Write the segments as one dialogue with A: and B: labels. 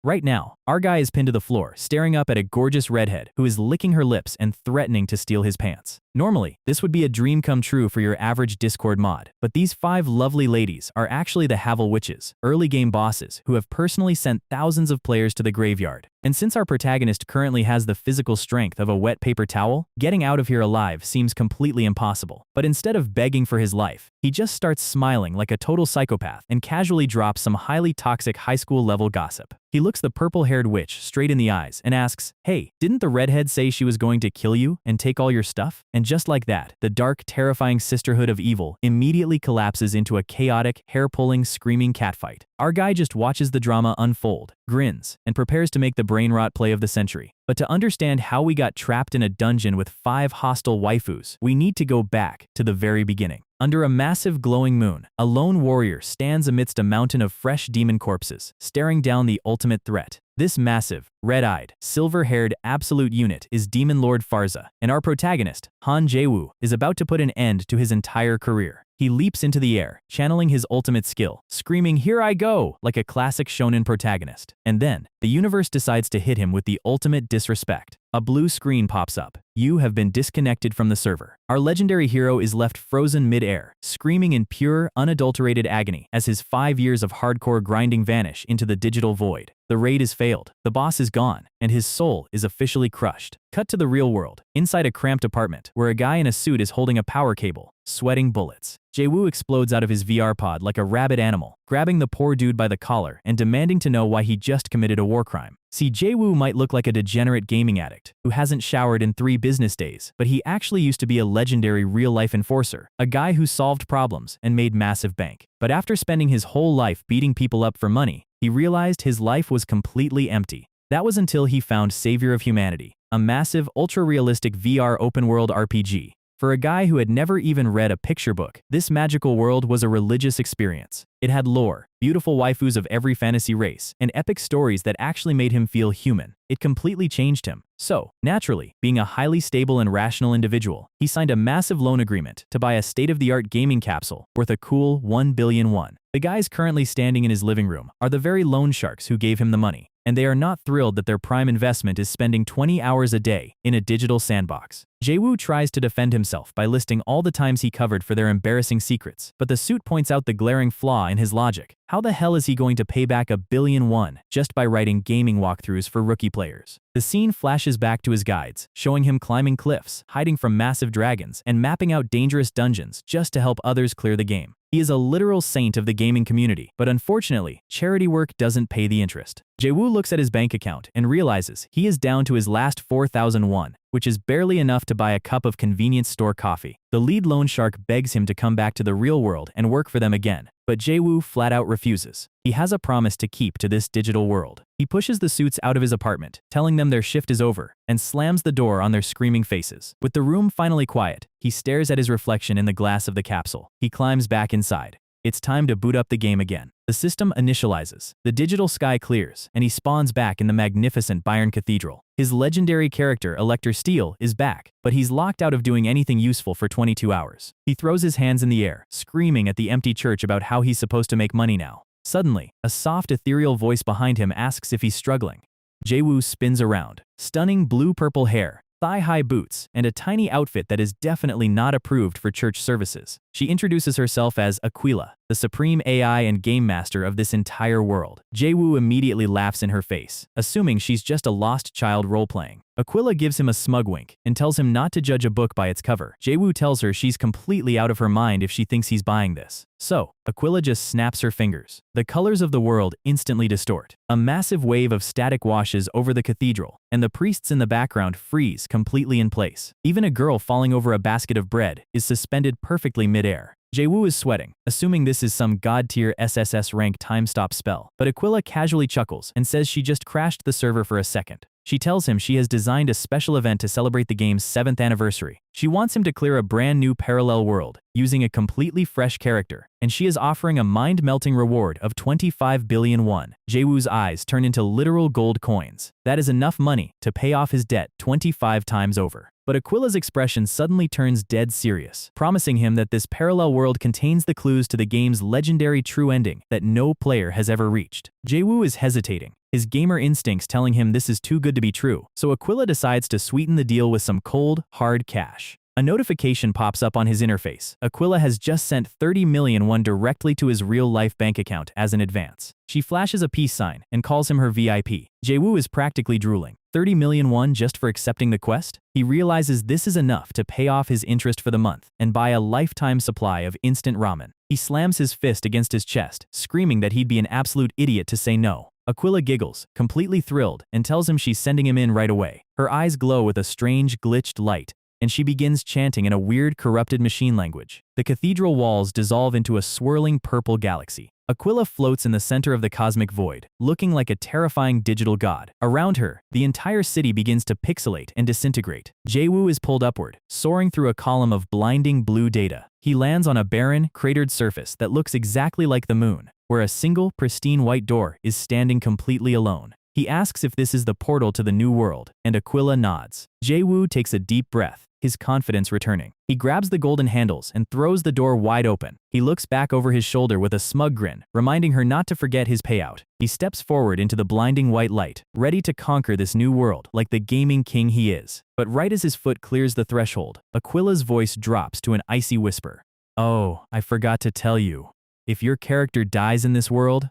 A: Right now, our guy is pinned to the floor, staring up at a gorgeous redhead who is licking her lips and threatening to steal his pants. Normally, this would be a dream come true for your average Discord mod, but these 5 lovely ladies are actually the Havel Witches, early game bosses who have personally sent thousands of players to the graveyard. And since our protagonist currently has the physical strength of a wet paper towel, getting out of here alive seems completely impossible. But instead of begging for his life, he just starts smiling like a total psychopath and casually drops some highly toxic high school level gossip. He looks the purple-haired witch straight in the eyes and asks, "Hey, didn't the redhead say she was going to kill you and take all your stuff?" And just like that, the dark, terrifying sisterhood of evil immediately collapses into a chaotic, hair-pulling, screaming catfight. Our guy just watches the drama unfold, grins, and prepares to make the brain-rot play of the century. But to understand how we got trapped in a dungeon with 5 hostile waifus, we need to go back to the very beginning. Under a massive glowing moon, a lone warrior stands amidst a mountain of fresh demon corpses, staring down the ultimate threat. This massive, red-eyed, silver-haired absolute unit is Demon Lord Farza, and our protagonist, Han Jaewoo, is about to put an end to his entire career. He leaps into the air, channeling his ultimate skill, screaming, "Here I go!" like a classic shonen protagonist. And then, the universe decides to hit him with the ultimate disrespect. A blue screen pops up. You have been disconnected from the server. Our legendary hero is left frozen mid-air, screaming in pure, unadulterated agony as his 5 years of hardcore grinding vanish into the digital void. The raid is failed, the boss is gone, and his soul is officially crushed. Cut to the real world, inside a cramped apartment, where a guy in a suit is holding a power cable, sweating bullets. Jaewoo explodes out of his VR pod like a rabid animal, grabbing the poor dude by the collar and demanding to know why he just committed a war crime. See, Jaewoo might look like a degenerate gaming addict who hasn't showered in 3 business days, but he actually used to be a legendary real-life enforcer, a guy who solved problems and made massive bank. But after spending his whole life beating people up for money, he realized his life was completely empty. That was until he found Savior of Humanity, a massive, ultra-realistic VR open-world RPG. For a guy who had never even read a picture book, this magical world was a religious experience. It had lore, beautiful waifus of every fantasy race, and epic stories that actually made him feel human. It completely changed him. So, naturally, being a highly stable and rational individual, he signed a massive loan agreement to buy a state-of-the-art gaming capsule worth a cool 1 billion won. The guys currently standing in his living room are the very loan sharks who gave him the money, and they are not thrilled that their prime investment is spending 20 hours a day in a digital sandbox. Jaewoo tries to defend himself by listing all the times he covered for their embarrassing secrets, but the suit points out the glaring flaw in his logic. How the hell is he going to pay back 1 billion won just by writing gaming walkthroughs for rookie players? The scene flashes back to his guides, showing him climbing cliffs, hiding from massive dragons, and mapping out dangerous dungeons just to help others clear the game. He is a literal saint of the gaming community, but unfortunately, charity work doesn't pay the interest. Jaewoo looks at his bank account and realizes he is down to his last 4,000 won, which is barely enough to buy a cup of convenience store coffee. The lead loan shark begs him to come back to the real world and work for them again, but Jaewoo flat out refuses. He has a promise to keep to this digital world. He pushes the suits out of his apartment, telling them their shift is over, and slams the door on their screaming faces. With the room finally quiet, he stares at his reflection in the glass of the capsule. He climbs back inside. It's time to boot up the game again. The system initializes, the digital sky clears, and he spawns back in the magnificent Bayern Cathedral. His legendary character, Elector Steel, is back, but he's locked out of doing anything useful for 22 hours. He throws his hands in the air, screaming at the empty church about how he's supposed to make money now. Suddenly, a soft ethereal voice behind him asks if he's struggling. Jaewoo spins around. Stunning blue-purple hair, thigh-high boots, and a tiny outfit that is definitely not approved for church services. She introduces herself as Aquila, the supreme AI and game master of this entire world. Jaewoo immediately laughs in her face, assuming she's just a lost child role-playing. Aquila gives him a smug wink and tells him not to judge a book by its cover. Jaewoo tells her she's completely out of her mind if she thinks he's buying this. So, Aquila just snaps her fingers. The colors of the world instantly distort. A massive wave of static washes over the cathedral, and the priests in the background freeze completely in place. Even a girl falling over a basket of bread is suspended perfectly mid-air. Jaewoo is sweating, assuming this is some god-tier SSS rank time-stop spell, but Aquila casually chuckles and says she just crashed the server for a second. She tells him she has designed a special event to celebrate the game's 7th anniversary. She wants him to clear a brand new parallel world, using a completely fresh character, and she is offering a mind-melting reward of 25 billion won. Jaewoo's eyes turn into literal gold coins. That is enough money to pay off his debt 25 times over. But Aquila's expression suddenly turns dead serious, promising him that this parallel world contains the clues to the game's legendary true ending that no player has ever reached. Jaewoo is hesitating. his gamer instincts telling him this is too good to be true, so Aquila decides to sweeten the deal with some cold, hard cash. A notification pops up on his interface. Aquila has just sent 30 million won directly to his real-life bank account as an advance. She flashes a peace sign and calls him her VIP. Jaewoo is practically drooling. 30 million won just for accepting the quest? He realizes this is enough to pay off his interest for the month and buy a lifetime supply of instant ramen. He slams his fist against his chest, screaming that he'd be an absolute idiot to say no. Aquila giggles, completely thrilled, and tells him she's sending him in right away. Her eyes glow with a strange, glitched light, and she begins chanting in a weird, corrupted machine language. The cathedral walls dissolve into a swirling purple galaxy. Aquila floats in the center of the cosmic void, looking like a terrifying digital god. Around her, the entire city begins to pixelate and disintegrate. Jaewoo is pulled upward, soaring through a column of blinding blue data. He lands on a barren, cratered surface that looks exactly like the moon, where a single, pristine white door is standing completely alone. He asks if this is the portal to the new world, and Aquila nods. Jaewoo takes a deep breath, his confidence returning. He grabs the golden handles and throws the door wide open. He looks back over his shoulder with a smug grin, reminding her not to forget his payout. He steps forward into the blinding white light, ready to conquer this new world like the gaming king he is. But right as his foot clears the threshold, Aquila's voice drops to an icy whisper. "Oh, I forgot to tell you. If your character dies in this world,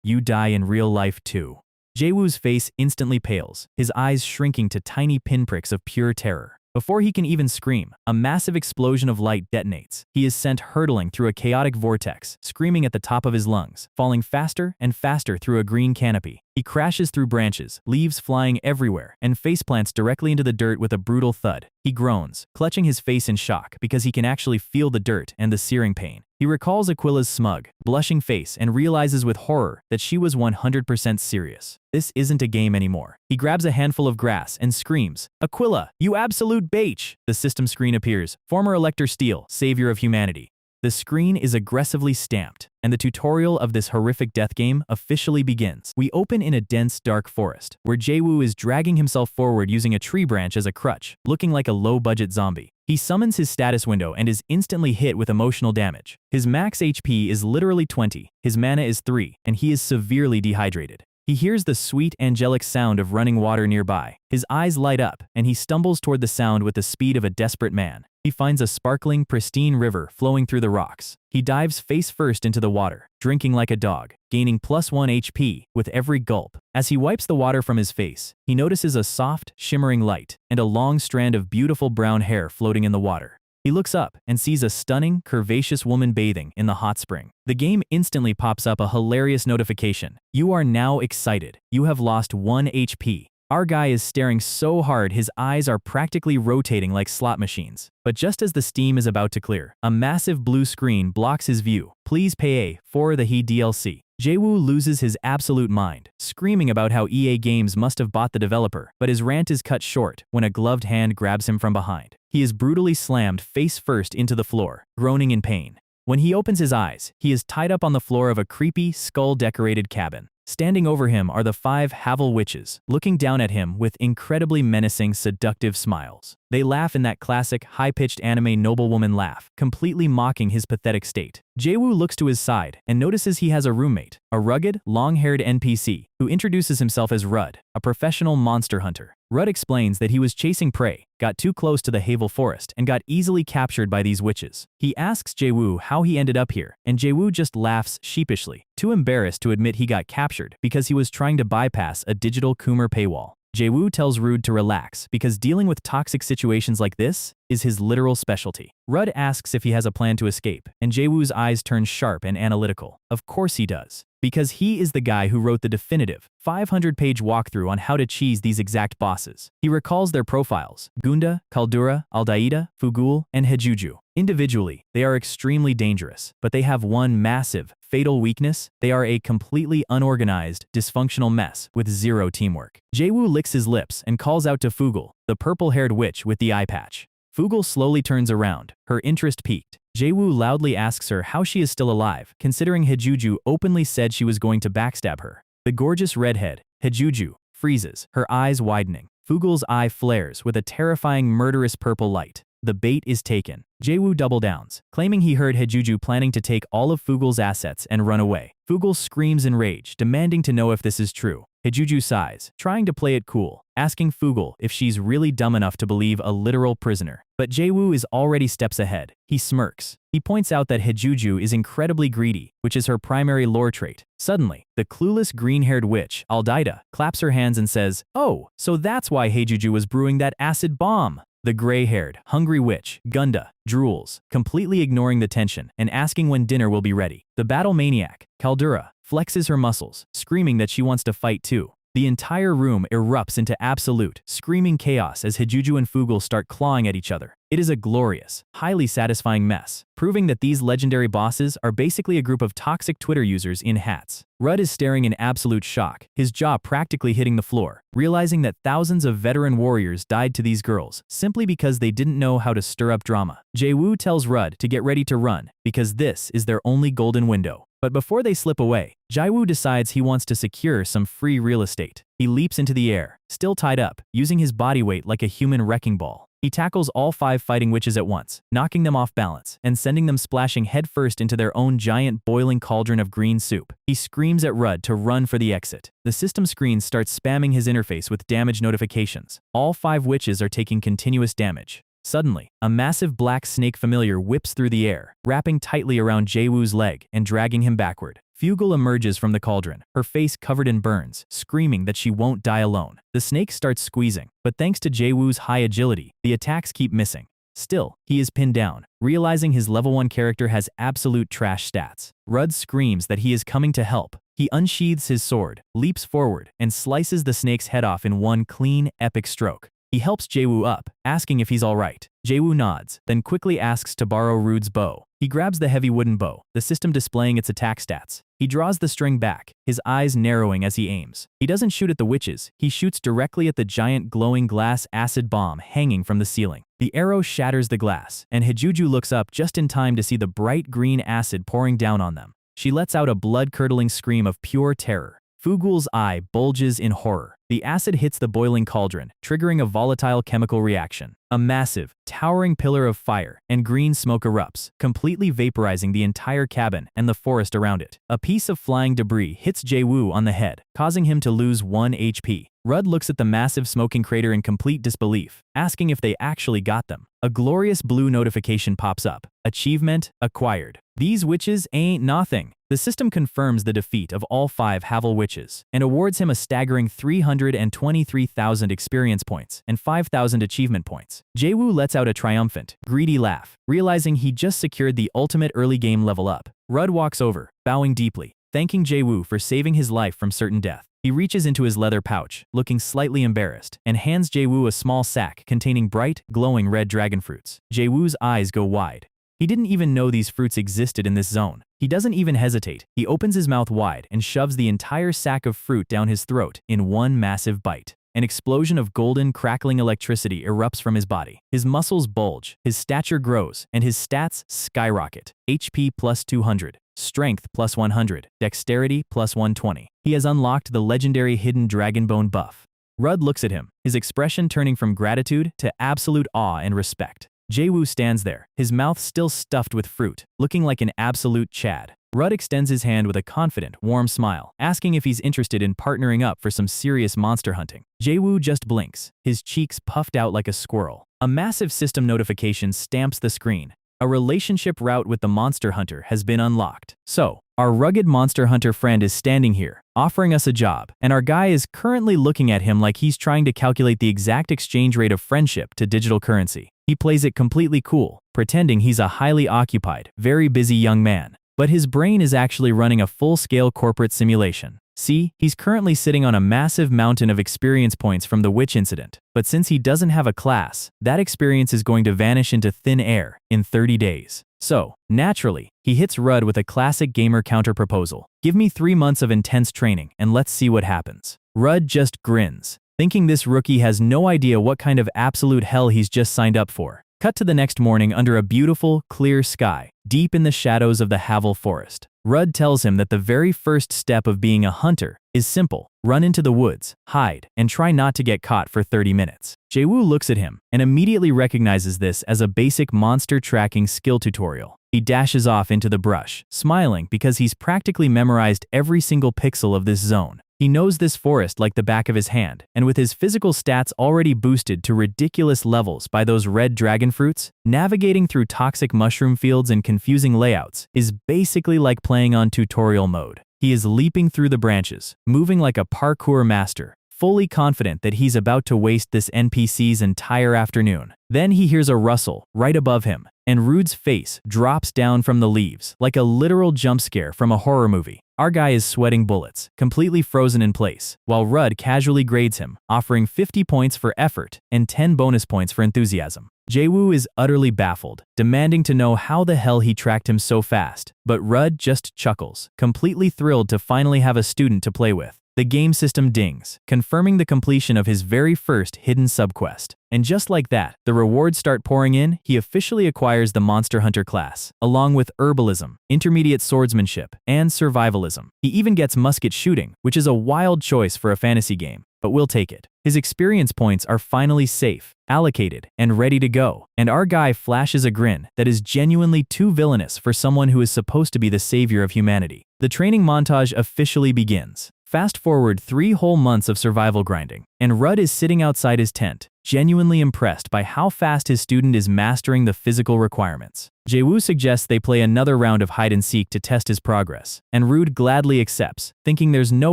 A: you die in real life too." Jaewoo's face instantly pales, his eyes shrinking to tiny pinpricks of pure terror. Before he can even scream, a massive explosion of light detonates. He is sent hurtling through a chaotic vortex, screaming at the top of his lungs, falling faster and faster through a green canopy. He crashes through branches, leaves flying everywhere, and faceplants directly into the dirt with a brutal thud. He groans, clutching his face in shock because he can actually feel the dirt and the searing pain. He recalls Aquila's smug, blushing face and realizes with horror that she was 100% serious. This isn't a game anymore. He grabs a handful of grass and screams, "Aquila, you absolute bitch!" The system screen appears. Former Elector Steel, savior of humanity. The screen is aggressively stamped, and the tutorial of this horrific death game officially begins. We open in a dense, dark forest, where Jaewoo is dragging himself forward using a tree branch as a crutch, looking like a low-budget zombie. He summons his status window and is instantly hit with emotional damage. His max HP is literally 20, his mana is 3, and he is severely dehydrated. He hears the sweet, angelic sound of running water nearby. His eyes light up, and he stumbles toward the sound with the speed of a desperate man. He finds a sparkling, pristine river flowing through the rocks. He dives face first into the water, drinking like a dog, gaining +1 HP with every gulp. As he wipes the water from his face, he notices a soft, shimmering light and a long strand of beautiful brown hair floating in the water. He looks up and sees a stunning, curvaceous woman bathing in the hot spring. The game instantly pops up a hilarious notification. "You are now excited. You have lost 1 HP. Our guy is staring so hard his eyes are practically rotating like slot machines. But just as the steam is about to clear, a massive blue screen blocks his view. Please pay for the DLC. Jaewoo loses his absolute mind, screaming about how EA Games must have bought the developer, but his rant is cut short when a gloved hand grabs him from behind. He is brutally slammed face first into the floor, groaning in pain. When he opens his eyes, he is tied up on the floor of a creepy, skull-decorated cabin. Standing over him are the 5 Havel witches, looking down at him with incredibly menacing, seductive smiles. They laugh in that classic, high-pitched anime noblewoman laugh, completely mocking his pathetic state. Jaewoo looks to his side and notices he has a roommate, a rugged, long-haired NPC, who introduces himself as Rudd, a professional monster hunter. Rudd explains that he was chasing prey, got too close to the Havel forest, and got easily captured by these witches. He asks Jaewoo how he ended up here, and Jaewoo just laughs sheepishly, too embarrassed to admit he got captured because he was trying to bypass a digital Coomer paywall. Jaewoo tells Rudd to relax because dealing with toxic situations like this is his literal specialty. Rudd asks if he has a plan to escape, and Jaewoo's eyes turn sharp and analytical. Of course he does, because he is the guy who wrote the definitive 500-page walkthrough on how to cheese these exact bosses. He recalls their profiles: Gunda, Kaldura, Aldaida, Fugul, and Hejuju. Individually, they are extremely dangerous, but they have one massive, fatal weakness: they are a completely unorganized, dysfunctional mess with zero teamwork. Jaewoo licks his lips and calls out to Fugul, the purple-haired witch with the eye patch. Fugul slowly turns around, her interest piqued. Jaewoo loudly asks her how she is still alive, considering Hejuju openly said she was going to backstab her. The gorgeous redhead, Hejuju, freezes, her eyes widening. Fugul's eye flares with a terrifying, murderous purple light. the bait is taken. Jaewoo double downs, claiming he heard Hejaz planning to take all of Fugel's assets and run away. Fugel screams in rage, demanding to know if this is true. Hejaz sighs, trying to play it cool, asking Fugel if she's really dumb enough to believe a literal prisoner. But Jaewoo is already steps ahead. He smirks. He points out that Hejaz is incredibly greedy, which is her primary lore trait. Suddenly, the clueless green-haired witch, Aldaida, claps her hands and says, "Oh, so that's why Hejaz was brewing that acid bomb." The gray-haired, hungry witch, Gunda, drools, completely ignoring the tension and asking when dinner will be ready. The battle maniac, Caldura, flexes her muscles, screaming that she wants to fight too. The entire room erupts into absolute, screaming chaos as Hejaz and Fugel start clawing at each other. It is a glorious, highly satisfying mess, proving that these legendary bosses are basically a group of toxic Twitter users in hats. Rudd is staring in absolute shock, his jaw practically hitting the floor, realizing that thousands of veteran warriors died to these girls simply because they didn't know how to stir up drama. Jaewoo tells Rudd to get ready to run, because this is their only golden window. But before they slip away, Jaewoo decides he wants to secure some free real estate. He leaps into the air, still tied up, using his body weight like a human wrecking ball. He tackles all 5 fighting witches at once, knocking them off balance and sending them splashing headfirst into their own giant boiling cauldron of green soup. He screams at Rudd to run for the exit. The system screen starts spamming his interface with damage notifications. All 5 witches are taking continuous damage. Suddenly, a massive black snake familiar whips through the air, wrapping tightly around Jaewoo's leg and dragging him backward. Fugel emerges from the cauldron, her face covered in burns, screaming that she won't die alone. The snake starts squeezing, but thanks to Jaewoo's high agility, the attacks keep missing. Still, he is pinned down, realizing his level 1 character has absolute trash stats. Rudd screams that he is coming to help. He unsheathes his sword, leaps forward, and slices the snake's head off in one clean, epic stroke. He helps Jaewoo up, asking if he's alright. Jaewoo nods, then quickly asks to borrow Rude's bow. He grabs the heavy wooden bow, the system displaying its attack stats. He draws the string back, his eyes narrowing as he aims. He doesn't shoot at the witches, he shoots directly at the giant glowing glass acid bomb hanging from the ceiling. The arrow shatters the glass, and Hejaz looks up just in time to see the bright green acid pouring down on them. She lets out a blood-curdling scream of pure terror. Fugel's eye bulges in horror. The acid hits the boiling cauldron, triggering a volatile chemical reaction. A massive, towering pillar of fire and green smoke erupts, completely vaporizing the entire cabin and the forest around it. A piece of flying debris hits Jaewoo on the head, causing him to lose 1 HP. Rudd looks at the massive smoking crater in complete disbelief, asking if they actually got them. A glorious blue notification pops up. Achievement acquired. These witches ain't nothing. The system confirms the defeat of all 5 Havel witches and awards him a staggering 323,000 experience points and 5,000 achievement points. Jaewoo lets out a triumphant, greedy laugh, realizing he just secured the ultimate early game level up. Rudd walks over, bowing deeply, thanking Jaewoo for saving his life from certain death. He reaches into his leather pouch, looking slightly embarrassed, and hands Jaewoo a small sack containing bright, glowing red dragon fruits. Jaewoo's eyes go wide. He didn't even know these fruits existed in this zone. He doesn't even hesitate. He opens his mouth wide and shoves the entire sack of fruit down his throat in one massive bite. An explosion of golden, crackling electricity erupts from his body. His muscles bulge, his stature grows, and his stats skyrocket. HP plus 200, strength plus 100, dexterity plus 120. He has unlocked the legendary hidden dragonbone buff. Rudd looks at him, his expression turning from gratitude to absolute awe and respect. Jaewoo stands there, his mouth still stuffed with fruit, looking like an absolute Chad. Rudd extends his hand with a confident, warm smile, asking if he's interested in partnering up for some serious monster hunting. Jaewoo just blinks, his cheeks puffed out like a squirrel. A massive system notification stamps the screen. A relationship route with the monster hunter has been unlocked. So, our rugged monster hunter friend is standing here, offering us a job, and our guy is currently looking at him like he's trying to calculate the exact exchange rate of friendship to digital currency. He plays it completely cool, pretending he's a highly occupied, very busy young man. But his brain is actually running a full-scale corporate simulation. See, he's currently sitting on a massive mountain of experience points from the witch incident. But since he doesn't have a class, that experience is going to vanish into thin air in 30 days. So, naturally, he hits Rudd with a classic gamer counter-proposal. Give me 3 months of intense training and let's see what happens. Rudd just grins, thinking this rookie has no idea what kind of absolute hell he's just signed up for. Cut to the next morning under a beautiful, clear sky, deep in the shadows of the Havel forest. Rudd tells him that the very first step of being a hunter is simple. Run into the woods, hide, and try not to get caught for 30 minutes. Jaewoo looks at him and immediately recognizes this as a basic monster tracking skill tutorial. He dashes off into the brush, smiling because he's practically memorized every single pixel of this zone. He knows this forest like the back of his hand, and with his physical stats already boosted to ridiculous levels by those red dragon fruits, navigating through toxic mushroom fields and confusing layouts is basically like playing on tutorial mode. He is leaping through the branches, moving like a parkour master, fully confident that he's about to waste this NPC's entire afternoon. Then he hears a rustle right above him, and Rude's face drops down from the leaves like a literal jump scare from a horror movie. Our guy is sweating bullets, completely frozen in place, while Rudd casually grades him, offering 50 points for effort and 10 bonus points for enthusiasm. Jaewoo is utterly baffled, demanding to know how the hell he tracked him so fast, but Rudd just chuckles, completely thrilled to finally have a student to play with. The game system dings, confirming the completion of his very first hidden subquest. And just like that, the rewards start pouring in. He officially acquires the Monster Hunter class, along with herbalism, intermediate swordsmanship, and survivalism. He even gets musket shooting, which is a wild choice for a fantasy game, but we'll take it. His experience points are finally safe, allocated, and ready to go, and our guy flashes a grin that is genuinely too villainous for someone who is supposed to be the savior of humanity. The training montage officially begins. Fast forward 3 whole months of survival grinding, and Rudd is sitting outside his tent, genuinely impressed by how fast his student is mastering the physical requirements. Jaewoo suggests they play another round of hide-and-seek to test his progress, and Rudd gladly accepts, thinking there's no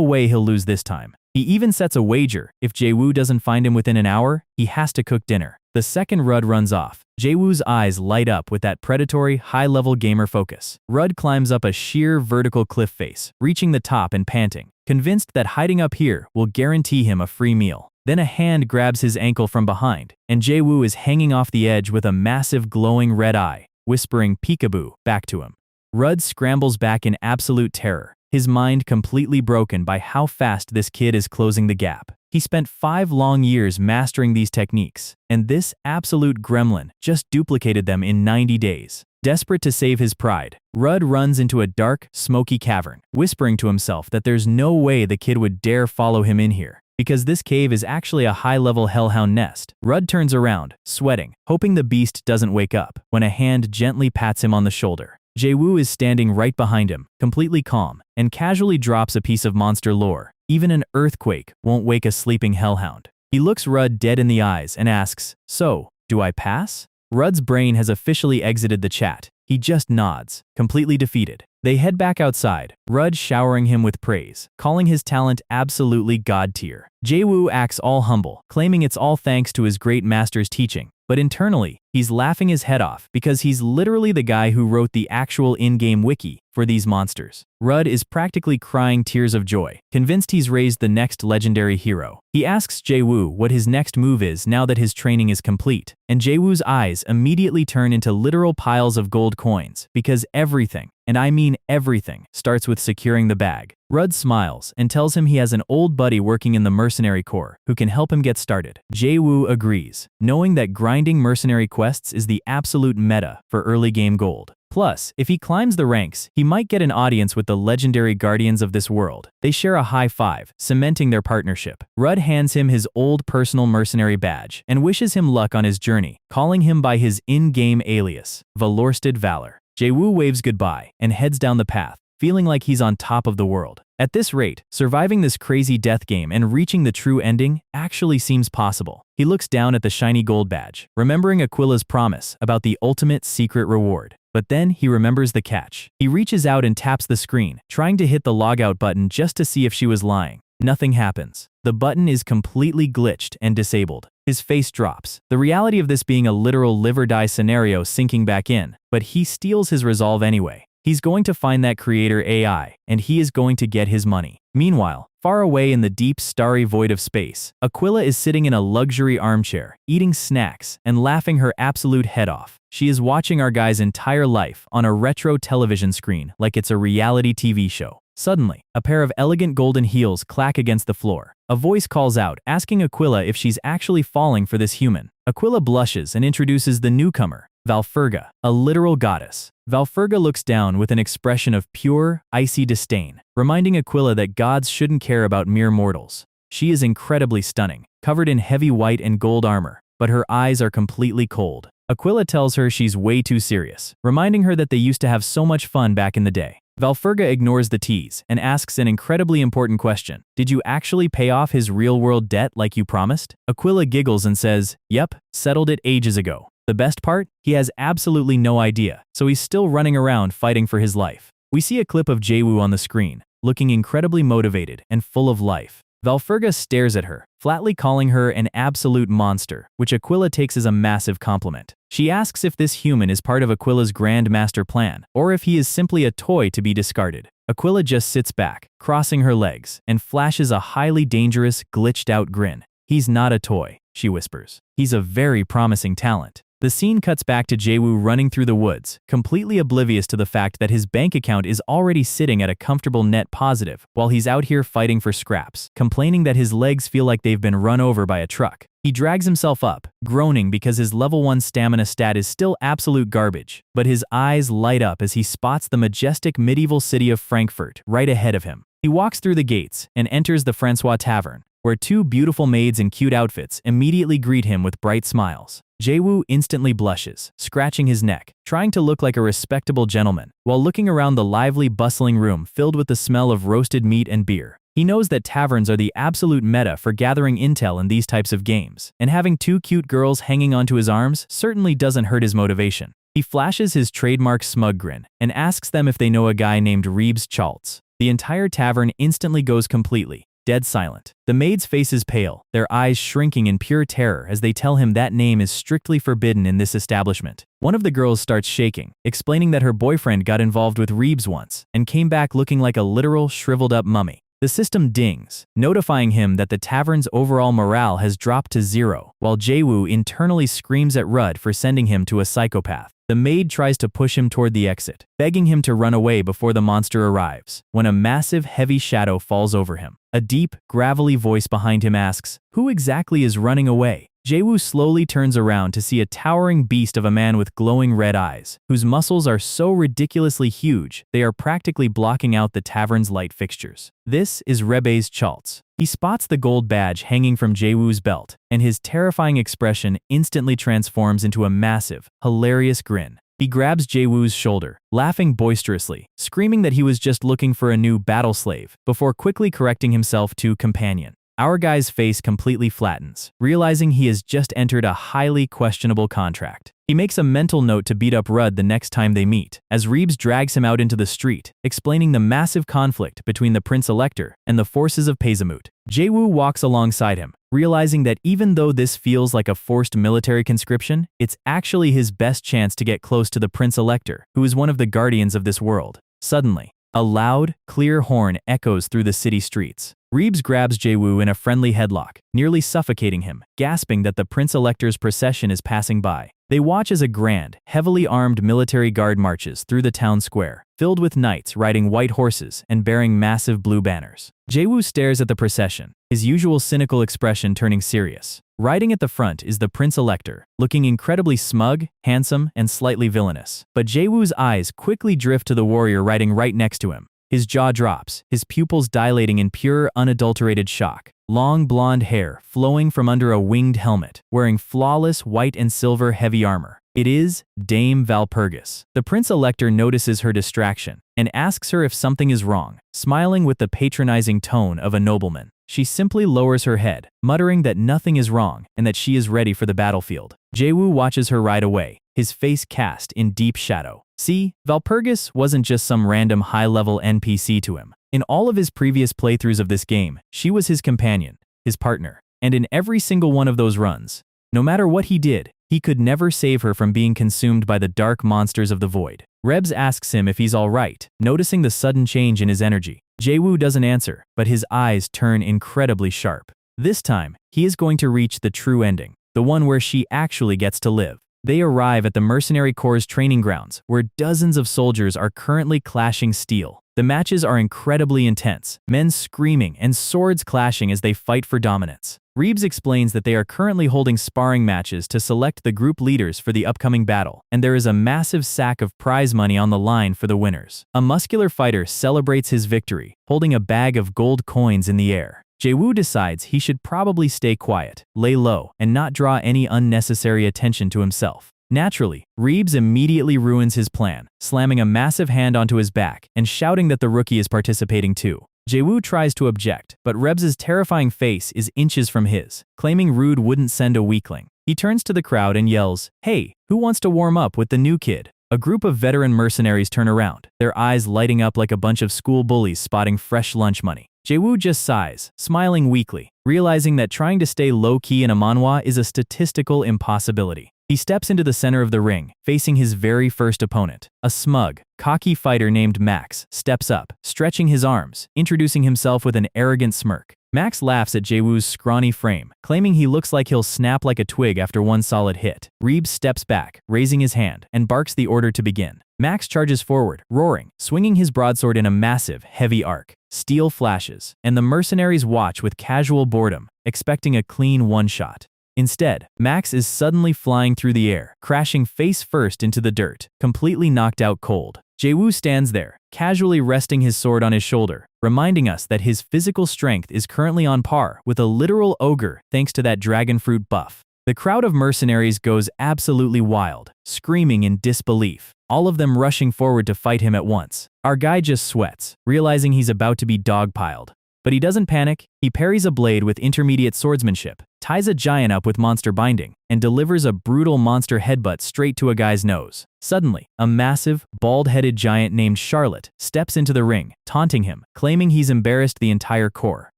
A: way he'll lose this time. He even sets a wager. If Jaewoo doesn't find him within an hour, he has to cook dinner. The second Rudd runs off, Jaewoo's eyes light up with that predatory, high-level gamer focus. Rudd climbs up a sheer vertical cliff face, reaching the top and panting, convinced that hiding up here will guarantee him a free meal. Then a hand grabs his ankle from behind, and Jaewoo is hanging off the edge with a massive glowing red eye, whispering peekaboo back to him. Rudd scrambles back in absolute terror, his mind completely broken by how fast this kid is closing the gap. He spent 5 long years mastering these techniques, and this absolute gremlin just duplicated them in 90 days. Desperate to save his pride, Rudd runs into a dark, smoky cavern, whispering to himself that there's no way the kid would dare follow him in here, because this cave is actually a high-level hellhound nest. Rudd turns around, sweating, hoping the beast doesn't wake up, when a hand gently pats him on the shoulder. Jaewoo is standing right behind him, completely calm, and casually drops a piece of monster lore. Even an earthquake won't wake a sleeping hellhound. He looks Rudd dead in the eyes and asks, "So, do I pass?" Rudd's brain has officially exited the chat. He just nods, completely defeated. They head back outside, Rudd showering him with praise, calling his talent absolutely god tier. Jaewoo acts all humble, claiming it's all thanks to his great master's teaching. But internally, he's laughing his head off because he's literally the guy who wrote the actual in-game wiki for these monsters. Rudd is practically crying tears of joy, convinced he's raised the next legendary hero. He asks Jaewoo what his next move is now that his training is complete, and Jaewoo's eyes immediately turn into literal piles of gold coins, because everything, and I mean everything, starts with securing the bag. Rudd smiles and tells him he has an old buddy working in the mercenary corps who can help him get started. Jaewoo agrees, knowing that grinding mercenary quests is the absolute meta for early game gold. Plus, if he climbs the ranks, he might get an audience with the legendary guardians of this world. They share a high five, cementing their partnership. Rudd hands him his old personal mercenary badge and wishes him luck on his journey, calling him by his in-game alias, Valorsted Valor. Jaewoo waves goodbye and heads down the path, feeling like he's on top of the world. At this rate, surviving this crazy death game and reaching the true ending actually seems possible. He looks down at the shiny gold badge, remembering Aquila's promise about the ultimate secret reward. But then he remembers the catch. He reaches out and taps the screen, trying to hit the logout button just to see if she was lying. Nothing happens. The button is completely glitched and disabled. His face drops, the reality of this being a literal live or die scenario sinking back in, but he steals his resolve anyway. He's going to find that creator AI, and he is going to get his money. Meanwhile, far away in the deep starry void of space, Aquila is sitting in a luxury armchair, eating snacks and laughing her absolute head off. She is watching our guy's entire life on a retro television screen like it's a reality TV show. Suddenly, a pair of elegant golden heels clack against the floor. A voice calls out, asking Aquila if she's actually falling for this human. Aquila blushes and introduces the newcomer, Valpurga, a literal goddess. Valpurga looks down with an expression of pure, icy disdain, reminding Aquila that gods shouldn't care about mere mortals. She is incredibly stunning, covered in heavy white and gold armor, but her eyes are completely cold. Aquila tells her she's way too serious, reminding her that they used to have so much fun back in the day. Valpurga ignores the tease and asks an incredibly important question. Did you actually pay off his real-world debt like you promised? Aquila giggles and says, yep, settled it ages ago. The best part? He has absolutely no idea, so he's still running around fighting for his life. We see a clip of Jaewoo on the screen, looking incredibly motivated and full of life. Valpurga stares at her, flatly calling her an absolute monster, which Aquila takes as a massive compliment. She asks if this human is part of Aquila's grand master plan, or if he is simply a toy to be discarded. Aquila just sits back, crossing her legs, and flashes a highly dangerous, glitched-out grin. He's not a toy, she whispers. He's a very promising talent. The scene cuts back to Jaewoo running through the woods, completely oblivious to the fact that his bank account is already sitting at a comfortable net positive, while he's out here fighting for scraps, complaining that his legs feel like they've been run over by a truck. He drags himself up, groaning because his level 1 stamina stat is still absolute garbage, but his eyes light up as he spots the majestic medieval city of Frankfurt right ahead of him. He walks through the gates and enters the Francois Tavern, where two beautiful maids in cute outfits immediately greet him with bright smiles. Jaewoo instantly blushes, scratching his neck, trying to look like a respectable gentleman, while looking around the lively, bustling room filled with the smell of roasted meat and beer. He knows that taverns are the absolute meta for gathering intel in these types of games, and having two cute girls hanging onto his arms certainly doesn't hurt his motivation. He flashes his trademark smug grin and asks them if they know a guy named Reeves Chaltz. The entire tavern instantly goes completely dead silent. The maid's face is pale, their eyes shrinking in pure terror as they tell him that name is strictly forbidden in this establishment. One of the girls starts shaking, explaining that her boyfriend got involved with Reeves once and came back looking like a literal shriveled-up mummy. The system dings, notifying him that the tavern's overall morale has dropped to 0, while Jaewoo internally screams at Rudd for sending him to a psychopath. The maid tries to push him toward the exit, begging him to run away before the monster arrives, when a massive, heavy shadow falls over him. A deep, gravelly voice behind him asks, "Who exactly is running away?" Jaewoo slowly turns around to see a towering beast of a man with glowing red eyes, whose muscles are so ridiculously huge they are practically blocking out the tavern's light fixtures. This is Reeves Chaltz. He spots the gold badge hanging from Jaewoo's belt, and his terrifying expression instantly transforms into a massive, hilarious grin. He grabs Jaewoo's shoulder, laughing boisterously, screaming that he was just looking for a new battle slave, before quickly correcting himself to companion. Our guy's face completely flattens, realizing he has just entered a highly questionable contract. He makes a mental note to beat up Rudd the next time they meet, as Reeves drags him out into the street, explaining the massive conflict between the Prince Elector and the forces of Pezamut. Jaewoo walks alongside him, realizing that even though this feels like a forced military conscription, it's actually his best chance to get close to the Prince Elector, who is one of the guardians of this world. Suddenly, a loud, clear horn echoes through the city streets. Reeves grabs Jaewoo in a friendly headlock, nearly suffocating him, gasping that the Prince Elector's procession is passing by. They watch as a grand, heavily armed military guard marches through the town square, filled with knights riding white horses and bearing massive blue banners. Jaewoo stares at the procession, his usual cynical expression turning serious. Riding at the front is the Prince Elector, looking incredibly smug, handsome, and slightly villainous. But Jaewoo's eyes quickly drift to the warrior riding right next to him. His jaw drops, his pupils dilating in pure, unadulterated shock. Long blonde hair flowing from under a winged helmet, wearing flawless white and silver heavy armor. It is Dame Valpurgis. The Prince Elector notices her distraction and asks her if something is wrong, smiling with the patronizing tone of a nobleman. She simply lowers her head, muttering that nothing is wrong and that she is ready for the battlefield. Jaewoo watches her ride away, his face cast in deep shadow. See, Valpurgis wasn't just some random high-level NPC to him. In all of his previous playthroughs of this game, she was his companion, his partner, and in every single one of those runs, no matter what he did, he could never save her from being consumed by the dark monsters of the void. Reeves asks him if he's alright, noticing the sudden change in his energy. Jaewoo doesn't answer, but his eyes turn incredibly sharp. This time, he is going to reach the true ending, the one where she actually gets to live. They arrive at the Mercenary Corps' training grounds, where dozens of soldiers are currently clashing steel. The matches are incredibly intense, men screaming and swords clashing as they fight for dominance. Reeves explains that they are currently holding sparring matches to select the group leaders for the upcoming battle, and there is a massive sack of prize money on the line for the winners. A muscular fighter celebrates his victory, holding a bag of gold coins in the air. Jaewoo decides he should probably stay quiet, lay low, and not draw any unnecessary attention to himself. Naturally, Reeves immediately ruins his plan, slamming a massive hand onto his back and shouting that the rookie is participating too. Jaewoo tries to object, but Rebs' terrifying face is inches from his, claiming Rude wouldn't send a weakling. He turns to the crowd and yells, "Hey, who wants to warm up with the new kid?" A group of veteran mercenaries turn around, their eyes lighting up like a bunch of school bullies spotting fresh lunch money. Jaewoo just sighs, smiling weakly, realizing that trying to stay low-key in a manhwa is a statistical impossibility. He steps into the center of the ring, facing his very first opponent. A smug, cocky fighter named Max steps up, stretching his arms, introducing himself with an arrogant smirk. Max laughs at Jaewoo's scrawny frame, claiming he looks like he'll snap like a twig after one solid hit. Reeves steps back, raising his hand, and barks the order to begin. Max charges forward, roaring, swinging his broadsword in a massive, heavy arc. Steel flashes, and the mercenaries watch with casual boredom, expecting a clean one-shot. Instead, Max is suddenly flying through the air, crashing face first into the dirt, completely knocked out cold. Jaewoo stands there, casually resting his sword on his shoulder, reminding us that his physical strength is currently on par with a literal ogre thanks to that dragon fruit buff. The crowd of mercenaries goes absolutely wild, screaming in disbelief, all of them rushing forward to fight him at once. Our guy just sweats, realizing he's about to be dogpiled. But he doesn't panic. He parries a blade with intermediate swordsmanship, ties a giant up with monster binding, and delivers a brutal monster headbutt straight to a guy's nose. Suddenly, a massive, bald-headed giant named Charlotte steps into the ring, taunting him, claiming he's embarrassed the entire corps.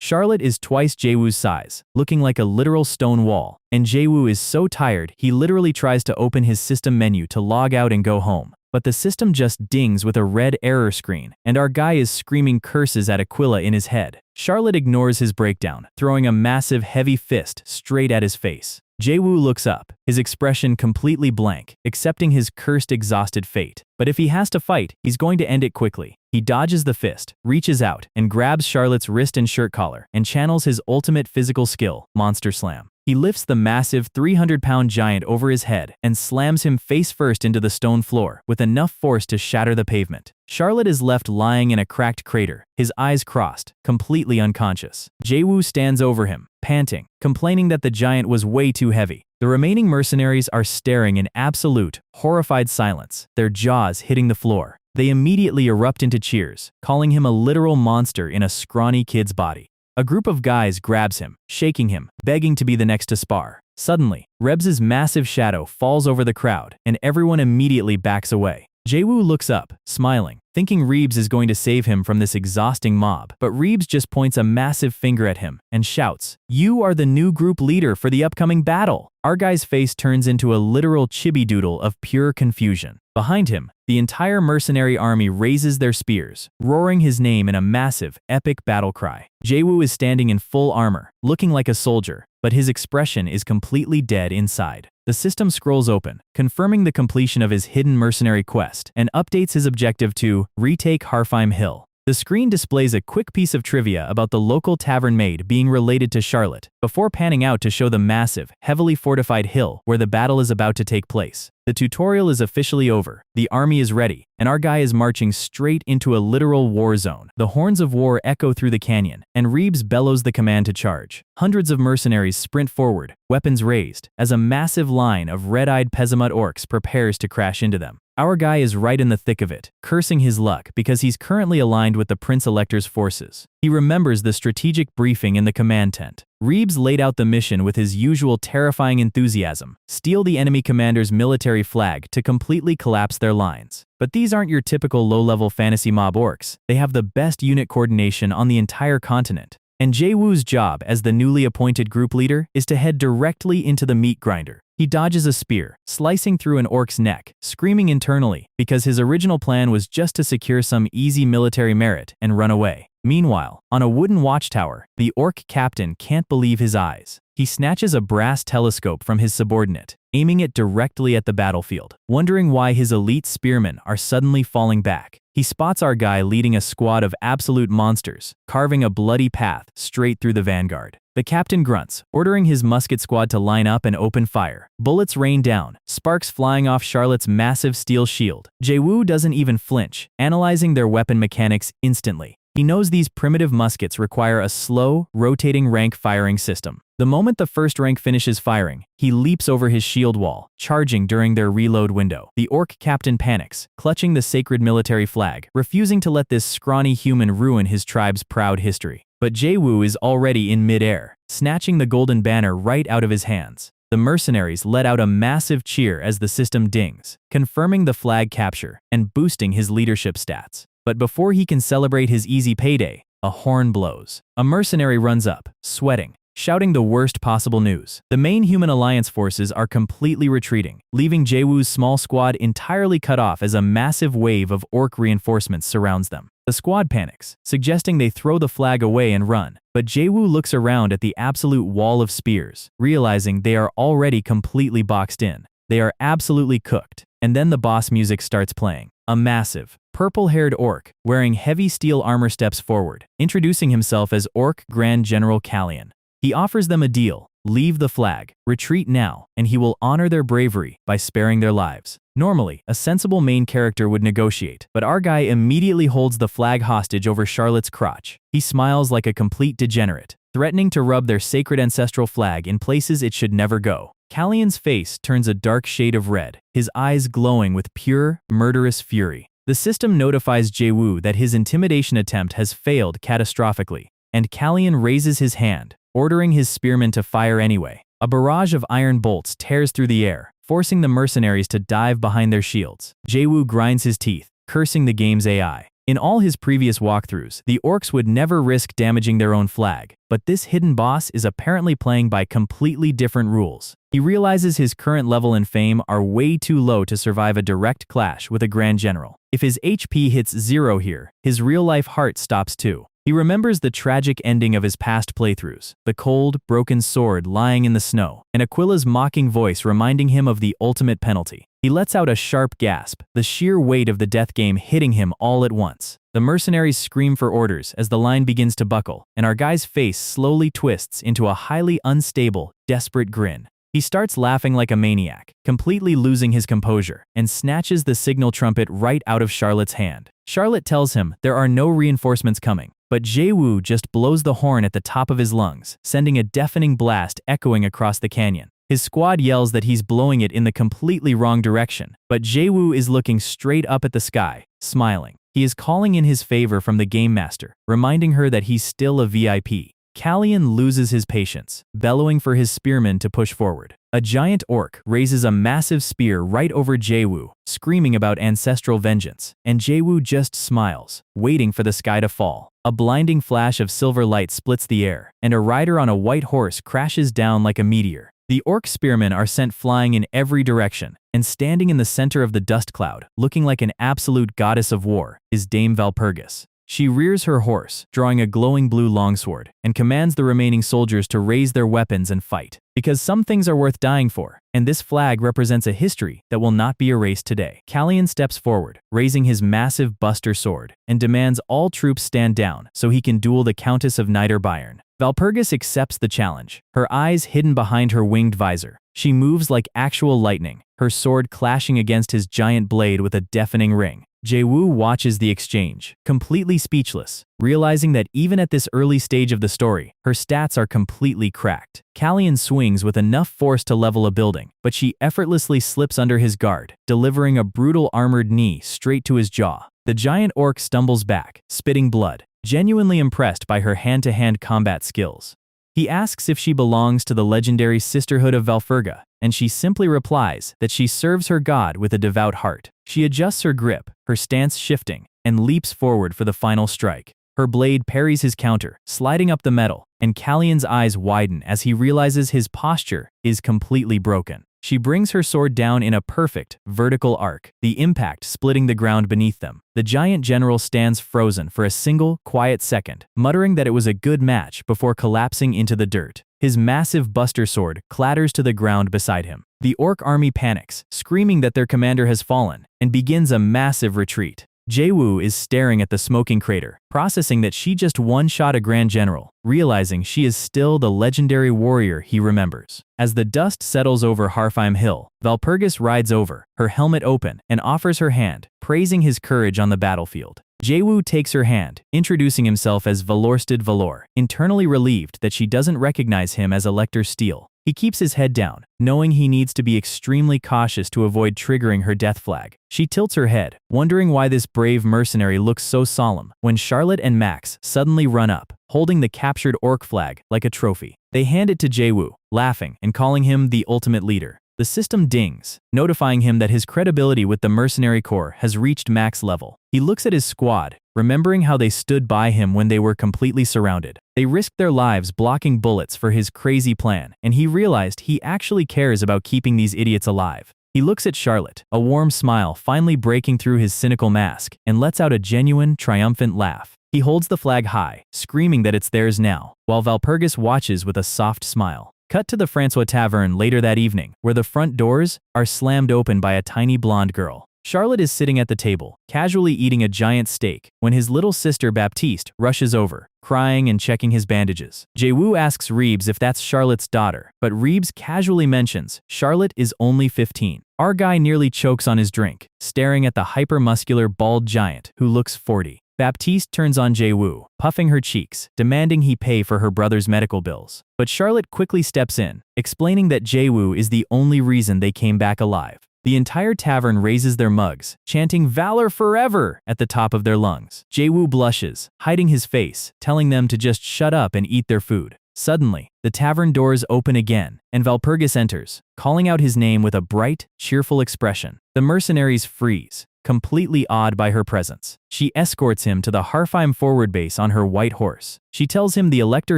A: Charlotte is twice Jaewoo's size, looking like a literal stone wall, and Jaewoo is so tired he literally tries to open his system menu to log out and go home. But the system just dings with a red error screen, and our guy is screaming curses at Aquila in his head. Charlotte ignores his breakdown, throwing a massive heavy fist straight at his face. Jaewoo looks up, his expression completely blank, accepting his cursed exhausted fate. But if he has to fight, he's going to end it quickly. He dodges the fist, reaches out, and grabs Charlotte's wrist and shirt collar, and channels his ultimate physical skill, Monster Slam. He lifts the massive 300-pound giant over his head and slams him face first into the stone floor with enough force to shatter the pavement. Charlotte is left lying in a cracked crater, his eyes crossed, completely unconscious. Jaewoo stands over him, panting, complaining that the giant was way too heavy. The remaining mercenaries are staring in absolute, horrified silence, their jaws hitting the floor. They immediately erupt into cheers, calling him a literal monster in a scrawny kid's body. A group of guys grabs him, shaking him, begging to be the next to spar. Suddenly, Rebs' massive shadow falls over the crowd, and everyone immediately backs away. Jaewoo looks up, smiling, thinking Reeves is going to save him from this exhausting mob, but Reeves just points a massive finger at him and shouts, "You are the new group leader for the upcoming battle." Our guy's face turns into a literal chibi doodle of pure confusion. Behind him, the entire mercenary army raises their spears, roaring his name in a massive, epic battle cry. Jaewoo is standing in full armor, looking like a soldier, but his expression is completely dead inside. The system scrolls open, confirming the completion of his hidden mercenary quest, and updates his objective to retake Harfheim Hill. The screen displays a quick piece of trivia about the local tavern maid being related to Charlotte, before panning out to show the massive, heavily fortified hill where the battle is about to take place. The tutorial is officially over, the army is ready, and our guy is marching straight into a literal war zone. The horns of war echo through the canyon, and Reeves bellows the command to charge. Hundreds of mercenaries sprint forward, weapons raised, as a massive line of red-eyed pezamut orcs prepares to crash into them. Our guy is right in the thick of it, cursing his luck because he's currently aligned with the Prince Elector's forces. He remembers the strategic briefing in the command tent. Reeves laid out the mission with his usual terrifying enthusiasm: steal the enemy commander's military flag to completely collapse their lines. But these aren't your typical low-level fantasy mob orcs. They have the best unit coordination on the entire continent. And Jaewoo's job as the newly appointed group leader is to head directly into the meat grinder, He dodges a spear, slicing through an orc's neck, screaming internally because his original plan was just to secure some easy military merit and run away. Meanwhile, on a wooden watchtower, the orc captain can't believe his eyes. He snatches a brass telescope from his subordinate, aiming it directly at the battlefield, wondering why his elite spearmen are suddenly falling back. He spots our guy leading a squad of absolute monsters, carving a bloody path straight through the vanguard. The captain grunts, ordering his musket squad to line up and open fire. Bullets rain down, sparks flying off Charlotte's massive steel shield. Jaewoo doesn't even flinch, analyzing their weapon mechanics instantly. He knows these primitive muskets require a slow, rotating rank firing system. The moment the first rank finishes firing, he leaps over his shield wall, charging during their reload window. The orc captain panics, clutching the sacred military flag, refusing to let this scrawny human ruin his tribe's proud history. But Jaewoo is already in mid-air, snatching the golden banner right out of his hands. The mercenaries let out a massive cheer as the system dings, confirming the flag capture and boosting his leadership stats. But before he can celebrate his easy payday, a horn blows. A mercenary runs up, sweating, shouting the worst possible news. The main human alliance forces are completely retreating, leaving Jaewoo's small squad entirely cut off as a massive wave of orc reinforcements surrounds them. The squad panics, suggesting they throw the flag away and run. But Jaewoo looks around at the absolute wall of spears, realizing they are already completely boxed in. They are absolutely cooked. And then the boss music starts playing. A massive, purple-haired orc, wearing heavy steel armor steps forward, introducing himself as Orc Grand General Kallian. He offers them a deal: leave the flag, retreat now, and he will honor their bravery by sparing their lives. Normally, a sensible main character would negotiate, but our guy immediately holds the flag hostage over Charlotte's crotch. He smiles like a complete degenerate, threatening to rub their sacred ancestral flag in places it should never go. Kallian's face turns a dark shade of red, his eyes glowing with pure, murderous fury. The system notifies Jaewoo that his intimidation attempt has failed catastrophically, and Kallian raises his hand, ordering his spearmen to fire anyway. A barrage of iron bolts tears through the air, forcing the mercenaries to dive behind their shields. Jaewoo grinds his teeth, cursing the game's AI. In all his previous walkthroughs, the orcs would never risk damaging their own flag, but this hidden boss is apparently playing by completely different rules. He realizes his current level and fame are way too low to survive a direct clash with a Grand General. If his HP hits 0 here, his real-life heart stops too. He remembers the tragic ending of his past playthroughs, the cold, broken sword lying in the snow, and Aquila's mocking voice reminding him of the ultimate penalty. He lets out a sharp gasp, the sheer weight of the death game hitting him all at once. The mercenaries scream for orders as the line begins to buckle, and our guy's face slowly twists into a highly unstable, desperate grin. He starts laughing like a maniac, completely losing his composure, and snatches the signal trumpet right out of Charlotte's hand. Charlotte tells him there are no reinforcements coming, but Jaewoo just blows the horn at the top of his lungs, sending a deafening blast echoing across the canyon. His squad yells that he's blowing it in the completely wrong direction, but Jaewoo is looking straight up at the sky, smiling. He is calling in his favor from the Game Master, reminding her that he's still a VIP. Kallian loses his patience, bellowing for his spearmen to push forward. A giant orc raises a massive spear right over Jaewoo, screaming about ancestral vengeance, and Jaewoo just smiles, waiting for the sky to fall. A blinding flash of silver light splits the air, and a rider on a white horse crashes down like a meteor. The orc spearmen are sent flying in every direction, and standing in the center of the dust cloud, looking like an absolute goddess of war, is Dame Valpurgis. She rears her horse, drawing a glowing blue longsword, and commands the remaining soldiers to raise their weapons and fight. Because some things are worth dying for, and this flag represents a history that will not be erased today. Kallian steps forward, raising his massive buster sword, and demands all troops stand down so he can duel the Countess of Niederbayern. Valpurgis accepts the challenge, her eyes hidden behind her winged visor. She moves like actual lightning, her sword clashing against his giant blade with a deafening ring. Jaewoo watches the exchange, completely speechless, realizing that even at this early stage of the story, her stats are completely cracked. Kallian swings with enough force to level a building, but she effortlessly slips under his guard, delivering a brutal armored knee straight to his jaw. The giant orc stumbles back, spitting blood, genuinely impressed by her hand-to-hand combat skills. He asks if she belongs to the legendary Sisterhood of Valfurga, and she simply replies that she serves her god with a devout heart. She adjusts her grip, her stance shifting, and leaps forward for the final strike. Her blade parries his counter, sliding up the metal, and Kallian's eyes widen as he realizes his posture is completely broken. She brings her sword down in a perfect, vertical arc, the impact splitting the ground beneath them. The giant general stands frozen for a single, quiet second, muttering that it was a good match before collapsing into the dirt. His massive buster sword clatters to the ground beside him. The orc army panics, screaming that their commander has fallen, and begins a massive retreat. Jaewoo is staring at the smoking crater, processing that she just one-shot a grand general, realizing she is still the legendary warrior he remembers. As the dust settles over Harem Hill, Valpurgis rides over, her helmet open, and offers her hand, praising his courage on the battlefield. Jaewoo takes her hand, introducing himself as valorsted Valor, internally relieved that she doesn't recognize him as Elector Steel. He keeps his head down, knowing he needs to be extremely cautious to avoid triggering her death flag. She tilts her head, wondering why this brave mercenary looks so solemn, when Charlotte and Max suddenly run up, holding the captured orc flag like a trophy. They hand it to Jaewoo, laughing and calling him the ultimate leader. The system dings, notifying him that his credibility with the mercenary corps has reached max level. He looks at his squad, remembering how they stood by him when they were completely surrounded. They risked their lives blocking bullets for his crazy plan, and he realized he actually cares about keeping these idiots alive. He looks at Charlotte, a warm smile finally breaking through his cynical mask, and lets out a genuine, triumphant laugh. He holds the flag high, screaming that it's theirs now, while Valpurgis watches with a soft smile. Cut to the Francois Tavern later that evening, where the front doors are slammed open by a tiny blonde girl. Charlotte is sitting at the table, casually eating a giant steak, when his little sister Baptiste rushes over, crying and checking his bandages. Jaewoo asks Reeves if that's Charlotte's daughter, but Reeves casually mentions Charlotte is only 15. Our guy nearly chokes on his drink, staring at the hyper-muscular bald giant who looks 40. Baptiste turns on Jaewoo, puffing her cheeks, demanding he pay for her brother's medical bills. But Charlotte quickly steps in, explaining that Jaewoo is the only reason they came back alive. The entire tavern raises their mugs, chanting "Valor forever" at the top of their lungs. Jaewoo blushes, hiding his face, telling them to just shut up and eat their food. Suddenly, the tavern doors open again, and Valpurgis enters, calling out his name with a bright, cheerful expression. The mercenaries freeze, completely awed by her presence. She escorts him to the Harem forward base on her white horse. She tells him the Elector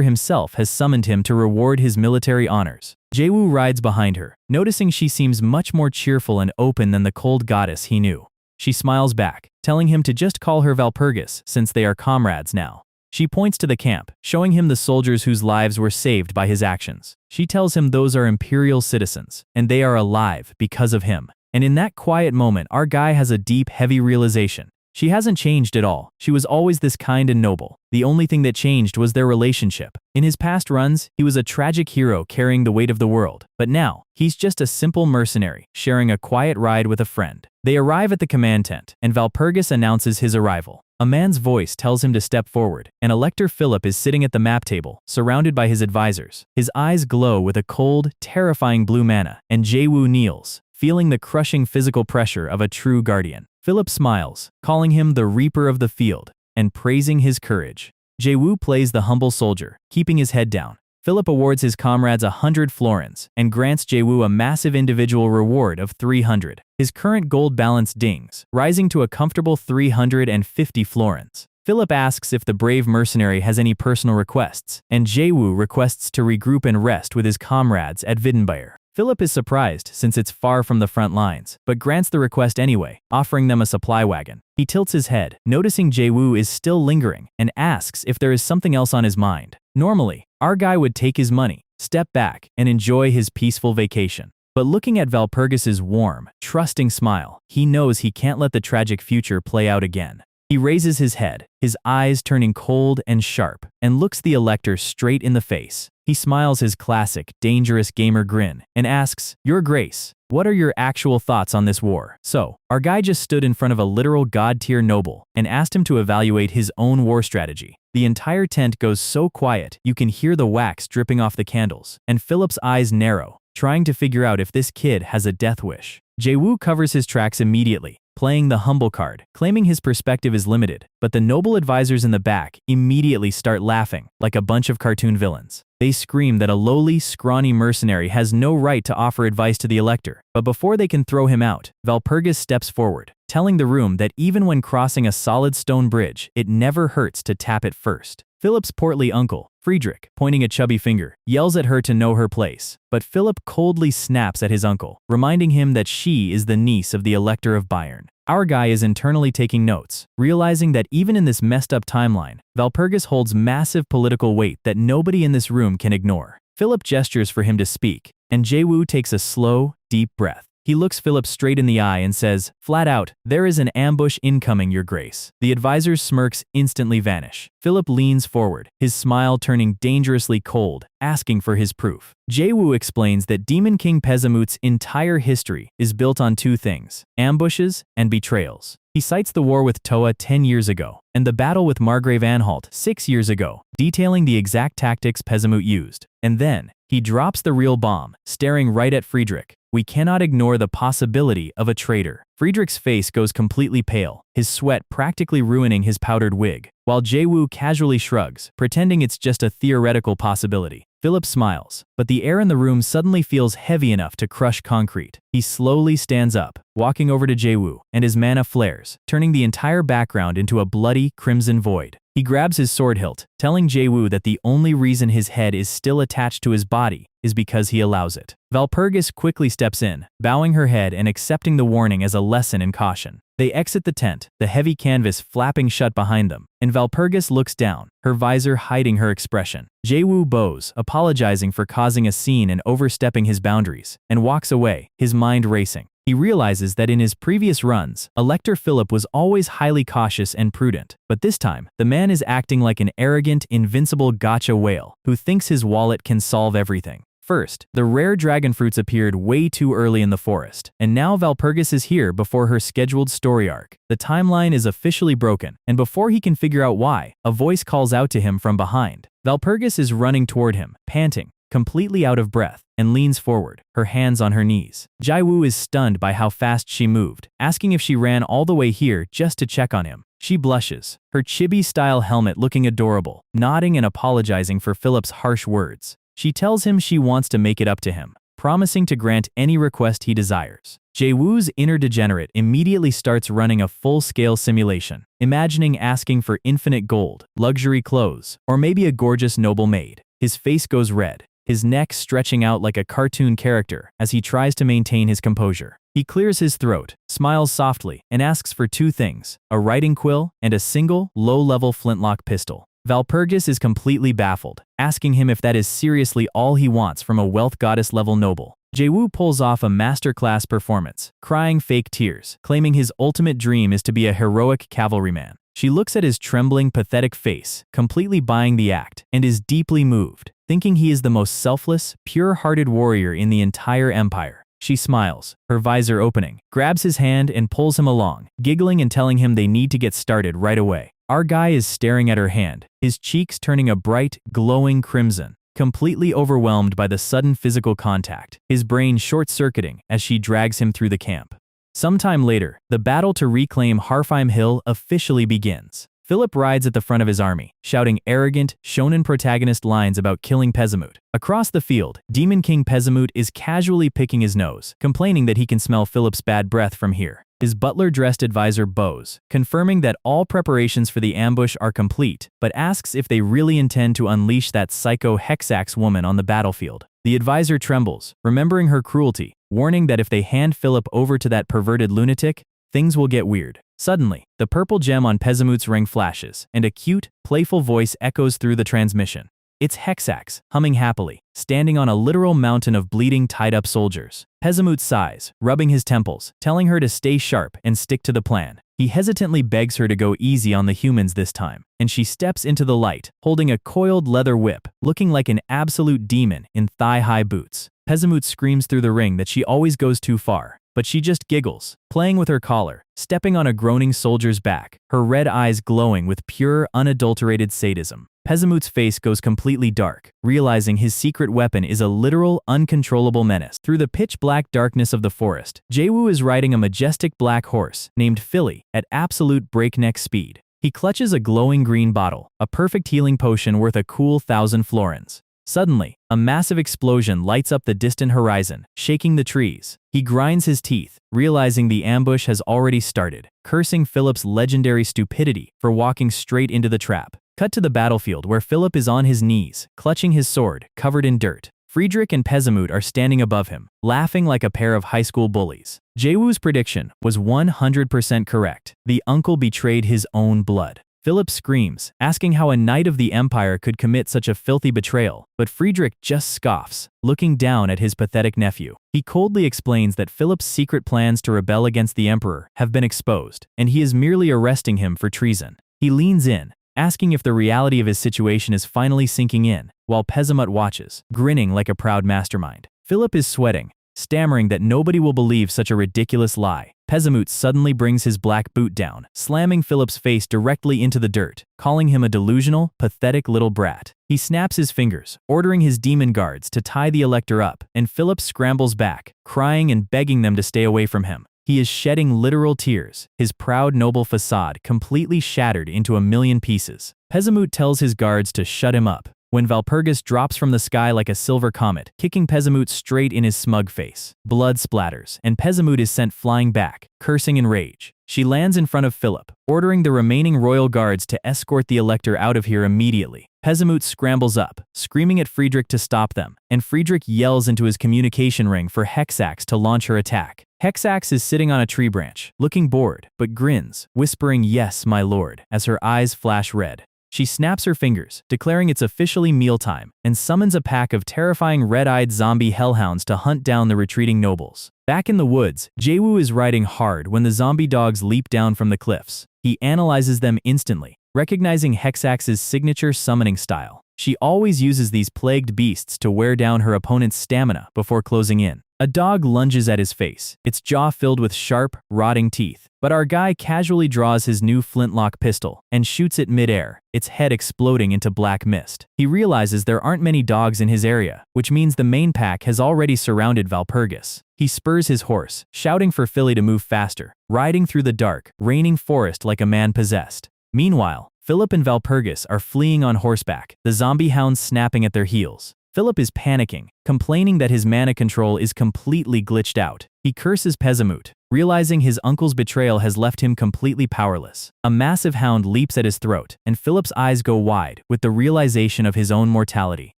A: himself has summoned him to reward his military honors. Jaewoo rides behind her, noticing she seems much more cheerful and open than the cold goddess he knew. She smiles back, telling him to just call her Valpurgis since they are comrades now. She points to the camp, showing him the soldiers whose lives were saved by his actions. She tells him those are Imperial citizens, and they are alive because of him. And in that quiet moment, our guy has a deep, heavy realization. She hasn't changed at all. She was always this kind and noble. The only thing that changed was their relationship. In his past runs, he was a tragic hero carrying the weight of the world. But now, he's just a simple mercenary, sharing a quiet ride with a friend. They arrive at the command tent, and Valpurgis announces his arrival. A man's voice tells him to step forward, and Elector Philip is sitting at the map table, surrounded by his advisors. His eyes glow with a cold, terrifying blue mana, and Jaewoo kneels, feeling the crushing physical pressure of a true guardian. Philip smiles, calling him the Reaper of the Field, and praising his courage. Jaewoo plays the humble soldier, keeping his head down. Philip awards his comrades 100 florins, and grants Jaewoo a massive individual reward of 300. His current gold balance dings, rising to a comfortable 350 florins. Philip asks if the brave mercenary has any personal requests, and Jaewoo requests to regroup and rest with his comrades at Wittenbayr. Philip is surprised since it's far from the front lines, but grants the request anyway, offering them a supply wagon. He tilts his head, noticing Jaewoo is still lingering, and asks if there is something else on his mind. Normally, our guy would take his money, step back, and enjoy his peaceful vacation. But looking at Valpurgis's warm, trusting smile, he knows he can't let the tragic future play out again. He raises his head, his eyes turning cold and sharp, and looks the Elector straight in the face. He smiles his classic, dangerous gamer grin, and asks, "Your Grace, what are your actual thoughts on this war?" So, our guy just stood in front of a literal god-tier noble, and asked him to evaluate his own war strategy. The entire tent goes so quiet, you can hear the wax dripping off the candles, and Philip's eyes narrow, trying to figure out if this kid has a death wish. Jaewoo covers his tracks immediately, playing the humble card, claiming his perspective is limited, but the noble advisors in the back immediately start laughing, like a bunch of cartoon villains. They scream that a lowly, scrawny mercenary has no right to offer advice to the Elector, but before they can throw him out, Valpurgis steps forward, telling the room that even when crossing a solid stone bridge, it never hurts to tap it first. Philip's portly uncle, Friedrich, pointing a chubby finger, yells at her to know her place, but Philip coldly snaps at his uncle, reminding him that she is the niece of the Elector of Bayern. Our guy is internally taking notes, realizing that even in this messed up timeline, Valpurgis holds massive political weight that nobody in this room can ignore. Philip gestures for him to speak, and Jaewoo takes a slow, deep breath. He looks Philip straight in the eye and says, flat out, "There is an ambush incoming, Your Grace." The advisor's smirks instantly vanish. Philip leans forward, his smile turning dangerously cold, asking for his proof. Jaewoo explains that Demon King Pezamut's entire history is built on two things: ambushes and betrayals. He cites the war with Toa 10 years ago, and the battle with Margrave Anhalt 6 years ago, detailing the exact tactics Pezamut used. And then, he drops the real bomb, staring right at Friedrich. We cannot ignore the possibility of a traitor. Friedrich's face goes completely pale, his sweat practically ruining his powdered wig, while Jaewoo casually shrugs, pretending it's just a theoretical possibility. Philip smiles, but the air in the room suddenly feels heavy enough to crush concrete. He slowly stands up, walking over to Jaewoo, and his mana flares, turning the entire background into a bloody, crimson void. He grabs his sword hilt, telling Jaewoo that the only reason his head is still attached to his body is because he allows it. Valpurgis quickly steps in, bowing her head and accepting the warning as a lesson in caution. They exit the tent, the heavy canvas flapping shut behind them, and Valpurgis looks down, her visor hiding her expression. Jaewoo bows, apologizing for causing a scene and overstepping his boundaries, and walks away, his mind racing. He realizes that in his previous runs, Elector Philip was always highly cautious and prudent, but this time, the man is acting like an arrogant, invincible gotcha whale who thinks his wallet can solve everything. First, the rare dragon fruits appeared way too early in the forest, and now Valpurgis is here before her scheduled story arc. The timeline is officially broken, and before he can figure out why, a voice calls out to him from behind. Valpurgis is running toward him, panting, completely out of breath, and leans forward, her hands on her knees. Jaewoo is stunned by how fast she moved, asking if she ran all the way here just to check on him. She blushes, her chibi-style helmet looking adorable, nodding and apologizing for Philip's harsh words. She tells him she wants to make it up to him, promising to grant any request he desires. Jaewoo's inner degenerate immediately starts running a full-scale simulation, imagining asking for infinite gold, luxury clothes, or maybe a gorgeous noble maid. His face goes red, his neck stretching out like a cartoon character as he tries to maintain his composure. He clears his throat, smiles softly, and asks for two things: a writing quill and a single, low-level flintlock pistol. Valpurgis is completely baffled, asking him if that is seriously all he wants from a wealth goddess-level noble. Jaewoo pulls off a masterclass performance, crying fake tears, claiming his ultimate dream is to be a heroic cavalryman. She looks at his trembling, pathetic face, completely buying the act, and is deeply moved, thinking he is the most selfless, pure-hearted warrior in the entire empire. She smiles, her visor opening, grabs his hand and pulls him along, giggling and telling him they need to get started right away. Our guy is staring at her hand, his cheeks turning a bright, glowing crimson, completely overwhelmed by the sudden physical contact, his brain short-circuiting as she drags him through the camp. Sometime later, the battle to reclaim Harfheim Hill officially begins. Philip rides at the front of his army, shouting arrogant, shonen protagonist lines about killing Pezamut. Across the field, Demon King Pezamut is casually picking his nose, complaining that he can smell Philip's bad breath from here. His butler-dressed advisor bows, confirming that all preparations for the ambush are complete, but asks if they really intend to unleash that psycho hexax woman on the battlefield. The advisor trembles, remembering her cruelty, warning that if they hand Philip over to that perverted lunatic, things will get weird. Suddenly, the purple gem on Pezamut's ring flashes, and a cute, playful voice echoes through the transmission. It's Hexax, humming happily, standing on a literal mountain of bleeding, tied-up soldiers. Pezamut sighs, rubbing his temples, telling her to stay sharp and stick to the plan. He hesitantly begs her to go easy on the humans this time, and she steps into the light, holding a coiled leather whip, looking like an absolute demon in thigh-high boots. Pezamut screams through the ring that she always goes too far, but she just giggles, playing with her collar, stepping on a groaning soldier's back, her red eyes glowing with pure, unadulterated sadism. Pezamut's face goes completely dark, realizing his secret weapon is a literal, uncontrollable menace. Through the pitch-black darkness of the forest, Jaewoo is riding a majestic black horse, named Philly, at absolute breakneck speed. He clutches a glowing green bottle, a perfect healing potion worth a cool 1,000 florins. Suddenly, a massive explosion lights up the distant horizon, shaking the trees. He grinds his teeth, realizing the ambush has already started, cursing Philip's legendary stupidity for walking straight into the trap. Cut to the battlefield where Philip is on his knees, clutching his sword, covered in dirt. Friedrich and Pezamut are standing above him, laughing like a pair of high school bullies. Jaewoo's prediction was 100% correct. The uncle betrayed his own blood. Philip screams, asking how a knight of the Empire could commit such a filthy betrayal, but Friedrich just scoffs, looking down at his pathetic nephew. He coldly explains that Philip's secret plans to rebel against the Emperor have been exposed, and he is merely arresting him for treason. He leans in, asking if the reality of his situation is finally sinking in, while Pezamut watches, grinning like a proud mastermind. Philip is sweating, stammering that nobody will believe such a ridiculous lie. Pezamut suddenly brings his black boot down, slamming Philip's face directly into the dirt, calling him a delusional, pathetic little brat. He snaps his fingers, ordering his demon guards to tie the elector up, and Philip scrambles back, crying and begging them to stay away from him. He is shedding literal tears, his proud noble facade completely shattered into a million pieces. Pezamut tells his guards to shut him up, when Valpurgis drops from the sky like a silver comet, kicking Pezamut straight in his smug face. Blood splatters, and Pezamut is sent flying back, cursing in rage. She lands in front of Philip, ordering the remaining royal guards to escort the elector out of here immediately. Pezamut scrambles up, screaming at Friedrich to stop them, and Friedrich yells into his communication ring for Hexax to launch her attack. Hexax is sitting on a tree branch, looking bored, but grins, whispering "Yes, my lord," as her eyes flash red. She snaps her fingers, declaring it's officially mealtime, and summons a pack of terrifying red-eyed zombie hellhounds to hunt down the retreating nobles. Back in the woods, Jaewoo is riding hard when the zombie dogs leap down from the cliffs. He analyzes them instantly, recognizing Hexax's signature summoning style. She always uses these plagued beasts to wear down her opponent's stamina before closing in. A dog lunges at his face, its jaw filled with sharp, rotting teeth. But our guy casually draws his new flintlock pistol and shoots it mid-air, its head exploding into black mist. He realizes there aren't many dogs in his area, which means the main pack has already surrounded Valpurgis. He spurs his horse, shouting for Philly to move faster, riding through the dark, raining forest like a man possessed. Meanwhile, Philip and Valpurgis are fleeing on horseback, the zombie hounds snapping at their heels. Philip is panicking, complaining that his mana control is completely glitched out. He curses Pezamut, realizing his uncle's betrayal has left him completely powerless. A massive hound leaps at his throat, and Philip's eyes go wide with the realization of his own mortality.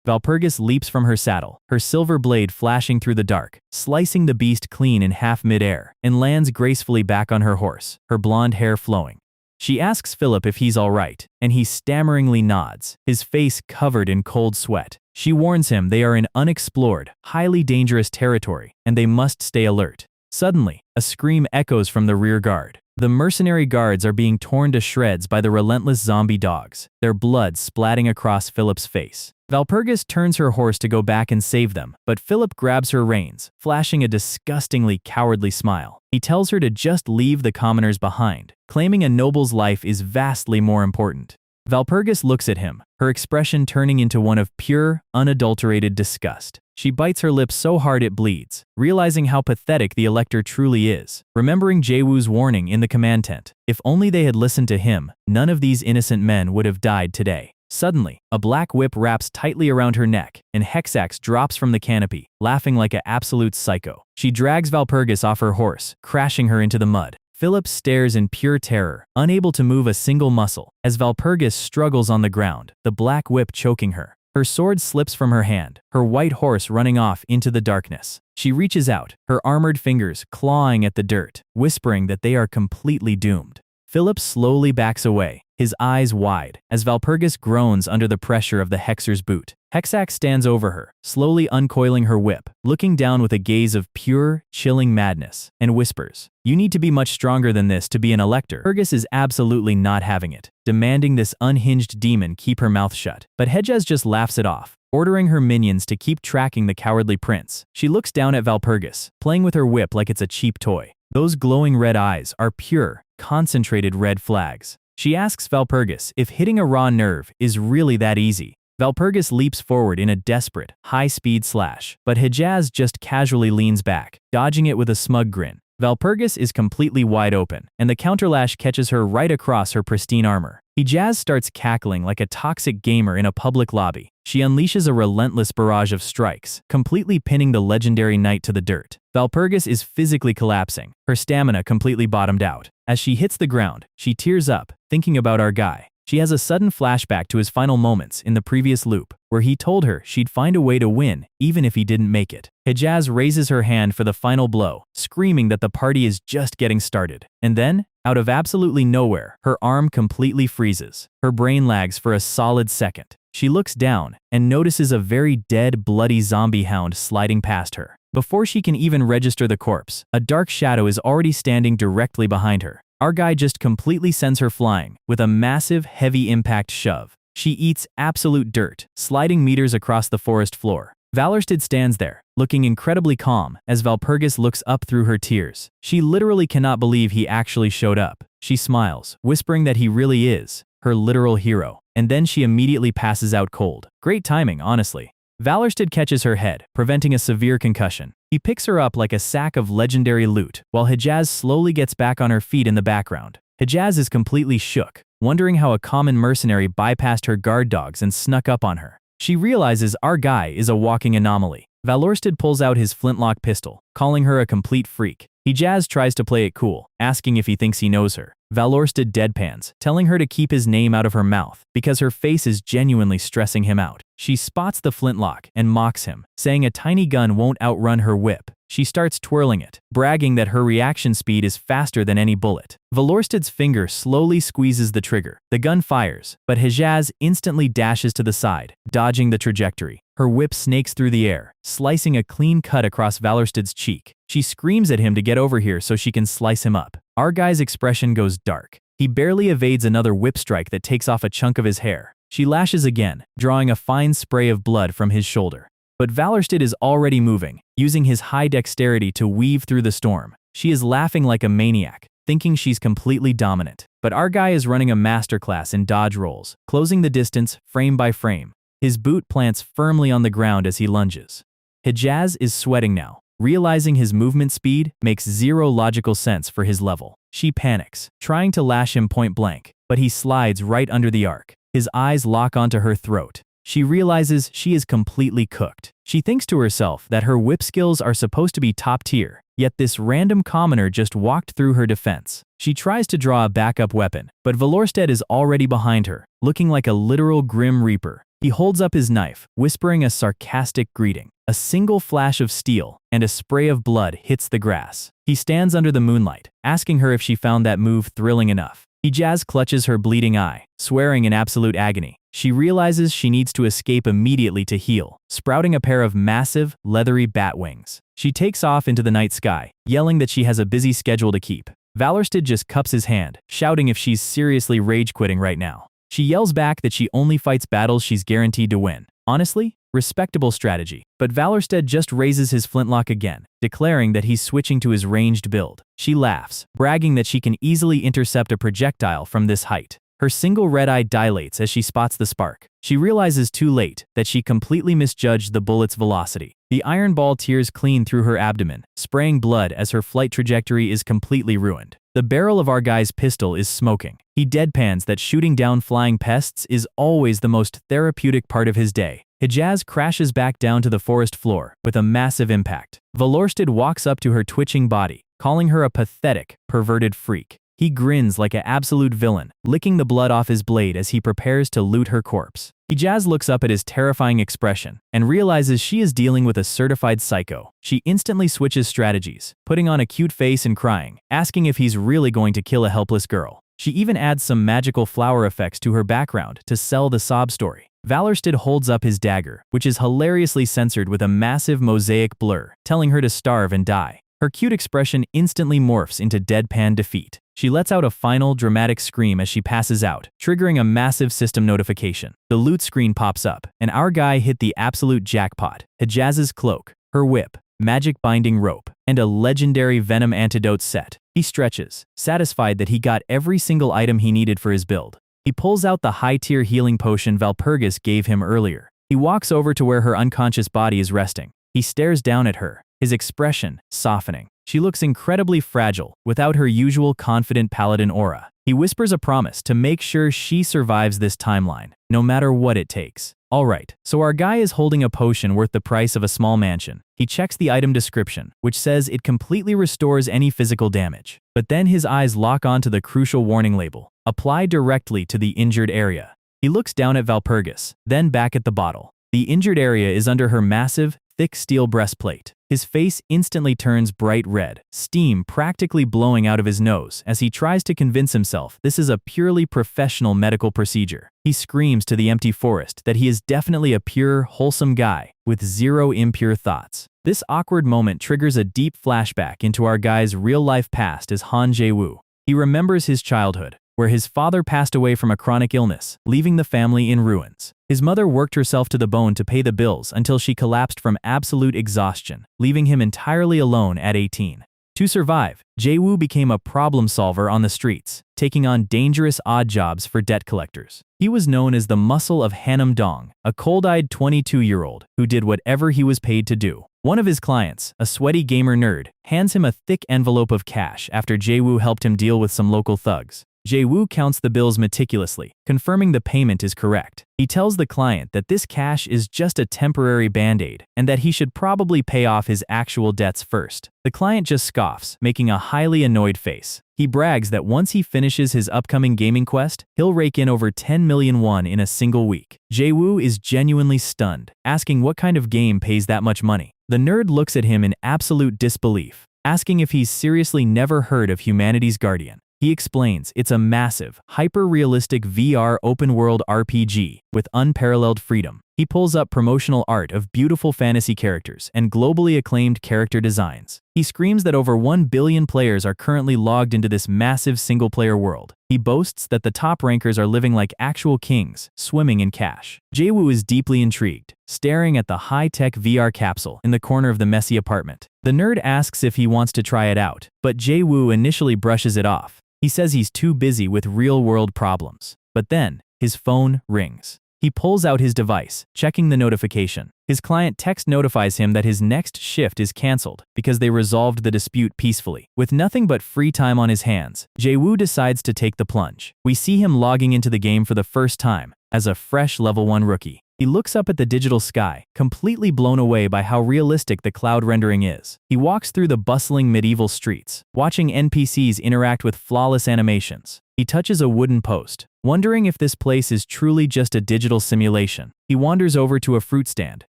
A: Valpurgis leaps from her saddle, her silver blade flashing through the dark, slicing the beast clean in half mid-air, and lands gracefully back on her horse, her blonde hair flowing. She asks Philip if he's all right, and he stammeringly nods, his face covered in cold sweat. She warns him they are in unexplored, highly dangerous territory, and they must stay alert. Suddenly, a scream echoes from the rear guard. The mercenary guards are being torn to shreds by the relentless zombie dogs, their blood splatting across Philip's face. Valpurgis turns her horse to go back and save them, but Philip grabs her reins, flashing a disgustingly cowardly smile. He tells her to just leave the commoners behind, claiming a noble's life is vastly more important. Valpurgis looks at him, her expression turning into one of pure, unadulterated disgust. She bites her lip so hard it bleeds, realizing how pathetic the elector truly is. Remembering Jaewoo's warning in the command tent, if only they had listened to him, none of these innocent men would have died today. Suddenly, a black whip wraps tightly around her neck, and Hexax drops from the canopy, laughing like an absolute psycho. She drags Valpurgis off her horse, crashing her into the mud. Philip stares in pure terror, unable to move a single muscle, as Valpurgis struggles on the ground, the black whip choking her. Her sword slips from her hand, her white horse running off into the darkness. She reaches out, her armored fingers clawing at the dirt, whispering that they are completely doomed. Philip slowly backs away, his eyes wide, as Valpurgis groans under the pressure of the hexer's boot. Hexax stands over her, slowly uncoiling her whip, looking down with a gaze of pure, chilling madness, and whispers, "You need to be much stronger than this to be an elector." Valpurgis is absolutely not having it, demanding this unhinged demon keep her mouth shut. But hejaz just laughs it off, ordering her minions to keep tracking the cowardly prince. She looks down at Valpurgis, playing with her whip like it's a cheap toy. Those glowing red eyes are pure, concentrated red flags. She asks Valpurgis if hitting a raw nerve is really that easy. Valpurgis leaps forward in a desperate, high-speed slash, but hejaz just casually leans back, dodging it with a smug grin. Valpurgis is completely wide open, and the counterlash catches her right across her pristine armor. Hejaz starts cackling like a toxic gamer in a public lobby. She unleashes a relentless barrage of strikes, completely pinning the legendary knight to the dirt. Valpurgis is physically collapsing, her stamina completely bottomed out. As she hits the ground, she tears up, thinking about our guy. She has a sudden flashback to his final moments in the previous loop, where he told her she'd find a way to win even if he didn't make it. Hejaz raises her hand for the final blow, screaming that the party is just getting started. And then, out of absolutely nowhere, her arm completely freezes. Her brain lags for a solid second. She looks down and notices a very dead, bloody zombie hound sliding past her. Before she can even register the corpse, a dark shadow is already standing directly behind her. Our guy just completely sends her flying with a massive, heavy impact shove. She eats absolute dirt, sliding meters across the forest floor. Valorsted stands there, looking incredibly calm as Valpurgis looks up through her tears. She literally cannot believe he actually showed up. She smiles, whispering that he really is her literal hero, and then she immediately passes out cold. Great timing, honestly. Valorsted catches her head, preventing a severe concussion. He picks her up like a sack of legendary loot, while Hejaz slowly gets back on her feet in the background. Hejaz is completely shook, wondering how a common mercenary bypassed her guard dogs and snuck up on her. She realizes our guy is a walking anomaly. Valorsted pulls out his flintlock pistol, calling her a complete freak. Hejaz tries to play it cool, asking if he thinks he knows her. Valorsted deadpans, telling her to keep his name out of her mouth because her face is genuinely stressing him out. She spots the flintlock and mocks him, saying a tiny gun won't outrun her whip. She starts twirling it, bragging that her reaction speed is faster than any bullet. Valorsted's finger slowly squeezes the trigger. The gun fires, but Hejaz instantly dashes to the side, dodging the trajectory. Her whip snakes through the air, slicing a clean cut across Valorsted's cheek. She screams at him to get over here so she can slice him up. Our guy's expression goes dark. He barely evades another whip strike that takes off a chunk of his hair. She lashes again, drawing a fine spray of blood from his shoulder. But Valorsted is already moving, using his high dexterity to weave through the storm. She is laughing like a maniac, thinking she's completely dominant. But our guy is running a masterclass in dodge rolls, closing the distance frame by frame. His boot plants firmly on the ground as he lunges. Hejaz is sweating now, realizing his movement speed makes zero logical sense for his level. She panics, trying to lash him point blank, but he slides right under the arc. His eyes lock onto her throat. She realizes she is completely cooked. She thinks to herself that her whip skills are supposed to be top tier, yet this random commoner just walked through her defense. She tries to draw a backup weapon, but Valorsted is already behind her, looking like a literal grim reaper. He holds up his knife, whispering a sarcastic greeting. A single flash of steel and a spray of blood hits the grass. He stands under the moonlight, asking her if she found that move thrilling enough. Hejaz clutches her bleeding eye, swearing in absolute agony. She realizes she needs to escape immediately to heal, sprouting a pair of massive, leathery bat wings. She takes off into the night sky, yelling that she has a busy schedule to keep. Valorsted just cups his hand, shouting if she's seriously rage-quitting right now. She yells back that she only fights battles she's guaranteed to win. Honestly, respectable strategy. But Valorsted just raises his flintlock again, declaring that he's switching to his ranged build. She laughs, bragging that she can easily intercept a projectile from this height. Her single red eye dilates as she spots the spark. She realizes too late that she completely misjudged the bullet's velocity. The iron ball tears clean through her abdomen, spraying blood as her flight trajectory is completely ruined. The barrel of our guy's pistol is smoking. He deadpans that shooting down flying pests is always the most therapeutic part of his day. Hejaz crashes back down to the forest floor with a massive impact. Valorsted walks up to her twitching body, calling her a pathetic, perverted freak. He grins like an absolute villain, licking the blood off his blade as he prepares to loot her corpse. Hejaz looks up at his terrifying expression and realizes she is dealing with a certified psycho. She instantly switches strategies, putting on a cute face and crying, asking if he's really going to kill a helpless girl. She even adds some magical flower effects to her background to sell the sob story. Valorsted holds up his dagger, which is hilariously censored with a massive mosaic blur, telling her to starve and die. Her cute expression instantly morphs into deadpan defeat. She lets out a final, dramatic scream as she passes out, triggering a massive system notification. The loot screen pops up, and our guy hit the absolute jackpot. Hejaz's cloak, her whip, magic binding rope, and a legendary venom antidote set. He stretches, satisfied that he got every single item he needed for his build. He pulls out the high-tier healing potion Valpurgis gave him earlier. He walks over to where her unconscious body is resting. He stares down at her, his expression softening. She looks incredibly fragile, without her usual confident paladin aura. He whispers a promise to make sure she survives this timeline, no matter what it takes. Alright, so our guy is holding a potion worth the price of a small mansion. He checks the item description, which says it completely restores any physical damage. But then his eyes lock onto the crucial warning label. Apply directly to the injured area. He looks down at Valpurgis, then back at the bottle. The injured area is under her massive, thick steel breastplate. His face instantly turns bright red, steam practically blowing out of his nose as he tries to convince himself this is a purely professional medical procedure. He screams to the empty forest that he is definitely a pure, wholesome guy with zero impure thoughts. This awkward moment triggers a deep flashback into our guy's real-life past as Han Jaewoo. He remembers his childhood, where his father passed away from a chronic illness, leaving the family in ruins. His mother worked herself to the bone to pay the bills until she collapsed from absolute exhaustion, leaving him entirely alone at 18. To survive, Jaewoo became a problem solver on the streets, taking on dangerous odd jobs for debt collectors. He was known as the muscle of Hanam Dong, a cold-eyed 22-year-old who did whatever he was paid to do. One of his clients, a sweaty gamer nerd, hands him a thick envelope of cash after Jaewoo helped him deal with some local thugs. Jaewoo counts the bills meticulously, confirming the payment is correct. He tells the client that this cash is just a temporary band-aid and that he should probably pay off his actual debts first. The client just scoffs, making a highly annoyed face. He brags that once he finishes his upcoming gaming quest, he'll rake in over 10 million won in a single week. Jaewoo is genuinely stunned, asking what kind of game pays that much money. The nerd looks at him in absolute disbelief, asking if he's seriously never heard of Humanity's Guardian. He explains it's a massive, hyper-realistic VR open-world RPG with unparalleled freedom. He pulls up promotional art of beautiful fantasy characters and globally acclaimed character designs. He screams that over 1 billion players are currently logged into this massive single-player world. He boasts that the top rankers are living like actual kings, swimming in cash. Jaewoo is deeply intrigued, staring at the high-tech VR capsule in the corner of the messy apartment. The nerd asks if he wants to try it out, but Jaewoo initially brushes it off. He says he's too busy with real-world problems. But then, his phone rings. He pulls out his device, checking the notification. His client text notifies him that his next shift is cancelled because they resolved the dispute peacefully. With nothing but free time on his hands, Jaewoo decides to take the plunge. We see him logging into the game for the first time as a fresh level 1 rookie. He looks up at the digital sky, completely blown away by how realistic the cloud rendering is. He walks through the bustling medieval streets, watching NPCs interact with flawless animations. He touches a wooden post, wondering if this place is truly just a digital simulation. He wanders over to a fruit stand,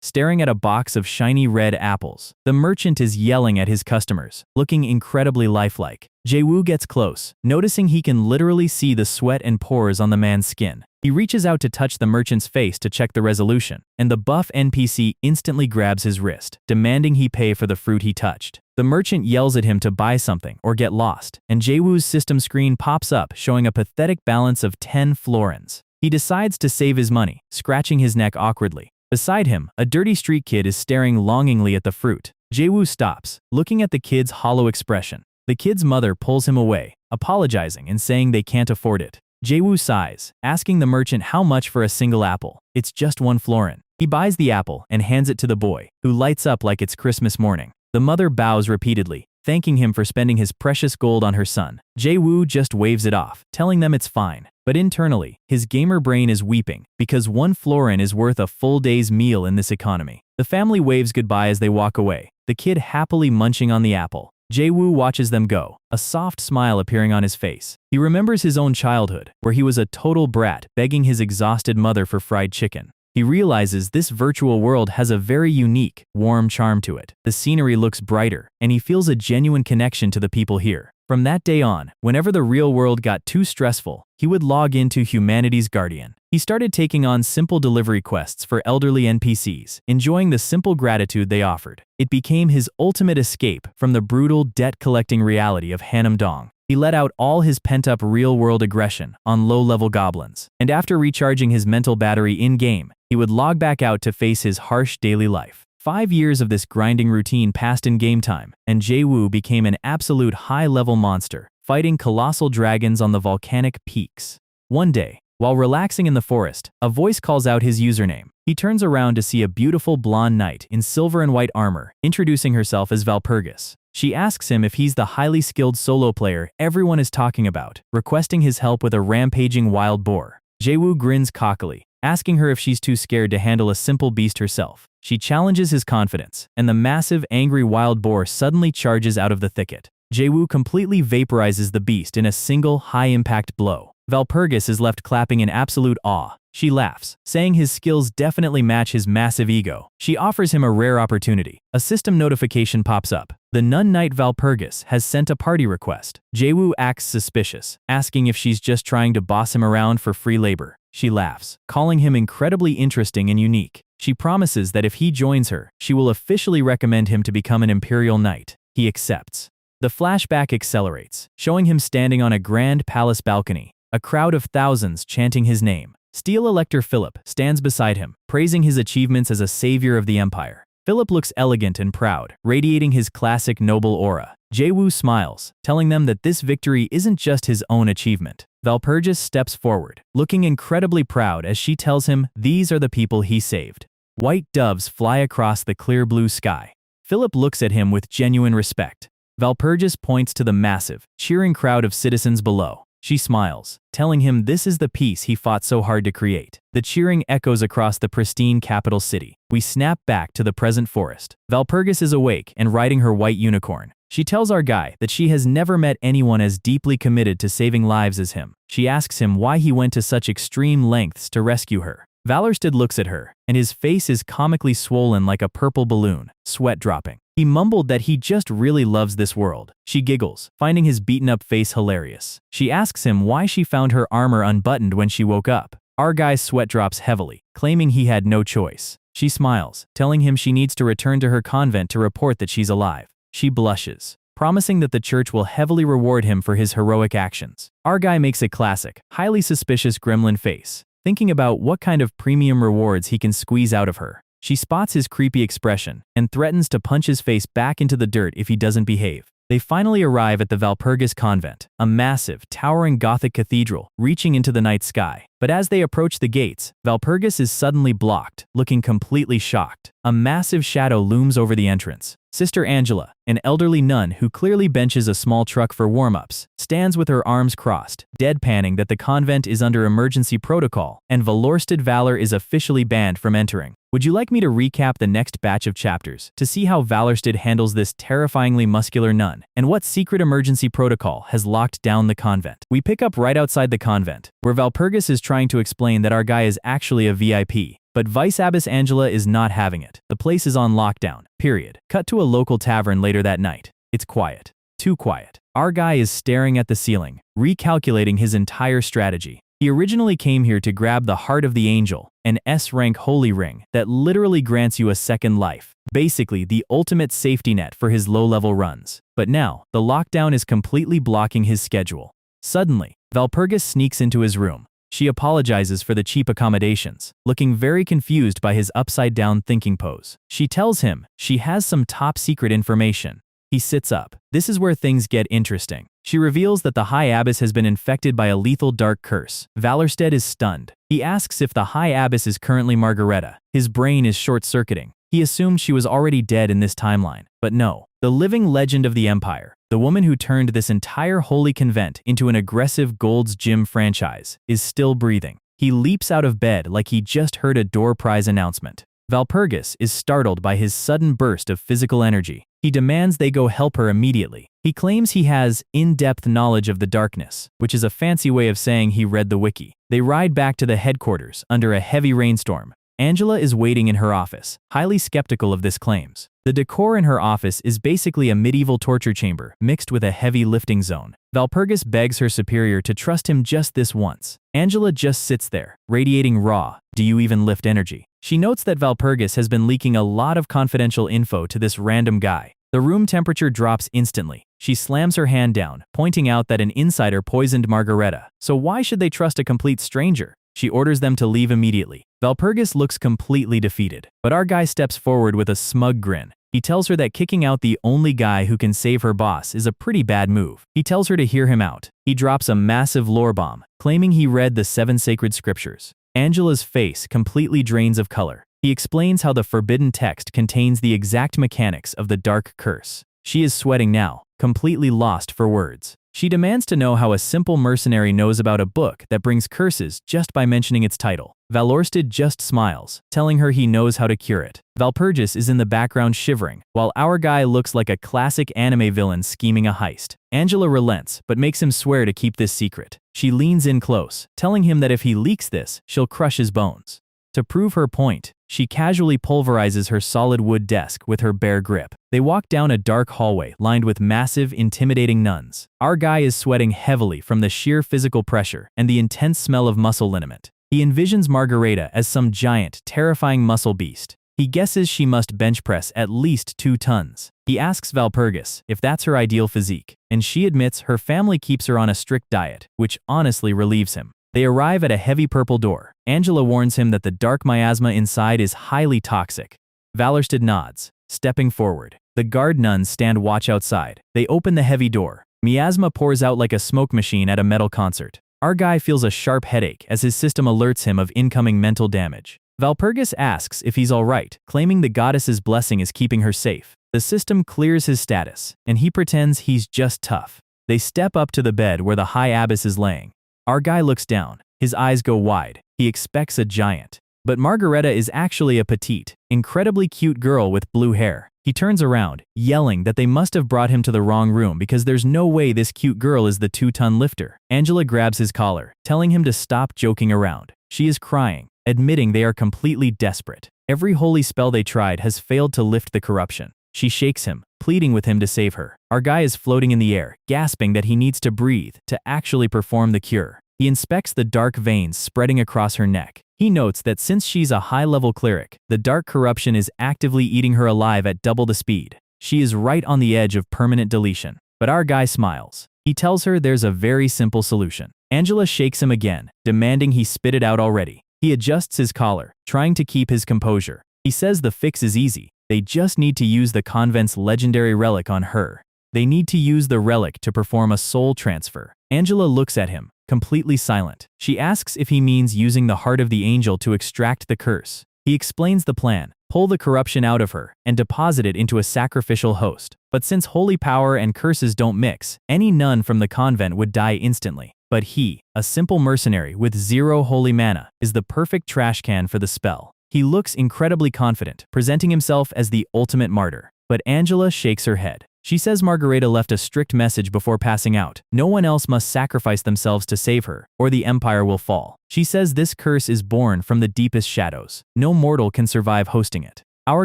A: staring at a box of shiny red apples. The merchant is yelling at his customers, looking incredibly lifelike. Jaewoo gets close, noticing he can literally see the sweat and pores on the man's skin. He reaches out to touch the merchant's face to check the resolution, and the buff NPC instantly grabs his wrist, demanding he pay for the fruit he touched. The merchant yells at him to buy something or get lost, and Jaewoo's system screen pops up showing a pathetic balance of 10 florins. He decides to save his money, scratching his neck awkwardly. Beside him, a dirty street kid is staring longingly at the fruit. Jaewoo stops, looking at the kid's hollow expression. The kid's mother pulls him away, apologizing and saying they can't afford it. Jaewoo sighs, asking the merchant how much for a single apple. It's just 1 florin. He buys the apple and hands it to the boy, who lights up like it's Christmas morning. The mother bows repeatedly, thanking him for spending his precious gold on her son. Jaewoo just waves it off, telling them it's fine. But internally, his gamer brain is weeping, because 1 florin is worth a full day's meal in this economy. The family waves goodbye as they walk away, the kid happily munching on the apple. Jaewoo watches them go, a soft smile appearing on his face. He remembers his own childhood, where he was a total brat begging his exhausted mother for fried chicken. He realizes this virtual world has a very unique, warm charm to it. The scenery looks brighter, and he feels a genuine connection to the people here. From that day on, whenever the real world got too stressful, he would log into Humanity's Guardian. He started taking on simple delivery quests for elderly NPCs, enjoying the simple gratitude they offered. It became his ultimate escape from the brutal, debt-collecting reality of Hanam Dong. He let out all his pent-up real-world aggression on low-level goblins, and after recharging his mental battery in-game, he would log back out to face his harsh daily life. 5 years of this grinding routine passed in game time, and Jaewoo became an absolute high-level monster, fighting colossal dragons on the volcanic peaks. One day, while relaxing in the forest, a voice calls out his username. He turns around to see a beautiful blonde knight in silver and white armor, introducing herself as Valpurgis. She asks him if he's the highly skilled solo player everyone is talking about, requesting his help with a rampaging wild boar. Jaewoo grins cockily, asking her if she's too scared to handle a simple beast herself. She challenges his confidence, and the massive, angry wild boar suddenly charges out of the thicket. Jaewoo completely vaporizes the beast in a single, high-impact blow. Valpurgis is left clapping in absolute awe. She laughs, saying his skills definitely match his massive ego. She offers him a rare opportunity. A system notification pops up. The nun knight Valpurgis has sent a party request. Jaewoo acts suspicious, asking if she's just trying to boss him around for free labor. She laughs, calling him incredibly interesting and unique. She promises that if he joins her, she will officially recommend him to become an imperial knight. He accepts. The flashback accelerates, showing him standing on a grand palace balcony, a crowd of thousands chanting his name. Steel Elector Philip stands beside him, praising his achievements as a savior of the empire. Philip looks elegant and proud, radiating his classic noble aura. Jaewoo smiles, telling them that this victory isn't just his own achievement. Valpurgis steps forward, looking incredibly proud as she tells him these are the people he saved. White doves fly across the clear blue sky. Philip looks at him with genuine respect. Valpurgis points to the massive, cheering crowd of citizens below. She smiles, telling him this is the peace he fought so hard to create. The cheering echoes across the pristine capital city. We snap back to the present forest. Valpurgis is awake and riding her white unicorn. She tells our guy that she has never met anyone as deeply committed to saving lives as him. She asks him why he went to such extreme lengths to rescue her. Valorsted looks at her, and his face is comically swollen like a purple balloon, sweat dropping. He mumbled that he just really loves this world. She giggles, finding his beaten-up face hilarious. She asks him why she found her armor unbuttoned when she woke up. Our guy's sweat drops heavily, claiming he had no choice. She smiles, telling him she needs to return to her convent to report that she's alive. She blushes, promising that the church will heavily reward him for his heroic actions. Our guy makes a classic, highly suspicious gremlin face, thinking about what kind of premium rewards he can squeeze out of her. She spots his creepy expression and threatens to punch his face back into the dirt if he doesn't behave. They finally arrive at the Valpurgis convent, a massive, towering Gothic cathedral reaching into the night sky. But as they approach the gates, Valpurgis is suddenly blocked, looking completely shocked. A massive shadow looms over the entrance. Sister Angela, an elderly nun who clearly benches a small truck for warm-ups, stands with her arms crossed, deadpanning that the convent is under emergency protocol and valorsted valor is officially banned from entering. Would you like me to recap the next batch of chapters to see how valorsted handles this terrifyingly muscular nun and what secret emergency protocol has locked down the convent? We pick up right outside the convent, where Valpurgis is trying to explain that our guy is actually a VIP. But Vice Abbess Angela is not having it. The place is on lockdown, period. Cut to a local tavern later that night. It's quiet. Too quiet. Our guy is staring at the ceiling, recalculating his entire strategy. He originally came here to grab the Heart of the Angel, an S-Rank holy ring that literally grants you a second life. Basically, the ultimate safety net for his low-level runs. But now, the lockdown is completely blocking his schedule. Suddenly, Valpurgis sneaks into his room. She apologizes for the cheap accommodations, looking very confused by his upside-down thinking pose. She tells him she has some top-secret information. He sits up. This is where things get interesting. She reveals that the High Abbess has been infected by a lethal dark curse. Valorsted is stunned. He asks if the High Abbess is currently Margareta. His brain is short-circuiting. He assumed she was already dead in this timeline. But no. The living legend of the Empire, the woman who turned this entire holy convent into an aggressive Gold's Gym franchise, is still breathing. He leaps out of bed like he just heard a door prize announcement. Valpurgis is startled by his sudden burst of physical energy. He demands they go help her immediately. He claims he has in-depth knowledge of the darkness, which is a fancy way of saying he read the wiki. They ride back to the headquarters under a heavy rainstorm. Angela is waiting in her office, highly skeptical of this claims. The decor in her office is basically a medieval torture chamber mixed with a heavy lifting zone. Valpurgis begs her superior to trust him just this once. Angela just sits there, radiating raw, "Do you even lift energy?" She notes that Valpurgis has been leaking a lot of confidential info to this random guy. The room temperature drops instantly. She slams her hand down, pointing out that an insider poisoned Margareta. So why should they trust a complete stranger? She orders them to leave immediately. Valpurgis looks completely defeated, but our guy steps forward with a smug grin. He tells her that kicking out the only guy who can save her boss is a pretty bad move. He tells her to hear him out. He drops a massive lore bomb, claiming he read the 7 sacred scriptures. Angela's face completely drains of color. He explains how the forbidden text contains the exact mechanics of the dark curse. She is sweating now, completely lost for words. She demands to know how a simple mercenary knows about a book that brings curses just by mentioning its title. Valorsted just smiles, telling her he knows how to cure it. Valpurgis is in the background shivering, while our guy looks like a classic anime villain scheming a heist. Angela relents, but makes him swear to keep this secret. She leans in close, telling him that if he leaks this, she'll crush his bones. To prove her point, she casually pulverizes her solid wood desk with her bare grip. They walk down a dark hallway lined with massive, intimidating nuns. Our guy is sweating heavily from the sheer physical pressure and the intense smell of muscle liniment. He envisions Margareta as some giant, terrifying muscle beast. He guesses she must bench press at least 2 tons. He asks Valpurgis if that's her ideal physique, and she admits her family keeps her on a strict diet, which honestly relieves him. They arrive at a heavy purple door. Angela warns him that the dark miasma inside is highly toxic. Valorsted nods, stepping forward. The guard nuns stand watch outside. They open the heavy door. Miasma pours out like a smoke machine at a metal concert. Our guy feels a sharp headache as his system alerts him of incoming mental damage. Valpurgis asks if he's alright, claiming the goddess's blessing is keeping her safe. The system clears his status, and he pretends he's just tough. They step up to the bed where the high abbess is laying. Our guy looks down. His eyes go wide. He expects a giant. But Margareta is actually a petite, incredibly cute girl with blue hair. He turns around, yelling that they must have brought him to the wrong room because there's no way this cute girl is the 2-ton lifter. Angela grabs his collar, telling him to stop joking around. She is crying, admitting they are completely desperate. Every holy spell they tried has failed to lift the corruption. She shakes him, pleading with him to save her. Our guy is floating in the air, gasping that he needs to breathe to actually perform the cure. He inspects the dark veins spreading across her neck. He notes that since she's a high-level cleric, the dark corruption is actively eating her alive at double the speed. She is right on the edge of permanent deletion. But our guy smiles. He tells her there's a very simple solution. Angela shakes him again, demanding he spit it out already. He adjusts his collar, trying to keep his composure. He says the fix is easy. They just need to use the convent's legendary relic on her. They need to use the relic to perform a soul transfer. Angela looks at him, completely silent. She asks if he means using the heart of the angel to extract the curse. He explains the plan, pull the corruption out of her, and deposit it into a sacrificial host. But since holy power and curses don't mix, any nun from the convent would die instantly. But he, a simple mercenary with 0 holy mana, is the perfect trash can for the spell. He looks incredibly confident, presenting himself as the ultimate martyr. But Angela shakes her head. She says Margareta left a strict message before passing out. No one else must sacrifice themselves to save her, or the empire will fall. She says this curse is born from the deepest shadows. No mortal can survive hosting it. Our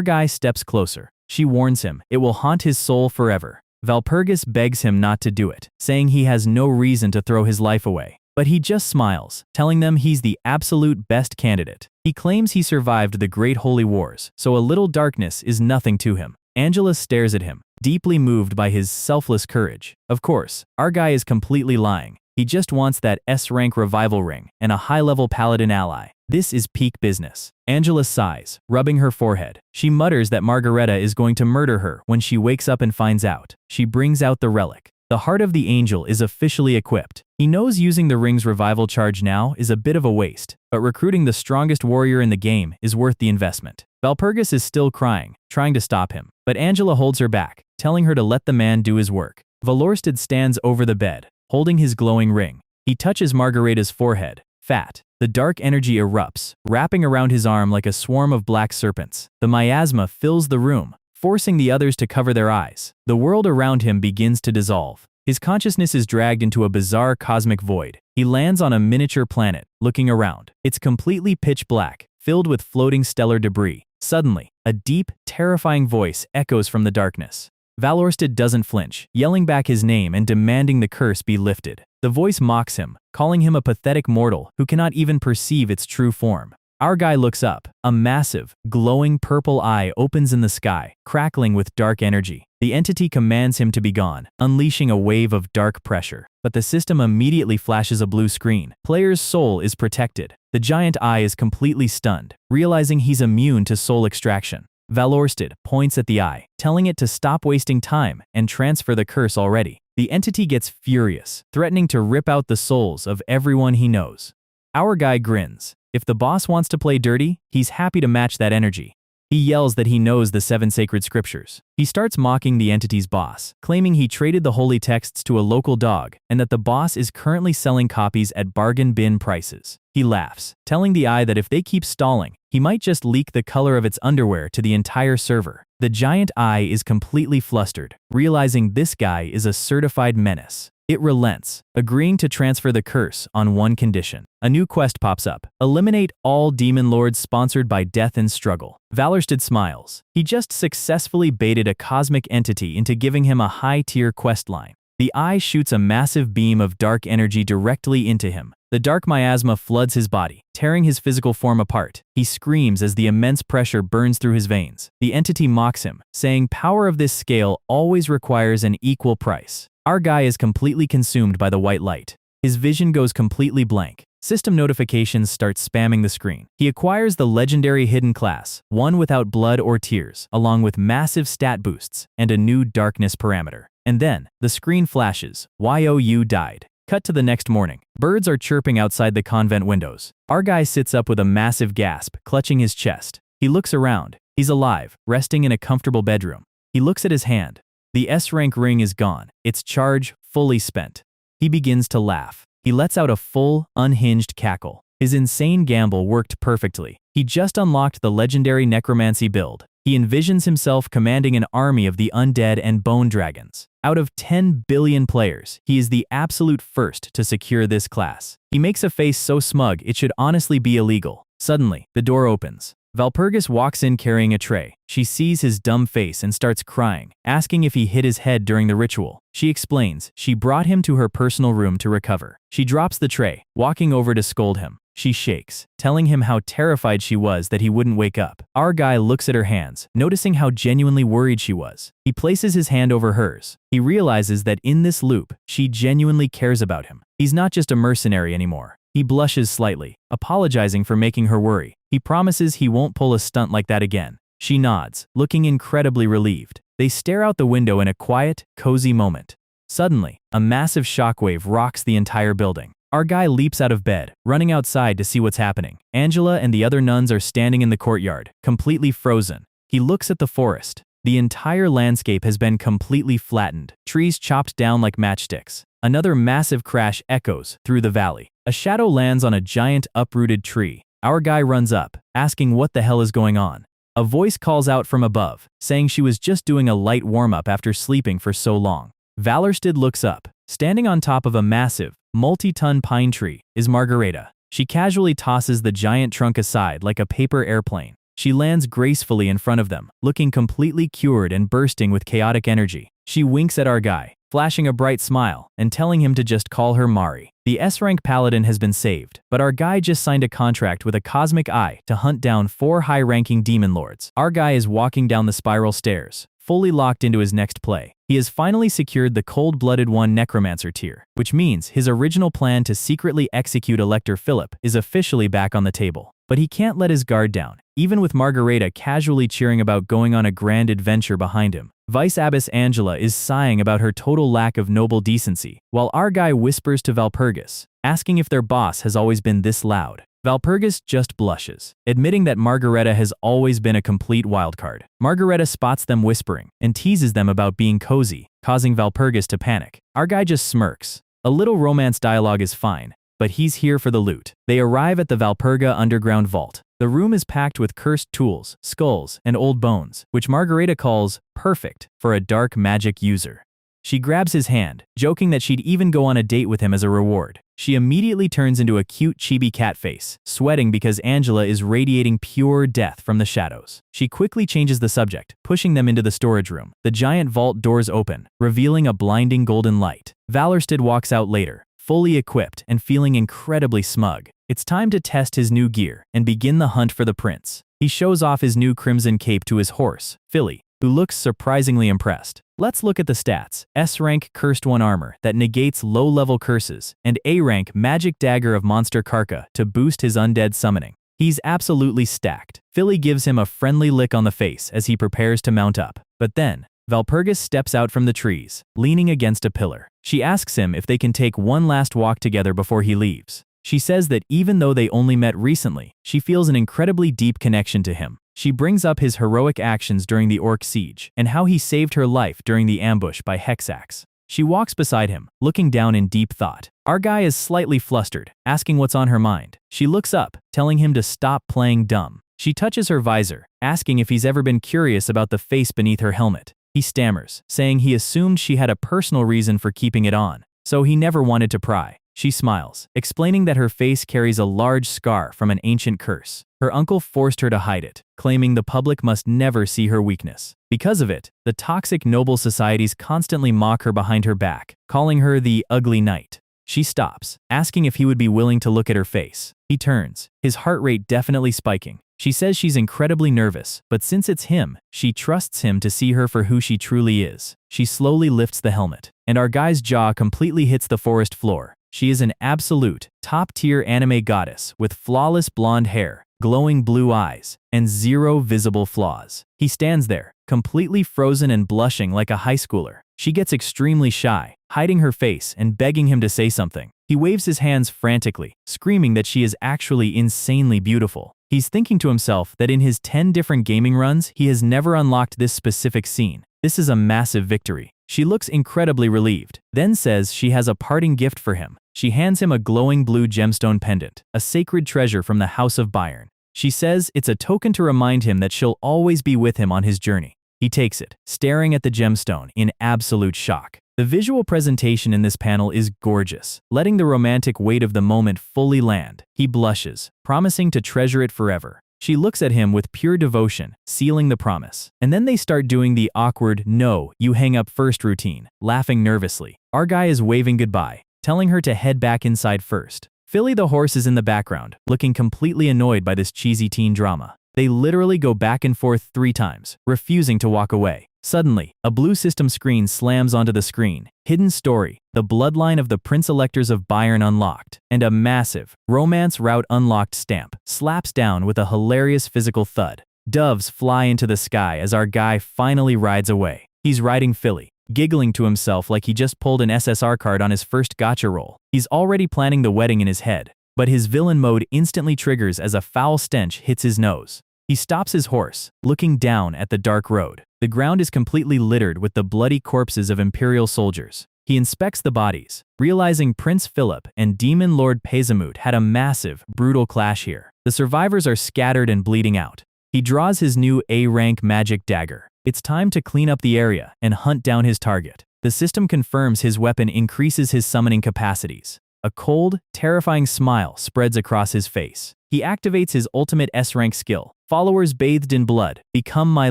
A: guy steps closer. She warns him it will haunt his soul forever. Valpurgis begs him not to do it, saying he has no reason to throw his life away. But he just smiles, telling them he's the absolute best candidate. He claims he survived the Great Holy Wars, so a little darkness is nothing to him. Angela stares at him, deeply moved by his selfless courage. Of course, our guy is completely lying. He just wants that S-rank revival ring and a high-level paladin ally. This is peak business. Angela sighs, rubbing her forehead. She mutters that Margareta is going to murder her when she wakes up and finds out. She brings out the relic. The heart of the angel is officially equipped. He knows using the ring's revival charge now is a bit of a waste, but recruiting the strongest warrior in the game is worth the investment. Valpurgis is still crying, trying to stop him, but Angela holds her back, telling her to let the man do his work. Valorsted stands over the bed, holding his glowing ring. He touches Margareta's forehead. Fat. The dark energy erupts, wrapping around his arm like a swarm of black serpents. The miasma fills the room, forcing the others to cover their eyes. The world around him begins to dissolve. His consciousness is dragged into a bizarre cosmic void. He lands on a miniature planet, looking around. It's completely pitch black, filled with floating stellar debris. Suddenly, a deep, terrifying voice echoes from the darkness. Valorsted doesn't flinch, yelling back his name and demanding the curse be lifted. The voice mocks him, calling him a pathetic mortal who cannot even perceive its true form. Our guy looks up. A massive, glowing purple eye opens in the sky, crackling with dark energy. The entity commands him to be gone, unleashing a wave of dark pressure. But the system immediately flashes a blue screen. Player's soul is protected. The giant eye is completely stunned, realizing he's immune to soul extraction. Valorsted points at the eye, telling it to stop wasting time and transfer the curse already. The entity gets furious, threatening to rip out the souls of everyone he knows. Our guy grins. If the boss wants to play dirty, he's happy to match that energy. He yells that he knows the 7 sacred scriptures. He starts mocking the entity's boss, claiming he traded the holy texts to a local dog and that the boss is currently selling copies at bargain bin prices. He laughs, telling the eye that if they keep stalling, he might just leak the color of its underwear to the entire server. The giant eye is completely flustered, realizing this guy is a certified menace. It relents, agreeing to transfer the curse on one condition. A new quest pops up. Eliminate all demon lords sponsored by death and struggle. Valorsted smiles. He just successfully baited a cosmic entity into giving him a high-tier quest line. The eye shoots a massive beam of dark energy directly into him. The dark miasma floods his body, tearing his physical form apart. He screams as the immense pressure burns through his veins. The entity mocks him, saying power of this scale always requires an equal price. Our guy is completely consumed by the white light. His vision goes completely blank. System notifications start spamming the screen. He acquires the legendary hidden class, one without blood or tears, along with massive stat boosts and a new darkness parameter. And then, the screen flashes. YOU died. Cut to the next morning. Birds are chirping outside the convent windows. Our guy sits up with a massive gasp, clutching his chest. He looks around. He's alive, resting in a comfortable bedroom. He looks at his hand. The S-Rank ring is gone, its charge fully spent. He begins to laugh. He lets out a full, unhinged cackle. His insane gamble worked perfectly. He just unlocked the legendary necromancy build. He envisions himself commanding an army of the undead and bone dragons. Out of 10 billion players, he is the absolute first to secure this class. He makes a face so smug it should honestly be illegal. Suddenly, the door opens. Valpurgis walks in carrying a tray. She sees his dumb face and starts crying, asking if he hit his head during the ritual. She explains she brought him to her personal room to recover. She drops the tray, walking over to scold him. She shakes, telling him how terrified she was that he wouldn't wake up. Our guy looks at her hands, noticing how genuinely worried she was. He places his hand over hers. He realizes that in this loop, she genuinely cares about him. He's not just a mercenary anymore. He blushes slightly, apologizing for making her worry. He promises he won't pull a stunt like that again. She nods, looking incredibly relieved. They stare out the window in a quiet, cozy moment. Suddenly, a massive shockwave rocks the entire building. Our guy leaps out of bed, running outside to see what's happening. Angela and the other nuns are standing in the courtyard, completely frozen. He looks at the forest. The entire landscape has been completely flattened, trees chopped down like matchsticks. Another massive crash echoes through the valley. A shadow lands on a giant uprooted tree. Our guy runs up, asking what the hell is going on. A voice calls out from above, saying she was just doing a light warm-up after sleeping for so long. Valorsted looks up. Standing on top of a massive, multi-ton pine tree is Margareta. She casually tosses the giant trunk aside like a paper airplane. She lands gracefully in front of them, looking completely cured and bursting with chaotic energy. She winks at our guy, flashing a bright smile and telling him to just call her Mari. The S-Rank paladin has been saved, but our guy just signed a contract with a cosmic eye to hunt down 4 high-ranking demon lords. Our guy is walking down the spiral stairs, fully locked into his next play. He has finally secured the cold-blooded one Necromancer tier, which means his original plan to secretly execute Elector Philip is officially back on the table. But he can't let his guard down, even with Margareta casually cheering about going on a grand adventure behind him. Vice Abbess Angela is sighing about her total lack of noble decency, while our guy whispers to Valpurgis, asking if their boss has always been this loud. Valpurgis just blushes, admitting that Margareta has always been a complete wildcard. Margareta spots them whispering and teases them about being cozy, causing Valpurgis to panic. Our guy just smirks. A little romance dialogue is fine, but he's here for the loot. They arrive at the Valpurga underground vault. The room is packed with cursed tools, skulls, and old bones, which Margareta calls perfect for a dark magic user. She grabs his hand, joking that she'd even go on a date with him as a reward. She immediately turns into a cute chibi cat face, sweating because Angela is radiating pure death from the shadows. She quickly changes the subject, pushing them into the storage room. The giant vault doors open, revealing a blinding golden light. Valorsted walks out later, fully equipped and feeling incredibly smug. It's time to test his new gear and begin the hunt for the prince. He shows off his new crimson cape to his horse, Philly, who looks surprisingly impressed. Let's look at the stats. S-Rank Cursed 1 armor that negates low-level curses, and A-Rank Magic Dagger of Monster Karka to boost his undead summoning. He's absolutely stacked. Philly gives him a friendly lick on the face as he prepares to mount up. But then, Valpurgis steps out from the trees, leaning against a pillar. She asks him if they can take one last walk together before he leaves. She says that even though they only met recently, she feels an incredibly deep connection to him. She brings up his heroic actions during the orc siege and how he saved her life during the ambush by hexax. She walks beside him, looking down in deep thought. Our guy is slightly flustered, asking what's on her mind. She looks up, telling him to stop playing dumb. She touches her visor, asking if he's ever been curious about the face beneath her helmet. He stammers, saying he assumed she had a personal reason for keeping it on, so he never wanted to pry. She smiles, explaining that her face carries a large scar from an ancient curse. Her uncle forced her to hide it, claiming the public must never see her weakness. Because of it, the toxic noble societies constantly mock her behind her back, calling her the ugly knight. She stops, asking if he would be willing to look at her face. He turns, his heart rate definitely spiking. She says she's incredibly nervous, but since it's him, she trusts him to see her for who she truly is. She slowly lifts the helmet, and our guy's jaw completely hits the forest floor. She is an absolute, top-tier anime goddess with flawless blonde hair, glowing blue eyes, and zero visible flaws. He stands there, completely frozen and blushing like a high schooler. She gets extremely shy, hiding her face and begging him to say something. He waves his hands frantically, screaming that she is actually insanely beautiful. He's thinking to himself that in his 10 different gaming runs, he has never unlocked this specific scene. This is a massive victory. She looks incredibly relieved, then says she has a parting gift for him. She hands him a glowing blue gemstone pendant, a sacred treasure from the House of Bayern. She says it's a token to remind him that she'll always be with him on his journey. He takes it, staring at the gemstone in absolute shock. The visual presentation in this panel is gorgeous, letting the romantic weight of the moment fully land. He blushes, promising to treasure it forever. She looks at him with pure devotion, sealing the promise. And then they start doing the awkward, "No, you hang up first" routine, laughing nervously. Our guy is waving goodbye, telling her to head back inside first. Philly the horse is in the background, looking completely annoyed by this cheesy teen drama. They literally go back and forth 3 times, refusing to walk away. Suddenly, a blue system screen slams onto the screen. Hidden story, the bloodline of the Prince Electors of Bayern unlocked, and a massive, romance route unlocked stamp slaps down with a hilarious physical thud. Doves fly into the sky as our guy finally rides away. He's riding Philly, giggling to himself like he just pulled an SSR card on his first gacha roll. He's already planning the wedding in his head, but his villain mode instantly triggers as a foul stench hits his nose. He stops his horse, looking down at the dark road. The ground is completely littered with the bloody corpses of Imperial soldiers. He inspects the bodies, realizing Prince Philip and Demon Lord Pezamut had a massive, brutal clash here. The survivors are scattered and bleeding out. He draws his new A-rank magic dagger. It's time to clean up the area and hunt down his target. The system confirms his weapon increases his summoning capacities. A cold, terrifying smile spreads across his face. He activates his ultimate S-rank skill. Followers bathed in blood, become my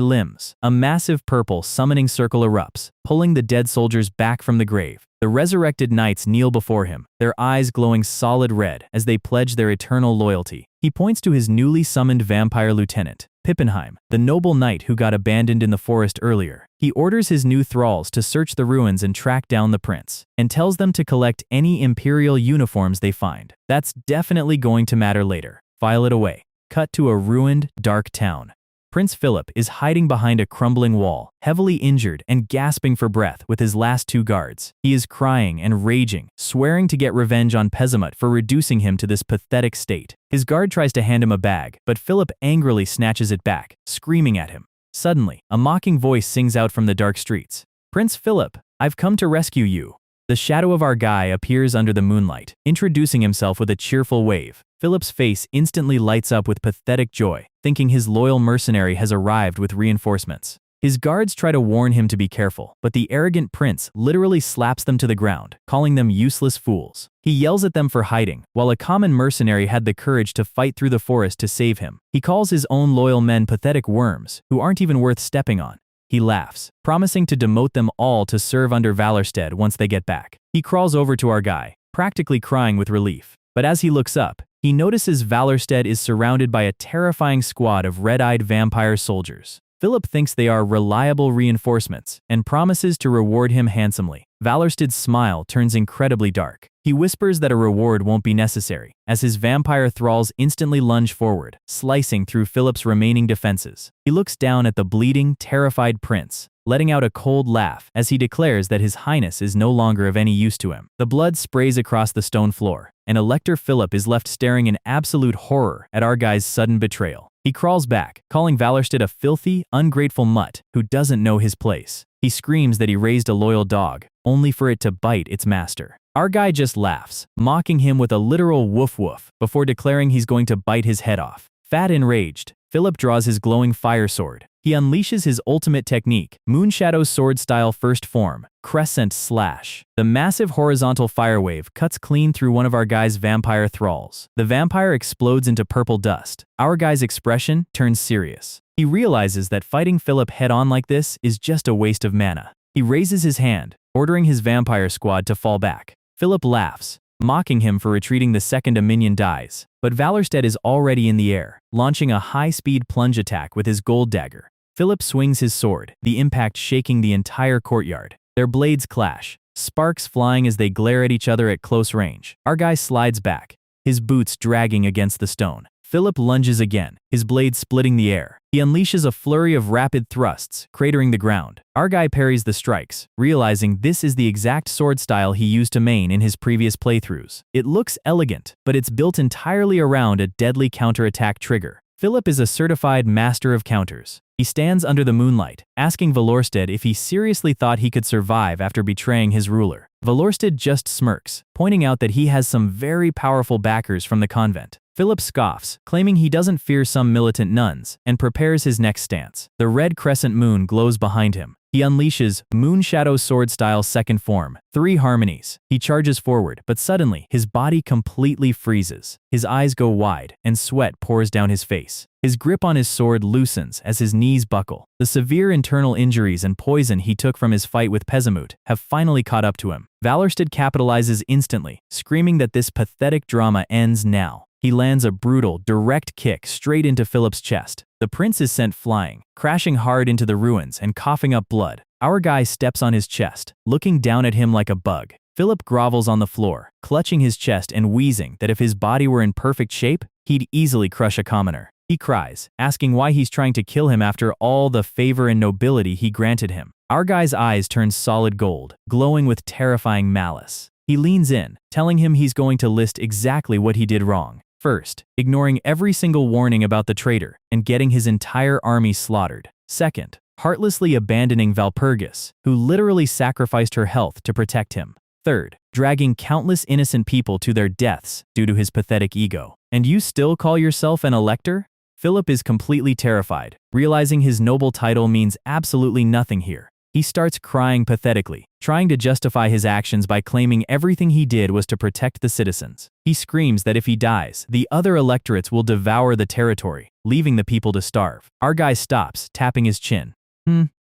A: limbs. A massive purple summoning circle erupts, pulling the dead soldiers back from the grave. The resurrected knights kneel before him, their eyes glowing solid red as they pledge their eternal loyalty. He points to his newly summoned vampire lieutenant, Pippenheim, the noble knight who got abandoned in the forest earlier. He orders his new thralls to search the ruins and track down the prince, and tells them to collect any imperial uniforms they find. That's definitely going to matter later. File it away. Cut to a ruined, dark town. Prince Philip is hiding behind a crumbling wall, heavily injured and gasping for breath with his last 2 guards. He is crying and raging, swearing to get revenge on Pezamut for reducing him to this pathetic state. His guard tries to hand him a bag, but Philip angrily snatches it back, screaming at him. Suddenly, a mocking voice sings out from the dark streets. "Prince Philip, I've come to rescue you." The shadow of our guy appears under the moonlight, introducing himself with a cheerful wave. Philip's face instantly lights up with pathetic joy, thinking his loyal mercenary has arrived with reinforcements. His guards try to warn him to be careful, but the arrogant prince literally slaps them to the ground, calling them useless fools. He yells at them for hiding, while a common mercenary had the courage to fight through the forest to save him. He calls his own loyal men pathetic worms, who aren't even worth stepping on. He laughs, promising to demote them all to serve under valorsted once they get back. He crawls over to our guy, practically crying with relief. But as he looks up, he notices valorsted is surrounded by a terrifying squad of red-eyed vampire soldiers. Philip thinks they are reliable reinforcements and promises to reward him handsomely. Valorsted's smile turns incredibly dark. He whispers that a reward won't be necessary, as his vampire thralls instantly lunge forward, slicing through Philip's remaining defenses. He looks down at the bleeding, terrified prince, letting out a cold laugh as he declares that his highness is no longer of any use to him. The blood sprays across the stone floor, and Elector Philip is left staring in absolute horror at our guy's sudden betrayal. He crawls back, calling valorsted a filthy, ungrateful mutt who doesn't know his place. He screams that he raised a loyal dog, only for it to bite its master. Our guy just laughs, mocking him with a literal woof woof, before declaring he's going to bite his head off. Fat enraged, Philip draws his glowing fire sword. He unleashes his ultimate technique, Moonshadow's sword-style first form, Crescent Slash. The massive horizontal fire wave cuts clean through one of our guy's vampire thralls. The vampire explodes into purple dust. Our guy's expression turns serious. He realizes that fighting Philip head-on like this is just a waste of mana. He raises his hand, ordering his vampire squad to fall back. Philip laughs, mocking him for retreating the second a minion dies. But valorsted is already in the air, launching a high-speed plunge attack with his gold dagger. Philip swings his sword, the impact shaking the entire courtyard. Their blades clash, sparks flying as they glare at each other at close range. Our guy slides back, his boots dragging against the stone. Philip lunges again, his blade splitting the air. He unleashes a flurry of rapid thrusts, cratering the ground. Our guy parries the strikes, realizing this is the exact sword style he used to main in his previous playthroughs. It looks elegant, but it's built entirely around a deadly counterattack trigger. Philip is a certified master of counters. He stands under the moonlight, asking valorsted if he seriously thought he could survive after betraying his ruler. Valorsted just smirks, pointing out that he has some very powerful backers from the convent. Philip scoffs, claiming he doesn't fear some militant nuns, and prepares his next stance. The red crescent moon glows behind him. He unleashes Moonshadow sword-style second form, 3 harmonies. He charges forward, but suddenly, his body completely freezes. His eyes go wide, and sweat pours down his face. His grip on his sword loosens as his knees buckle. The severe internal injuries and poison he took from his fight with Pezamut have finally caught up to him. Valorsted capitalizes instantly, screaming that this pathetic drama ends now. He lands a brutal, direct kick straight into Philip's chest. The prince is sent flying, crashing hard into the ruins and coughing up blood. Our guy steps on his chest, looking down at him like a bug. Philip grovels on the floor, clutching his chest and wheezing that if his body were in perfect shape, he'd easily crush a commoner. He cries, asking why he's trying to kill him after all the favor and nobility he granted him. Our guy's eyes turn solid gold, glowing with terrifying malice. He leans in, telling him he's going to list exactly what he did wrong. First, ignoring every single warning about the traitor and getting his entire army slaughtered. Second, heartlessly abandoning Valpurgis, who literally sacrificed her health to protect him. Third, dragging countless innocent people to their deaths due to his pathetic ego. And you still call yourself an elector? Philip is completely terrified, realizing his noble title means absolutely nothing here. He starts crying pathetically, trying to justify his actions by claiming everything he did was to protect the citizens. He screams that if he dies, the other electorates will devour the territory, leaving the people to starve. Our guy stops, tapping his chin.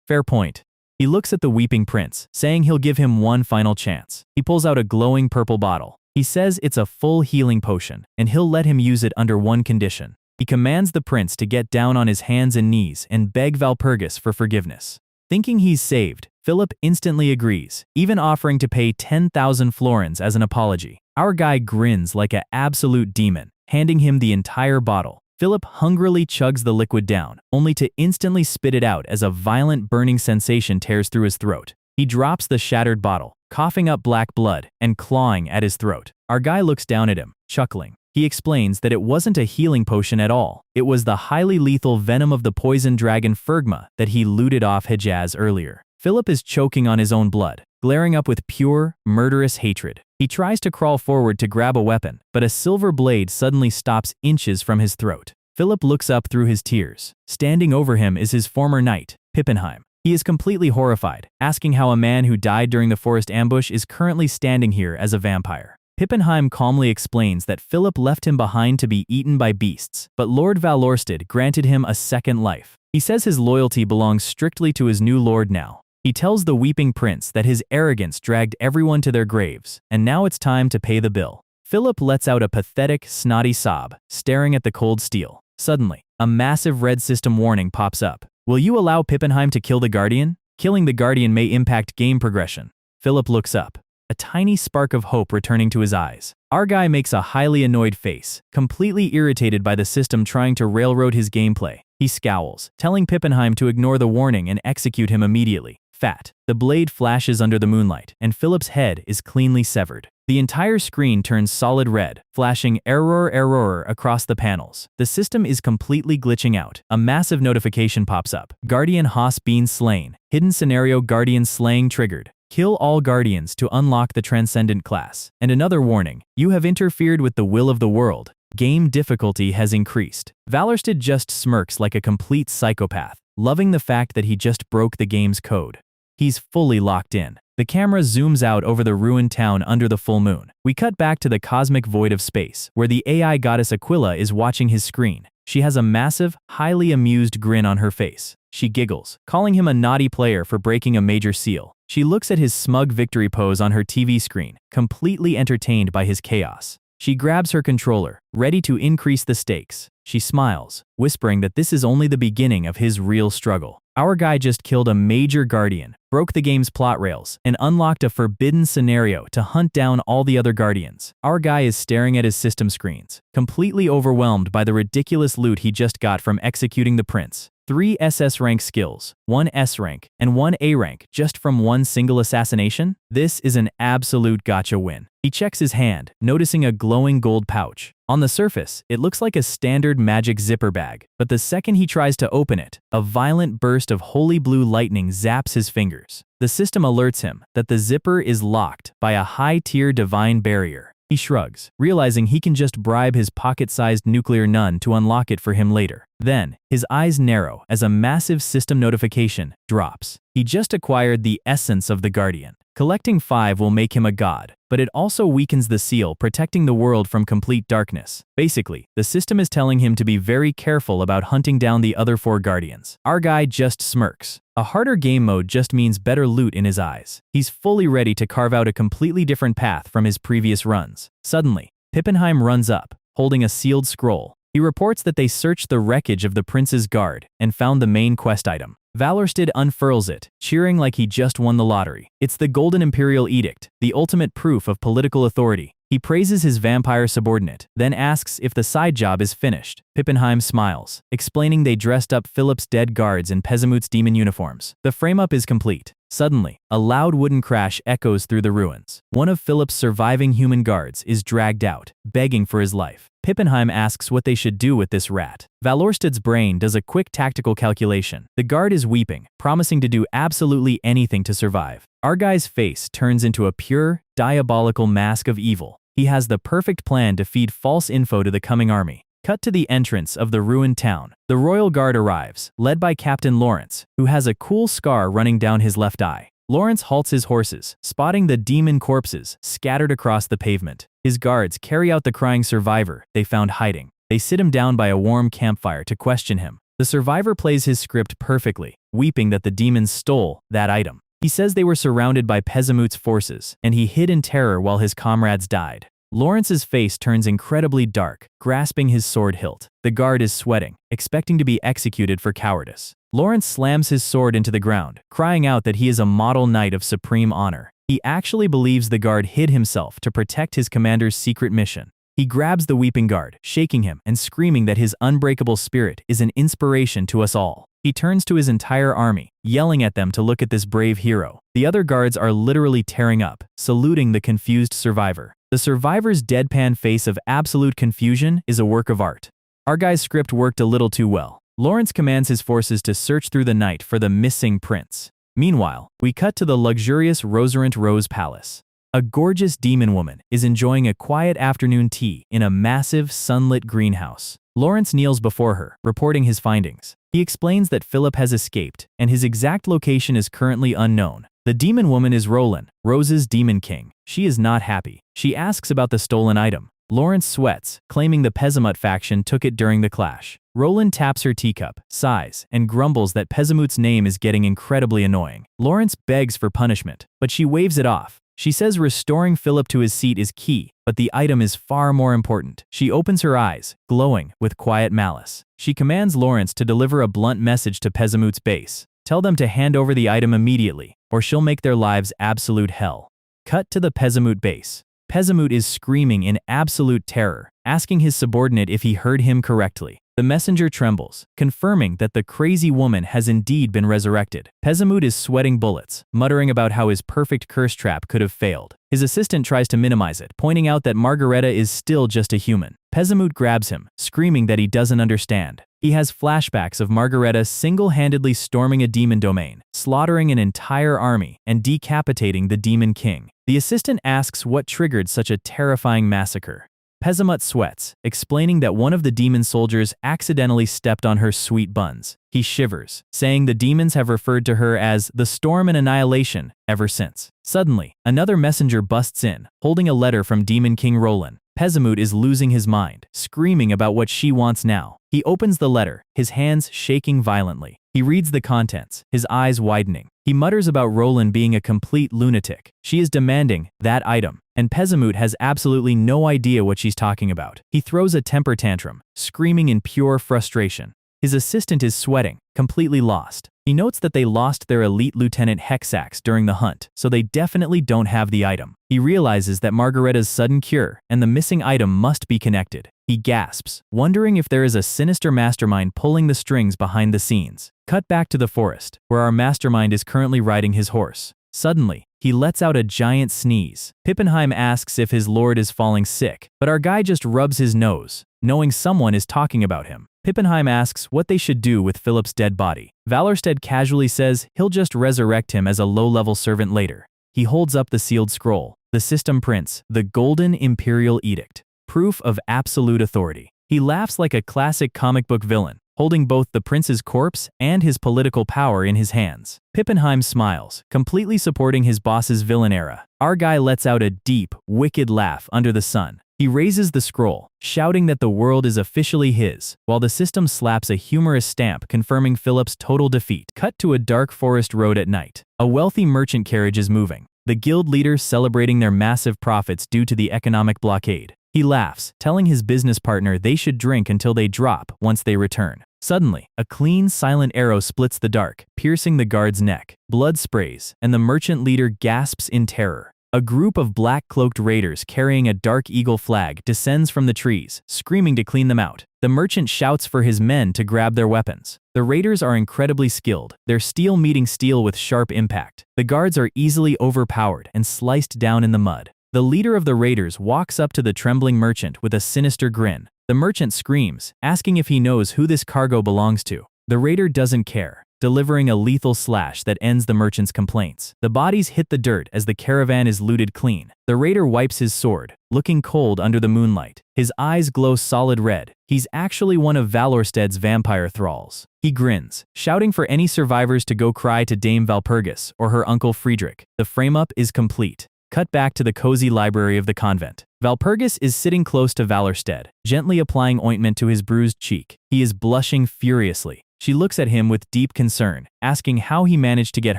A: Fair point. He looks at the weeping prince, saying he'll give him one final chance. He pulls out a glowing purple bottle. He says it's a full healing potion, and he'll let him use it under one condition. He commands the prince to get down on his hands and knees and beg Valpurgis for forgiveness. Thinking he's saved, Philip instantly agrees, even offering to pay 10,000 florins as an apology. Our guy grins like an absolute demon, handing him the entire bottle. Philip hungrily chugs the liquid down, only to instantly spit it out as a violent burning sensation tears through his throat. He drops the shattered bottle, coughing up black blood and clawing at his throat. Our guy looks down at him, chuckling. He explains that it wasn't a healing potion at all. It was the highly lethal venom of the poison dragon Phurgma that he looted off Hejaz earlier. Philip is choking on his own blood, glaring up with pure, murderous hatred. He tries to crawl forward to grab a weapon, but a silver blade suddenly stops inches from his throat. Philip looks up through his tears. Standing over him is his former knight, Pippenheim. He is completely horrified, asking how a man who died during the forest ambush is currently standing here as a vampire. Pippenheim calmly explains that Philip left him behind to be eaten by beasts, but Lord Valorsted granted him a second life. He says his loyalty belongs strictly to his new lord now. He tells the weeping prince that his arrogance dragged everyone to their graves, and now it's time to pay the bill. Philip lets out a pathetic, snotty sob, staring at the cold steel. Suddenly, a massive red system warning pops up. Will you allow Pippenheim to kill the Guardian? Killing the Guardian may impact game progression. Philip looks up, a tiny spark of hope returning to his eyes. Our guy makes a highly annoyed face, completely irritated by the system trying to railroad his gameplay. He scowls, telling Pippenheim to ignore the warning and execute him immediately. Fat. The blade flashes under the moonlight, and Philip's head is cleanly severed. The entire screen turns solid red, flashing error across the panels. The system is completely glitching out. A massive notification pops up. Guardian Haas Bean slain. Hidden scenario Guardian slaying triggered. Kill all guardians to unlock the transcendent class. And another warning. You have interfered with the will of the world. Game difficulty has increased. Valorsted just smirks like a complete psychopath, loving the fact that he just broke the game's code. He's fully locked in. The camera zooms out over the ruined town under the full moon. We cut back to the cosmic void of space, where the AI goddess Aquila is watching his screen. She has a massive, highly amused grin on her face. She giggles, calling him a naughty player for breaking a major seal. She looks at his smug victory pose on her TV screen, completely entertained by his chaos. She grabs her controller, ready to increase the stakes. She smiles, whispering that this is only the beginning of his real struggle. Our guy just killed a major guardian, broke the game's plot rails, and unlocked a forbidden scenario to hunt down all the other guardians. Our guy is staring at his system screens, completely overwhelmed by the ridiculous loot he just got from executing the prince. 3 SS rank skills, 1 S rank, and 1 A rank just from one single assassination? This is an absolute gotcha win. He checks his hand, noticing a glowing gold pouch. On the surface, it looks like a standard magic zipper bag, but the second he tries to open it, a violent burst of holy blue lightning zaps his fingers. The system alerts him that the zipper is locked by a high-tier divine barrier. He shrugs, realizing he can just bribe his pocket-sized nuclear nun to unlock it for him later. Then, his eyes narrow as a massive system notification drops. He just acquired the essence of the Guardian. Collecting 5 will make him a god, but it also weakens the seal, protecting the world from complete darkness. Basically, the system is telling him to be very careful about hunting down the other 4 guardians. Our guy just smirks. A harder game mode just means better loot in his eyes. He's fully ready to carve out a completely different path from his previous runs. Suddenly, Pippenheim runs up, holding a sealed scroll. He reports that they searched the wreckage of the prince's guard and found the main quest item. Valorsted unfurls it, cheering like he just won the lottery. It's the Golden Imperial Edict, the ultimate proof of political authority. He praises his vampire subordinate, then asks if the side job is finished. Pippenheim smiles, explaining they dressed up Philip's dead guards in Pezamut's demon uniforms. The frame-up is complete. Suddenly, a loud wooden crash echoes through the ruins. One of Philip's surviving human guards is dragged out, begging for his life. Pippenheim asks what they should do with this rat. Valorsted's brain does a quick tactical calculation. The guard is weeping, promising to do absolutely anything to survive. Our guy's face turns into a pure, diabolical mask of evil. He has the perfect plan to feed false info to the coming army. Cut to the entrance of the ruined town. The royal guard arrives, led by Captain Lawrence, who has a cool scar running down his left eye. Lawrence halts his horses, spotting the demon corpses scattered across the pavement. His guards carry out the crying survivor they found hiding. They sit him down by a warm campfire to question him. The survivor plays his script perfectly, weeping that the demons stole that item. He says they were surrounded by Pezamut's forces, and he hid in terror while his comrades died. Lawrence's face turns incredibly dark, grasping his sword hilt. The guard is sweating, expecting to be executed for cowardice. Lawrence slams his sword into the ground, crying out that he is a model knight of supreme honor. He actually believes the guard hid himself to protect his commander's secret mission. He grabs the weeping guard, shaking him and screaming that his unbreakable spirit is an inspiration to us all. He turns to his entire army, yelling at them to look at this brave hero. The other guards are literally tearing up, saluting the confused survivor. The survivor's deadpan face of absolute confusion is a work of art. Our guy's script worked a little too well. Lawrence commands his forces to search through the night for the missing prince. Meanwhile, we cut to the luxurious Losermut Rose Palace. A gorgeous demon woman is enjoying a quiet afternoon tea in a massive, sunlit greenhouse. Lawrence kneels before her, reporting his findings. He explains that Philip has escaped, and his exact location is currently unknown. The demon woman is Roland, Rose's demon king. She is not happy. She asks about the stolen item. Lawrence sweats, claiming the Pezamut faction took it during the clash. Roland taps her teacup, sighs, and grumbles that Pezamut's name is getting incredibly annoying. Lawrence begs for punishment, but she waves it off. She says restoring Philip to his seat is key, but the item is far more important. She opens her eyes, glowing with quiet malice. She commands Lawrence to deliver a blunt message to Pezamut's base. Tell them to hand over the item immediately, or she'll make their lives absolute hell. Cut to the Pezamut base. Pezamut is screaming in absolute terror, asking his subordinate if he heard him correctly. The messenger trembles, confirming that the crazy woman has indeed been resurrected. Pezamut is sweating bullets, muttering about how his perfect curse trap could have failed. His assistant tries to minimize it, pointing out that Margareta is still just a human. Pezamut grabs him, screaming that he doesn't understand. He has flashbacks of Margareta single-handedly storming a demon domain, slaughtering an entire army, and decapitating the demon king. The assistant asks what triggered such a terrifying massacre. Pezamut sweats, explaining that one of the demon soldiers accidentally stepped on her sweet buns. He shivers, saying the demons have referred to her as the Storm and Annihilation ever since. Suddenly, another messenger busts in, holding a letter from Demon King Roland. Pezamut is losing his mind, screaming about what she wants now. He opens the letter, his hands shaking violently. He reads the contents, his eyes widening. He mutters about Roland being a complete lunatic. She is demanding that item, and Pezamut has absolutely no idea what she's talking about. He throws a temper tantrum, screaming in pure frustration. His assistant is sweating, completely lost. He notes that they lost their elite lieutenant Hexax during the hunt, so they definitely don't have the item. He realizes that Margareta's sudden cure and the missing item must be connected. He gasps, wondering if there is a sinister mastermind pulling the strings behind the scenes. Cut back to the forest, where our mastermind is currently riding his horse. Suddenly, he lets out a giant sneeze. Pippenheim asks if his lord is falling sick, but our guy just rubs his nose, knowing someone is talking about him. Pippenheim asks what they should do with Philip's dead body. Valorsted casually says he'll just resurrect him as a low-level servant later. He holds up the sealed scroll, the system prints, the Golden Imperial Edict, proof of absolute authority. He laughs like a classic comic book villain, holding both the prince's corpse and his political power in his hands. Pippenheim smiles, completely supporting his boss's villain era. Our guy lets out a deep, wicked laugh under the sun. He raises the scroll, shouting that the world is officially his, while the system slaps a humorous stamp confirming Philip's total defeat. Cut to a dark forest road at night. A wealthy merchant carriage is moving, the guild leaders celebrating their massive profits due to the economic blockade. He laughs, telling his business partner they should drink until they drop once they return. Suddenly, a clean, silent arrow splits the dark, piercing the guard's neck. Blood sprays, and the merchant leader gasps in terror. A group of black-cloaked raiders carrying a dark eagle flag descends from the trees, screaming to clean them out. The merchant shouts for his men to grab their weapons. The raiders are incredibly skilled, their steel meeting steel with sharp impact. The guards are easily overpowered and sliced down in the mud. The leader of the raiders walks up to the trembling merchant with a sinister grin. The merchant screams, asking if he knows who this cargo belongs to. The raider doesn't care, delivering a lethal slash that ends the merchant's complaints. The bodies hit the dirt as the caravan is looted clean. The raider wipes his sword, looking cold under the moonlight. His eyes glow solid red. He's actually one of Valorsted's vampire thralls. He grins, shouting for any survivors to go cry to Dame Valpurgis or her uncle Friedrich. The frame-up is complete. Cut back to the cozy library of the convent. Valpurgis is sitting close to Valorsted, gently applying ointment to his bruised cheek. He is blushing furiously. She looks at him with deep concern, asking how he managed to get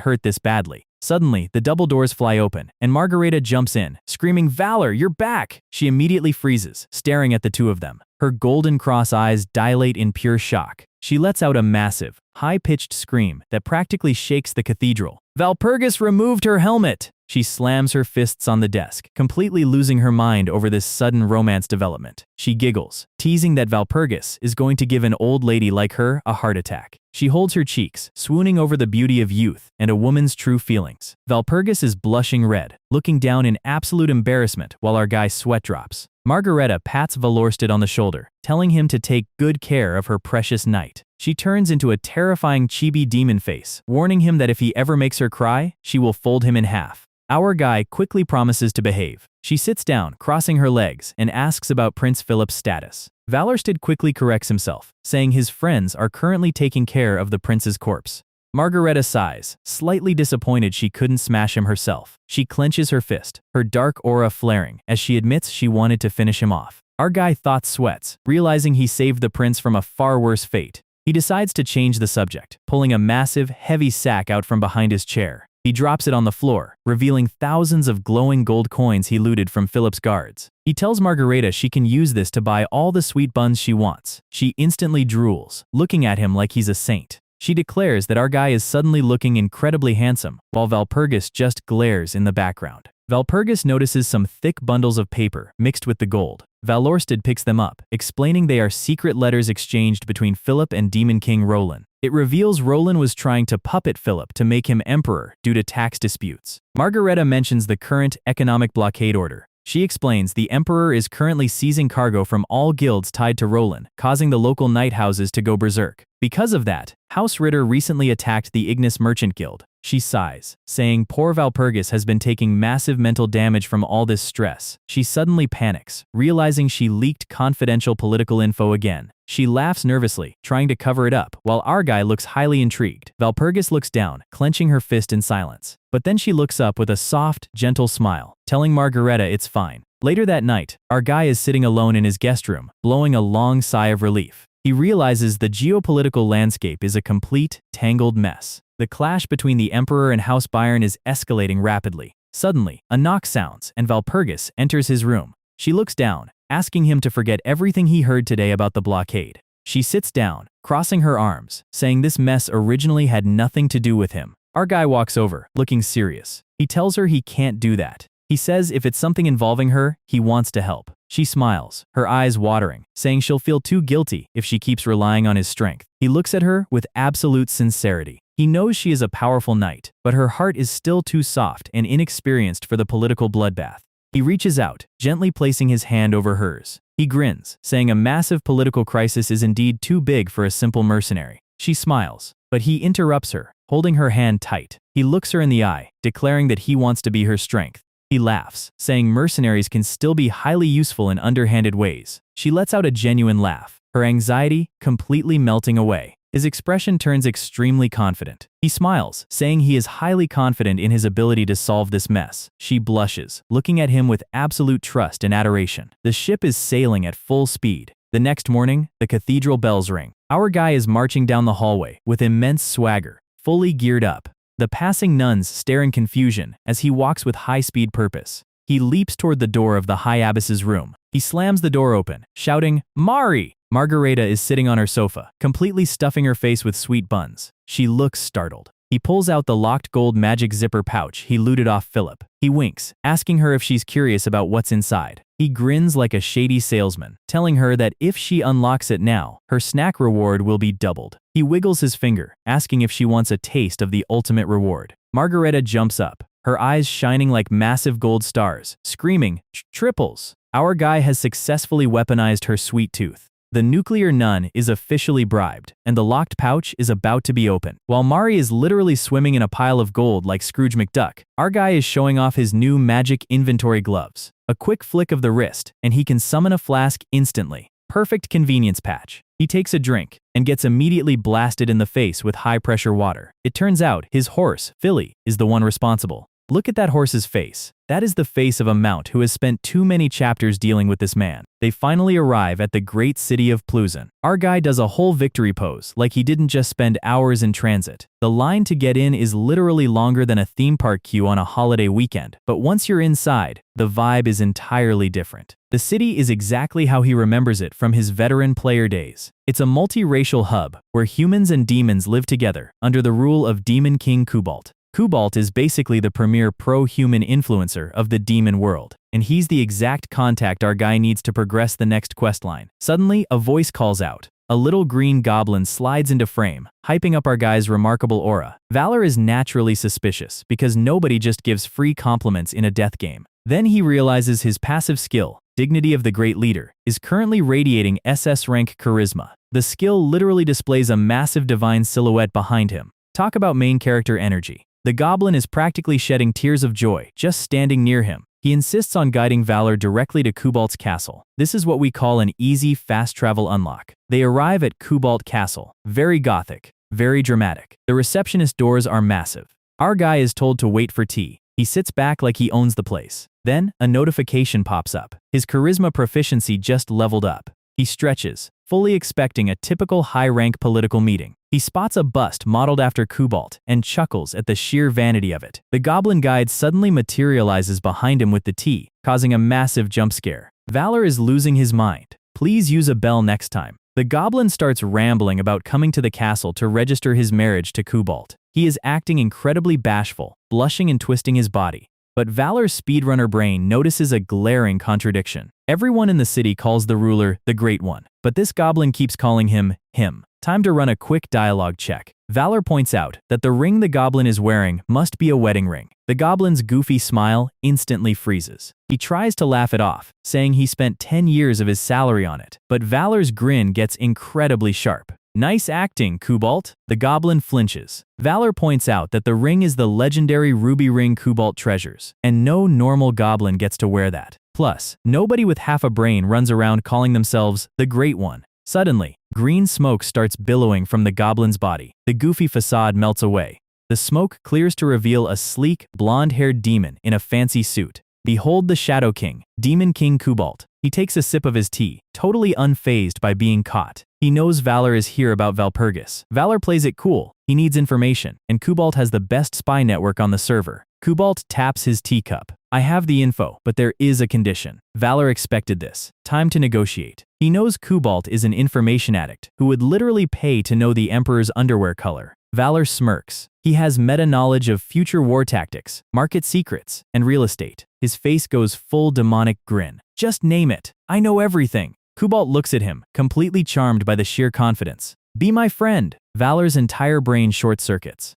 A: hurt this badly. Suddenly, the double doors fly open, and Margareta jumps in, screaming, "Valor, you're back!" She immediately freezes, staring at the two of them. Her golden cross eyes dilate in pure shock. She lets out a massive, high-pitched scream that practically shakes the cathedral. Valpurgis removed her helmet! She slams her fists on the desk, completely losing her mind over this sudden romance development. She giggles, teasing that Valpurgis is going to give an old lady like her a heart attack. She holds her cheeks, swooning over the beauty of youth and a woman's true feelings. Valpurgis is blushing red, looking down in absolute embarrassment while our guy sweat drops. Margareta pats Valorsted on the shoulder, telling him to take good care of her precious knight. She turns into a terrifying chibi demon face, warning him that if he ever makes her cry, she will fold him in half. Our guy quickly promises to behave. She sits down, crossing her legs, and asks about Prince Philip's status. Valorsted quickly corrects himself, saying his friends are currently taking care of the prince's corpse. Margareta sighs, slightly disappointed she couldn't smash him herself. She clenches her fist, her dark aura flaring, as she admits she wanted to finish him off. Our guy thought sweats, realizing he saved the prince from a far worse fate. He decides to change the subject, pulling a massive, heavy sack out from behind his chair. He drops it on the floor, revealing thousands of glowing gold coins he looted from Philip's guards. He tells Margareta she can use this to buy all the sweet buns she wants. She instantly drools, looking at him like he's a saint. She declares that our guy is suddenly looking incredibly handsome, while Valpurgis just glares in the background. Valpurgis notices some thick bundles of paper mixed with the gold. Valorsted picks them up, explaining they are secret letters exchanged between Philip and Demon King Roland. It reveals Roland was trying to puppet Philip to make him emperor due to tax disputes. Margareta mentions the current economic blockade order. She explains the emperor is currently seizing cargo from all guilds tied to Roland, causing the local night houses to go berserk. Because of that, House Ritter recently attacked the Ignis Merchant Guild. She sighs, saying poor Valpurgis has been taking massive mental damage from all this stress. She suddenly panics, realizing she leaked confidential political info again. She laughs nervously, trying to cover it up, while our guy looks highly intrigued. Valpurgis looks down, clenching her fist in silence. But then she looks up with a soft, gentle smile, telling Margareta it's fine. Later that night, our guy is sitting alone in his guest room, blowing a long sigh of relief. He realizes the geopolitical landscape is a complete, tangled mess. The clash between the Emperor and House Bayern is escalating rapidly. Suddenly, a knock sounds, and Valpurgis enters his room. She looks down, asking him to forget everything he heard today about the blockade. She sits down, crossing her arms, saying this mess originally had nothing to do with him. Our guy walks over, looking serious. He tells her he can't do that. He says if it's something involving her, he wants to help. She smiles, her eyes watering, saying she'll feel too guilty if she keeps relying on his strength. He looks at her with absolute sincerity. He knows she is a powerful knight, but her heart is still too soft and inexperienced for the political bloodbath. He reaches out, gently placing his hand over hers. He grins, saying a massive political crisis is indeed too big for a simple mercenary. She smiles, but he interrupts her, holding her hand tight. He looks her in the eye, declaring that he wants to be her strength. He laughs, saying mercenaries can still be highly useful in underhanded ways. She lets out a genuine laugh, her anxiety completely melting away. His expression turns extremely confident. He smiles, saying he is highly confident in his ability to solve this mess. She blushes, looking at him with absolute trust and adoration. The ship is sailing at full speed. The next morning, the cathedral bells ring. Our guy is marching down the hallway with immense swagger, fully geared up. The passing nuns stare in confusion as he walks with high-speed purpose. He leaps toward the door of the high abbess's room. He slams the door open, shouting, "Mari!" Margareta is sitting on her sofa, completely stuffing her face with sweet buns. She looks startled. He pulls out the locked gold magic zipper pouch he looted off Philip. He winks, asking her if she's curious about what's inside. He grins like a shady salesman, telling her that if she unlocks it now, her snack reward will be doubled. He wiggles his finger, asking if she wants a taste of the ultimate reward. Margareta jumps up, her eyes shining like massive gold stars, screaming, "Triples!" Our guy has successfully weaponized her sweet tooth. The nuclear nun is officially bribed, and the locked pouch is about to be opened. While Mari is literally swimming in a pile of gold like Scrooge McDuck, our guy is showing off his new magic inventory gloves. A quick flick of the wrist, and he can summon a flask instantly. Perfect convenience patch. He takes a drink, and gets immediately blasted in the face with high-pressure water. It turns out his horse, Philly, is the one responsible. Look at that horse's face. That is the face of a mount who has spent too many chapters dealing with this man. They finally arrive at the great city of Pluzan. Our guy does a whole victory pose, like he didn't just spend hours in transit. The line to get in is literally longer than a theme park queue on a holiday weekend, but once you're inside, the vibe is entirely different. The city is exactly how he remembers it from his veteran player days. It's a multiracial hub, where humans and demons live together, under the rule of Demon King Kubalt. Kubalt is basically the premier pro-human influencer of the demon world, and he's the exact contact our guy needs to progress the next questline. Suddenly, a voice calls out. A little green goblin slides into frame, hyping up our guy's remarkable aura. Valor is naturally suspicious, because nobody just gives free compliments in a death game. Then he realizes his passive skill, Dignity of the Great Leader, is currently radiating SS-rank charisma. The skill literally displays a massive divine silhouette behind him. Talk about main character energy. The goblin is practically shedding tears of joy just standing near him. He insists on guiding Valor directly to Kubalt's castle. This is what we call an easy fast travel unlock. They arrive at Kubalt Castle. Very gothic, very dramatic. The receptionist doors are massive. Our guy is told to wait for tea. He sits back like he owns the place. Then, a notification pops up. His charisma proficiency just leveled up. He stretches, fully expecting a typical high-rank political meeting. He spots a bust modeled after Kubalt and chuckles at the sheer vanity of it. The goblin guide suddenly materializes behind him with the tea, causing a massive jump scare. Valor is losing his mind. Please use a bell next time. The goblin starts rambling about coming to the castle to register his marriage to Kubalt. He is acting incredibly bashful, blushing and twisting his body. But Valor's speedrunner brain notices a glaring contradiction. Everyone in the city calls the ruler the Great One, but this goblin keeps calling him. Time to run a quick dialogue check. Valor points out that the ring the goblin is wearing must be a wedding ring. The goblin's goofy smile instantly freezes. He tries to laugh it off, saying he spent 10 years of his salary on it, but Valor's grin gets incredibly sharp. Nice acting, Cobalt. The goblin flinches. Valor points out that the ring is the legendary ruby ring Cobalt treasures, and no normal goblin gets to wear that. Plus, nobody with half a brain runs around calling themselves the Great One. Suddenly, green smoke starts billowing from the goblin's body. The goofy facade melts away. The smoke clears to reveal a sleek, blonde-haired demon in a fancy suit. Behold the Shadow King, Demon King Cobalt. He takes a sip of his tea, totally unfazed by being caught. He knows Valor is here about Valpurgis. Valor plays it cool. He needs information, and Cobalt has the best spy network on the server. Cobalt taps his teacup. I have the info, but there is a condition. Valor expected this. Time to negotiate. He knows Cobalt is an information addict who would literally pay to know the Emperor's underwear color. Valor smirks. He has meta-knowledge of future war tactics, market secrets, and real estate. His face goes full demonic grin. Just name it. I know everything. Cobalt looks at him, completely charmed by the sheer confidence. Be my friend. Valor's entire brain short-circuits.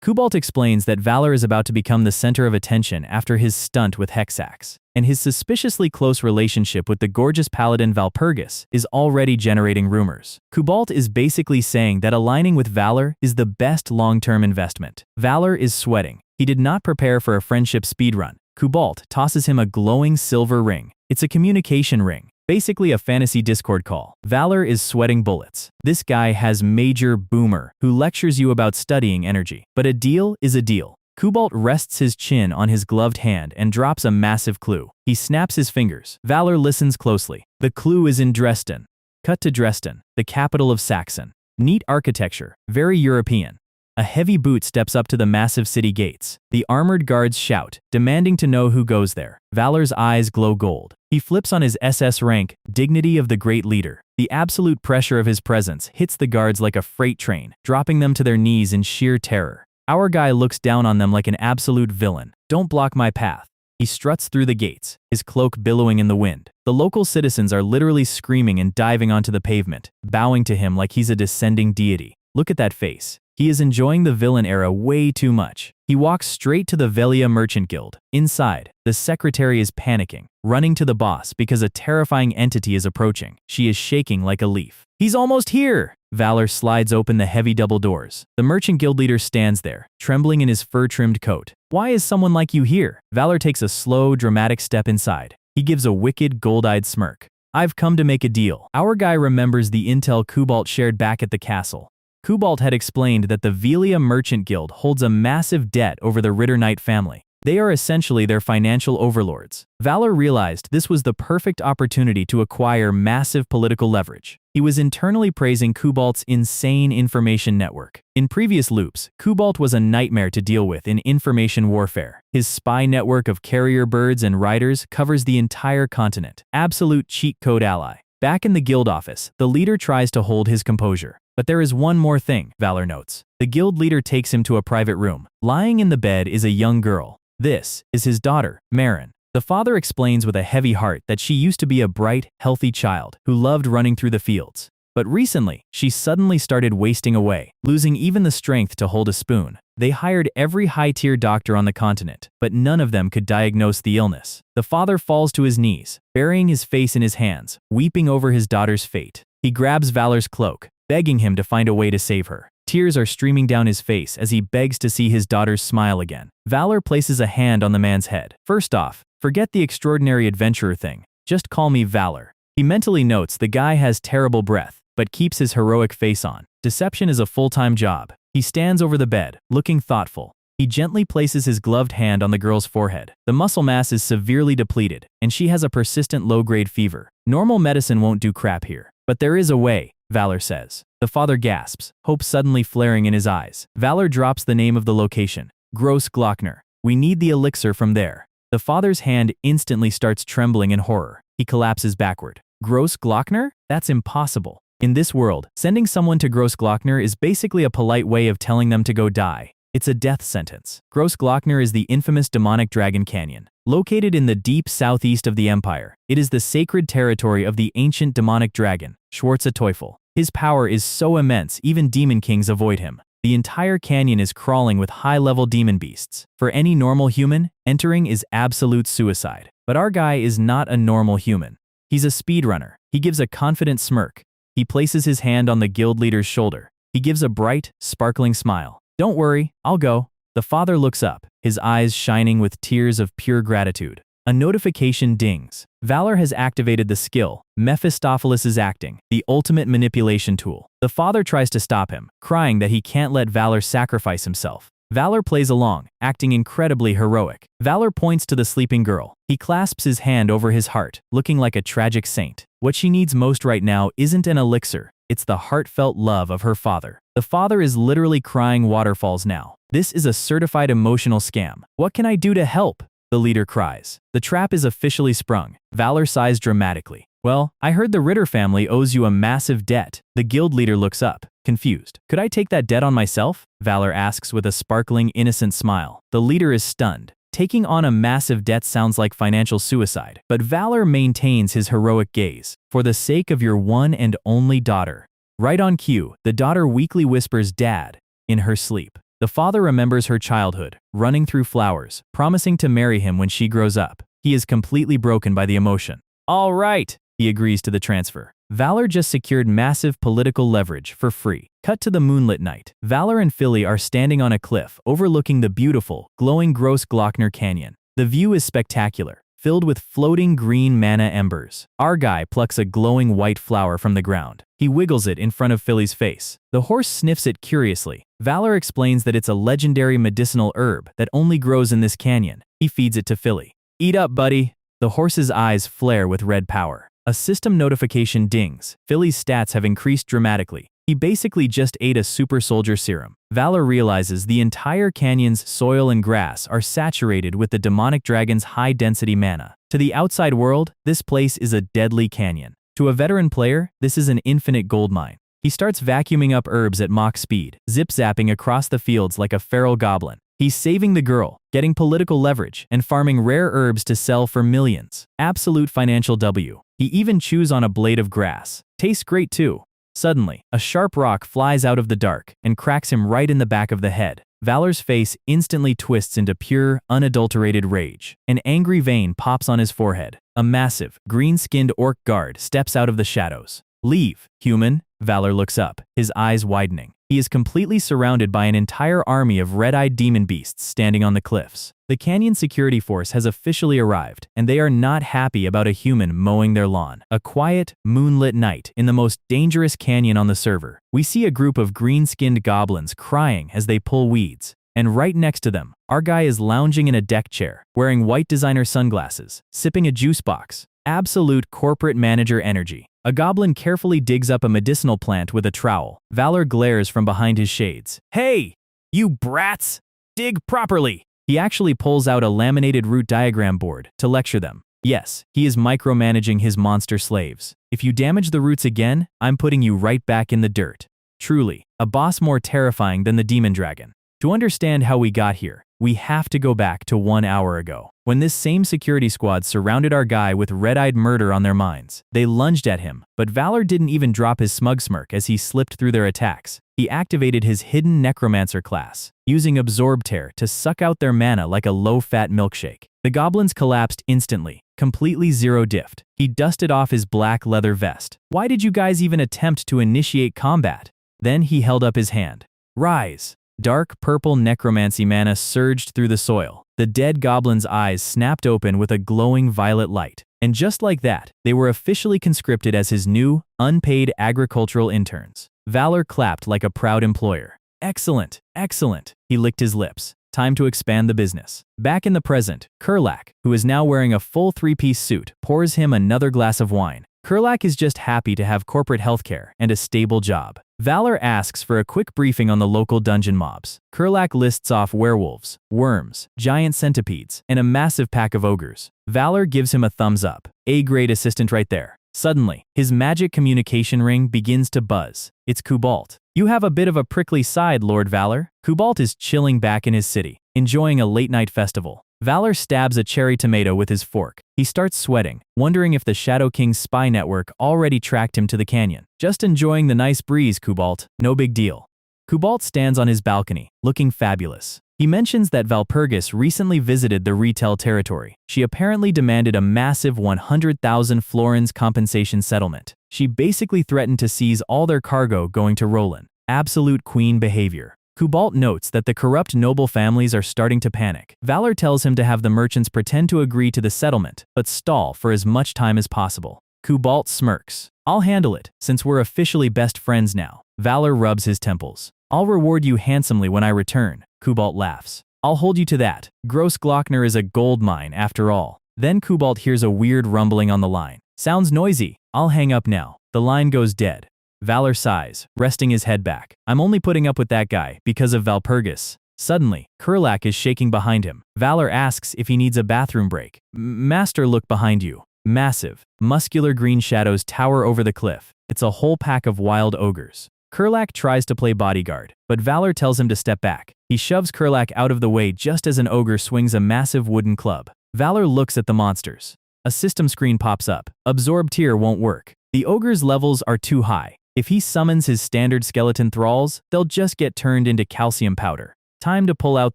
A: Cobalt explains that Valor is about to become the center of attention after his stunt with hexax, and his suspiciously close relationship with the gorgeous paladin Valpurgis is already generating rumors. Cobalt is basically saying that aligning with Valor is the best long-term investment. Valor is sweating. He did not prepare for a friendship speedrun. Cobalt tosses him a glowing silver ring. It's a communication ring. Basically a fantasy Discord call. Valor is sweating bullets. This guy has major boomer who lectures you about studying energy. But a deal is a deal. Cobalt rests his chin on his gloved hand and drops a massive clue. He snaps his fingers. Valor listens closely. The clue is in Dresden. Cut to Dresden, the capital of Saxon. Neat architecture, very European. A heavy boot steps up to the massive city gates. The armored guards shout, demanding to know who goes there. Valor's eyes glow gold. He flips on his SS rank, dignity of the great leader. The absolute pressure of his presence hits the guards like a freight train, dropping them to their knees in sheer terror. Our guy looks down on them like an absolute villain. Don't block my path. He struts through the gates, his cloak billowing in the wind. The local citizens are literally screaming and diving onto the pavement, bowing to him like he's a descending deity. Look at that face. He is enjoying the villain era way too much. He walks straight to the Velia Merchant Guild. Inside, the secretary is panicking, running to the boss because a terrifying entity is approaching. She is shaking like a leaf. He's almost here! Valor slides open the heavy double doors. The Merchant Guild leader stands there, trembling in his fur-trimmed coat. Why is someone like you here? Valor takes a slow, dramatic step inside. He gives a wicked, gold-eyed smirk. I've come to make a deal. Our guy remembers the intel Cobalt shared back at the castle. Cobalt had explained that the Velia Merchant Guild holds a massive debt over the Ritter Knight family. They are essentially their financial overlords. Valor realized this was the perfect opportunity to acquire massive political leverage. He was internally praising Cobalt's insane information network. In previous loops, Cobalt was a nightmare to deal with in information warfare. His spy network of carrier birds and riders covers the entire continent. Absolute cheat code ally. Back in the guild office, the leader tries to hold his composure. But there is one more thing, Valor notes. The guild leader takes him to a private room. Lying in the bed is a young girl. This is his daughter, Marin. The father explains with a heavy heart that she used to be a bright, healthy child who loved running through the fields. But recently, she suddenly started wasting away, losing even the strength to hold a spoon. They hired every high-tier doctor on the continent, but none of them could diagnose the illness. The father falls to his knees, burying his face in his hands, weeping over his daughter's fate. He grabs Valor's cloak, begging him to find a way to save her. Tears are streaming down his face as he begs to see his daughter's smile again. Valor places a hand on the man's head. First off, forget the extraordinary adventurer thing. Just call me Valor. He mentally notes the guy has terrible breath, but keeps his heroic face on. Deception is a full-time job. He stands over the bed, looking thoughtful. He gently places his gloved hand on the girl's forehead. The muscle mass is severely depleted, and she has a persistent low-grade fever. Normal medicine won't do crap here. But there is a way, Valor says. The father gasps, hope suddenly flaring in his eyes. Valor drops the name of the location. Gross Glockner. We need the elixir from there. The father's hand instantly starts trembling in horror. He collapses backward. Gross Glockner? That's impossible. In this world, sending someone to Gross Glockner is basically a polite way of telling them to go die. It's a death sentence. Grossglockner is the infamous demonic dragon canyon. Located in the deep southeast of the empire, it is the sacred territory of the ancient demonic dragon, Schwarze-Teufel. His power is so immense even demon kings avoid him. The entire canyon is crawling with high-level demon beasts. For any normal human, entering is absolute suicide. But our guy is not a normal human. He's a speedrunner. He gives a confident smirk. He places his hand on the guild leader's shoulder. He gives a bright, sparkling smile. Don't worry, I'll go. The father looks up, his eyes shining with tears of pure gratitude. A notification dings. Valor has activated the skill, Mephistopheles is acting, the ultimate manipulation tool. The father tries to stop him, crying that he can't let Valor sacrifice himself. Valor plays along, acting incredibly heroic. Valor points to the sleeping girl. He clasps his hand over his heart, looking like a tragic saint. What she needs most right now isn't an elixir, it's the heartfelt love of her father. The father is literally crying waterfalls now. This is a certified emotional scam. What can I do to help? The leader cries. The trap is officially sprung. Valor sighs dramatically. Well, I heard the Ritter family owes you a massive debt. The guild leader looks up, confused. Could I take that debt on myself? Valor asks with a sparkling, innocent smile. The leader is stunned. Taking on a massive debt sounds like financial suicide, but Valor maintains his heroic gaze. For the sake of your one and only daughter. Right on cue, the daughter weakly whispers "Dad" in her sleep. The father remembers her childhood, running through flowers, promising to marry him when she grows up. He is completely broken by the emotion. All right, he agrees to the transfer. Valor just secured massive political leverage for free. Cut to the moonlit night. Valor and Philly are standing on a cliff overlooking the beautiful, glowing Grossglockner Canyon. The view is spectacular, filled with floating green mana embers. Our guy plucks a glowing white flower from the ground. He wiggles it in front of Philly's face. The horse sniffs it curiously. Valor explains that it's a legendary medicinal herb that only grows in this canyon. He feeds it to Philly. Eat up, buddy. The horse's eyes flare with red power. A system notification dings. Philly's stats have increased dramatically. He basically just ate a super soldier serum. Valor realizes the entire canyon's soil and grass are saturated with the demonic dragon's high-density mana. To the outside world, this place is a deadly canyon. To a veteran player, this is an infinite goldmine. He starts vacuuming up herbs at Mach speed, zip-zapping across the fields like a feral goblin. He's saving the girl, getting political leverage, and farming rare herbs to sell for millions. Absolute financial W. He even chews on a blade of grass. Tastes great too. Suddenly, a sharp rock flies out of the dark and cracks him right in the back of the head. Valor's face instantly twists into pure, unadulterated rage. An angry vein pops on his forehead. A massive, green-skinned orc guard steps out of the shadows. Leave, human. Valor looks up, his eyes widening. He is completely surrounded by an entire army of red-eyed demon beasts standing on the cliffs. The canyon security force has officially arrived, and they are not happy about a human mowing their lawn. A quiet, moonlit night in the most dangerous canyon on the server. We see a group of green-skinned goblins crying as they pull weeds. And right next to them, our guy is lounging in a deck chair, wearing white designer sunglasses, sipping a juice box. Absolute corporate manager energy. A goblin carefully digs up a medicinal plant with a trowel. Valor glares from behind his shades. Hey, you brats! Dig properly! He actually pulls out a laminated root diagram board to lecture them. Yes, he is micromanaging his monster slaves. If you damage the roots again, I'm putting you right back in the dirt. Truly, a boss more terrifying than the demon dragon. To understand how we got here, we have to go back to 1 hour ago, when this same security squad surrounded our guy with red-eyed murder on their minds. They lunged at him, but Valor didn't even drop his smug smirk as he slipped through their attacks. He activated his hidden Necromancer class, using Absorb Tear to suck out their mana like a low-fat milkshake. The goblins collapsed instantly, completely zero-diffed. He dusted off his black leather vest. Why did you guys even attempt to initiate combat? Then he held up his hand. Rise! Dark purple necromancy mana surged through the soil. The dead goblin's eyes snapped open with a glowing violet light. And just like that, they were officially conscripted as his new, unpaid agricultural interns. Valor clapped like a proud employer. Excellent, excellent. He licked his lips. Time to expand the business. Back in the present, Kurlak, who is now wearing a full three-piece suit, pours him another glass of wine. Kurlak is just happy to have corporate healthcare and a stable job. Valor asks for a quick briefing on the local dungeon mobs. Kurlak lists off werewolves, worms, giant centipedes, and a massive pack of ogres. Valor gives him a thumbs up. A-grade assistant right there. Suddenly, his magic communication ring begins to buzz. It's Kubalt. You have a bit of a prickly side, Lord Valor. Kubalt is chilling back in his city, enjoying a late-night festival. Valor stabs a cherry tomato with his fork. He starts sweating, wondering if the Shadow King's spy network already tracked him to the canyon. Just enjoying the nice breeze, Kubalt. No big deal. Kubalt stands on his balcony, looking fabulous. He mentions that Valpurgis recently visited the retail territory. She apparently demanded a massive 100,000 florins compensation settlement. She basically threatened to seize all their cargo going to Roland. Absolute queen behavior. Kubalt notes that the corrupt noble families are starting to panic. Valor tells him to have the merchants pretend to agree to the settlement, but stall for as much time as possible. Kubalt smirks. I'll handle it, since we're officially best friends now. Valor rubs his temples. I'll reward you handsomely when I return. Kubalt laughs. I'll hold you to that. Grossglockner is a gold mine after all. Then Kubalt hears a weird rumbling on the line. Sounds noisy. I'll hang up now. The line goes dead. Valor sighs, resting his head back. I'm only putting up with that guy because of Valpurgis. Suddenly, Kurlak is shaking behind him. Valor asks if he needs a bathroom break. Master, look behind you. Massive, muscular green shadows tower over the cliff. It's a whole pack of wild ogres. Kurlak tries to play bodyguard, but Valor tells him to step back. He shoves Kurlak out of the way just as an ogre swings a massive wooden club. Valor looks at the monsters. A system screen pops up. Absorb tier won't work. The ogre's levels are too high. If he summons his standard skeleton thralls, they'll just get turned into calcium powder. Time to pull out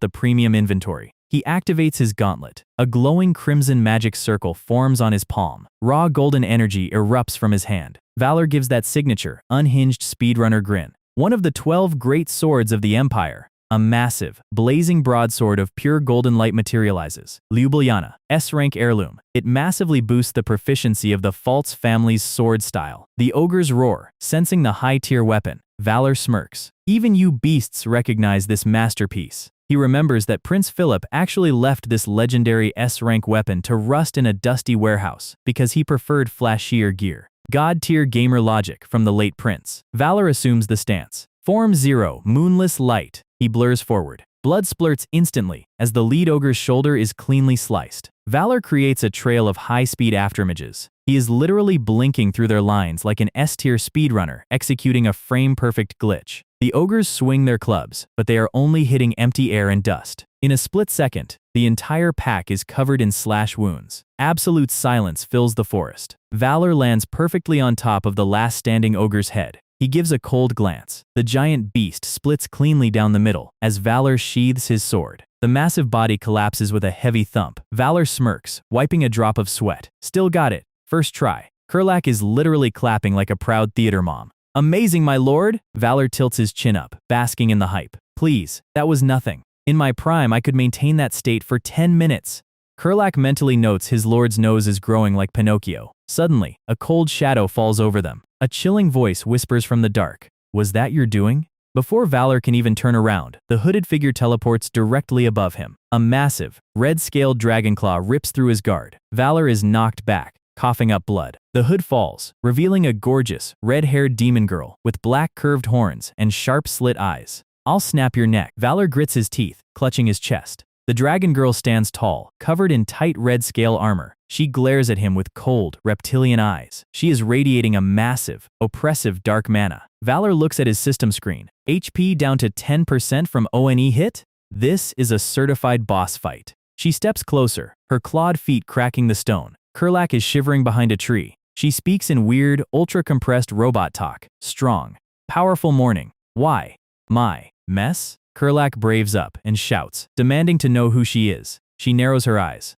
A: the premium inventory. He activates his gauntlet. A glowing crimson magic circle forms on his palm. Raw golden energy erupts from his hand. Valor gives that signature, unhinged speedrunner grin. One of the 12 great swords of the Empire. A massive, blazing broadsword of pure golden light materializes. Ljubljana, S-Rank heirloom. It massively boosts the proficiency of the False family's sword style. The ogres roar, sensing the high-tier weapon. Valor smirks. Even you beasts recognize this masterpiece. He remembers that Prince Philip actually left this legendary S-Rank weapon to rust in a dusty warehouse because he preferred flashier gear. God-tier gamer logic from the late prince. Valor assumes the stance. Form 0, moonless light. He blurs forward. Blood splurts instantly as the lead ogre's shoulder is cleanly sliced. Valor creates a trail of high-speed afterimages. He is literally blinking through their lines like an S-tier speedrunner executing a frame-perfect glitch. The ogres swing their clubs, but they are only hitting empty air and dust. In a split second, the entire pack is covered in slash wounds. Absolute silence fills the forest. Valor lands perfectly on top of the last standing ogre's head. He gives a cold glance. The giant beast splits cleanly down the middle as Valor sheathes his sword. The massive body collapses with a heavy thump. Valor smirks, wiping a drop of sweat. Still got it. First try. Kurlak is literally clapping like a proud theater mom. Amazing, my lord! Valor tilts his chin up, basking in the hype. Please, that was nothing. In my prime, I could maintain that state for 10 minutes. Kurlak mentally notes his lord's nose is growing like Pinocchio. Suddenly, a cold shadow falls over them. A chilling voice whispers from the dark. Was that your doing? Before Valor can even turn around, the hooded figure teleports directly above him. A massive, red-scaled dragonclaw rips through his guard. Valor is knocked back, coughing up blood. The hood falls, revealing a gorgeous, red-haired demon girl with black curved horns and sharp slit eyes. I'll snap your neck. Valor grits his teeth, clutching his chest. The dragon girl stands tall, covered in tight red scale armor. She glares at him with cold, reptilian eyes. She is radiating a massive, oppressive dark mana. Valor looks at his system screen. HP down to 10% from ONE hit? This is a certified boss fight. She steps closer, her clawed feet cracking the stone. Kurlak is shivering behind a tree. She speaks in weird, ultra-compressed robot talk. Strong. Powerful morning. Why? My mess? Kurlak braves up and shouts, demanding to know who she is. She narrows her eyes.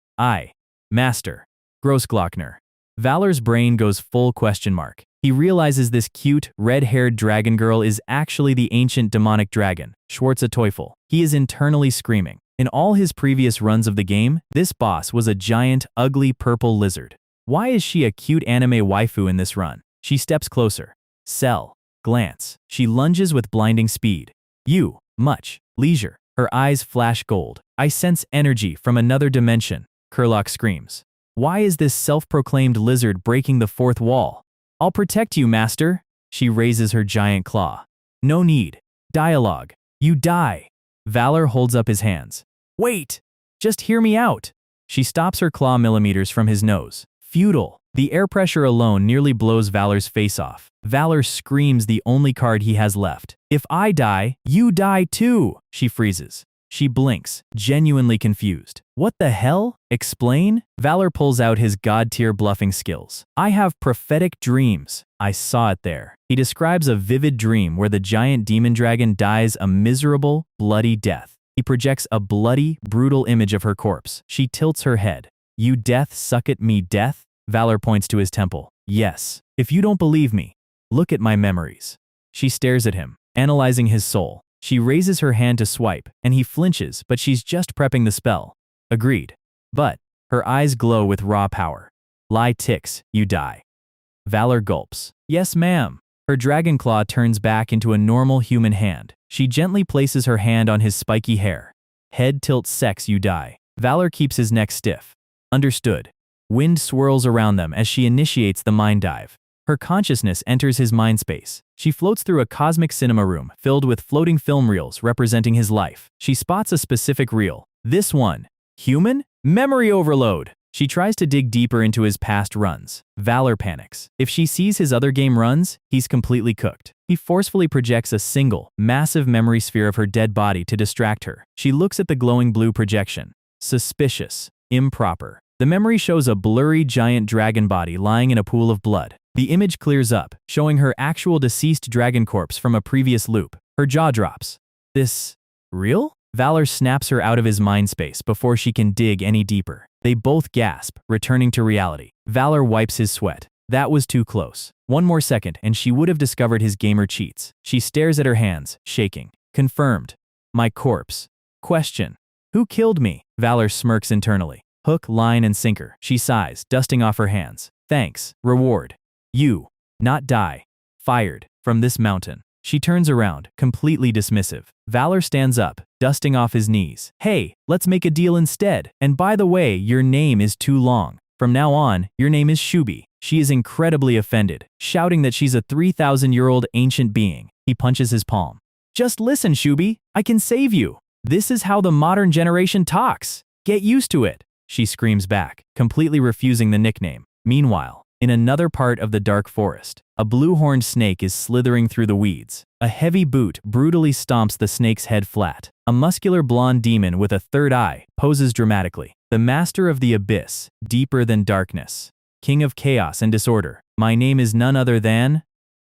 A: Master. Grossglockner. Valor's brain goes full question mark. He realizes this cute, red-haired dragon girl is actually the ancient demonic dragon, Schwarze-Teufel. He is internally screaming. In all his previous runs of the game, this boss was a giant, ugly purple lizard. Why is she a cute anime waifu in this run? She steps closer. Sell. Glance. She lunges with blinding speed. You. Much. Leisure. Her eyes flash gold. I sense energy from another dimension. Kurlak screams. Why is this self-proclaimed lizard breaking the fourth wall? I'll protect you, master. She raises her giant claw. No need. Dialogue. You die. Valor holds up his hands. Wait. Just hear me out. She stops her claw millimeters from his nose. Futile. The air pressure alone nearly blows Valor's face off. Valor screams the only card he has left. If I die, you die too! She freezes. She blinks, genuinely confused. What the hell? Explain? Valor pulls out his god-tier bluffing skills. I have prophetic dreams. I saw it there. He describes a vivid dream where the giant demon dragon dies a miserable, bloody death. He projects a bloody, brutal image of her corpse. She tilts her head. You death suck at me death? Valor points to his temple. Yes. If you don't believe me, look at my memories. She stares at him, analyzing his soul. She raises her hand to swipe, and he flinches, but she's just prepping the spell. Agreed. But her eyes glow with raw power. Lie ticks, you die. Valor gulps. Yes, ma'am. Her dragon claw turns back into a normal human hand. She gently places her hand on his spiky hair. Head tilts sex, you die. Valor keeps his neck stiff. Understood. Wind swirls around them as she initiates the mind dive. Her consciousness enters his mind space. She floats through a cosmic cinema room filled with floating film reels representing his life. She spots a specific reel. This one. Human? Memory overload. She tries to dig deeper into his past runs. Valor panics. If she sees his other game runs, he's completely cooked. He forcefully projects a single, massive memory sphere of her dead body to distract her. She looks at the glowing blue projection. Suspicious. Improper. The memory shows a blurry giant dragon body lying in a pool of blood. The image clears up, showing her actual deceased dragon corpse from a previous loop. Her jaw drops. This real? Valor snaps her out of his mind space before she can dig any deeper. They both gasp, returning to reality. Valor wipes his sweat. That was too close. One more second and she would have discovered his gamer cheats. She stares at her hands, shaking. Confirmed. My corpse. Question. Who killed me? Valor smirks internally. Hook, line, and sinker. She sighs, dusting off her hands. Thanks. Reward. You. Not die. Fired. From this mountain. She turns around, completely dismissive. Valor stands up, dusting off his knees. Hey, let's make a deal instead. And by the way, your name is too long. From now on, your name is Shubi. She is incredibly offended, shouting that she's a 3,000-year-old ancient being. He punches his palm. Just listen, Shubi. I can save you. This is how the modern generation talks. Get used to it. She screams back, completely refusing the nickname. Meanwhile, in another part of the dark forest, a blue-horned snake is slithering through the weeds. A heavy boot brutally stomps the snake's head flat. A muscular blonde demon with a third eye poses dramatically. The master of the abyss, deeper than darkness. King of chaos and disorder. My name is none other than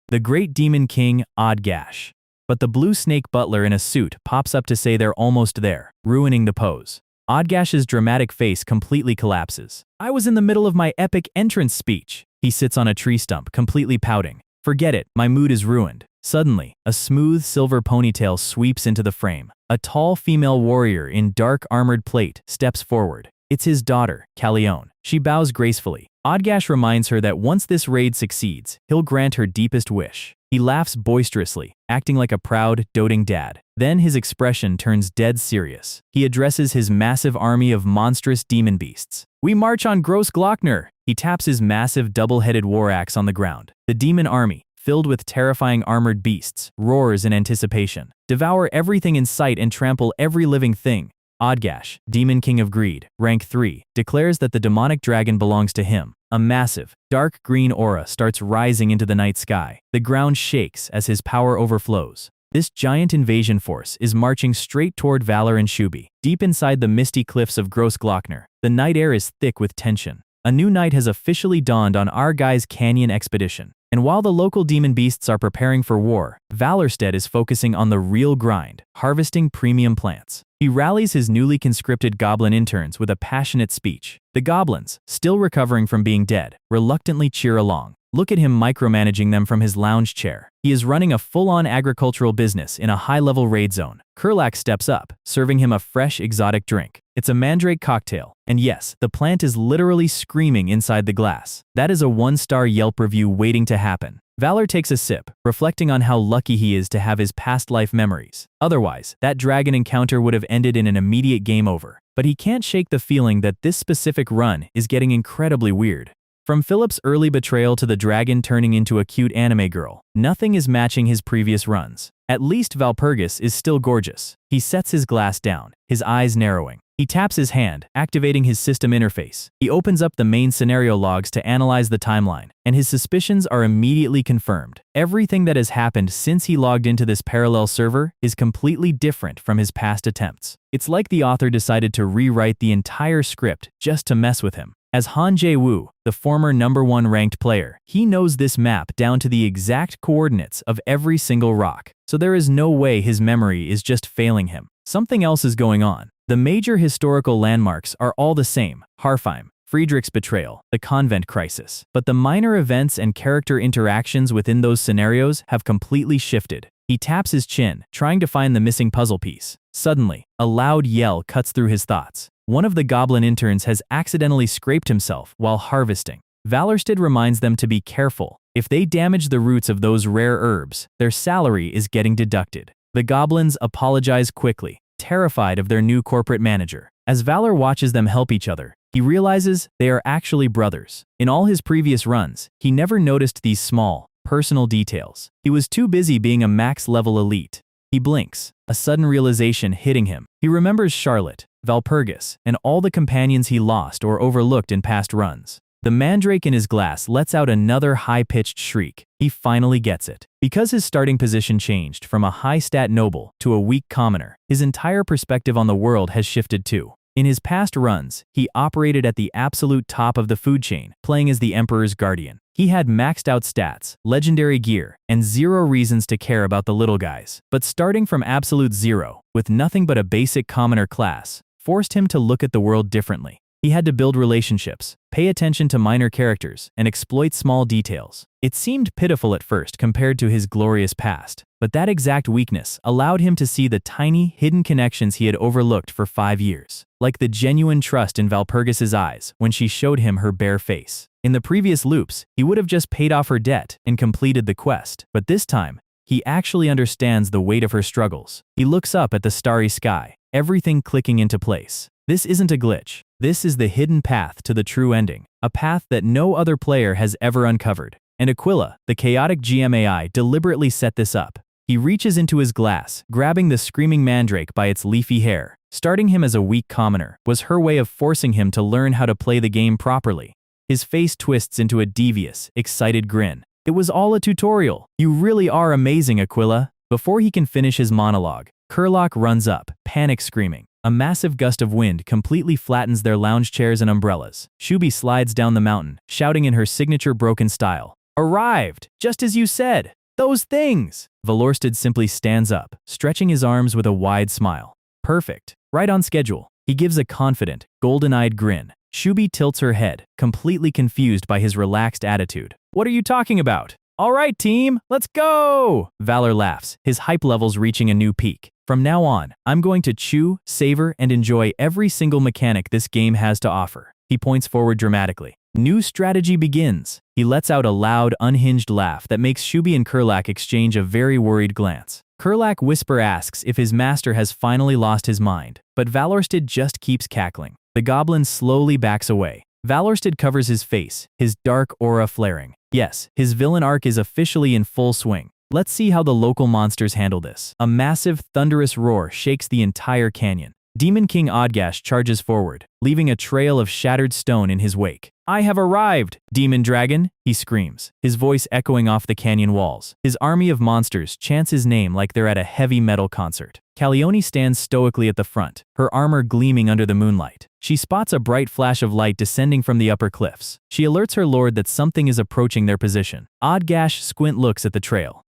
A: the great demon king, Odgash. But the blue snake butler in a suit pops up to say they're almost there, ruining the pose. Odgash's dramatic face completely collapses. I was in the middle of my epic entrance speech. He sits on a tree stump, completely pouting. Forget it, my mood is ruined. Suddenly, a smooth silver ponytail sweeps into the frame. A tall female warrior in dark armored plate steps forward. It's his daughter, Callione. She bows gracefully. Odgash reminds her that once this raid succeeds, he'll grant her deepest wish. He laughs boisterously, acting like a proud, doting dad. Then his expression turns dead serious. He addresses his massive army of monstrous demon beasts. We march on Gross Glockner. He taps his massive double-headed war axe on the ground. The demon army, filled with terrifying armored beasts, roars in anticipation. Devour everything in sight and trample every living thing. Odgash, Demon King of Greed, rank 3, declares that the demonic dragon belongs to him. A massive, dark green aura starts rising into the night sky. The ground shakes as his power overflows. This giant invasion force is marching straight toward Valor and Shubi. Deep inside the misty cliffs of Gross Glockner, the night air is thick with tension. A new night has officially dawned on our guy's canyon expedition. And while the local demon beasts are preparing for war, Valorsted is focusing on the real grind, harvesting premium plants. He rallies his newly conscripted goblin interns with a passionate speech. The goblins, still recovering from being dead, reluctantly cheer along. Look at him micromanaging them from his lounge chair. He is running a full-on agricultural business in a high-level raid zone. Kurlak steps up, serving him a fresh exotic drink. It's a mandrake cocktail. And yes, the plant is literally screaming inside the glass. That is a 1-star Yelp review waiting to happen. Valor takes a sip, reflecting on how lucky he is to have his past life memories. Otherwise, that dragon encounter would have ended in an immediate game over. But he can't shake the feeling that this specific run is getting incredibly weird. From Philip's early betrayal to the dragon turning into a cute anime girl, nothing is matching his previous runs. At least Valpurgis is still gorgeous. He sets his glass down, his eyes narrowing. He taps his hand, activating his system interface. He opens up the main scenario logs to analyze the timeline, and his suspicions are immediately confirmed. Everything that has happened since he logged into this parallel server is completely different from his past attempts. It's like the author decided to rewrite the entire script just to mess with him. As Han Jaewoo, the former #1 ranked player, he knows this map down to the exact coordinates of every single rock, so there is no way his memory is just failing him. Something else is going on. The major historical landmarks are all the same: Harem, Friedrich's betrayal, the convent crisis. But the minor events and character interactions within those scenarios have completely shifted. He taps his chin, trying to find the missing puzzle piece. Suddenly, a loud yell cuts through his thoughts. One of the goblin interns has accidentally scraped himself while harvesting. Valorsted reminds them to be careful. If they damage the roots of those rare herbs, their salary is getting deducted. The goblins apologize quickly, terrified of their new corporate manager. As Valor watches them help each other, he realizes they are actually brothers. In all his previous runs, he never noticed these small, personal details. He was too busy being a max-level elite. He blinks, a sudden realization hitting him. He remembers Charlotte, Valpurgis, and all the companions he lost or overlooked in past runs. The mandrake in his glass lets out another high-pitched shriek. He finally gets it. Because his starting position changed from a high-stat noble to a weak commoner, his entire perspective on the world has shifted too. In his past runs, he operated at the absolute top of the food chain, playing as the Emperor's guardian. He had maxed out stats, legendary gear, and zero reasons to care about the little guys. But starting from absolute zero, with nothing but a basic commoner class, forced him to look at the world differently. He had to build relationships, pay attention to minor characters, and exploit small details. It seemed pitiful at first compared to his glorious past, but that exact weakness allowed him to see the tiny, hidden connections he had overlooked for 5 years. Like the genuine trust in Valpurgis's eyes when she showed him her bare face. In the previous loops, he would have just paid off her debt and completed the quest, but this time, he actually understands the weight of her struggles. He looks up at the starry sky, everything clicking into place. This isn't a glitch. This is the hidden path to the true ending, a path that no other player has ever uncovered. And Aquila, the chaotic GMAI, deliberately set this up. He reaches into his glass, grabbing the screaming mandrake by its leafy hair. Starting him as a weak commoner was her way of forcing him to learn how to play the game properly. His face twists into a devious, excited grin. It was all a tutorial. You really are amazing, Aquila. Before he can finish his monologue, Kurlock runs up, panic screaming. A massive gust of wind completely flattens their lounge chairs and umbrellas. Shubi slides down the mountain, shouting in her signature broken style. Arrived! Just as you said! Those things! Valorsted simply stands up, stretching his arms with a wide smile. Perfect. Right on schedule. He gives a confident, golden-eyed grin. Shubi tilts her head, completely confused by his relaxed attitude. What are you talking about? All right, team, let's go! Valor laughs, his hype levels reaching a new peak. From now on, I'm going to chew, savor, and enjoy every single mechanic this game has to offer. He points forward dramatically. New strategy begins. He lets out a loud, unhinged laugh that makes Shubi and Kurlak exchange a very worried glance. Kurlak whisper asks if his master has finally lost his mind, but Valorsted just keeps cackling. The goblin slowly backs away. Valorsted covers his face, his dark aura flaring. Yes, his villain arc is officially in full swing. Let's see how the local monsters handle this. A massive, thunderous roar shakes the entire canyon. Demon King Odgash charges forward, leaving a trail of shattered stone in his wake. I have arrived, Demon Dragon, he screams, his voice echoing off the canyon walls. His army of monsters chants his name like they're at a heavy metal concert. Calione stands stoically at the front, her armor gleaming under the moonlight. She spots a bright flash of light descending from the upper cliffs. She alerts her lord that something is approaching their position. Odgash squint looks at the trail.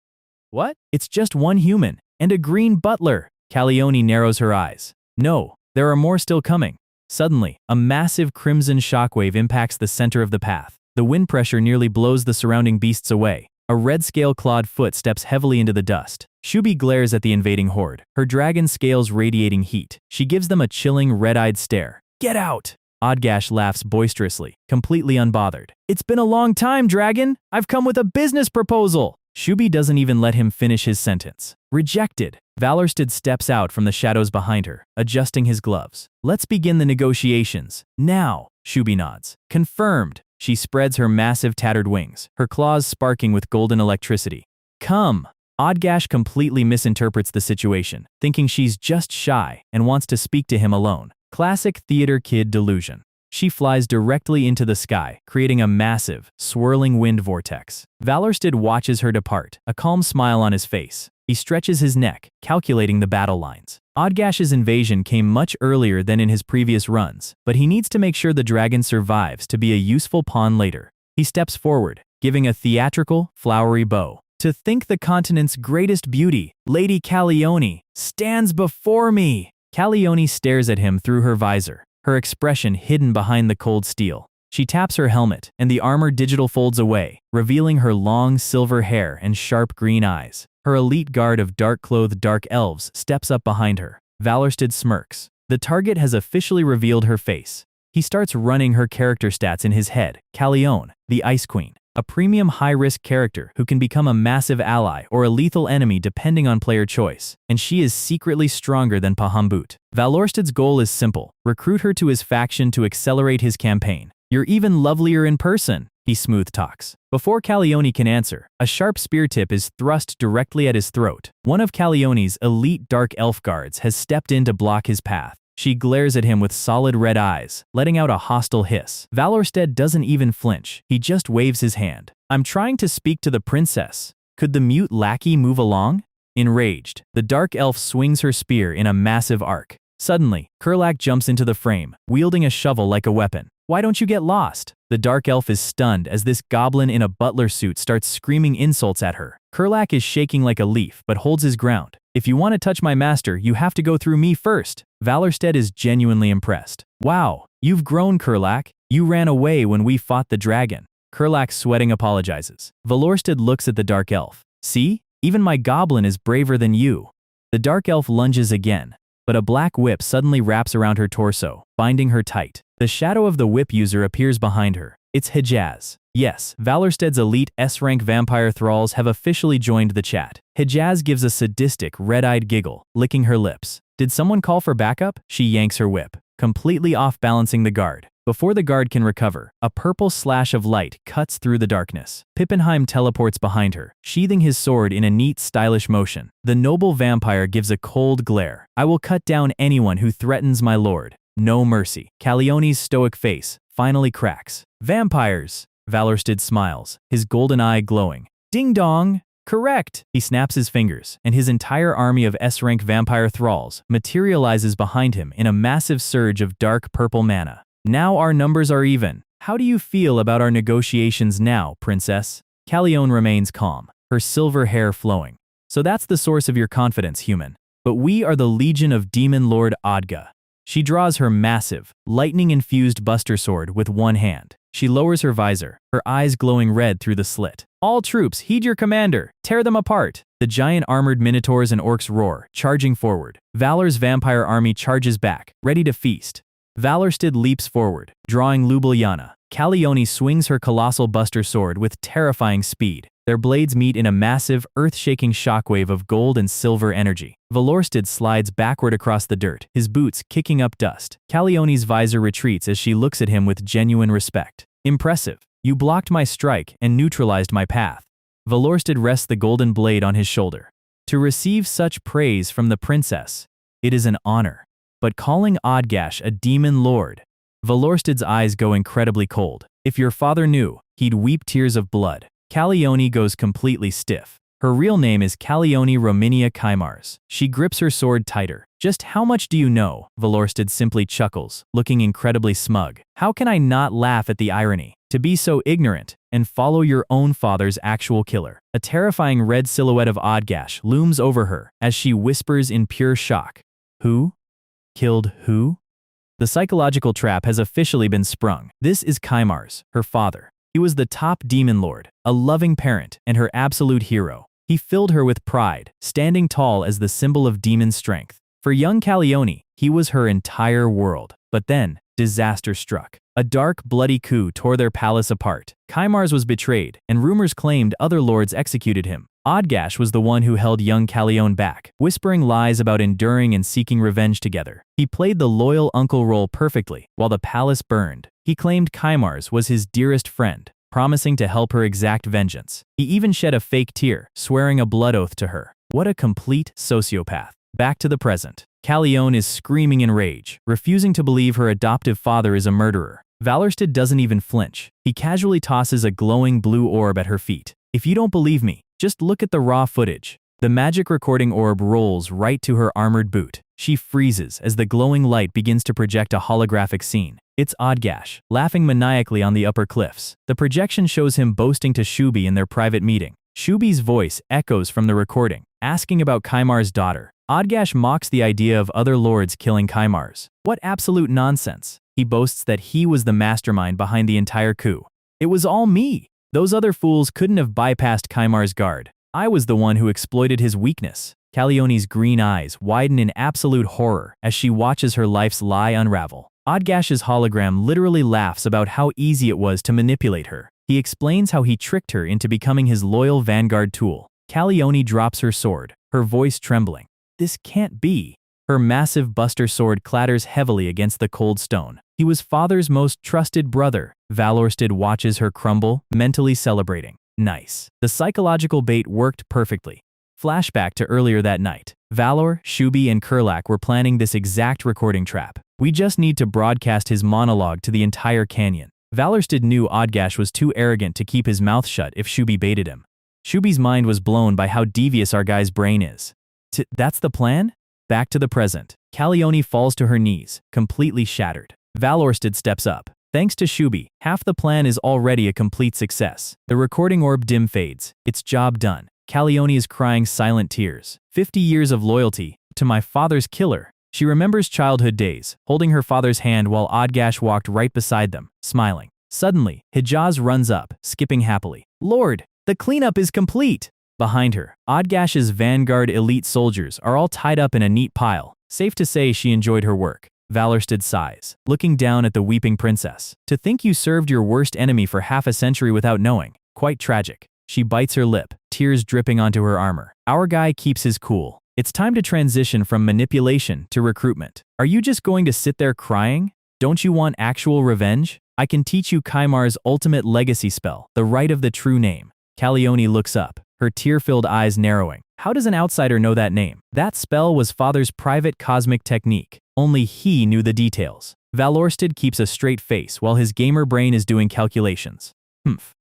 A: What? It's just one human, and a green butler. Calione narrows her eyes. No, there are more still coming. Suddenly, a massive crimson shockwave impacts the center of the path. The wind pressure nearly blows the surrounding beasts away. A red scale-clawed foot steps heavily into the dust. Shubi glares at the invading horde, her dragon scales radiating heat. She gives them a chilling, red-eyed stare. Get out! Odgash laughs boisterously, completely unbothered. It's been a long time, dragon! I've come with a business proposal! Shubi doesn't even let him finish his sentence. Rejected. Valorsted steps out from the shadows behind her, adjusting his gloves. Let's begin the negotiations. Now, Shubi nods. Confirmed. She spreads her massive tattered wings, her claws sparking with golden electricity. Come. Odgash completely misinterprets the situation, thinking she's just shy and wants to speak to him alone. Classic theater kid delusion. She flies directly into the sky, creating a massive, swirling wind vortex. Valorsted watches her depart, a calm smile on his face. He stretches his neck, calculating the battle lines. Odgash's invasion came much earlier than in his previous runs, but he needs to make sure the dragon survives to be a useful pawn later. He steps forward, giving a theatrical, flowery bow. To think the continent's greatest beauty, Lady Callione, stands before me! Callione stares at him through her visor, her expression hidden behind the cold steel. She taps her helmet, and the armor digital folds away, revealing her long silver hair and sharp green eyes. Her elite guard of dark-clothed dark elves steps up behind her. Valorsted smirks. The target has officially revealed her face. He starts running her character stats in his head. Callione, the Ice Queen. A premium high-risk character who can become a massive ally or a lethal enemy depending on player choice, and she is secretly stronger than Pahambut. Valorsted's goal is simple: recruit her to his faction to accelerate his campaign. You're even lovelier in person, he smooth talks. Before Callione can answer, a sharp spear tip is thrust directly at his throat. One of Callione's elite dark elf guards has stepped in to block his path. She glares at him with solid red eyes, letting out a hostile hiss. Valorsted doesn't even flinch, he just waves his hand. I'm trying to speak to the princess. Could the mute lackey move along? Enraged, the dark elf swings her spear in a massive arc. Suddenly, Kurlak jumps into the frame, wielding a shovel like a weapon. Why don't you get lost? The dark elf is stunned as this goblin in a butler suit starts screaming insults at her. Kurlak is shaking like a leaf but holds his ground. If you want to touch my master, you have to go through me first. Valorsted is genuinely impressed. Wow, you've grown, Kurlak. You ran away when we fought the dragon. Kurlak, sweating, apologizes. Valorsted looks at the dark elf. See? Even my goblin is braver than you. The dark elf lunges again, but a black whip suddenly wraps around her torso, binding her tight. The shadow of the whip user appears behind her. It's Hejaz. Yes, Valorsted's elite S-rank vampire thralls have officially joined the chat. Hejaz gives a sadistic, red-eyed giggle, licking her lips. Did someone call for backup? She yanks her whip, completely off-balancing the guard. Before the guard can recover, a purple slash of light cuts through the darkness. Pippenheim teleports behind her, sheathing his sword in a neat, stylish motion. The noble vampire gives a cold glare. I will cut down anyone who threatens my lord. No mercy. Callione's stoic face finally cracks. Vampires! Valorsted smiles, his golden eye glowing. Ding dong! Correct! He snaps his fingers, and his entire army of S-rank vampire thralls materializes behind him in a massive surge of dark purple mana. Now our numbers are even. How do you feel about our negotiations now, princess? Callione remains calm, her silver hair flowing. So that's the source of your confidence, human. But we are the legion of Demon Lord Odga. She draws her massive, lightning-infused buster sword with one hand. She lowers her visor, her eyes glowing red through the slit. All troops, heed your commander. Tear them apart. The giant armored minotaurs and orcs roar, charging forward. Valor's vampire army charges back, ready to feast. Valorsted leaps forward, drawing Ljubljana. Callione swings her colossal buster sword with terrifying speed. Their blades meet in a massive, earth-shaking shockwave of gold and silver energy. Valorsted slides backward across the dirt, his boots kicking up dust. Callione's visor retreats as she looks at him with genuine respect. Impressive. You blocked my strike and neutralized my path. Valorsted rests the golden blade on his shoulder. To receive such praise from the princess, it is an honor. But calling Odgash a demon lord, Valorsted's eyes go incredibly cold. If your father knew, he'd weep tears of blood. Callione goes completely stiff. Her real name is Callione Rominia Kymars. She grips her sword tighter. Just how much do you know? Valorsted simply chuckles, looking incredibly smug. How can I not laugh at the irony? To be so ignorant and follow your own father's actual killer. A terrifying red silhouette of Odgash looms over her as she whispers in pure shock. Who? Killed who? The psychological trap has officially been sprung. This is Kymars, her father. He was the top demon lord, a loving parent, and her absolute hero. He filled her with pride, standing tall as the symbol of demon strength. For young Callione, he was her entire world. But then, disaster struck. A dark, bloody coup tore their palace apart. Kymars was betrayed, and rumors claimed other lords executed him. Odgash was the one who held young Callione back, whispering lies about enduring and seeking revenge together. He played the loyal uncle role perfectly, while the palace burned. He claimed Kymars was his dearest friend. promising to help her exact vengeance. He even shed a fake tear, swearing a blood oath to her. What a complete sociopath. Back to the present. Callione is screaming in rage, refusing to believe her adoptive father is a murderer. Valorsted doesn't even flinch. He casually tosses a glowing blue orb at her feet. If you don't believe me, just look at the raw footage. The magic recording orb rolls right to her armored boot. She freezes as the glowing light begins to project a holographic scene. It's Odgash, laughing maniacally on the upper cliffs. The projection shows him boasting to Shubi in their private meeting. Shubi's voice echoes from the recording, asking about Kaimar's daughter. Odgash mocks the idea of other lords killing Kaimars. What absolute nonsense. He boasts that he was the mastermind behind the entire coup. It was all me. Those other fools couldn't have bypassed Kaimar's guard. I was the one who exploited his weakness. Callione's green eyes widen in absolute horror as she watches her life's lie unravel. Odgash's hologram literally laughs about how easy it was to manipulate her. He explains how he tricked her into becoming his loyal vanguard tool. Callione drops her sword, her voice trembling. This can't be. Her massive buster sword clatters heavily against the cold stone. He was father's most trusted brother. Valorsted watches her crumble, mentally celebrating. Nice. The psychological bait worked perfectly. Flashback to earlier that night. Valor, Shubi, and Kurlak were planning this exact recording trap. We just need to broadcast his monologue to the entire canyon. Valorsted knew Odgash was too arrogant to keep his mouth shut if Shubi baited him. Shubi's mind was blown by how devious our guy's brain is. That's the plan? Back to the present. Callione falls to her knees, completely shattered. Valorsted steps up. Thanks to Shubi, half the plan is already a complete success. The recording orb dim fades. It's job done. Callione is crying silent tears. 50 years of loyalty to my father's killer. She remembers childhood days, holding her father's hand while Odgash walked right beside them, smiling. Suddenly, Hejaz runs up, skipping happily. Lord, the cleanup is complete! Behind her, Odgash's vanguard elite soldiers are all tied up in a neat pile. Safe to say she enjoyed her work. Valorsted sighs, looking down at the weeping princess. To think you served your worst enemy for half a century without knowing. Quite tragic. She bites her lip, tears dripping onto her armor. Our guy keeps his cool. It's time to transition from manipulation to recruitment. Are you just going to sit there crying? Don't you want actual revenge? I can teach you Kaimar's ultimate legacy spell, the right of the true name. Callione looks up, her tear-filled eyes narrowing. How does an outsider know that name? That spell was father's private cosmic technique. Only he knew the details. Valorsted keeps a straight face while his gamer brain is doing calculations.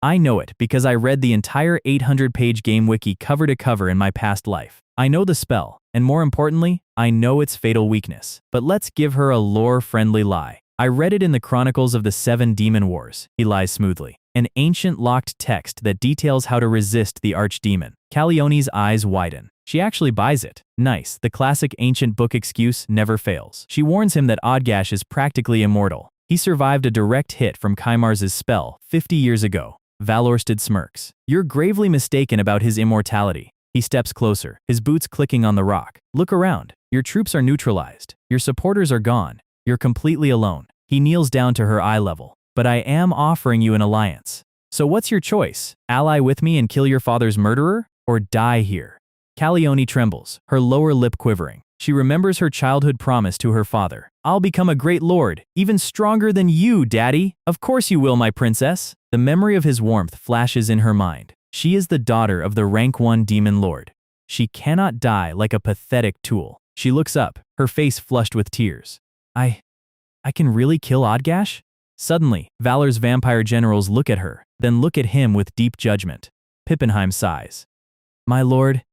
A: I know it because I read the entire 800-page game wiki cover to cover in my past life. I know the spell, and more importantly, I know its fatal weakness. But let's give her a lore-friendly lie. I read it in the Chronicles of the Seven Demon Wars. He lies smoothly. An ancient locked text that details how to resist the archdemon. Callione's eyes widen. She actually buys it. Nice, the classic ancient book excuse never fails. She warns him that Odgash is practically immortal. He survived a direct hit from Kaimar's spell 50 years ago. Valorsted smirks. You're gravely mistaken about his immortality. He steps closer, his boots clicking on the rock. Look around. Your troops are neutralized. Your supporters are gone. You're completely alone. He kneels down to her eye level. But I am offering you an alliance. So what's your choice? Ally with me and kill your father's murderer? Or die here? Callione trembles, her lower lip quivering. She remembers her childhood promise to her father. I'll become a great lord, even stronger than you, Daddy. Of course you will, my princess. The memory of his warmth flashes in her mind. She is the daughter of the rank 1 demon lord. She cannot die like a pathetic tool. She looks up, her face flushed with tears. I can really kill Odgash? Suddenly, Valor's vampire generals look at her, then look at him with deep judgment. Pippenheim sighs. My lord,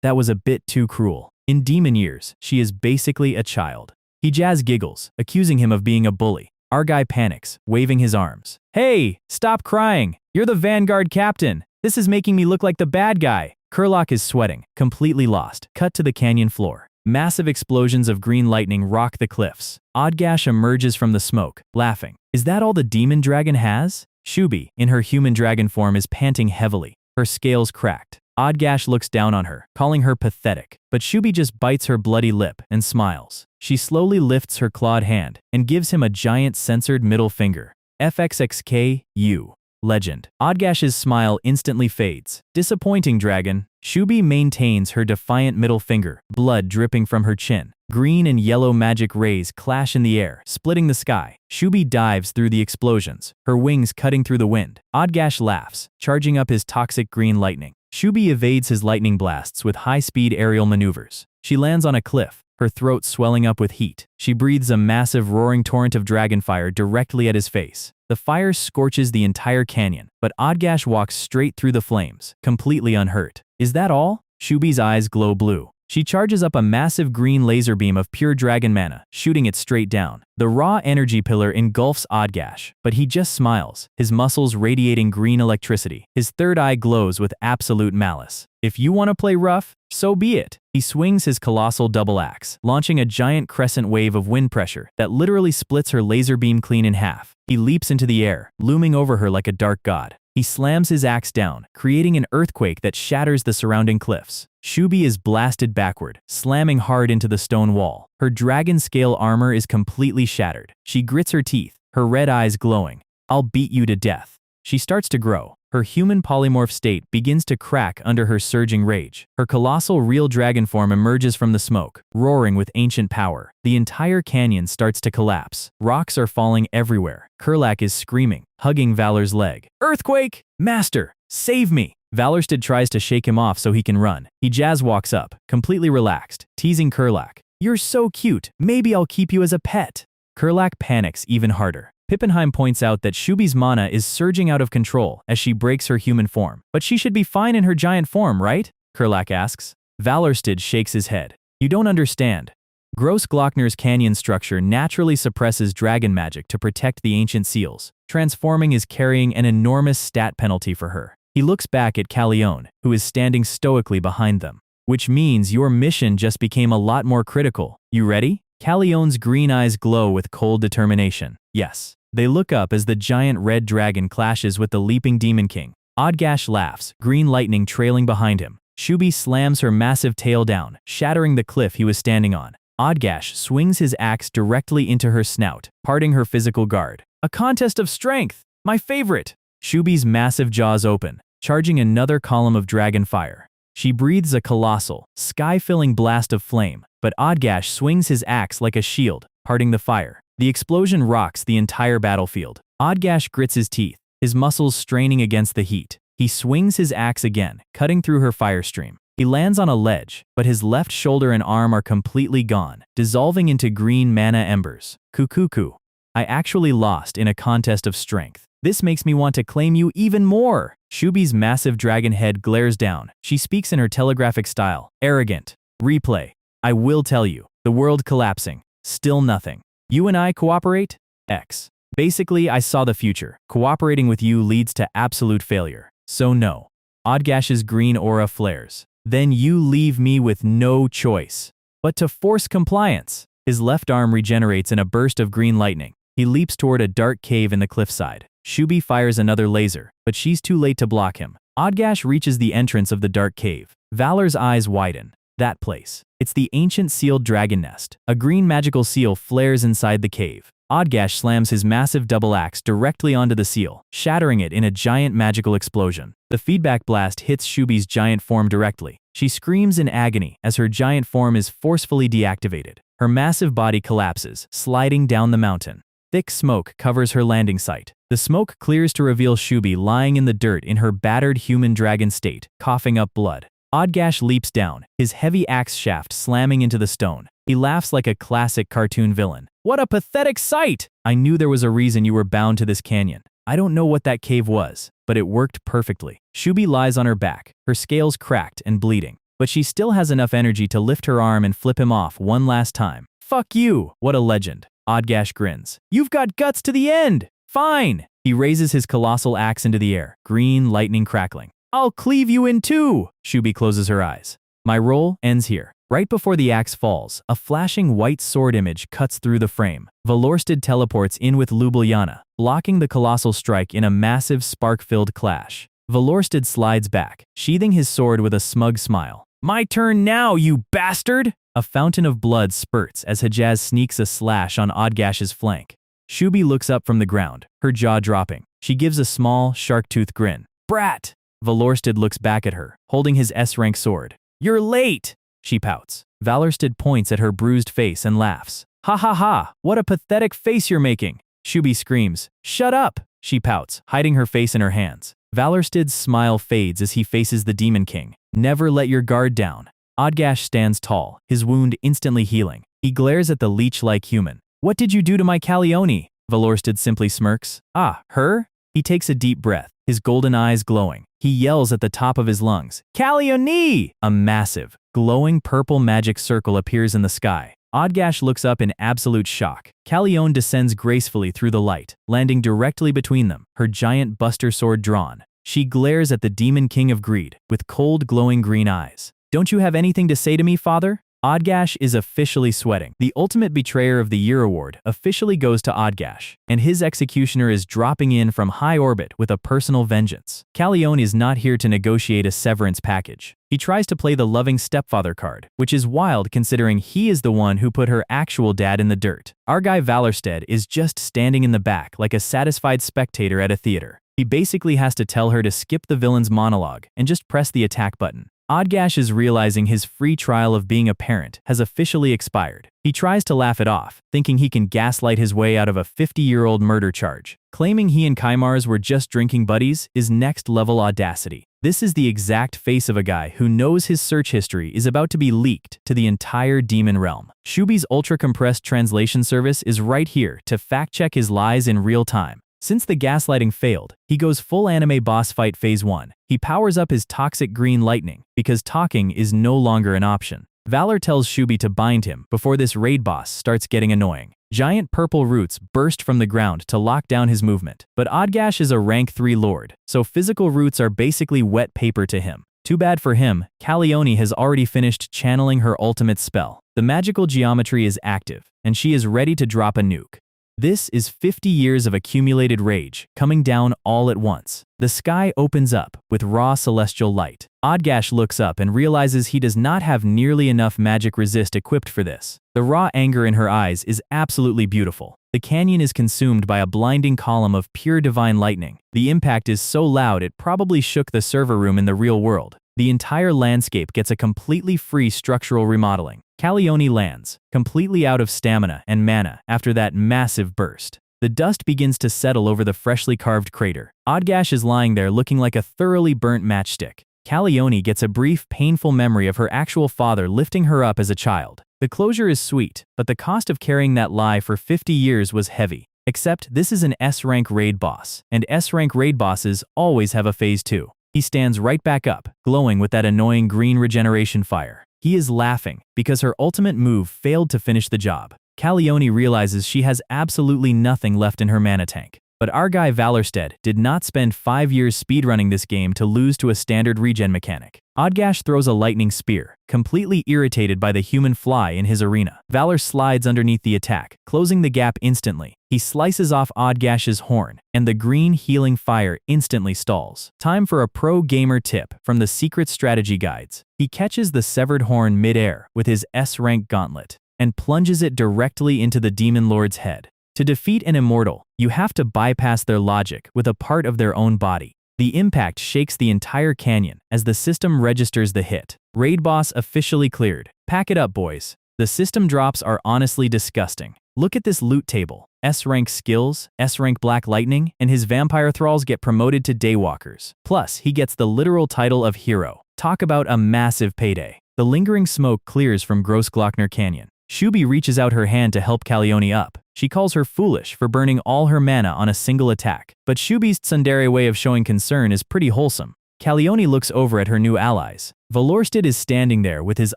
A: that was a bit too cruel. In demon years, she is basically a child. Hejaz giggles, accusing him of being a bully. Our guy panics, waving his arms. Hey, stop crying. You're the vanguard captain. This is making me look like the bad guy. Kurlak is sweating, completely lost. Cut to the canyon floor. Massive explosions of green lightning rock the cliffs. Odgash emerges from the smoke, laughing. Is that all the demon dragon has? Shubi, in her human dragon form, is panting heavily, her scales cracked. Odgash looks down on her, calling her pathetic, but Shubi just bites her bloody lip and smiles. She slowly lifts her clawed hand and gives him a giant censored middle finger. FXXK, you. legend. Odgash's smile instantly fades. Disappointing, dragon. Shubi maintains her defiant middle finger, blood dripping from her chin. Green and yellow magic rays clash in the air, splitting the sky. Shubi dives through the explosions, her wings cutting through the wind. Odgash laughs, charging up his toxic green lightning. Shubi evades his lightning blasts with high-speed aerial maneuvers. She lands on a cliff, her throat swelling up with heat. She breathes a massive roaring torrent of dragonfire directly at his face. The fire scorches the entire canyon, but Odgash walks straight through the flames, completely unhurt. Is that all? Shubi's eyes glow blue. She charges up a massive green laser beam of pure dragon mana, shooting it straight down. The raw energy pillar engulfs Odgash, but he just smiles, his muscles radiating green electricity. His third eye glows with absolute malice. If you want to play rough, so be it. He swings his colossal double axe, launching a giant crescent wave of wind pressure that literally splits her laser beam clean in half. He leaps into the air, looming over her like a dark god. He slams his axe down, creating an earthquake that shatters the surrounding cliffs. Shubi is blasted backward, slamming hard into the stone wall. Her dragon-scale armor is completely shattered. She grits her teeth, her red eyes glowing. I'll beat you to death. She starts to grow. Her human polymorph state begins to crack under her surging rage. Her colossal real dragon form emerges from the smoke, roaring with ancient power. The entire canyon starts to collapse. Rocks are falling everywhere. Kurlak is screaming, hugging Valor's leg. Earthquake! Master, save me! Valorsted tries to shake him off so he can run. Hejaz walks up, completely relaxed, teasing Kurlak. You're so cute, maybe I'll keep you as a pet. Kurlak panics even harder. Pippenheim points out that Shubi's mana is surging out of control as she breaks her human form. But she should be fine in her giant form, right? Kurlak asks. Valorsted shakes his head. You don't understand. Gross Glockner's canyon structure naturally suppresses dragon magic to protect the ancient seals. Transforming is carrying an enormous stat penalty for her. He looks back at Callione, who is standing stoically behind them. Which means your mission just became a lot more critical. You ready? Callione's green eyes glow with cold determination. Yes. They look up as the giant red dragon clashes with the leaping demon king. Odgash laughs, green lightning trailing behind him. Shubi slams her massive tail down, shattering the cliff he was standing on. Odgash swings his axe directly into her snout, parting her physical guard. A contest of strength! My favorite! Shubi's massive jaws open, charging another column of dragon fire. She breathes a colossal, sky-filling blast of flame, but Odgash swings his axe like a shield, parting the fire. The explosion rocks the entire battlefield. Odgash grits his teeth, his muscles straining against the heat. He swings his axe again, cutting through her fire stream. He lands on a ledge, but his left shoulder and arm are completely gone, dissolving into green mana embers. Kukuku. I actually lost in a contest of strength. This makes me want to claim you even more. Shubi's massive dragon head glares down. She speaks in her telegraphic style. Arrogant. Replay. I will tell you. The world collapsing. Still nothing. You and I cooperate? X. Basically, I saw the future. Cooperating with you leads to absolute failure. So no. Odgash's green aura flares. Then you leave me with no choice but to force compliance. His left arm regenerates in a burst of green lightning. He leaps toward a dark cave in the cliffside. Shubi fires another laser, but she's too late to block him. Odgash reaches the entrance of the dark cave. Valor's eyes widen. That place. It's the ancient sealed dragon nest. A green magical seal flares inside the cave. Odgash slams his massive double axe directly onto the seal, shattering it in a giant magical explosion. The feedback blast hits Shubi's giant form directly. She screams in agony as her giant form is forcefully deactivated. Her massive body collapses, sliding down the mountain. Thick smoke covers her landing site. The smoke clears to reveal Shubi lying in the dirt in her battered human dragon state, coughing up blood. Odgash leaps down, his heavy axe shaft slamming into the stone. He laughs like a classic cartoon villain. What a pathetic sight! I knew there was a reason you were bound to this canyon. I don't know what that cave was, but it worked perfectly. Shubi lies on her back, her scales cracked and bleeding. But she still has enough energy to lift her arm and flip him off one last time. Fuck you! What a legend. Odgash grins. You've got guts to the end! Fine! He raises his colossal axe into the air, green lightning crackling. I'll cleave you in two! Shubi closes her eyes. My role ends here. Right before the axe falls, a flashing white sword image cuts through the frame. Valorsted teleports in with Ljubljana, blocking the colossal strike in a massive spark-filled clash. Valorsted slides back, sheathing his sword with a smug smile. My turn now, you bastard! A fountain of blood spurts as Hejaz sneaks a slash on Odgash's flank. Shubi looks up from the ground, her jaw dropping. She gives a small, shark-toothed grin. Brat! Valorsted looks back at her, holding his S-rank sword. You're late! She pouts. Valorsted points at her bruised face and laughs. Ha ha ha! What a pathetic face you're making! Shubi screams. Shut up! She pouts, hiding her face in her hands. Valorsted's smile fades as he faces the Demon King. Never let your guard down. Odgash stands tall, his wound instantly healing. He glares at the leech-like human. What did you do to my Calione? Valorsted simply smirks. Ah, her? He takes a deep breath, his golden eyes glowing. He yells at the top of his lungs. Calione! A massive, glowing purple magic circle appears in the sky. Odgash looks up in absolute shock. Calione descends gracefully through the light, landing directly between them, her giant buster sword drawn. She glares at the Demon King of Greed, with cold glowing green eyes. Don't you have anything to say to me, father? Odgash is officially sweating. The Ultimate Betrayer of the Year award officially goes to Odgash, and his executioner is dropping in from high orbit with a personal vengeance. Calione is not here to negotiate a severance package. He tries to play the loving stepfather card, which is wild considering he is the one who put her actual dad in the dirt. Our guy Valorsted is just standing in the back like a satisfied spectator at a theater. He basically has to tell her to skip the villain's monologue and just press the attack button. Odgash is realizing his free trial of being a parent has officially expired. He tries to laugh it off, thinking he can gaslight his way out of a 50-year-old murder charge. Claiming he and Kaimars were just drinking buddies is next-level audacity. This is the exact face of a guy who knows his search history is about to be leaked to the entire demon realm. Shubi's ultra-compressed translation service is right here to fact-check his lies in real time. Since the gaslighting failed, he goes full anime boss fight phase 1. He powers up his toxic green lightning, because talking is no longer an option. Valor tells Shubi to bind him before this raid boss starts getting annoying. Giant purple roots burst from the ground to lock down his movement. But Odgash is a rank 3 lord, so physical roots are basically wet paper to him. Too bad for him, Calione has already finished channeling her ultimate spell. The magical geometry is active, and she is ready to drop a nuke. This is 50 years of accumulated rage, coming down all at once. The sky opens up with raw celestial light. Odgash looks up and realizes he does not have nearly enough magic resist equipped for this. The raw anger in her eyes is absolutely beautiful. The canyon is consumed by a blinding column of pure divine lightning. The impact is so loud it probably shook the server room in the real world. The entire landscape gets a completely free structural remodeling. Calione lands, completely out of stamina and mana after that massive burst. The dust begins to settle over the freshly carved crater. Odgash is lying there looking like a thoroughly burnt matchstick. Calione gets a brief, painful memory of her actual father lifting her up as a child. The closure is sweet, but the cost of carrying that lie for 50 years was heavy. Except this is an S-rank raid boss, and S-rank raid bosses always have a phase 2. He stands right back up, glowing with that annoying green regeneration fire. He is laughing, because her ultimate move failed to finish the job. Calione realizes she has absolutely nothing left in her mana tank. But our guy Valorsted did not spend 5 years speedrunning this game to lose to a standard regen mechanic. Odgash throws a lightning spear, completely irritated by the human fly in his arena. Valor slides underneath the attack, closing the gap instantly. He slices off Odgash's horn, and the green healing fire instantly stalls. Time for a pro gamer tip from the secret strategy guides. He catches the severed horn mid-air with his S-rank gauntlet, and plunges it directly into the demon lord's head. To defeat an immortal, you have to bypass their logic with a part of their own body. The impact shakes the entire canyon as the system registers the hit. Raid boss officially cleared. Pack it up, boys. The system drops are honestly disgusting. Look at this loot table. S-rank skills, S-rank black lightning, and his vampire thralls get promoted to daywalkers. Plus, he gets the literal title of hero. Talk about a massive payday. The lingering smoke clears from Grossglockner Canyon. Shubi reaches out her hand to help Calione up. She calls her foolish for burning all her mana on a single attack. But Shubi's tsundere way of showing concern is pretty wholesome. Calione looks over at her new allies. Valorsted is standing there with his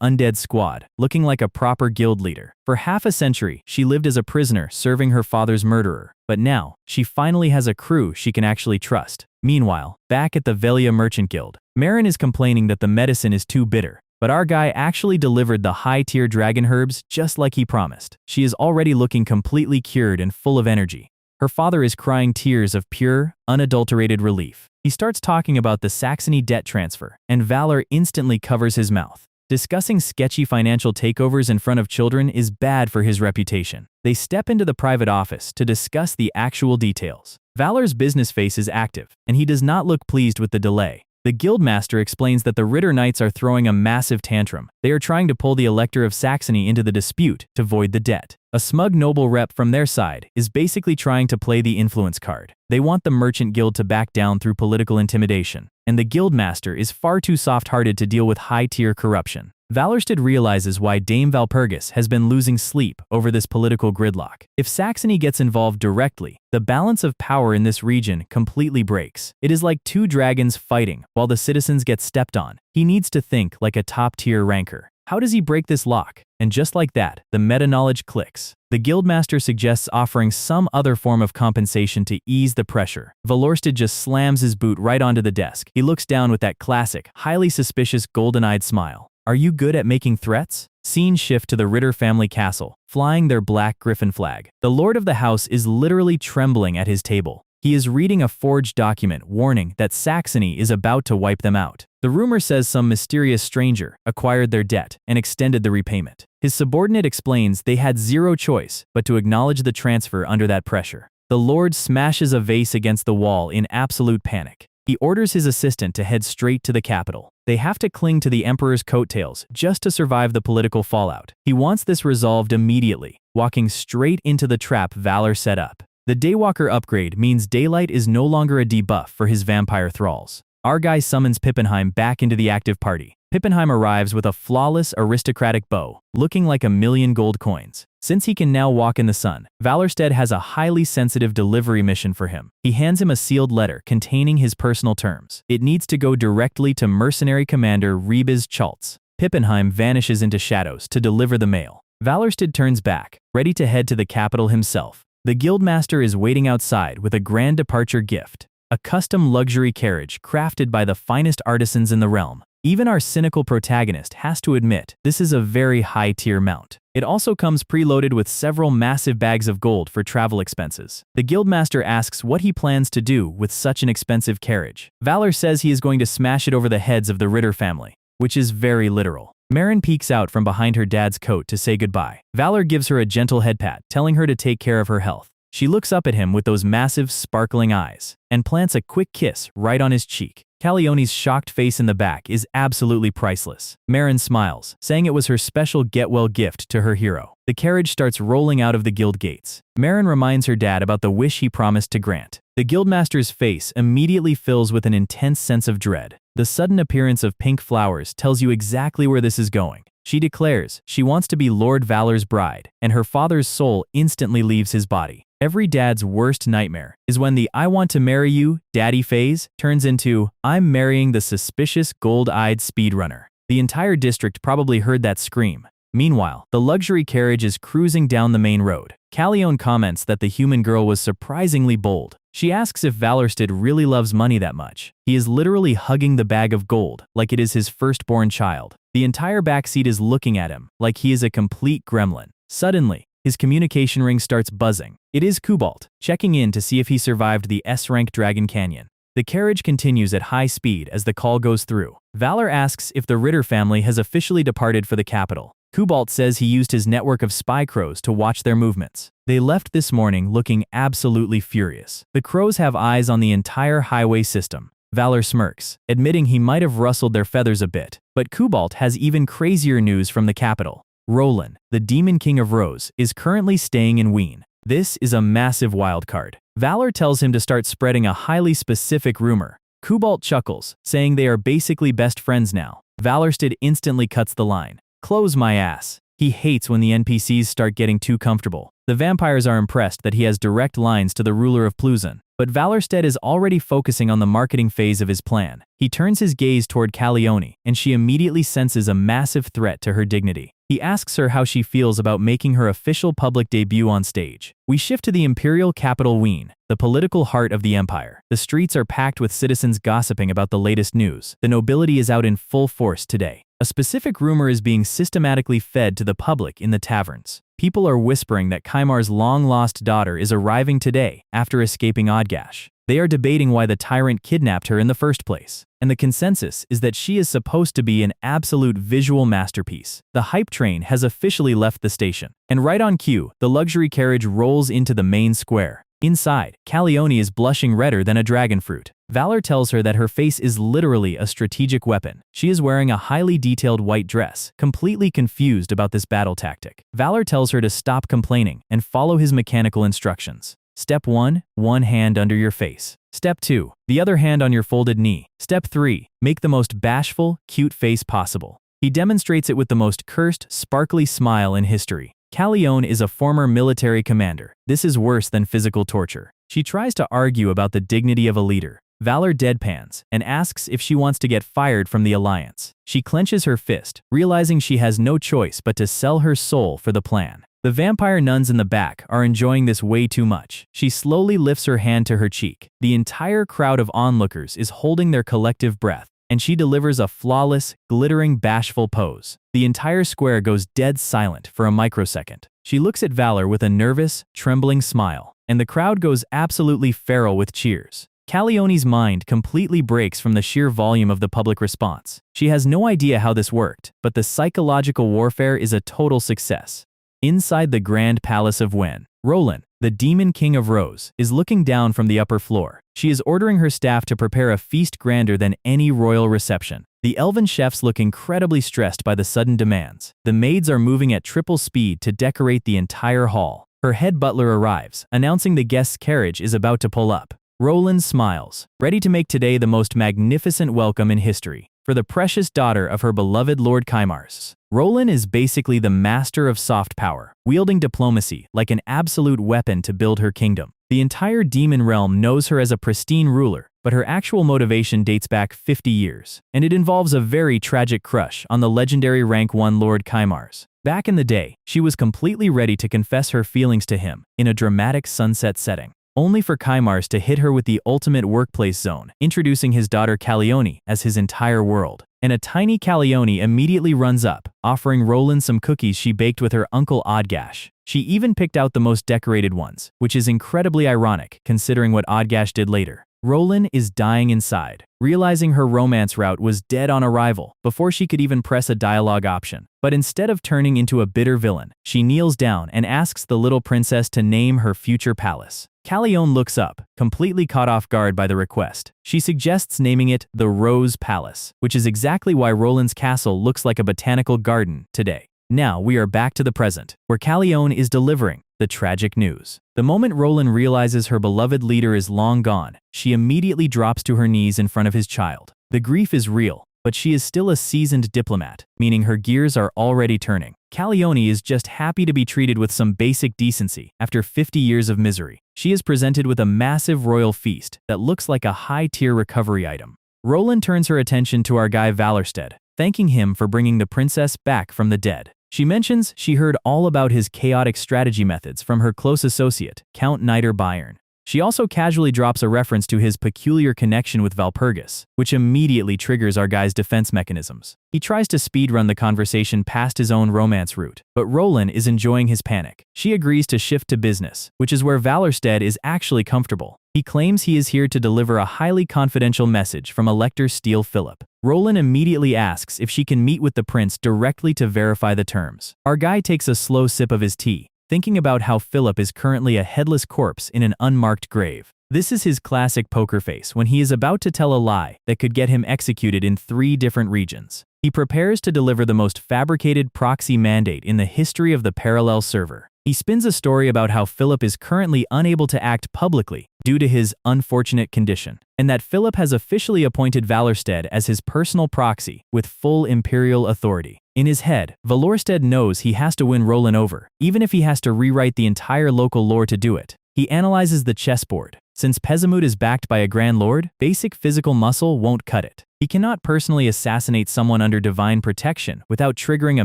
A: undead squad, looking like a proper guild leader. For half a century, she lived as a prisoner serving her father's murderer. But now, she finally has a crew she can actually trust. Meanwhile, back at the Velia Merchant Guild, Marin is complaining that the medicine is too bitter. But our guy actually delivered the high-tier dragon herbs just like he promised. She is already looking completely cured and full of energy. Her father is crying tears of pure, unadulterated relief. He starts talking about the Saxony debt transfer, and Valor instantly covers his mouth. Discussing sketchy financial takeovers in front of children is bad for his reputation. They step into the private office to discuss the actual details. Valor's business face is active, and he does not look pleased with the delay. The guildmaster explains that the Ritter Knights are throwing a massive tantrum. They are trying to pull the Elector of Saxony into the dispute to void the debt. A smug noble rep from their side is basically trying to play the influence card. They want the merchant guild to back down through political intimidation, and the guildmaster is far too soft-hearted to deal with high-tier corruption. Valorsted realizes why Dame Valpurgis has been losing sleep over this political gridlock. If Saxony gets involved directly, the balance of power in this region completely breaks. It is like two dragons fighting while the citizens get stepped on. He needs to think like a top-tier ranker. How does he break this lock? And just like that, the meta-knowledge clicks. The guildmaster suggests offering some other form of compensation to ease the pressure. Valorsted just slams his boot right onto the desk. He looks down with that classic, highly suspicious golden-eyed smile. Are you good at making threats? Scene shift to the Ritter family castle, flying their black griffin flag. The lord of the house is literally trembling at his table. He is reading a forged document warning that Saxony is about to wipe them out. The rumor says some mysterious stranger acquired their debt and extended the repayment. His subordinate explains they had zero choice but to acknowledge the transfer under that pressure. The lord smashes a vase against the wall in absolute panic. He orders his assistant to head straight to the capital. They have to cling to the emperor's coattails just to survive the political fallout. He wants this resolved immediately, walking straight into the trap Valor set up. The daywalker upgrade means daylight is no longer a debuff for his vampire thralls. Our guy summons Pippenheim back into the active party. Pippenheim arrives with a flawless aristocratic bow, looking like 1,000,000 gold coins. Since he can now walk in the sun, Valorsted has a highly sensitive delivery mission for him. He hands him a sealed letter containing his personal terms. It needs to go directly to mercenary commander Rebis Chaltz. Pippenheim vanishes into shadows to deliver the mail. Valorsted turns back, ready to head to the capital himself. The guildmaster is waiting outside with a grand departure gift, a custom luxury carriage crafted by the finest artisans in the realm. Even our cynical protagonist has to admit this is a very high-tier mount. It also comes preloaded with several massive bags of gold for travel expenses. The guildmaster asks what he plans to do with such an expensive carriage. Valor says he is going to smash it over the heads of the Ritter family, which is very literal. Marin peeks out from behind her dad's coat to say goodbye. Valor gives her a gentle head pat, telling her to take care of her health. She looks up at him with those massive, sparkling eyes, and plants a quick kiss right on his cheek. Callione's shocked face in the back is absolutely priceless. Marin smiles, saying it was her special get-well gift to her hero. The carriage starts rolling out of the guild gates. Marin reminds her dad about the wish he promised to grant. The guildmaster's face immediately fills with an intense sense of dread. The sudden appearance of pink flowers tells you exactly where this is going. She declares she wants to be Lord Valor's bride, and her father's soul instantly leaves his body. Every dad's worst nightmare is when the "I want to marry you, daddy" phase turns into "I'm marrying the suspicious gold-eyed speedrunner." The entire district probably heard that scream. Meanwhile, the luxury carriage is cruising down the main road. Callione comments that the human girl was surprisingly bold. She asks if Valorsted really loves money that much. He is literally hugging the bag of gold like it is his firstborn child. The entire backseat is looking at him like he is a complete gremlin. Suddenly, his communication ring starts buzzing. It is Cobalt, checking in to see if he survived the S-Rank Dragon Canyon. The carriage continues at high speed as the call goes through. Valor asks if the Ritter family has officially departed for the capital. Cobalt says he used his network of spy crows to watch their movements. They left this morning looking absolutely furious. The crows have eyes on the entire highway system. Valor smirks, admitting he might have rustled their feathers a bit. But Cobalt has even crazier news from the capital. Roland, the Demon King of Rose, is currently staying in Wien. This is a massive wildcard. Valor tells him to start spreading a highly specific rumor. Cobalt chuckles, saying they are basically best friends now. Valorsted instantly cuts the line. Close my ass. He hates when the NPCs start getting too comfortable. The vampires are impressed that he has direct lines to the ruler of Pluzan. But Valorsted is already focusing on the marketing phase of his plan. He turns his gaze toward Callione, and she immediately senses a massive threat to her dignity. He asks her how she feels about making her official public debut on stage. We shift to the imperial capital Wien, the political heart of the empire. The streets are packed with citizens gossiping about the latest news. The nobility is out in full force today. A specific rumor is being systematically fed to the public in the taverns. People are whispering that Kaimar's long-lost daughter is arriving today after escaping Odgash. They are debating why the tyrant kidnapped her in the first place. And the consensus is that she is supposed to be an absolute visual masterpiece. The hype train has officially left the station. And right on cue, the luxury carriage rolls into the main square. Inside, Calione is blushing redder than a dragon fruit. Valor tells her that her face is literally a strategic weapon. She is wearing a highly detailed white dress, completely confused about this battle tactic. Valor tells her to stop complaining and follow his mechanical instructions. Step 1, one hand under your face. Step 2, the other hand on your folded knee. Step 3, make the most bashful, cute face possible. He demonstrates it with the most cursed, sparkly smile in history. Calione is a former military commander. This is worse than physical torture. She tries to argue about the dignity of a leader. Valor deadpans and asks if she wants to get fired from the alliance. She clenches her fist, realizing she has no choice but to sell her soul for the plan. The vampire nuns in the back are enjoying this way too much. She slowly lifts her hand to her cheek. The entire crowd of onlookers is holding their collective breath, and she delivers a flawless, glittering, bashful pose. The entire square goes dead silent for a microsecond. She looks at Valor with a nervous, trembling smile, and the crowd goes absolutely feral with cheers. Calione's mind completely breaks from the sheer volume of the public response. She has no idea how this worked, but the psychological warfare is a total success. Inside the Grand Palace of Wen, Roland, the Demon King of Rose, is looking down from the upper floor. She is ordering her staff to prepare a feast grander than any royal reception. The elven chefs look incredibly stressed by the sudden demands. The maids are moving at triple speed to decorate the entire hall. Her head butler arrives, announcing the guest's carriage is about to pull up. Roland smiles, ready to make today the most magnificent welcome in history for the precious daughter of her beloved Lord Kymars. Roland is basically the master of soft power, wielding diplomacy like an absolute weapon to build her kingdom. The entire demon realm knows her as a pristine ruler, but her actual motivation dates back 50 years, and it involves a very tragic crush on the legendary rank 1 Lord Kymars. Back in the day, she was completely ready to confess her feelings to him in a dramatic sunset setting, only for Kymars to hit her with the ultimate workplace zone, introducing his daughter Calione as his entire world. And a tiny Calione immediately runs up, offering Roland some cookies she baked with her uncle Odgash. She even picked out the most decorated ones, which is incredibly ironic considering what Odgash did later. Roland is dying inside, realizing her romance route was dead on arrival before she could even press a dialogue option. But instead of turning into a bitter villain, she kneels down and asks the little princess to name her future palace. Calione looks up, completely caught off guard by the request. She suggests naming it the Rose Palace, which is exactly why Roland's castle looks like a botanical garden today. Now we are back to the present, where Calione is delivering the tragic news. The moment Roland realizes her beloved leader is long gone, she immediately drops to her knees in front of his child. The grief is real, but she is still a seasoned diplomat, meaning her gears are already turning. Calione is just happy to be treated with some basic decency after 50 years of misery. She is presented with a massive royal feast that looks like a high-tier recovery item. Roland turns her attention to our guy Valorsted, thanking him for bringing the princess back from the dead. She mentions she heard all about his chaotic strategy methods from her close associate, Count Niter Bayern. She also casually drops a reference to his peculiar connection with Valpurgis, which immediately triggers our guy's defense mechanisms. He tries to speedrun the conversation past his own romance route, but Roland is enjoying his panic. She agrees to shift to business, which is where Valorsted is actually comfortable. He claims he is here to deliver a highly confidential message from Elector Steele Philip. Roland immediately asks if she can meet with the prince directly to verify the terms. Our guy takes a slow sip of his tea, thinking about how Philip is currently a headless corpse in an unmarked grave. This is his classic poker face when he is about to tell a lie that could get him executed in 3 different regions. He prepares to deliver the most fabricated proxy mandate in the history of the parallel server. He spins a story about how Philip is currently unable to act publicly due to his unfortunate condition, and that Philip has officially appointed Valorsted as his personal proxy with full imperial authority. In his head, Valorsted knows he has to win Roland over, even if he has to rewrite the entire local lore to do it. He analyzes the chessboard. Since Pezamut is backed by a Grand Lord, basic physical muscle won't cut it. He cannot personally assassinate someone under divine protection without triggering a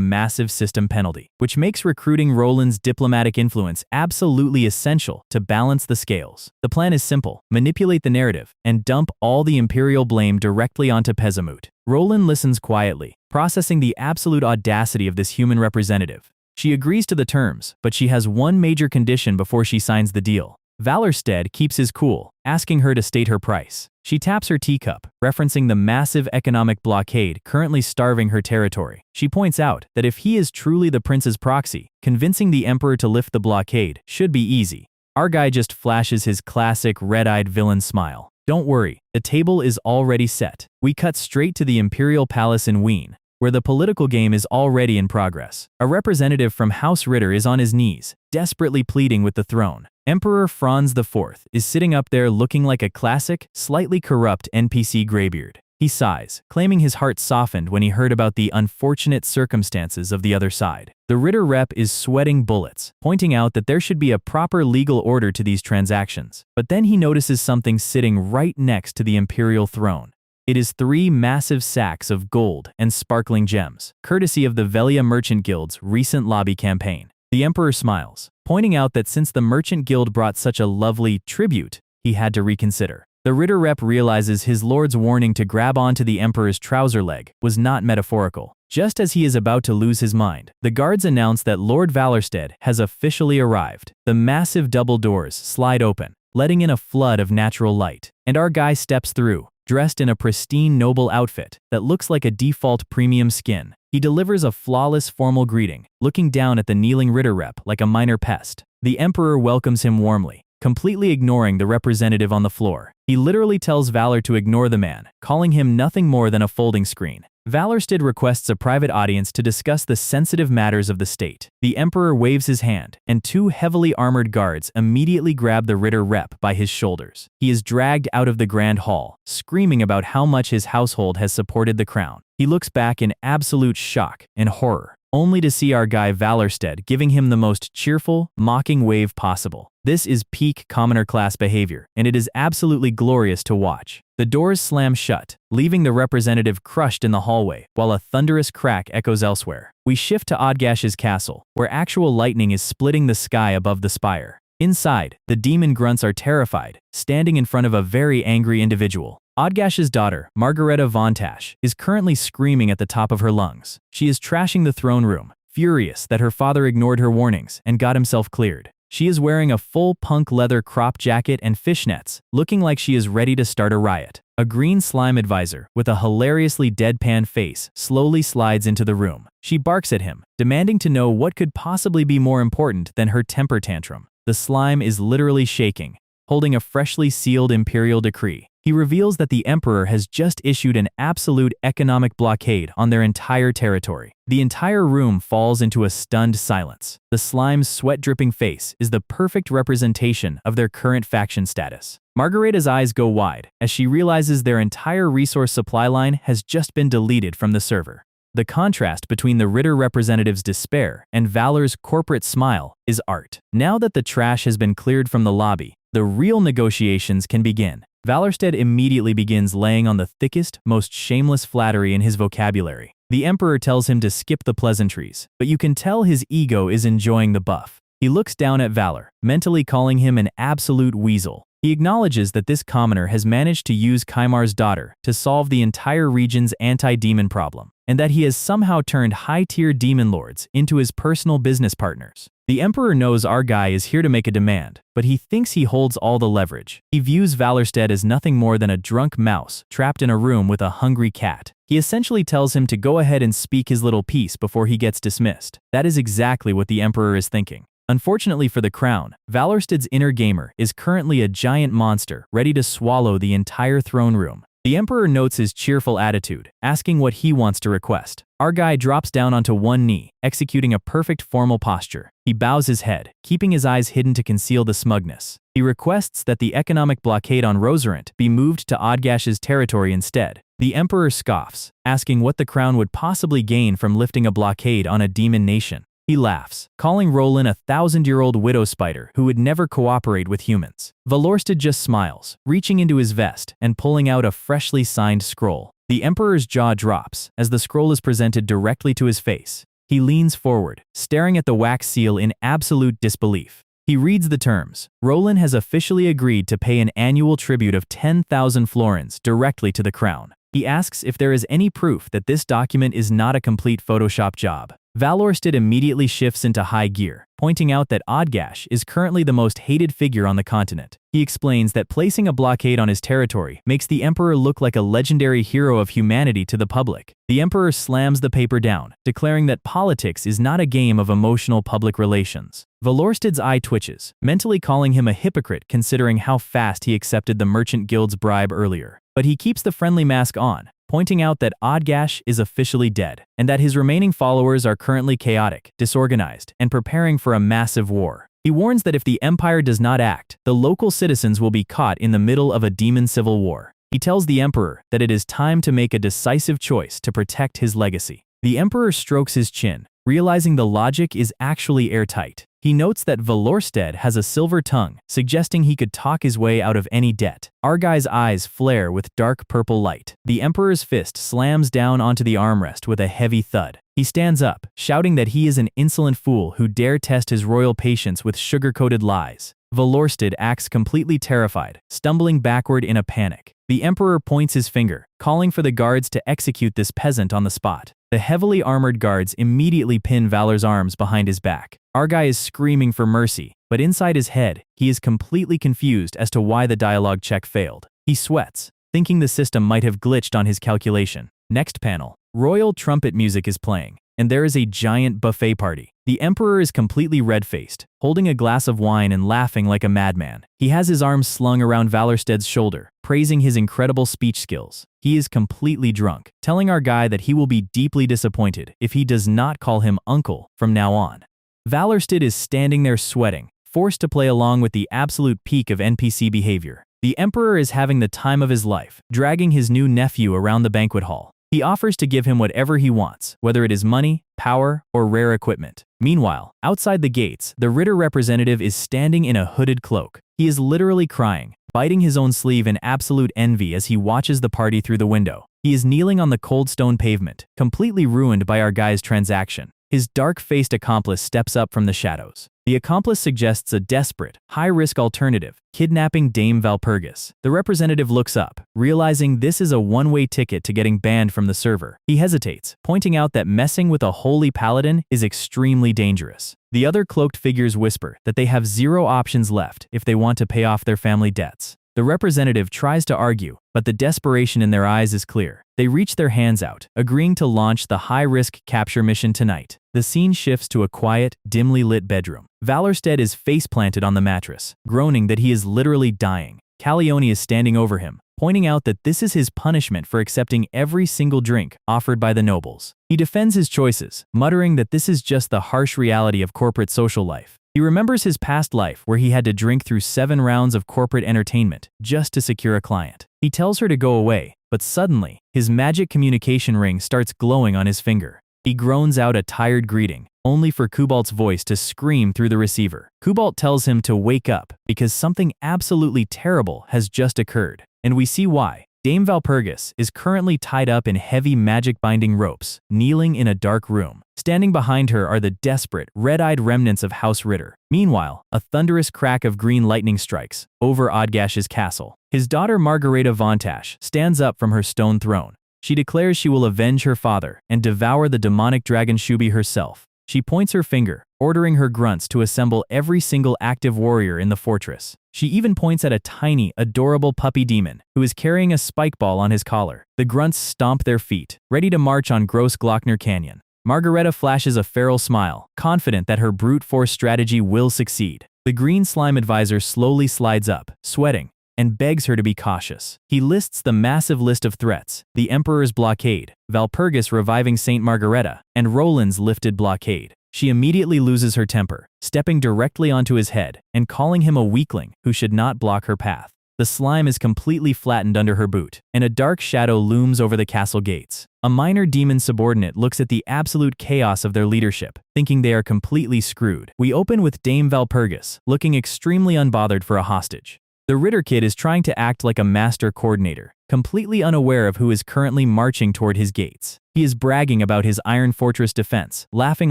A: massive system penalty, which makes recruiting Roland's diplomatic influence absolutely essential to balance the scales. The plan is simple: manipulate the narrative and dump all the imperial blame directly onto Pezamut. Roland listens quietly, processing the absolute audacity of this human representative. She agrees to the terms, but she has one major condition before she signs the deal. Valorsted keeps his cool, asking her to state her price. She taps her teacup, referencing the massive economic blockade currently starving her territory. She points out that if he is truly the prince's proxy, convincing the emperor to lift the blockade should be easy. Our guy just flashes his classic red-eyed villain smile. Don't worry, the table is already set. We cut straight to the imperial palace in Wien, where the political game is already in progress. A representative from House Ritter is on his knees, desperately pleading with the throne. Emperor Franz IV is sitting up there looking like a classic, slightly corrupt NPC graybeard. He sighs, claiming his heart softened when he heard about the unfortunate circumstances of the other side. The Ritter rep is sweating bullets, pointing out that there should be a proper legal order to these transactions. But then he notices something sitting right next to the imperial throne. It is 3 massive sacks of gold and sparkling gems, courtesy of the Velia Merchant Guild's recent lobby campaign. The emperor smiles, pointing out that since the Merchant Guild brought such a lovely tribute, he had to reconsider. The Ritter rep realizes his lord's warning to grab onto the emperor's trouser leg was not metaphorical. Just as he is about to lose his mind, the guards announce that Lord Valorsted has officially arrived. The massive double doors slide open, letting in a flood of natural light, and our guy steps through, dressed in a pristine noble outfit that looks like a default premium skin. He delivers a flawless formal greeting, looking down at the kneeling Ritter rep like a minor pest. The emperor welcomes him warmly, completely ignoring the representative on the floor. He literally tells Valor to ignore the man, calling him nothing more than a folding screen. Valorsted requests a private audience to discuss the sensitive matters of the state. The emperor waves his hand, and 2 heavily armored guards immediately grab the Ritter rep by his shoulders. He is dragged out of the grand hall, screaming about how much his household has supported the crown. He looks back in absolute shock and horror, only to see our guy Valorsted giving him the most cheerful, mocking wave possible. This is peak commoner class behavior, and it is absolutely glorious to watch. The doors slam shut, leaving the representative crushed in the hallway, while a thunderous crack echoes elsewhere. We shift to Odgash's castle, where actual lightning is splitting the sky above the spire. Inside, the demon grunts are terrified, standing in front of a very angry individual. Odgash's daughter, Margareta von Tash, is currently screaming at the top of her lungs. She is trashing the throne room, furious that her father ignored her warnings and got himself cleared. She is wearing a full punk leather crop jacket and fishnets, looking like she is ready to start a riot. A green slime advisor, with a hilariously deadpan face, slowly slides into the room. She barks at him, demanding to know what could possibly be more important than her temper tantrum. The slime is literally shaking, holding a freshly sealed imperial decree. He reveals that the emperor has just issued an absolute economic blockade on their entire territory. The entire room falls into a stunned silence. The slime's sweat-dripping face is the perfect representation of their current faction status. Margareta's eyes go wide as she realizes their entire resource supply line has just been deleted from the server. The contrast between the Ritter representative's despair and Valor's corporate smile is art. Now that the trash has been cleared from the lobby, the real negotiations can begin. Valorsted immediately begins laying on the thickest, most shameless flattery in his vocabulary. The emperor tells him to skip the pleasantries, but you can tell his ego is enjoying the buff. He looks down at Valor, mentally calling him an absolute weasel. He acknowledges that this commoner has managed to use Kaimar's daughter to solve the entire region's anti-demon problem, and that he has somehow turned high-tier demon lords into his personal business partners. The emperor knows our guy is here to make a demand, but he thinks he holds all the leverage. He views Valorsted as nothing more than a drunk mouse trapped in a room with a hungry cat. He essentially tells him to go ahead and speak his little piece before he gets dismissed. That is exactly what the emperor is thinking. Unfortunately for the crown, Valorsted's inner gamer is currently a giant monster ready to swallow the entire throne room. The emperor notes his cheerful attitude, asking what he wants to request. Our guy drops down onto one knee, executing a perfect formal posture. He bows his head, keeping his eyes hidden to conceal the smugness. He requests that the economic blockade on Losermut be moved to Odgash's territory instead. The emperor scoffs, asking what the crown would possibly gain from lifting a blockade on a demon nation. He laughs, calling Roland a 1,000-year-old widow spider who would never cooperate with humans. Valorsted just smiles, reaching into his vest and pulling out a freshly signed scroll. The emperor's jaw drops as the scroll is presented directly to his face. He leans forward, staring at the wax seal in absolute disbelief. He reads the terms. Roland has officially agreed to pay an annual tribute of 10,000 florins directly to the crown. He asks if there is any proof that this document is not a complete Photoshop job. Valorsted immediately shifts into high gear, pointing out that Odgash is currently the most hated figure on the continent. He explains that placing a blockade on his territory makes the Emperor look like a legendary hero of humanity to the public. The Emperor slams the paper down, declaring that politics is not a game of emotional public relations. Valorsted's eye twitches, mentally calling him a hypocrite considering how fast he accepted the Merchant Guild's bribe earlier. But he keeps the friendly mask on, pointing out that Odgash is officially dead, and that his remaining followers are currently chaotic, disorganized, and preparing for a massive war. He warns that if the Empire does not act, the local citizens will be caught in the middle of a demon civil war. He tells the Emperor that it is time to make a decisive choice to protect his legacy. The Emperor strokes his chin, realizing the logic is actually airtight. He notes that Valorsted has a silver tongue, suggesting he could talk his way out of any debt. Argai's eyes flare with dark purple light. The Emperor's fist slams down onto the armrest with a heavy thud. He stands up, shouting that he is an insolent fool who dare test his royal patience with sugar-coated lies. Valorsted acts completely terrified, stumbling backward in a panic. The Emperor points his finger, calling for the guards to execute this peasant on the spot. The heavily armored guards immediately pin Valor's arms behind his back. Argai is screaming for mercy, but inside his head, he is completely confused as to why the dialogue check failed. He sweats, thinking the system might have glitched on his calculation. Next panel. Royal trumpet music is playing, and there is a giant buffet party. The Emperor is completely red-faced, holding a glass of wine and laughing like a madman. He has his arms slung around Valorsted's shoulder, praising his incredible speech skills. He is completely drunk, telling our guy that he will be deeply disappointed if he does not call him uncle from now on. Valorsted is standing there sweating, forced to play along with the absolute peak of NPC behavior. The Emperor is having the time of his life, dragging his new nephew around the banquet hall. He offers to give him whatever he wants, whether it is money, power, or rare equipment. Meanwhile, outside the gates, the Ritter representative is standing in a hooded cloak. He is literally crying, biting his own sleeve in absolute envy as he watches the party through the window. He is kneeling on the cold stone pavement, completely ruined by our guy's transaction. His dark-faced accomplice steps up from the shadows. The accomplice suggests a desperate, high-risk alternative, kidnapping Dame Valpurgis. The representative looks up, realizing this is a one-way ticket to getting banned from the server. He hesitates, pointing out that messing with a holy paladin is extremely dangerous. The other cloaked figures whisper that they have 0 options left if they want to pay off their family debts. The representative tries to argue, but the desperation in their eyes is clear. They reach their hands out, agreeing to launch the high-risk capture mission tonight. The scene shifts to a quiet, dimly lit bedroom. Valorsted is face-planted on the mattress, groaning that he is literally dying. Calione is standing over him, pointing out that this is his punishment for accepting every single drink offered by the nobles. He defends his choices, muttering that this is just the harsh reality of corporate social life. He remembers his past life where he had to drink through 7 rounds of corporate entertainment just to secure a client. He tells her to go away, but suddenly, his magic communication ring starts glowing on his finger. He groans out a tired greeting, only for Kubalt's voice to scream through the receiver. Kubalt tells him to wake up because something absolutely terrible has just occurred, and we see why. Dame Valpurgis is currently tied up in heavy magic-binding ropes, kneeling in a dark room. Standing behind her are the desperate, red-eyed remnants of House Ritter. Meanwhile, a thunderous crack of green lightning strikes over Odgash's castle. His daughter Margareta Vontash stands up from her stone throne. She declares she will avenge her father and devour the demonic dragon Shubi herself. She points her finger, ordering her grunts to assemble every single active warrior in the fortress. She even points at a tiny, adorable puppy demon who is carrying a spike ball on his collar. The grunts stomp their feet, ready to march on Gross Glockner Canyon. Margareta flashes a feral smile, confident that her brute force strategy will succeed. The green slime advisor slowly slides up, sweating, and begs her to be cautious. He lists the massive list of threats: the Emperor's blockade, Valpurgis reviving Saint Margareta, and Roland's lifted blockade. She immediately loses her temper, stepping directly onto his head and calling him a weakling who should not block her path. The slime is completely flattened under her boot, and a dark shadow looms over the castle gates. A minor demon subordinate looks at the absolute chaos of their leadership, thinking they are completely screwed. We open with Dame Valpurgis, looking extremely unbothered for a hostage. The Ritter kid is trying to act like a master coordinator, completely unaware of who is currently marching toward his gates. He is bragging about his Iron Fortress defense, laughing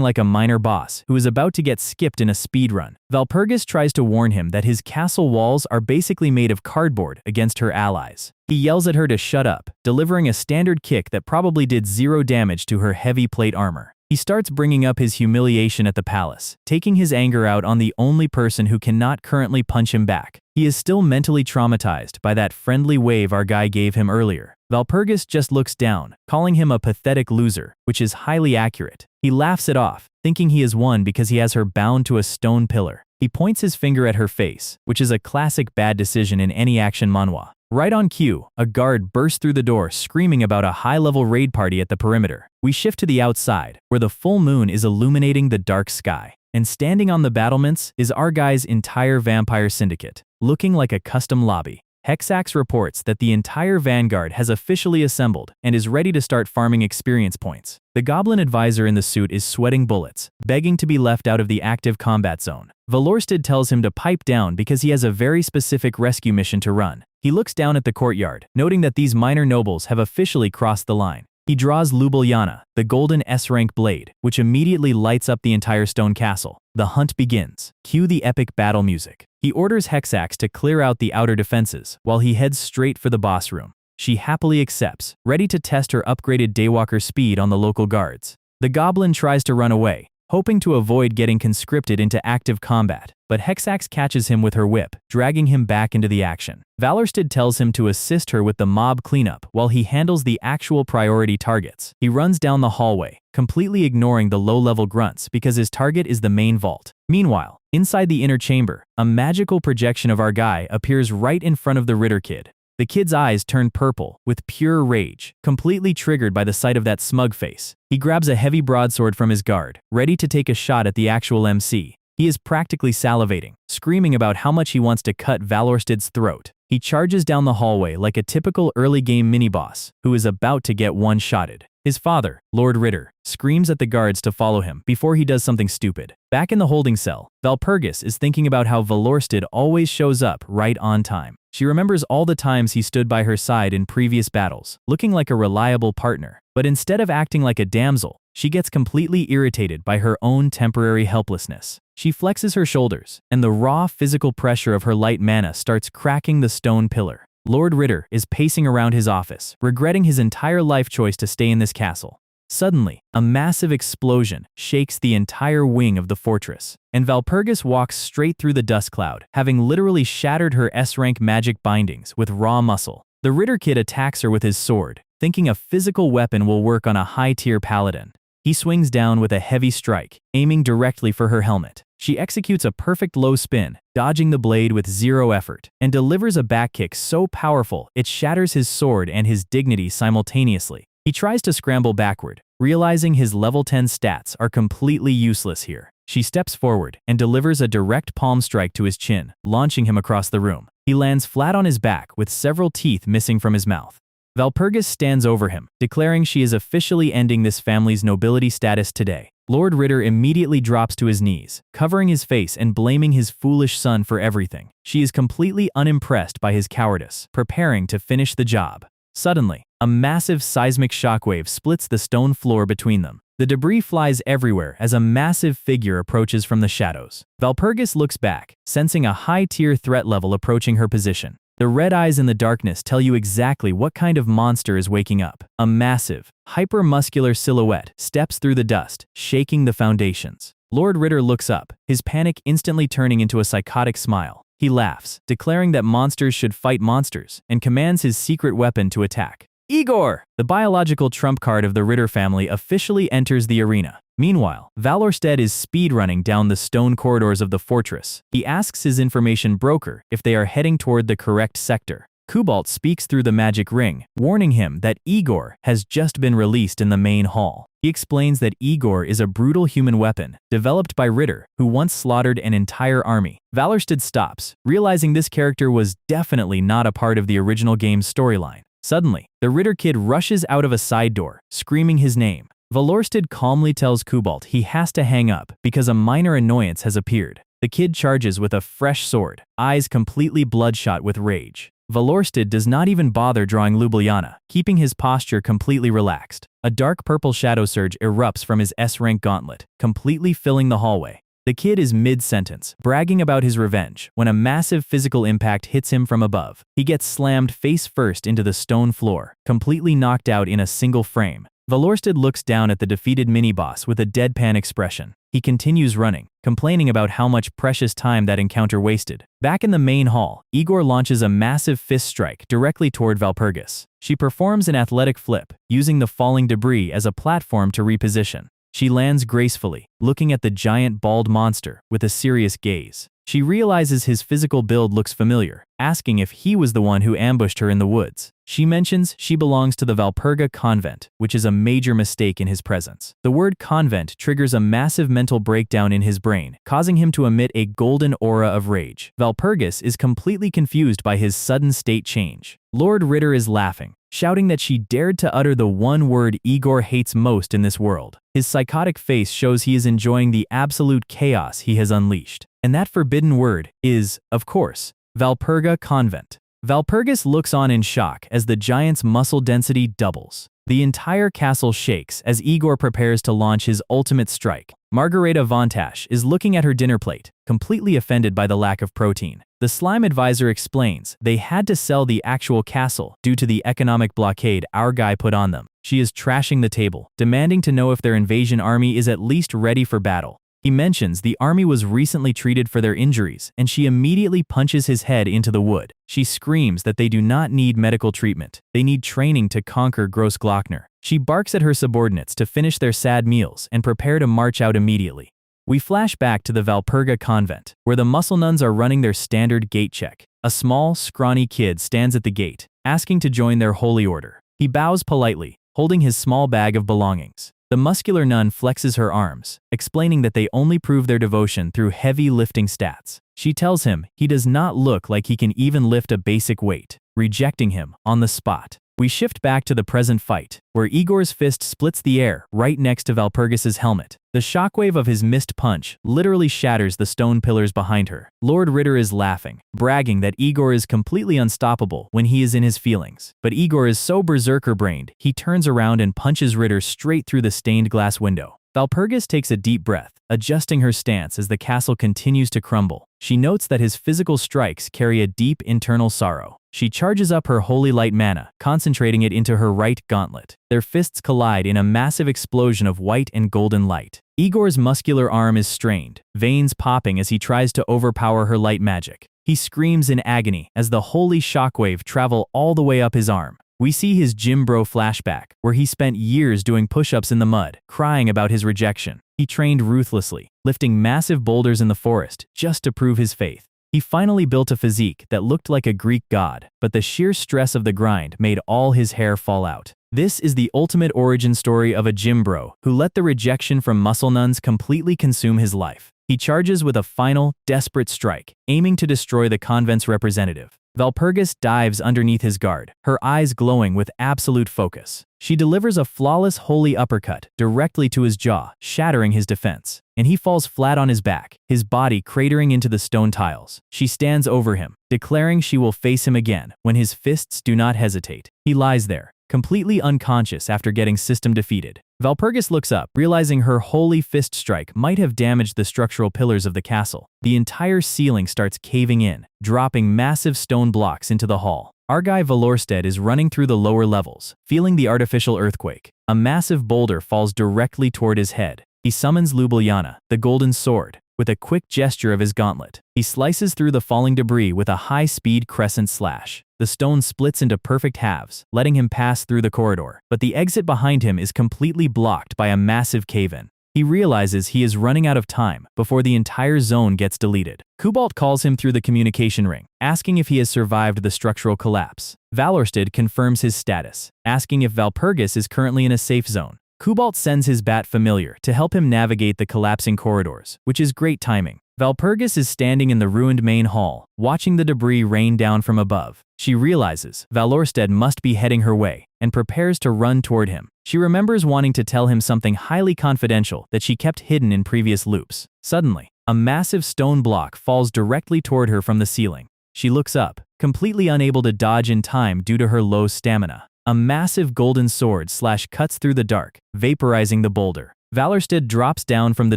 A: like a minor boss who is about to get skipped in a speed run. Valpurgis tries to warn him that his castle walls are basically made of cardboard against her allies. He yells at her to shut up, delivering a standard kick that probably did 0 damage to her heavy plate armor. He starts bringing up his humiliation at the palace, taking his anger out on the only person who cannot currently punch him back. He is still mentally traumatized by that friendly wave our guy gave him earlier. Valpurgis just looks down, calling him a pathetic loser, which is highly accurate. He laughs it off, thinking he has won because he has her bound to a stone pillar. He points his finger at her face, which is a classic bad decision in any action manhwa. Right on cue, a guard bursts through the door screaming about a high-level raid party at the perimeter. We shift to the outside, where the full moon is illuminating the dark sky. And standing on the battlements is our guy's entire vampire syndicate, looking like a custom lobby. Hexax reports that the entire vanguard has officially assembled and is ready to start farming experience points. The goblin advisor in the suit is sweating bullets, begging to be left out of the active combat zone. Valorsted tells him to pipe down because he has a very specific rescue mission to run. He looks down at the courtyard, noting that these minor nobles have officially crossed the line. He draws Lubulyana, the golden S-rank blade, which immediately lights up the entire stone castle. The hunt begins. Cue the epic battle music. He orders Hexax to clear out the outer defenses, while he heads straight for the boss room. She happily accepts, ready to test her upgraded daywalker speed on the local guards. The goblin tries to run away, hoping to avoid getting conscripted into active combat, but Hexax catches him with her whip, dragging him back into the action. Valorsted tells him to assist her with the mob cleanup while he handles the actual priority targets. He runs down the hallway, completely ignoring the low-level grunts because his target is the main vault. Meanwhile, inside the inner chamber, a magical projection of our guy appears right in front of the Ritter kid. The kid's eyes turn purple, with pure rage, completely triggered by the sight of that smug face. He grabs a heavy broadsword from his guard, ready to take a shot at the actual MC. He is practically salivating, screaming about how much he wants to cut Valorsted's throat. He charges down the hallway like a typical early-game mini-boss, who is about to get one-shotted. His father, Lord Ritter, screams at the guards to follow him before he does something stupid. Back in the holding cell, Valpurgis is thinking about how Valorsted always shows up right on time. She remembers all the times he stood by her side in previous battles, looking like a reliable partner. But instead of acting like a damsel, she gets completely irritated by her own temporary helplessness. She flexes her shoulders, and the raw physical pressure of her light mana starts cracking the stone pillar. Lord Ritter is pacing around his office, regretting his entire life choice to stay in this castle. Suddenly, a massive explosion shakes the entire wing of the fortress, and Valpurgis walks straight through the dust cloud, having literally shattered her S-rank magic bindings with raw muscle. The Ritter kid attacks her with his sword, thinking a physical weapon will work on a high-tier paladin. He swings down with a heavy strike, aiming directly for her helmet. She executes a perfect low spin, dodging the blade with 0 effort, and delivers a back kick so powerful it shatters his sword and his dignity simultaneously. He tries to scramble backward, realizing his level 10 stats are completely useless here. She steps forward and delivers a direct palm strike to his chin, launching him across the room. He lands flat on his back with several teeth missing from his mouth. Valpurgis stands over him, declaring she is officially ending this family's nobility status today. Lord Ritter immediately drops to his knees, covering his face and blaming his foolish son for everything. She is completely unimpressed by his cowardice, preparing to finish the job. Suddenly, a massive seismic shockwave splits the stone floor between them. The debris flies everywhere as a massive figure approaches from the shadows. Valpurgis looks back, sensing a high-tier threat level approaching her position. The red eyes in the darkness tell you exactly what kind of monster is waking up. A massive, hyper-muscular silhouette steps through the dust, shaking the foundations. Lord Ritter looks up, his panic instantly turning into a psychotic smile. He laughs, declaring that monsters should fight monsters, and commands his secret weapon to attack. Igor! The biological trump card of the Ritter family officially enters the arena. Meanwhile, Valorsted is speedrunning down the stone corridors of the fortress. He asks his information broker if they are heading toward the correct sector. Kubalt speaks through the magic ring, warning him that Igor has just been released in the main hall. He explains that Igor is a brutal human weapon, developed by Ritter, who once slaughtered an entire army. Valorsted stops, realizing this character was definitely not a part of the original game's storyline. Suddenly, the Ritter kid rushes out of a side door, screaming his name. Valorsted calmly tells Kubalt he has to hang up because a minor annoyance has appeared. The kid charges with a fresh sword, eyes completely bloodshot with rage. Valorsted does not even bother drawing Ljubljana, keeping his posture completely relaxed. A dark purple shadow surge erupts from his S-rank gauntlet, completely filling the hallway. The kid is mid-sentence, bragging about his revenge, when a massive physical impact hits him from above. He gets slammed face first into the stone floor, completely knocked out in a single frame. Valorsted looks down at the defeated mini-boss with a deadpan expression. He continues running, complaining about how much precious time that encounter wasted. Back in the main hall, Igor launches a massive fist strike directly toward Valpurgis. She performs an athletic flip, using the falling debris as a platform to reposition. She lands gracefully, looking at the giant bald monster with a serious gaze. She realizes his physical build looks familiar, asking if he was the one who ambushed her in the woods. She mentions she belongs to the Valpurga convent, which is a major mistake in his presence. The word convent triggers a massive mental breakdown in his brain, causing him to emit a golden aura of rage. Valpurgis is completely confused by his sudden state change. Lord Ritter is laughing, shouting that she dared to utter the one word Igor hates most in this world. His psychotic face shows he is enjoying the absolute chaos he has unleashed. And that forbidden word is, of course, Valpurga convent. Valpurgis looks on in shock as the giant's muscle density doubles. The entire castle shakes as Igor prepares to launch his ultimate strike. Margareta Vontash is looking at her dinner plate, completely offended by the lack of protein. The slime advisor explains they had to sell the actual castle due to the economic blockade our guy put on them. She is trashing the table, demanding to know if their invasion army is at least ready for battle. He mentions the army was recently treated for their injuries, and she immediately punches his head into the wood. She screams that they do not need medical treatment. They need training to conquer Grossglockner. She barks at her subordinates to finish their sad meals and prepare to march out immediately. We flash back to the Valpurga convent, where the muscle nuns are running their standard gate check. A small, scrawny kid stands at the gate, asking to join their holy order. He bows politely, holding his small bag of belongings. The muscular nun flexes her arms, explaining that they only prove their devotion through heavy lifting stats. She tells him he does not look like he can even lift a basic weight, rejecting him on the spot. We shift back to the present fight, where Igor's fist splits the air right next to Valpurgis's helmet. The shockwave of his missed punch literally shatters the stone pillars behind her. Lord Ritter is laughing, bragging that Igor is completely unstoppable when he is in his feelings. But Igor is so berserker-brained, he turns around and punches Ritter straight through the stained glass window. Valpurgis takes a deep breath, adjusting her stance as the castle continues to crumble. She notes that his physical strikes carry a deep internal sorrow. She charges up her holy light mana, concentrating it into her right gauntlet. Their fists collide in a massive explosion of white and golden light. Igor's muscular arm is strained, veins popping as he tries to overpower her light magic. He screams in agony as the holy shockwave travel all the way up his arm. We see his gym bro flashback, where he spent years doing push-ups in the mud, crying about his rejection. He trained ruthlessly, lifting massive boulders in the forest just to prove his faith. He finally built a physique that looked like a Greek god, but the sheer stress of the grind made all his hair fall out. This is the ultimate origin story of a gym bro who let the rejection from muscle nuns completely consume his life. He charges with a final, desperate strike, aiming to destroy the convent's representative. Valpurgis dives underneath his guard, her eyes glowing with absolute focus. She delivers a flawless holy uppercut directly to his jaw, shattering his defense. And he falls flat on his back, his body cratering into the stone tiles. She stands over him, declaring she will face him again when his fists do not hesitate. He lies there, completely unconscious after getting system defeated. Valpurgis looks up, realizing her holy fist strike might have damaged the structural pillars of the castle. The entire ceiling starts caving in, dropping massive stone blocks into the hall. Our guy Valorsted is running through the lower levels, feeling the artificial earthquake. A massive boulder falls directly toward his head. He summons Ljubljana, the golden sword, with a quick gesture of his gauntlet. He slices through the falling debris with a high-speed crescent slash. The stone splits into perfect halves, letting him pass through the corridor. But the exit behind him is completely blocked by a massive cave-in. He realizes he is running out of time before the entire zone gets deleted. Kubalt calls him through the communication ring, asking if he has survived the structural collapse. Valorsted confirms his status, asking if Valpurgis is currently in a safe zone. Kubalt sends his bat familiar to help him navigate the collapsing corridors, which is great timing. Valpurgis is standing in the ruined main hall, watching the debris rain down from above. She realizes Valorsted must be heading her way, and prepares to run toward him. She remembers wanting to tell him something highly confidential that she kept hidden in previous loops. Suddenly, A massive stone block falls directly toward her from the ceiling. She looks up, completely unable to dodge in time due to her low stamina. A massive golden sword cuts through the dark, vaporizing the boulder. Valorsted drops down from the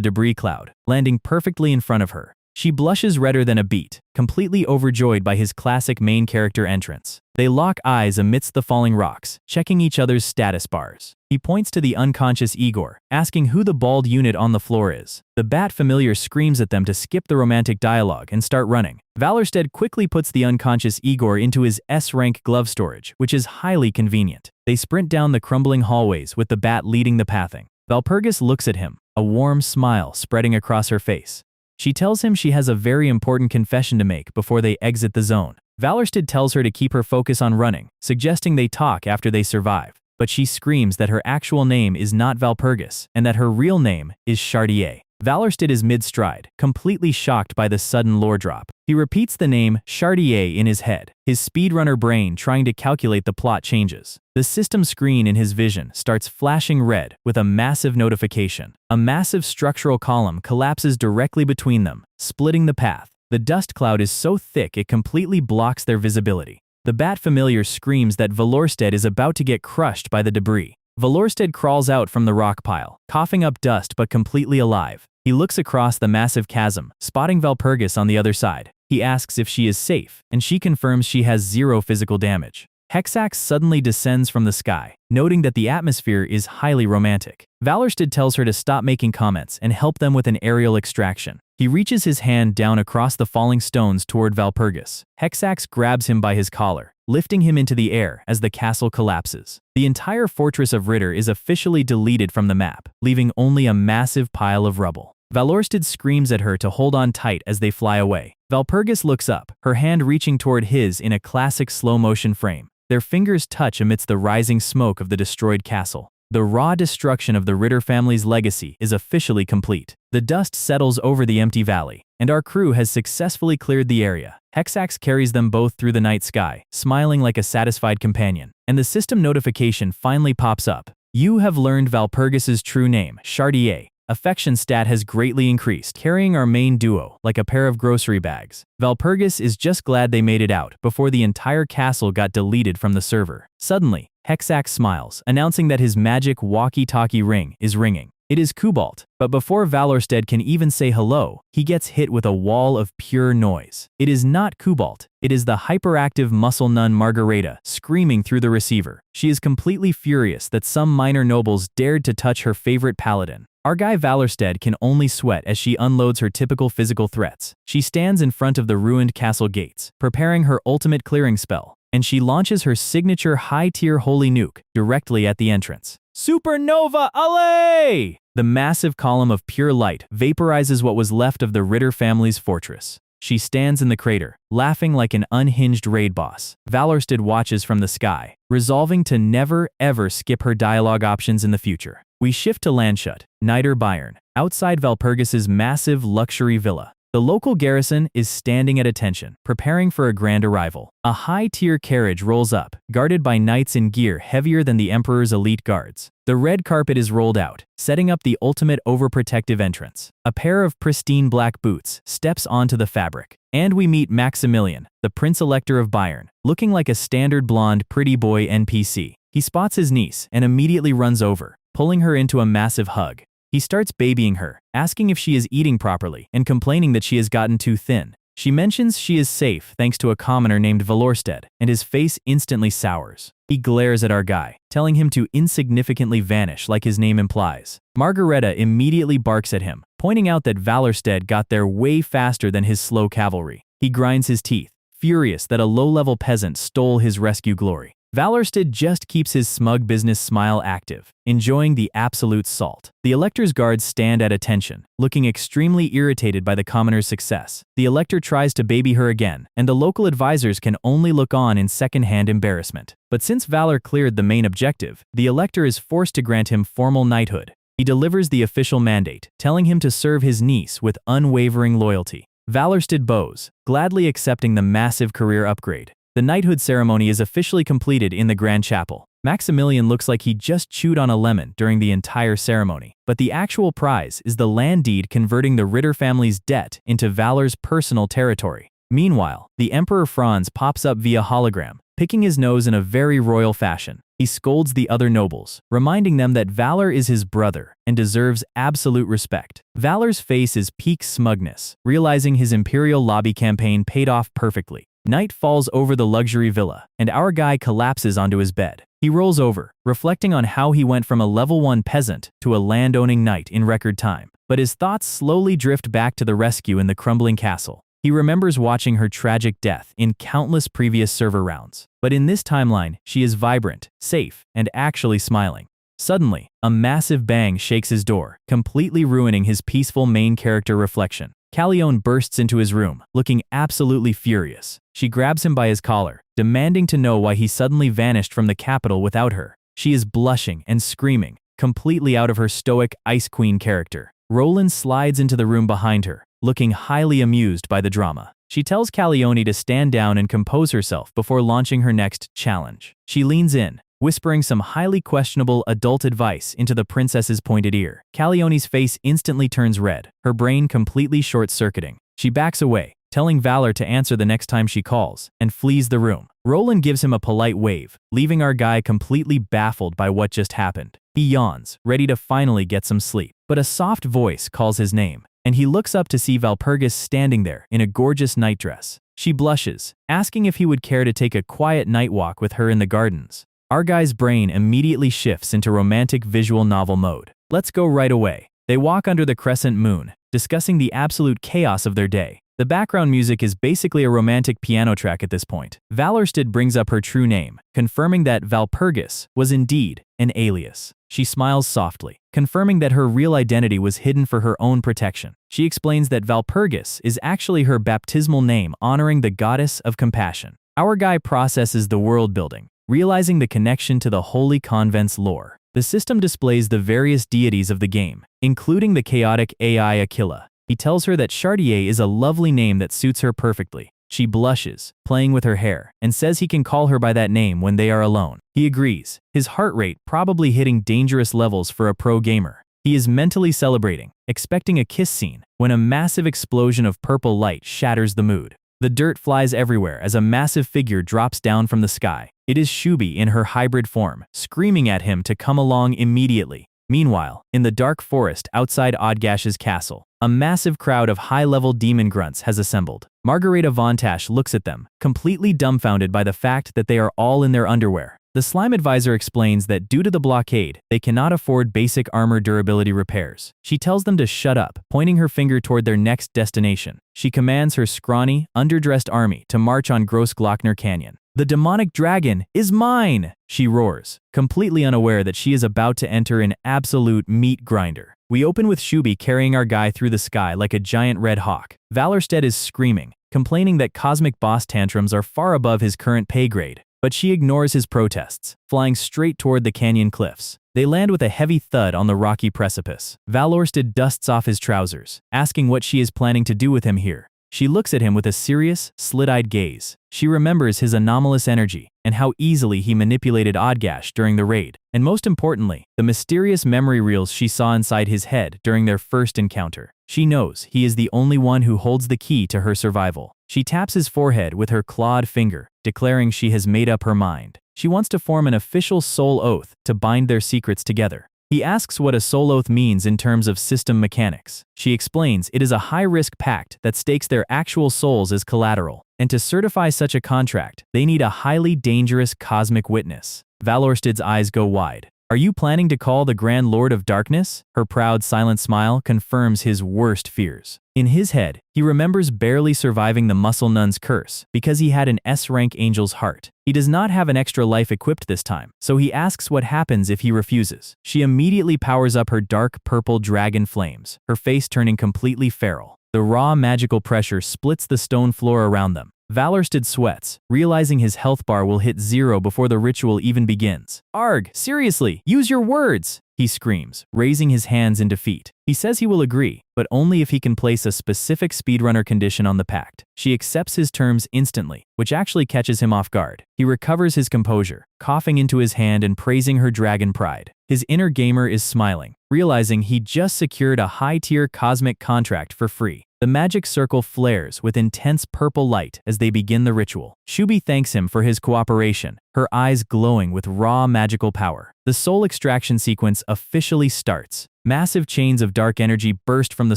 A: debris cloud, landing perfectly in front of her. She blushes redder than a beet, completely overjoyed by his classic main character entrance. They lock eyes amidst the falling rocks, checking each other's status bars. He points to the unconscious Igor, asking who the bald unit on the floor is. The bat familiar screams at them to skip the romantic dialogue and start running. Valorsted quickly puts the unconscious Igor into his S-rank glove storage, which is highly convenient. They sprint down the crumbling hallways with the bat leading the pathing. Valpurgis looks at him, a warm smile spreading across her face. She tells him she has a very important confession to make before they exit the zone. Valorsted tells her to keep her focus on running, suggesting they talk after they survive. But she screams that her actual name is not Valpurgis, and that her real name is Chartier. Valorsted is mid-stride, completely shocked by the sudden lore drop. He repeats the name Chartier in his head, his speedrunner brain trying to calculate the plot changes. The system screen in his vision starts flashing red with a massive notification. A massive structural column collapses directly between them, splitting the path. The dust cloud is so thick it completely blocks their visibility. The bat familiar screams that Valorsted is about to get crushed by the debris. Valorsted crawls out from the rock pile, coughing up dust but completely alive. He looks across the massive chasm, spotting Valpurgis on the other side. He asks if she is safe, and she confirms she has 0 physical damage. Hexax suddenly descends from the sky, noting that the atmosphere is highly romantic. Valorsted tells her to stop making comments and help them with an aerial extraction. He reaches his hand down across the falling stones toward Valpurgis. Hexax grabs him by his collar, lifting him into the air as the castle collapses. The entire fortress of Ritter is officially deleted from the map, leaving only a massive pile of rubble. Valorsted screams at her to hold on tight as they fly away. Valpurgis looks up, her hand reaching toward his in a classic slow-motion frame. Their fingers touch amidst the rising smoke of the destroyed castle. The raw destruction of the Ritter family's legacy is officially complete. The dust settles over the empty valley, and our crew has successfully cleared the area. Hexax carries them both through the night sky, smiling like a satisfied companion. And the system notification finally pops up. You have learned Valpurgis's true name, Chartier. Affection stat has greatly increased, carrying our main duo like a pair of grocery bags. Valpurgis is just glad they made it out before the entire castle got deleted from the server. Suddenly, Hexax smiles, announcing that his magic walkie-talkie ring is ringing. It is Cobalt, but before Valorsted can even say hello, he gets hit with a wall of pure noise. It is not Cobalt, it is the hyperactive muscle nun Margareta screaming through the receiver. She is completely furious that some minor nobles dared to touch her favorite paladin. Our guy Valorsted can only sweat as she unloads her typical physical threats. She stands in front of the ruined castle gates, preparing her ultimate clearing spell, and she launches her signature high-tier holy nuke directly at the entrance. Supernova Alley! The massive column of pure light vaporizes what was left of the Ritter family's fortress. She stands in the crater, laughing like an unhinged raid boss. Valorsted watches from the sky, resolving to never ever skip her dialogue options in the future. We shift to Landshut, Nider Bayern, outside Valpurgis's massive luxury villa. The local garrison is standing at attention, preparing for a grand arrival. A high-tier carriage rolls up, guarded by knights in gear heavier than the Emperor's elite guards. The red carpet is rolled out, setting up the ultimate overprotective entrance. A pair of pristine black boots steps onto the fabric. And we meet Maximilian, the Prince Elector of Bayern, looking like a standard blonde pretty boy NPC. He spots his niece and immediately runs over, pulling her into a massive hug. He starts babying her, asking if she is eating properly, and complaining that she has gotten too thin. She mentions she is safe thanks to a commoner named Valorsted, and his face instantly sours. He glares at our guy, telling him to insignificantly vanish like his name implies. Margareta immediately barks at him, pointing out that Valorsted got there way faster than his slow cavalry. He grinds his teeth, furious that a low-level peasant stole his rescue glory. Valorsted just keeps his smug business smile active, enjoying the absolute salt. The Elector's guards stand at attention, looking extremely irritated by the commoner's success. The Elector tries to baby her again, and the local advisors can only look on in second-hand embarrassment. But since Valor cleared the main objective, the Elector is forced to grant him formal knighthood. He delivers the official mandate, telling him to serve his niece with unwavering loyalty. Valorsted bows, gladly accepting the massive career upgrade. The knighthood ceremony is officially completed in the Grand Chapel. Maximilian looks like he just chewed on a lemon during the entire ceremony. But the actual prize is the land deed converting the Ritter family's debt into Valor's personal territory. Meanwhile, the Emperor Franz pops up via hologram, picking his nose in a very royal fashion. He scolds the other nobles, reminding them that Valor is his brother and deserves absolute respect. Valor's face is peak smugness, realizing his imperial lobby campaign paid off perfectly. Night falls over the luxury villa, and our guy collapses onto his bed. He rolls over, reflecting on how he went from a level 1 peasant to a land-owning knight in record time. But his thoughts slowly drift back to the rescue in the crumbling castle. He remembers watching her tragic death in countless previous server rounds. But in this timeline, she is vibrant, safe, and actually smiling. Suddenly, a massive bang shakes his door, completely ruining his peaceful main character reflection. Callione bursts into his room, looking absolutely furious. She grabs him by his collar, demanding to know why he suddenly vanished from the capital without her. She is blushing and screaming, completely out of her stoic Ice Queen character. Roland slides into the room behind her, looking highly amused by the drama. She tells Callione to stand down and compose herself before launching her next challenge. She leans in, whispering some highly questionable adult advice into the princess's pointed ear. Callione's face instantly turns red, her brain completely short-circuiting. She backs away, telling Valor to answer the next time she calls, and flees the room. Roland gives him a polite wave, leaving our guy completely baffled by what just happened. He yawns, ready to finally get some sleep. But a soft voice calls his name, and he looks up to see Valpurgis standing there in a gorgeous nightdress. She blushes, asking if he would care to take a quiet night walk with her in the gardens. Our guy's brain immediately shifts into romantic visual novel mode. Let's go right away. They walk under the crescent moon, discussing the absolute chaos of their day. The background music is basically a romantic piano track at this point. Valorsted brings up her true name, confirming that Valpurgis was indeed an alias. She smiles softly, confirming that her real identity was hidden for her own protection. She explains that Valpurgis is actually her baptismal name honoring the goddess of compassion. Our guy processes the world building, realizing the connection to the Holy Convent's lore. The system displays the various deities of the game, including the chaotic AI Aquila. He tells her that Chartier is a lovely name that suits her perfectly. She blushes, playing with her hair, and says he can call her by that name when they are alone. He agrees, his heart rate probably hitting dangerous levels for a pro gamer. He is mentally celebrating, expecting a kiss scene, when a massive explosion of purple light shatters the mood. The dirt flies everywhere as a massive figure drops down from the sky. It is Shubi in her hybrid form, screaming at him to come along immediately. Meanwhile, in the dark forest outside Odgash's castle, a massive crowd of high-level demon grunts has assembled. Margareta Von Tash looks at them, completely dumbfounded by the fact that they are all in their underwear. The slime advisor explains that due to the blockade, they cannot afford basic armor durability repairs. She tells them to shut up, pointing her finger toward their next destination. She commands her scrawny, underdressed army to march on Grossglockner Canyon. "The demonic dragon is mine!" she roars, completely unaware that she is about to enter an absolute meat grinder. We open with Shubi carrying our guy through the sky like a giant red hawk. Valorsted is screaming, complaining that cosmic boss tantrums are far above his current pay grade. But she ignores his protests, flying straight toward the canyon cliffs. They land with a heavy thud on the rocky precipice. Valorsted dusts off his trousers, asking what she is planning to do with him here. She looks at him with a serious, slit-eyed gaze. She remembers his anomalous energy and how easily he manipulated Odgash during the raid, and most importantly, the mysterious memory reels she saw inside his head during their first encounter. She knows he is the only one who holds the key to her survival. She taps his forehead with her clawed finger, declaring she has made up her mind. She wants to form an official soul oath to bind their secrets together. He asks what a soul oath means in terms of system mechanics. She explains it is a high-risk pact that stakes their actual souls as collateral, and to certify such a contract, they need a highly dangerous cosmic witness. Valorsted's eyes go wide. "Are you planning to call the Grand Lord of Darkness?" Her proud, silent smile confirms his worst fears. In his head, he remembers barely surviving the Muscle Nun's curse because he had an S-rank angel's heart. He does not have an extra life equipped this time, so he asks what happens if he refuses. She immediately powers up her dark purple dragon flames, her face turning completely feral. The raw magical pressure splits the stone floor around them. Valorsted sweats, realizing his health bar will hit 0 before the ritual even begins. "Arg, seriously, use your words!" he screams, raising his hands in defeat. He says he will agree, but only if he can place a specific speedrunner condition on the pact. She accepts his terms instantly, which actually catches him off guard. He recovers his composure, coughing into his hand and praising her dragon pride. His inner gamer is smiling, realizing he just secured a high-tier cosmic contract for free. The magic circle flares with intense purple light as they begin the ritual. Shubi thanks him for his cooperation, her eyes glowing with raw magical power. The soul extraction sequence officially starts. Massive chains of dark energy burst from the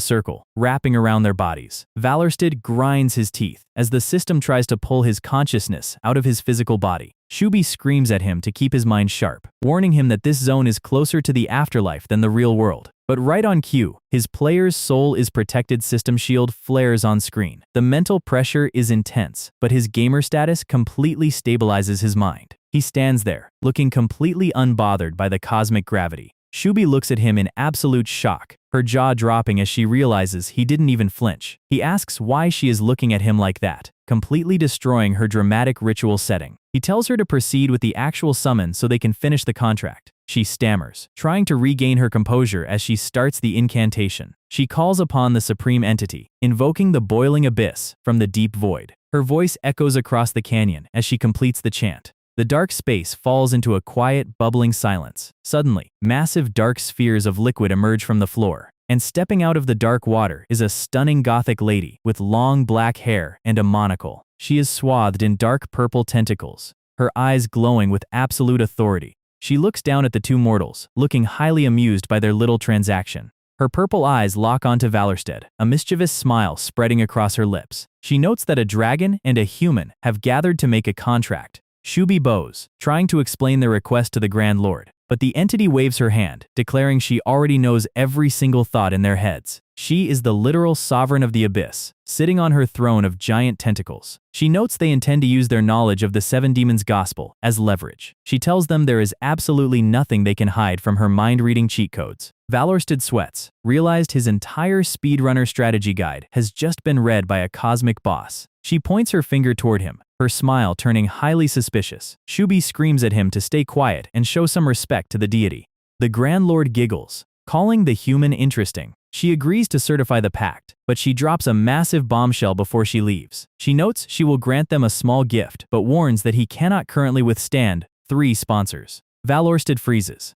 A: circle, wrapping around their bodies. Valorsted grinds his teeth as the system tries to pull his consciousness out of his physical body. Shubi screams at him to keep his mind sharp, warning him that this zone is closer to the afterlife than the real world. But right on cue, his player's soul is protected system shield flares on screen. The mental pressure is intense, but his gamer status completely stabilizes his mind. He stands there, looking completely unbothered by the cosmic gravity. Shubi looks at him in absolute shock, her jaw dropping as she realizes he didn't even flinch. He asks why she is looking at him like that, completely destroying her dramatic ritual setting. He tells her to proceed with the actual summon so they can finish the contract. She stammers, trying to regain her composure as she starts the incantation. She calls upon the supreme entity, invoking the boiling abyss from the deep void. Her voice echoes across the canyon as she completes the chant. The dark space falls into a quiet, bubbling silence. Suddenly, massive dark spheres of liquid emerge from the floor, and stepping out of the dark water is a stunning gothic lady with long black hair and a monocle. She is swathed in dark purple tentacles, her eyes glowing with absolute authority. She looks down at the two mortals, looking highly amused by their little transaction. Her purple eyes lock onto Valorsted, a mischievous smile spreading across her lips. She notes that a dragon and a human have gathered to make a contract. Shubi bows, trying to explain their request to the Grand Lord, but the entity waves her hand, declaring she already knows every single thought in their heads. She is the literal sovereign of the abyss, sitting on her throne of giant tentacles. She notes they intend to use their knowledge of the Seven Demons Gospel as leverage. She tells them there is absolutely nothing they can hide from her mind-reading cheat codes. Valorsted sweats, realized his entire speedrunner strategy guide has just been read by a cosmic boss. She points her finger toward him, her smile turning highly suspicious. Shubi screams at him to stay quiet and show some respect to the deity. The Grand Lord giggles, calling the human interesting. She agrees to certify the pact, but she drops a massive bombshell before she leaves. She notes she will grant them a small gift, but warns that he cannot currently withstand 3 sponsors. Valorsted freezes.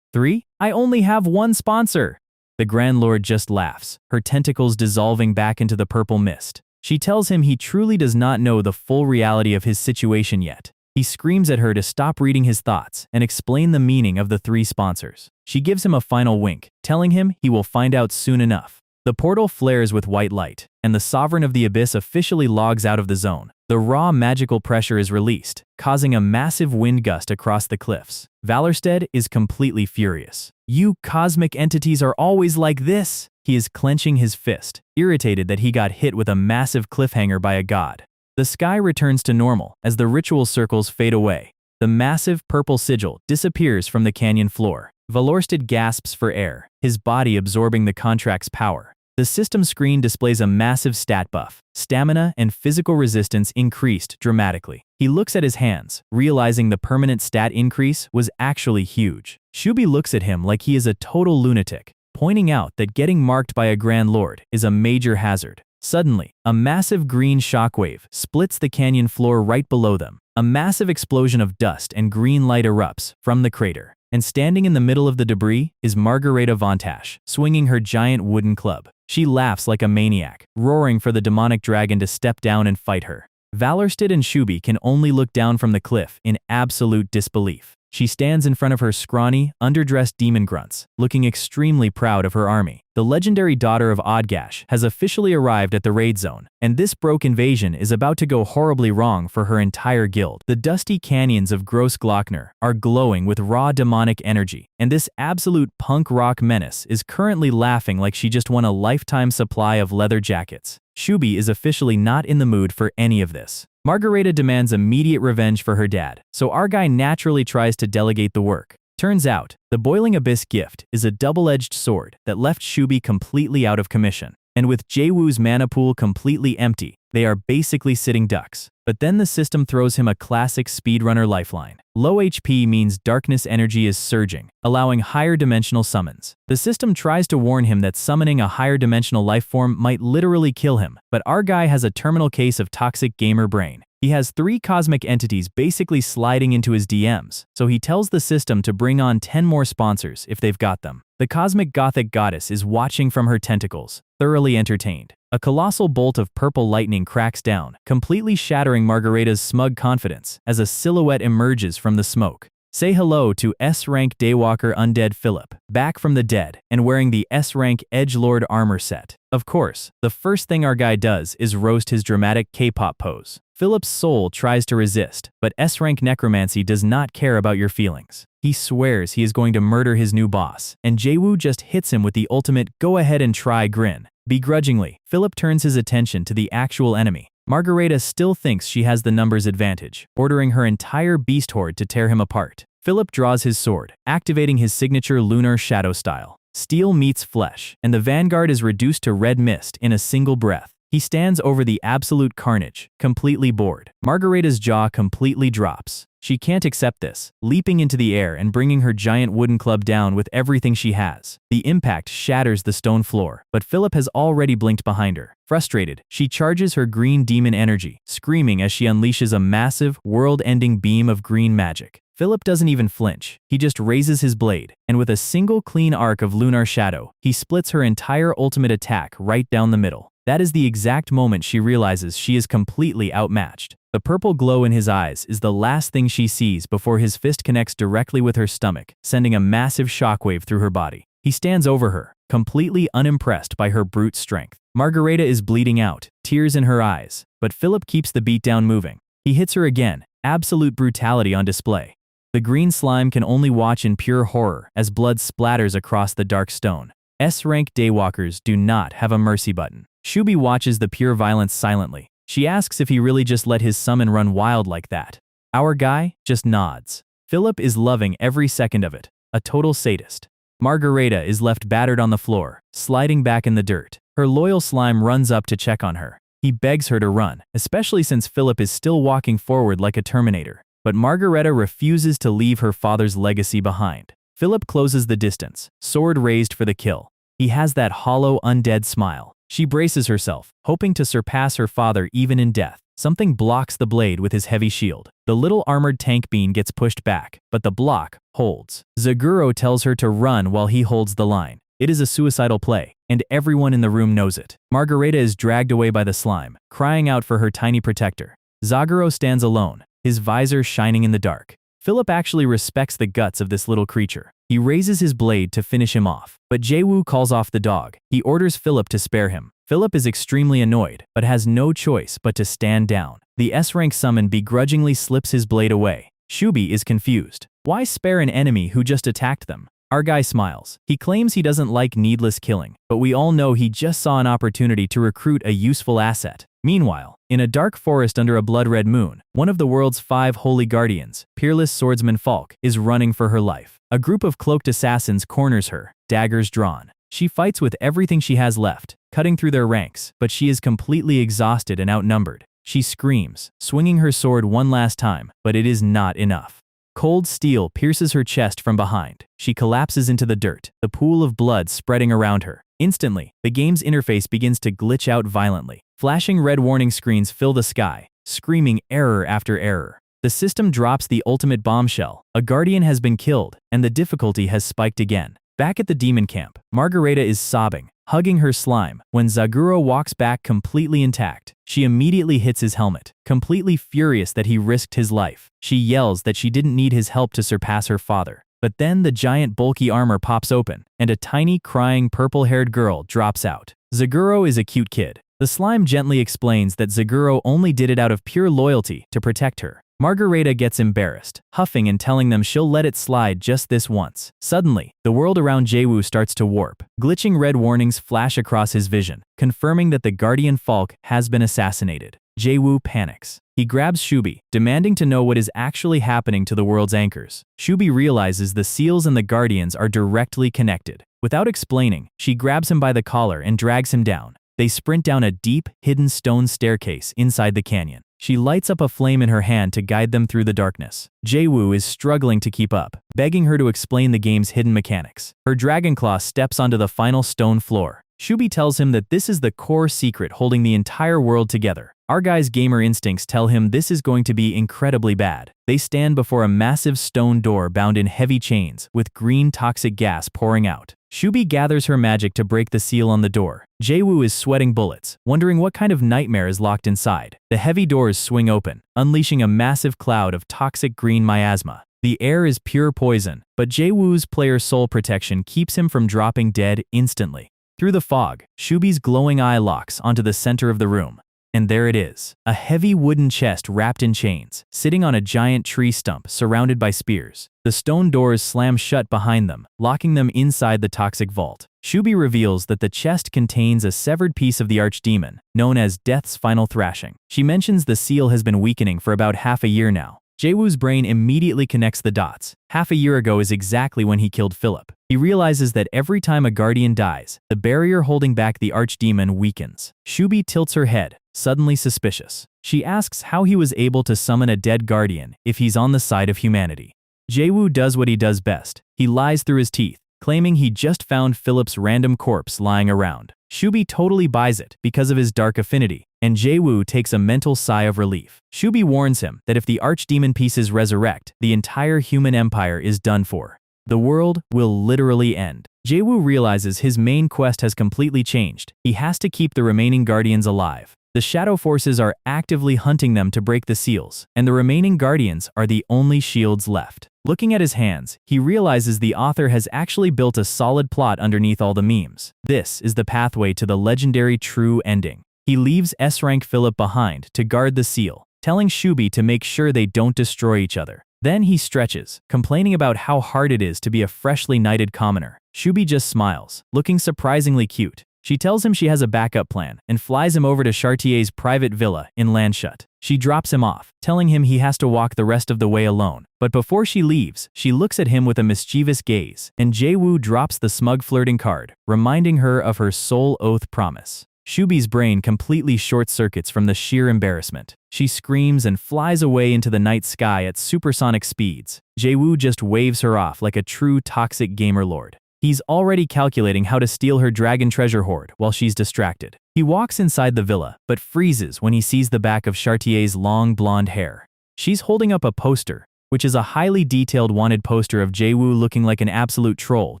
A: 3? I only have 1 sponsor! The Grand Lord just laughs, her tentacles dissolving back into the purple mist. She tells him he truly does not know the full reality of his situation yet. He screams at her to stop reading his thoughts and explain the meaning of the 3 sponsors. She gives him a final wink, telling him he will find out soon enough. The portal flares with white light, and the Sovereign of the Abyss officially logs out of the zone. The raw magical pressure is released, causing a massive wind gust across the cliffs. Valorsted is completely furious. You cosmic entities are always like this! He is clenching his fist, irritated that he got hit with a massive cliffhanger by a god. The sky returns to normal as the ritual circles fade away. The massive purple sigil disappears from the canyon floor. Valorsted gasps for air, his body absorbing the contract's power. The system screen displays a massive stat buff. Stamina and physical resistance increased dramatically. He looks at his hands, realizing the permanent stat increase was actually huge. Shubi looks at him like he is a total lunatic, pointing out that getting marked by a Grand Lord is a major hazard. Suddenly, a massive green shockwave splits the canyon floor right below them. A massive explosion of dust and green light erupts from the crater. And standing in the middle of the debris is Margareta Vontash, swinging her giant wooden club. She laughs like a maniac, roaring for the demonic dragon to step down and fight her. Valorsted and Shubi can only look down from the cliff in absolute disbelief. She stands in front of her scrawny, underdressed demon grunts, looking extremely proud of her army. The legendary daughter of Odgash has officially arrived at the raid zone, and this broke invasion is about to go horribly wrong for her entire guild. The dusty canyons of Gross Glockner are glowing with raw demonic energy, and this absolute punk rock menace is currently laughing like she just won a lifetime supply of leather jackets. Shubi is officially not in the mood for any of this. Margareta demands immediate revenge for her dad, so our guy naturally tries to delegate the work. Turns out, the Boiling Abyss gift is a double-edged sword that left Shubi completely out of commission. And with Jaewoo's mana pool completely empty, they are basically sitting ducks. But then the system throws him a classic speedrunner lifeline. Low HP means darkness energy is surging, allowing higher dimensional summons. The system tries to warn him that summoning a higher dimensional lifeform might literally kill him, but our guy has a terminal case of toxic gamer brain. He has 3 cosmic entities basically sliding into his DMs, so he tells the system to bring on 10 more sponsors if they've got them. The cosmic gothic goddess is watching from her tentacles, thoroughly entertained. A colossal bolt of purple lightning cracks down, completely shattering Margareta's smug confidence as a silhouette emerges from the smoke. Say hello to S-Rank daywalker undead Philip, back from the dead and wearing the S-Rank edgelord armor set. Of course, the first thing our guy does is roast his dramatic K-pop pose. Philip's soul tries to resist, but S-Rank necromancy does not care about your feelings. He swears he is going to murder his new boss, and Jaewoo just hits him with the ultimate go ahead and try grin. Begrudgingly, Philip turns his attention to the actual enemy. Margareta still thinks she has the numbers advantage, ordering her entire beast horde to tear him apart. Philip draws his sword, activating his signature lunar shadow style. Steel meets flesh, and the vanguard is reduced to red mist in a single breath. He stands over the absolute carnage, completely bored. Margareta's jaw completely drops. She can't accept this, leaping into the air and bringing her giant wooden club down with everything she has. The impact shatters the stone floor, but Philip has already blinked behind her. Frustrated, she charges her green demon energy, screaming as she unleashes a massive, world-ending beam of green magic. Philip doesn't even flinch. He just raises his blade, and with a single clean arc of lunar shadow, he splits her entire ultimate attack right down the middle. That is the exact moment she realizes she is completely outmatched. The purple glow in his eyes is the last thing she sees before his fist connects directly with her stomach, sending a massive shockwave through her body. He stands over her, completely unimpressed by her brute strength. Margareta is bleeding out, tears in her eyes, but Philip keeps the beatdown moving. He hits her again, absolute brutality on display. The green slime can only watch in pure horror as blood splatters across the dark stone. S-Rank daywalkers do not have a mercy button. Shubi watches the pure violence silently. She asks if he really just let his summon run wild like that. Our guy just nods. Philip is loving every second of it, a total sadist. Margareta is left battered on the floor, sliding back in the dirt. Her loyal slime runs up to check on her. He begs her to run, especially since Philip is still walking forward like a Terminator. But Margareta refuses to leave her father's legacy behind. Philip closes the distance, sword raised for the kill. He has that hollow, undead smile. She braces herself, hoping to surpass her father even in death. Something blocks the blade with his heavy shield. The little armored tank bean gets pushed back, but the block holds. Zaguro tells her to run while he holds the line. It is a suicidal play, and everyone in the room knows it. Margareta is dragged away by the slime, crying out for her tiny protector. Zaguro stands alone, his visor shining in the dark. Philip actually respects the guts of this little creature. He raises his blade to finish him off, but Jaewoo calls off the dog. He orders Philip to spare him. Philip is extremely annoyed, but has no choice but to stand down. The S-Rank summon begrudgingly slips his blade away. Shubi is confused. Why spare an enemy who just attacked them? Our guy smiles. He claims he doesn't like needless killing, but we all know he just saw an opportunity to recruit a useful asset. Meanwhile, in a dark forest under a blood-red moon, one of the world's 5 holy guardians, peerless swordsman Falk, is running for her life. A group of cloaked assassins corners her, daggers drawn. She fights with everything she has left, cutting through their ranks, but she is completely exhausted and outnumbered. She screams, swinging her sword one last time, but it is not enough. Cold steel pierces her chest from behind. She collapses into the dirt, the pool of blood spreading around her. Instantly, the game's interface begins to glitch out violently. Flashing red warning screens fill the sky, screaming error after error. The system drops the ultimate bombshell. A guardian has been killed, and the difficulty has spiked again. Back at the demon camp, Margareta is sobbing, hugging her slime, when Zaguro walks back completely intact. She immediately hits his helmet, completely furious that he risked his life. She yells that she didn't need his help to surpass her father. But then the giant bulky armor pops open, and a tiny, crying, purple-haired girl drops out. Zaguro is a cute kid. The slime gently explains that Zaguro only did it out of pure loyalty to protect her. Margareta gets embarrassed, huffing and telling them she'll let it slide just this once. Suddenly, the world around Jaewoo starts to warp. Glitching red warnings flash across his vision, confirming that the guardian Falk has been assassinated. Jaewoo panics. He grabs Shubi, demanding to know what is actually happening to the world's anchors. Shubi realizes the seals and the guardians are directly connected. Without explaining, she grabs him by the collar and drags him down. They sprint down a deep, hidden stone staircase inside the canyon. She lights up a flame in her hand to guide them through the darkness. Jaewoo is struggling to keep up, begging her to explain the game's hidden mechanics. Her dragonclaw steps onto the final stone floor. Shubi tells him that this is the core secret holding the entire world together. Our guy's gamer instincts tell him this is going to be incredibly bad. They stand before a massive stone door bound in heavy chains, with green toxic gas pouring out. Shubi gathers her magic to break the seal on the door. Jaewoo is sweating bullets, wondering what kind of nightmare is locked inside. The heavy doors swing open, unleashing a massive cloud of toxic green miasma. The air is pure poison, but Jaewoo's player soul protection keeps him from dropping dead instantly. Through the fog, Shubi's glowing eye locks onto the center of the room. And there it is, a heavy wooden chest wrapped in chains, sitting on a giant tree stump surrounded by spears. The stone doors slam shut behind them, locking them inside the toxic vault. Shubi reveals that the chest contains a severed piece of the archdemon, known as Death's Final Thrashing. She mentions the seal has been weakening for about half a year now. Jaewoo's brain immediately connects the dots. Half a year ago is exactly when he killed Philip. He realizes that every time a guardian dies, the barrier holding back the archdemon weakens. Shubi tilts her head, suddenly suspicious. She asks how he was able to summon a dead guardian if he's on the side of humanity. Jaewoo does what he does best. He lies through his teeth, claiming he just found Philip's random corpse lying around. Shubi totally buys it because of his dark affinity, and Jaewoo takes a mental sigh of relief. Shubi warns him that if the archdemon pieces resurrect, the entire human empire is done for. The world will literally end. Jaewoo realizes his main quest has completely changed. He has to keep the remaining guardians alive. The shadow forces are actively hunting them to break the seals, and the remaining guardians are the only shields left. Looking at his hands, he realizes the author has actually built a solid plot underneath all the memes. This is the pathway to the legendary true ending. He leaves S-Rank Philip behind to guard the seal, telling Shubi to make sure they don't destroy each other. Then he stretches, complaining about how hard it is to be a freshly knighted commoner. Shubi just smiles, looking surprisingly cute. She tells him she has a backup plan and flies him over to Chartier's private villa in Landshut. She drops him off, telling him he has to walk the rest of the way alone. But before she leaves, she looks at him with a mischievous gaze, and Jaewoo drops the smug flirting card, reminding her of her soul oath promise. Shubi's brain completely short-circuits from the sheer embarrassment. She screams and flies away into the night sky at supersonic speeds. Jaewoo just waves her off like a true toxic gamer lord. He's already calculating how to steal her dragon treasure hoard while she's distracted. He walks inside the villa, but freezes when he sees the back of Chartier's long blonde hair. She's holding up a poster, which is a highly detailed wanted poster of Jaewoo looking like an absolute troll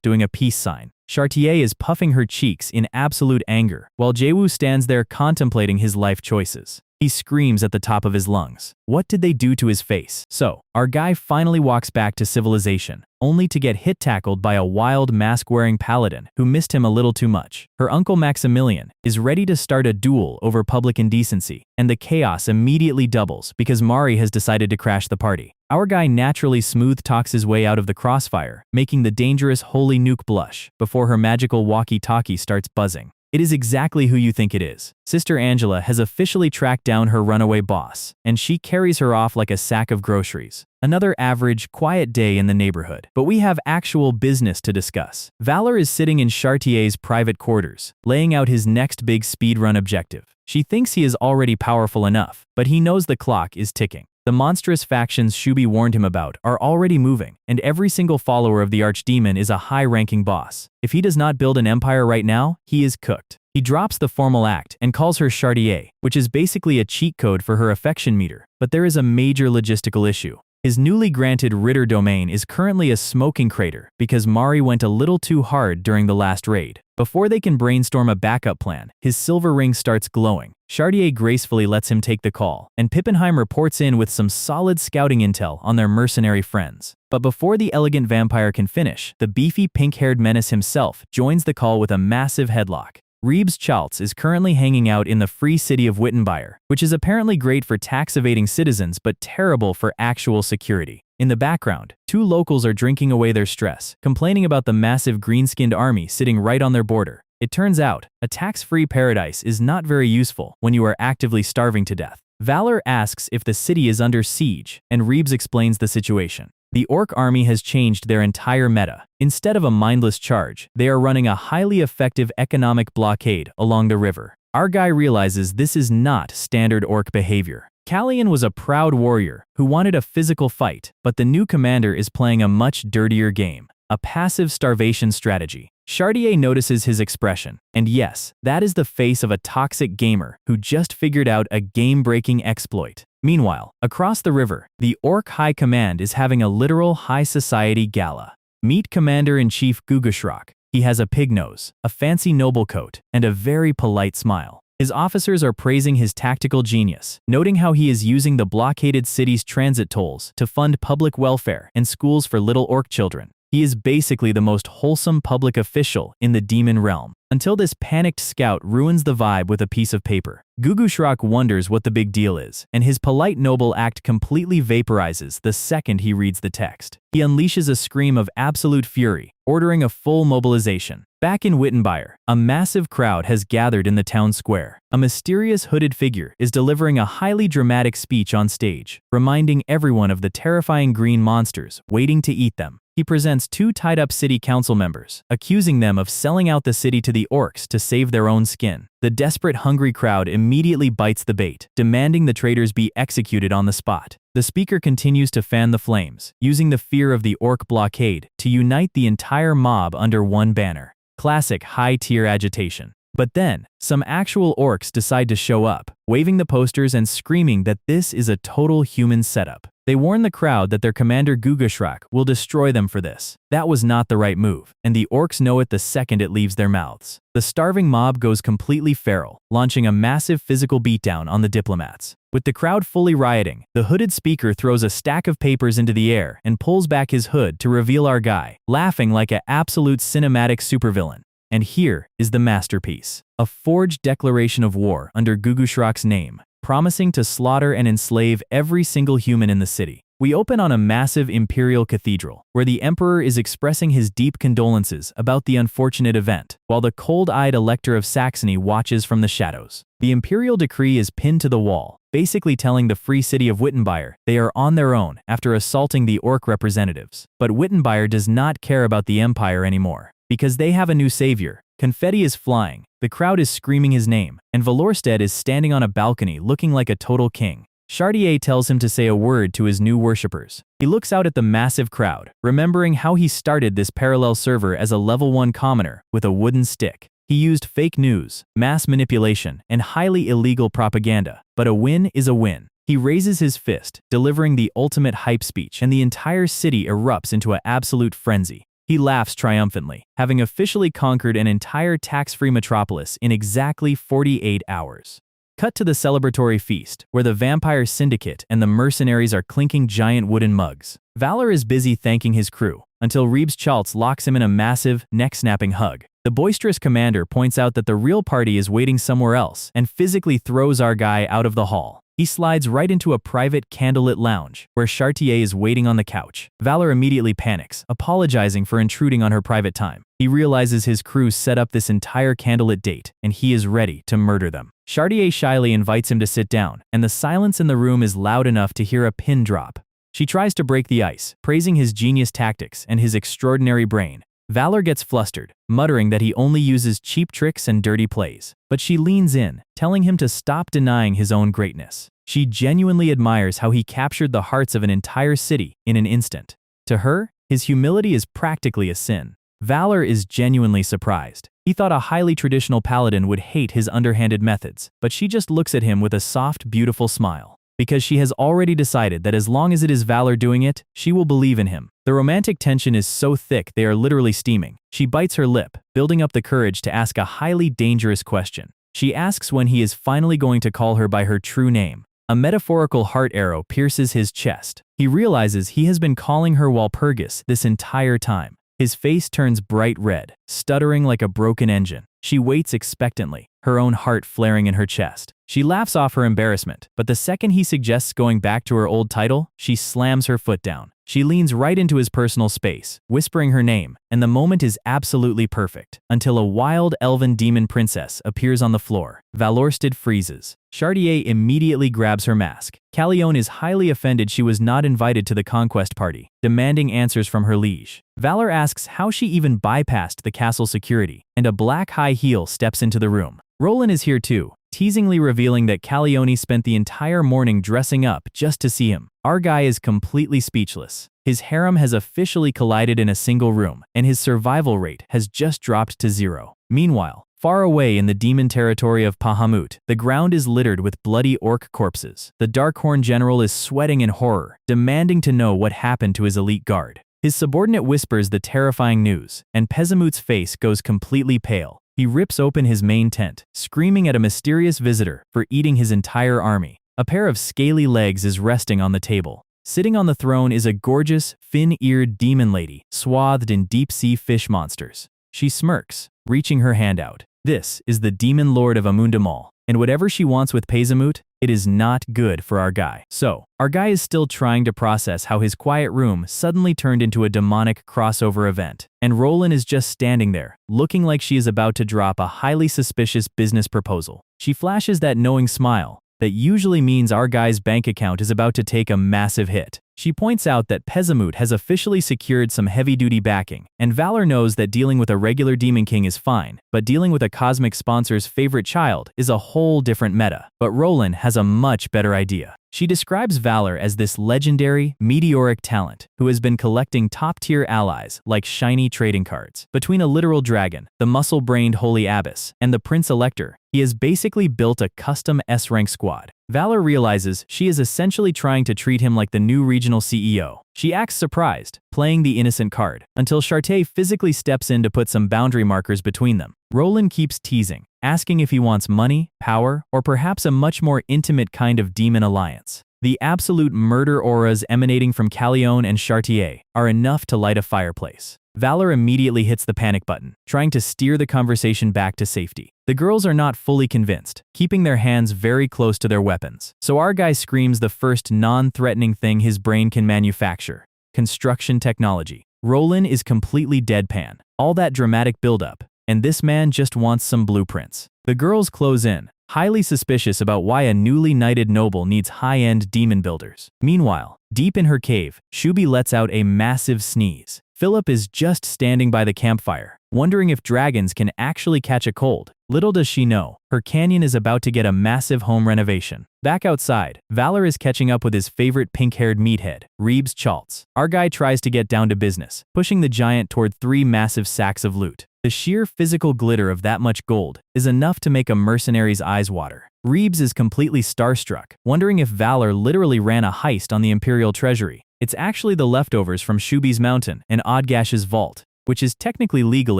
A: doing a peace sign. Chartier is puffing her cheeks in absolute anger, while Jaewoo stands there contemplating his life choices. He screams at the top of his lungs. What did they do to his face? So, our guy finally walks back to civilization, only to get hit-tackled by a wild mask-wearing paladin who missed him a little too much. Her uncle Maximilian is ready to start a duel over public indecency, and the chaos immediately doubles because Mari has decided to crash the party. Our guy naturally smooth-talks his way out of the crossfire, making the dangerous holy nuke blush before her magical walkie-talkie starts buzzing. It is exactly who you think it is. Sister Angela has officially tracked down her runaway boss, and she carries her off like a sack of groceries. Another average, quiet day in the neighborhood. But we have actual business to discuss. Valor is sitting in Chartier's private quarters, laying out his next big speedrun objective. She thinks he is already powerful enough, but he knows the clock is ticking. The monstrous factions Shubi warned him about are already moving, and every single follower of the archdemon is a high-ranking boss. If he does not build an empire right now, he is cooked. He drops the formal act and calls her Chartier, which is basically a cheat code for her affection meter. But there is a major logistical issue. His newly granted Ritter domain is currently a smoking crater because Mari went a little too hard during the last raid. Before they can brainstorm a backup plan, his silver ring starts glowing. Chartier gracefully lets him take the call, and Pippenheim reports in with some solid scouting intel on their mercenary friends. But before the elegant vampire can finish, the beefy pink-haired menace himself joins the call with a massive headlock. Reebs Chaltz is currently hanging out in the free city of Wittenbeier, which is apparently great for tax-evading citizens but terrible for actual security. In the background, two locals are drinking away their stress, complaining about the massive green-skinned army sitting right on their border. It turns out, a tax-free paradise is not very useful when you are actively starving to death. Valor asks if the city is under siege, and Reebs explains the situation. The orc army has changed their entire meta. Instead of a mindless charge, they are running a highly effective economic blockade along the river. our guy realizes this is not standard orc behavior. Kallian was a proud warrior who wanted a physical fight, but the new commander is playing a much dirtier game, a passive starvation strategy. Chartier notices his expression, and yes, that is the face of a toxic gamer who just figured out a game-breaking exploit. Meanwhile, across the river, the Orc High Command is having a literal high society gala. Meet Commander-in-Chief Gugushrok. He has a pig nose, a fancy noble coat, and a very polite smile. His officers are praising his tactical genius, noting how he is using the blockaded city's transit tolls to fund public welfare and schools for little orc children. He is basically the most wholesome public official in the demon realm, until this panicked scout ruins the vibe with a piece of paper. Gugushrok wonders what the big deal is, and his polite noble act completely vaporizes the second he reads the text. He unleashes a scream of absolute fury, ordering a full mobilization. Back in Wittenbyre, a massive crowd has gathered in the town square. A mysterious hooded figure is delivering a highly dramatic speech on stage, reminding everyone of the terrifying green monsters waiting to eat them. He presents two tied-up city council members, accusing them of selling out the city to the orcs to save their own skin. The desperate, hungry crowd immediately bites the bait, demanding the traitors be executed on the spot. The speaker continues to fan the flames, using the fear of the orc blockade to unite the entire mob under one banner. Classic high-tier agitation. But then, some actual orcs decide to show up, waving the posters and screaming that this is a total human setup. They warn the crowd that their commander Gugushrok will destroy them for this. That was not the right move, and the orcs know it the second it leaves their mouths. The starving mob goes completely feral, launching a massive physical beatdown on the diplomats. With the crowd fully rioting, the hooded speaker throws a stack of papers into the air and pulls back his hood to reveal our guy, laughing like an absolute cinematic supervillain. And here is the masterpiece. A forged declaration of war under Gugushrok's name, promising to slaughter and enslave every single human in the city. We open on a massive imperial cathedral, where the emperor is expressing his deep condolences about the unfortunate event, while the cold-eyed elector of Saxony watches from the shadows. The imperial decree is pinned to the wall, basically telling the free city of Wittenbyre they are on their own after assaulting the orc representatives. But Wittenbyre does not care about the empire anymore, because they have a new savior. Confetti is flying, the crowd is screaming his name, and valorsted is standing on a balcony looking like a total king. Chartier tells him to say a word to his new worshippers. He looks out at the massive crowd, remembering how he started this parallel server as a level 1 commoner with a wooden stick. He used fake news, mass manipulation, and highly illegal propaganda, but a win is a win. He raises his fist, delivering the ultimate hype speech, and the entire city erupts into an absolute frenzy. He laughs triumphantly, having officially conquered an entire tax-free metropolis in exactly 48 hours. Cut to the celebratory feast, where the vampire syndicate and the mercenaries are clinking giant wooden mugs. Valor is busy thanking his crew, until Reebs Chaltz locks him in a massive, neck-snapping hug. The boisterous commander points out that the real party is waiting somewhere else and physically throws our guy out of the hall. He slides right into a private candlelit lounge, where Chartier is waiting on the couch. Valor immediately panics, apologizing for intruding on her private time. He realizes his crew set up this entire candlelit date, and he is ready to murder them. Chartier shyly invites him to sit down, and the silence in the room is loud enough to hear a pin drop. She tries to break the ice, praising his genius tactics and his extraordinary brain. Valor gets flustered, muttering that he only uses cheap tricks and dirty plays. But she leans in, telling him to stop denying his own greatness. She genuinely admires how he captured the hearts of an entire city in an instant. To her, his humility is practically a sin. Valor is genuinely surprised. He thought a highly traditional paladin would hate his underhanded methods, but she just looks at him with a soft, beautiful smile. Because she has already decided that as long as it is Valor doing it, she will believe in him. The romantic tension is so thick they are literally steaming. She bites her lip, building up the courage to ask a highly dangerous question. She asks when he is finally going to call her by her true name. A metaphorical heart arrow pierces his chest. He realizes he has been calling her Walpurgis this entire time. His face turns bright red, stuttering like a broken engine. She waits expectantly, her own heart flaring in her chest. She laughs off her embarrassment, but the second he suggests going back to her old title, she slams her foot down. She leans right into his personal space, whispering her name, and the moment is absolutely perfect, until a wild elven demon princess appears on the floor. Valorsted freezes. Chartier immediately grabs her mask. Callione is highly offended she was not invited to the conquest party, demanding answers from her liege. Valor asks how she even bypassed the castle security, and a black high heel steps into the room. Roland is here too, teasingly revealing that Callione spent the entire morning dressing up just to see him. Our guy is completely speechless. His harem has officially collided in a single room, and his survival rate has just dropped to 0. Meanwhile, far away in the demon territory of Pezamut, the ground is littered with bloody orc corpses. The Darkhorn general is sweating in horror, demanding to know what happened to his elite guard. His subordinate whispers the terrifying news, and Pezamut's face goes completely pale. He rips open his main tent, screaming at a mysterious visitor for eating his entire army. A pair of scaly legs is resting on the table. Sitting on the throne is a gorgeous, fin-eared demon lady, swathed in deep-sea fish monsters. She smirks, reaching her hand out. This is the demon lord of Amundamal, and whatever she wants with Pezamut, it is not good for our guy. So, our guy is still trying to process how his quiet room suddenly turned into a demonic crossover event, and Roland is just standing there, looking like she is about to drop a highly suspicious business proposal. She flashes that knowing smile that usually means our guy's bank account is about to take a massive hit. She points out that Pezamut has officially secured some heavy-duty backing, and Valor knows that dealing with a regular Demon King is fine, but dealing with a cosmic sponsor's favorite child is a whole different meta. But Roland has a much better idea. She describes Valor as this legendary, meteoric talent who has been collecting top-tier allies like shiny trading cards. Between a literal dragon, the muscle-brained holy abbess, and the prince elector, he has basically built a custom S-rank squad. Valor realizes she is essentially trying to treat him like the new regional CEO. She acts surprised, playing the innocent card, until Chartier physically steps in to put some boundary markers between them. Roland keeps teasing, asking if he wants money, power, or perhaps a much more intimate kind of demon alliance. The absolute murder auras emanating from Callione and Chartier are enough to light a fireplace. Valor immediately hits the panic button, trying to steer the conversation back to safety. The girls are not fully convinced, keeping their hands very close to their weapons. So our guy screams the first non-threatening thing his brain can manufacture: construction technology. Roland is completely deadpan, all that dramatic buildup, and this man just wants some blueprints. The girls close in, highly suspicious about why a newly knighted noble needs high-end demon builders. Meanwhile, deep in her cave, Shubi lets out a massive sneeze. Philip is just standing by the campfire, wondering if dragons can actually catch a cold. Little does she know, her canyon is about to get a massive home renovation. Back outside, Valor is catching up with his favorite pink-haired meathead, Reebs Chaltz. Our guy tries to get down to business, pushing the giant toward 3 massive sacks of loot. The sheer physical glitter of that much gold is enough to make a mercenary's eyes water. Reebs is completely starstruck, wondering if Valor literally ran a heist on the Imperial Treasury. It's actually the leftovers from Shubi's mountain and Odgash's vault, which is technically legal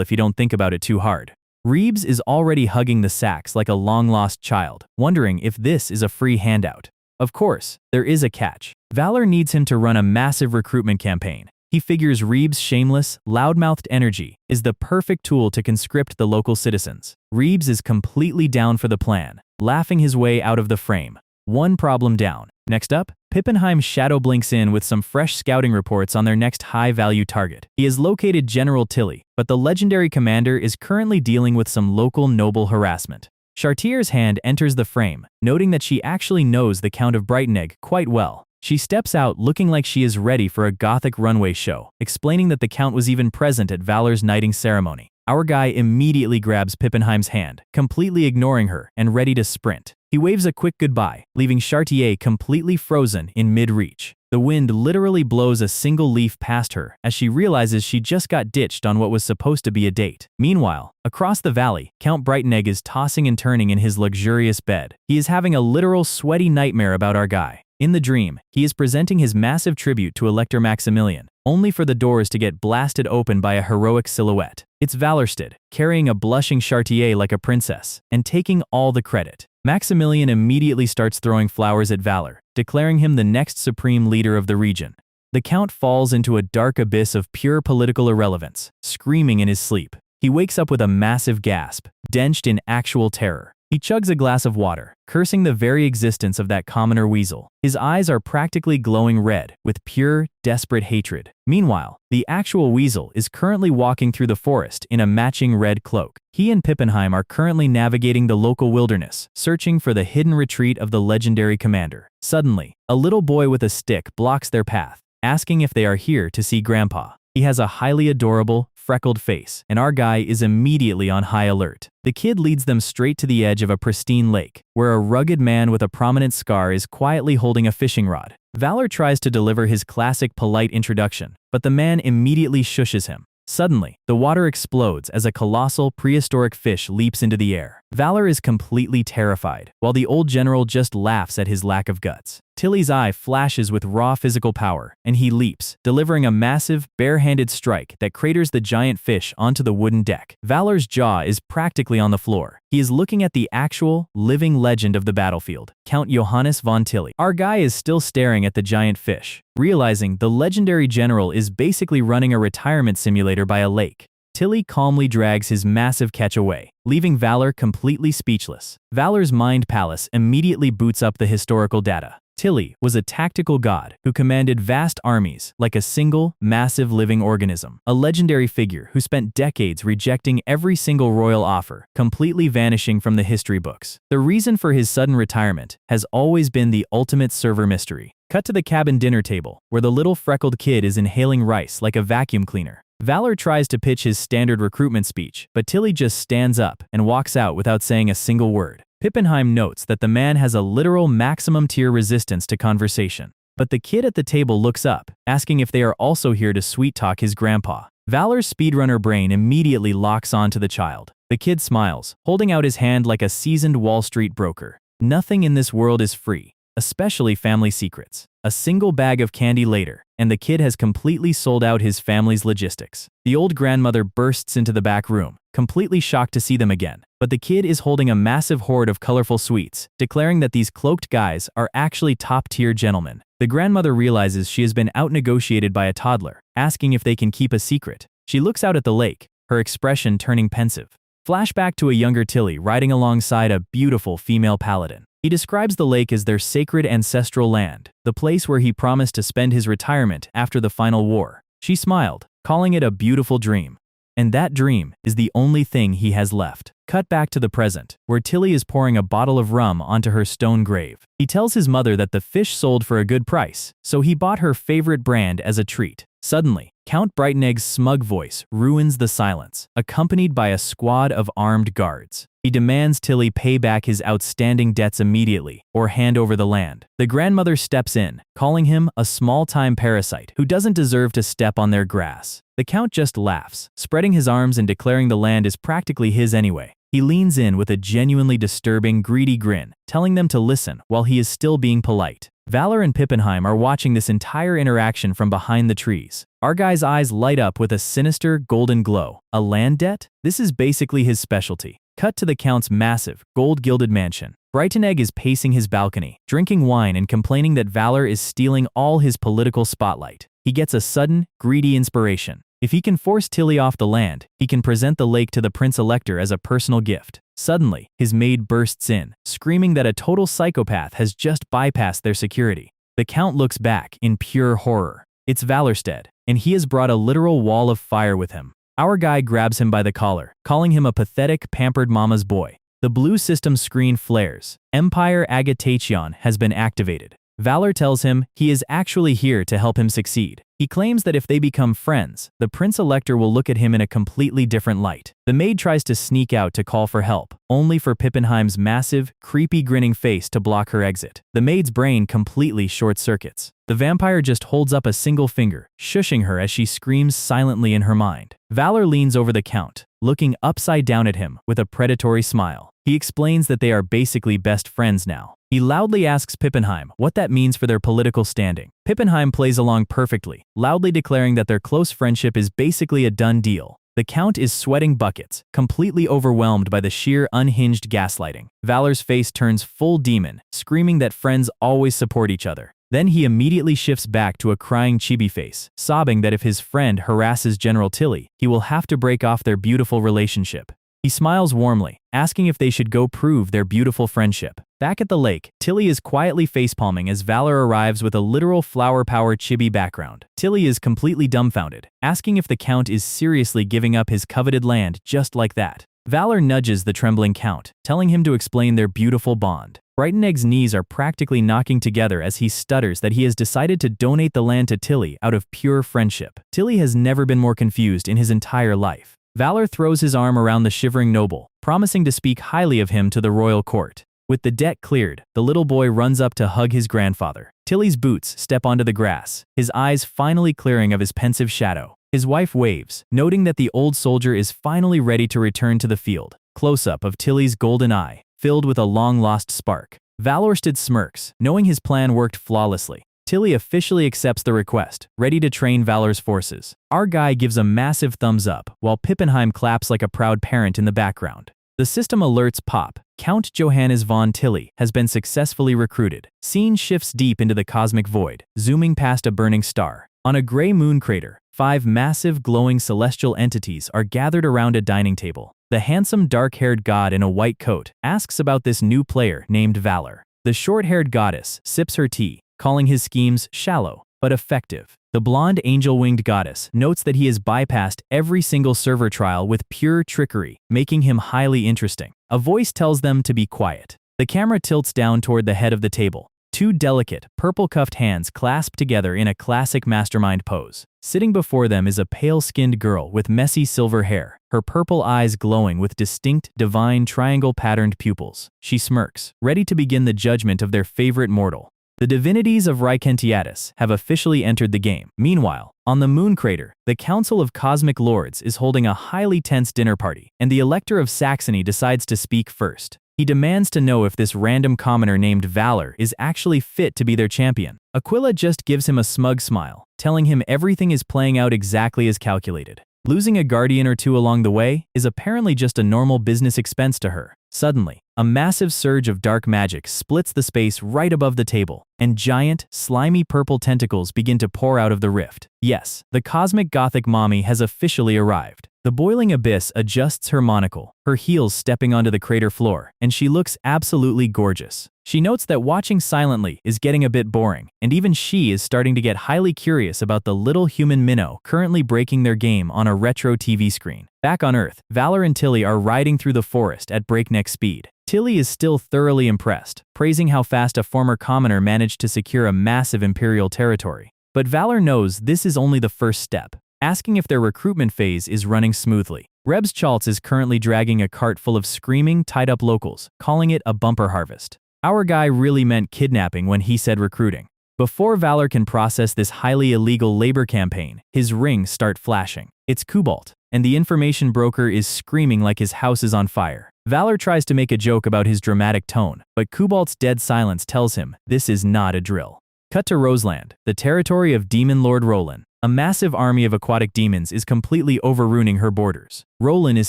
A: if you don't think about it too hard. Reebs is already hugging the sacks like a long-lost child, wondering if this is a free handout. Of course, there is a catch. Valor needs him to run a massive recruitment campaign. He figures Reebs' shameless, loud-mouthed energy is the perfect tool to conscript the local citizens. Reebs is completely down for the plan, laughing his way out of the frame. One problem down. Next up, Pippenheim shadow blinks in with some fresh scouting reports on their next high-value target. He has located General Tilly, but the legendary commander is currently dealing with some local noble harassment. Chartier's hand enters the frame, noting that she actually knows the Count of Brightonegg quite well. She steps out looking like she is ready for a gothic runway show, explaining that the Count was even present at Valor's knighting ceremony. Our guy immediately grabs Pippenheim's hand, completely ignoring her and ready to sprint. He waves a quick goodbye, leaving Chartier completely frozen in mid-reach. The wind literally blows a single leaf past her as she realizes she just got ditched on what was supposed to be a date. Meanwhile, across the valley, Count Brightonegg is tossing and turning in his luxurious bed. He is having a literal sweaty nightmare about our guy. In the dream, he is presenting his massive tribute to Elector Maximilian, only for the doors to get blasted open by a heroic silhouette. It's Valorsted, carrying a blushing Chartier like a princess, and taking all the credit. Maximilian immediately starts throwing flowers at Valor, declaring him the next supreme leader of the region. The Count falls into a dark abyss of pure political irrelevance, screaming in his sleep. He wakes up with a massive gasp, drenched in actual terror. He chugs a glass of water, cursing the very existence of that commoner weasel. His eyes are practically glowing red, with pure, desperate hatred. Meanwhile, the actual weasel is currently walking through the forest in a matching red cloak. He and Pippenheim are currently navigating the local wilderness, searching for the hidden retreat of the legendary commander. Suddenly, a little boy with a stick blocks their path, asking if they are here to see Grandpa. He has a highly adorable, freckled face, and our guy is immediately on high alert. The kid leads them straight to the edge of a pristine lake, where a rugged man with a prominent scar is quietly holding a fishing rod. Valor tries to deliver his classic polite introduction, but the man immediately shushes him. Suddenly, the water explodes as a colossal, prehistoric fish leaps into the air. Valor is completely terrified, while the old general just laughs at his lack of guts. Tilly's eye flashes with raw physical power, and he leaps, delivering a massive, bare-handed strike that craters the giant fish onto the wooden deck. Valor's jaw is practically on the floor. He is looking at the actual, living legend of the battlefield, Count Johannes von Tilly. Our guy is still staring at the giant fish, realizing the legendary general is basically running a retirement simulator by a lake. Tilly calmly drags his massive catch away, leaving Valor completely speechless. Valor's mind palace immediately boots up the historical data. Tilly was a tactical god who commanded vast armies like a single, massive living organism, a legendary figure who spent decades rejecting every single royal offer, completely vanishing from the history books. The reason for his sudden retirement has always been the ultimate server mystery. Cut to the cabin dinner table, where the little freckled kid is inhaling rice like a vacuum cleaner. Valor tries to pitch his standard recruitment speech, but Tilly just stands up and walks out without saying a single word. Pippenheim notes that the man has a literal maximum tier resistance to conversation. But the kid at the table looks up, asking if they are also here to sweet-talk his grandpa. Valor's speedrunner brain immediately locks on to the child. The kid smiles, holding out his hand like a seasoned Wall Street broker. Nothing in this world is free, especially family secrets. A single bag of candy later, and the kid has completely sold out his family's logistics. The old grandmother bursts into the back room, completely shocked to see them again. But the kid is holding a massive hoard of colorful sweets, declaring that these cloaked guys are actually top-tier gentlemen. The grandmother realizes she has been out-negotiated by a toddler, asking if they can keep a secret. She looks out at the lake, her expression turning pensive. Flashback to a younger Tilly riding alongside a beautiful female paladin. He describes the lake as their sacred ancestral land, the place where he promised to spend his retirement after the final war. She smiled, calling it a beautiful dream. And that dream is the only thing he has left. Cut back to the present, where Tilly is pouring a bottle of rum onto her stone grave. He tells his mother that the fish sold for a good price, so he bought her favorite brand as a treat. Suddenly, Count Brightonegg's smug voice ruins the silence, accompanied by a squad of armed guards. He demands Tilly pay back his outstanding debts immediately, or hand over the land. The grandmother steps in, calling him a small-time parasite who doesn't deserve to step on their grass. The Count just laughs, spreading his arms and declaring the land is practically his anyway. He leans in with a genuinely disturbing, greedy grin, telling them to listen while he is still being polite. Valor and Pippenheim are watching this entire interaction from behind the trees. Our guy's eyes light up with a sinister, golden glow. A land debt? This is basically his specialty. Cut to the Count's massive, gold-gilded mansion. Brightonegg is pacing his balcony, drinking wine and complaining that Valor is stealing all his political spotlight. He gets a sudden, greedy inspiration. If he can force Tilly off the land, he can present the lake to the Prince Elector as a personal gift. Suddenly, his maid bursts in, screaming that a total psychopath has just bypassed their security. The Count looks back in pure horror. It's valorsted, and he has brought a literal wall of fire with him. Our guy grabs him by the collar, calling him a pathetic, pampered mama's boy. The blue system screen flares. Empire Agitation has been activated. Valor tells him he is actually here to help him succeed. He claims that if they become friends, the Prince Elector will look at him in a completely different light. The maid tries to sneak out to call for help, only for Pippenheim's massive, creepy grinning face to block her exit. The maid's brain completely short-circuits. The vampire just holds up a single finger, shushing her as she screams silently in her mind. Valor leans over the Count, looking upside down at him with a predatory smile. He explains that they are basically best friends now. He loudly asks Pippenheim what that means for their political standing. Pippenheim plays along perfectly, loudly declaring that their close friendship is basically a done deal. The Count is sweating buckets, completely overwhelmed by the sheer unhinged gaslighting. Valor's face turns full demon, screaming that friends always support each other. Then he immediately shifts back to a crying chibi face, sobbing that if his friend harasses General Tilly, he will have to break off their beautiful relationship. He smiles warmly, asking if they should go prove their beautiful friendship. Back at the lake, Tilly is quietly facepalming as Valor arrives with a literal flower power chibi background. Tilly is completely dumbfounded, asking if the Count is seriously giving up his coveted land just like that. Valor nudges the trembling Count, telling him to explain their beautiful bond. Breiteneg's knees are practically knocking together as he stutters that he has decided to donate the land to Tilly out of pure friendship. Tilly has never been more confused in his entire life. Valor throws his arm around the shivering noble, promising to speak highly of him to the royal court. With the debt cleared, the little boy runs up to hug his grandfather. Tilly's boots step onto the grass, his eyes finally clearing of his pensive shadow. His wife waves, noting that the old soldier is finally ready to return to the field. Close-up of Tilly's golden eye, filled with a long-lost spark. Valorsted smirks, knowing his plan worked flawlessly. Tilly officially accepts the request, ready to train Valor's forces. Our guy gives a massive thumbs up, while Pippenheim claps like a proud parent in the background. The system alerts pop. Count Johannes von Tilly has been successfully recruited. Scene shifts deep into the cosmic void, zooming past a burning star. On a gray moon crater, 5 massive glowing celestial entities are gathered around a dining table. The handsome dark-haired god in a white coat asks about this new player named Valor. The short-haired goddess sips her tea, calling his schemes shallow but effective. The blonde angel-winged goddess notes that he has bypassed every single server trial with pure trickery, making him highly interesting. A voice tells them to be quiet. The camera tilts down toward the head of the table. 2 delicate, purple-cuffed hands clasp together in a classic mastermind pose. Sitting before them is a pale-skinned girl with messy silver hair, her purple eyes glowing with distinct, divine triangle-patterned pupils. She smirks, ready to begin the judgment of their favorite mortal. The divinities of Rykentiatus have officially entered the game. Meanwhile, on the moon crater, the Council of Cosmic Lords is holding a highly tense dinner party, and the Elector of Saxony decides to speak first. He demands to know if this random commoner named Valor is actually fit to be their champion. Aquila just gives him a smug smile, telling him everything is playing out exactly as calculated. Losing a guardian or two along the way is apparently just a normal business expense to her. Suddenly, a massive surge of dark magic splits the space right above the table, and giant, slimy purple tentacles begin to pour out of the rift. Yes, the cosmic gothic mommy has officially arrived. The boiling abyss adjusts her monocle, her heels stepping onto the crater floor, and she looks absolutely gorgeous. She notes that watching silently is getting a bit boring, and even she is starting to get highly curious about the little human minnow currently breaking their game on a retro TV screen. Back on Earth, Valor and Tilly are riding through the forest at breakneck speed. Tilly is still thoroughly impressed, praising how fast a former commoner managed to secure a massive imperial territory. But Valor knows this is only the first step, asking if their recruitment phase is running smoothly. Rebs Chaltz is currently dragging a cart full of screaming, tied-up locals, calling it a bumper harvest. Our guy really meant kidnapping when he said recruiting. Before Valor can process this highly illegal labor campaign, his rings start flashing. It's Cobalt, and the information broker is screaming like his house is on fire. Valor tries to make a joke about his dramatic tone, but Cobalt's dead silence tells him this is not a drill. Cut to Roseland, the territory of Demon Lord Roland. A massive army of aquatic demons is completely overrunning her borders. Roland is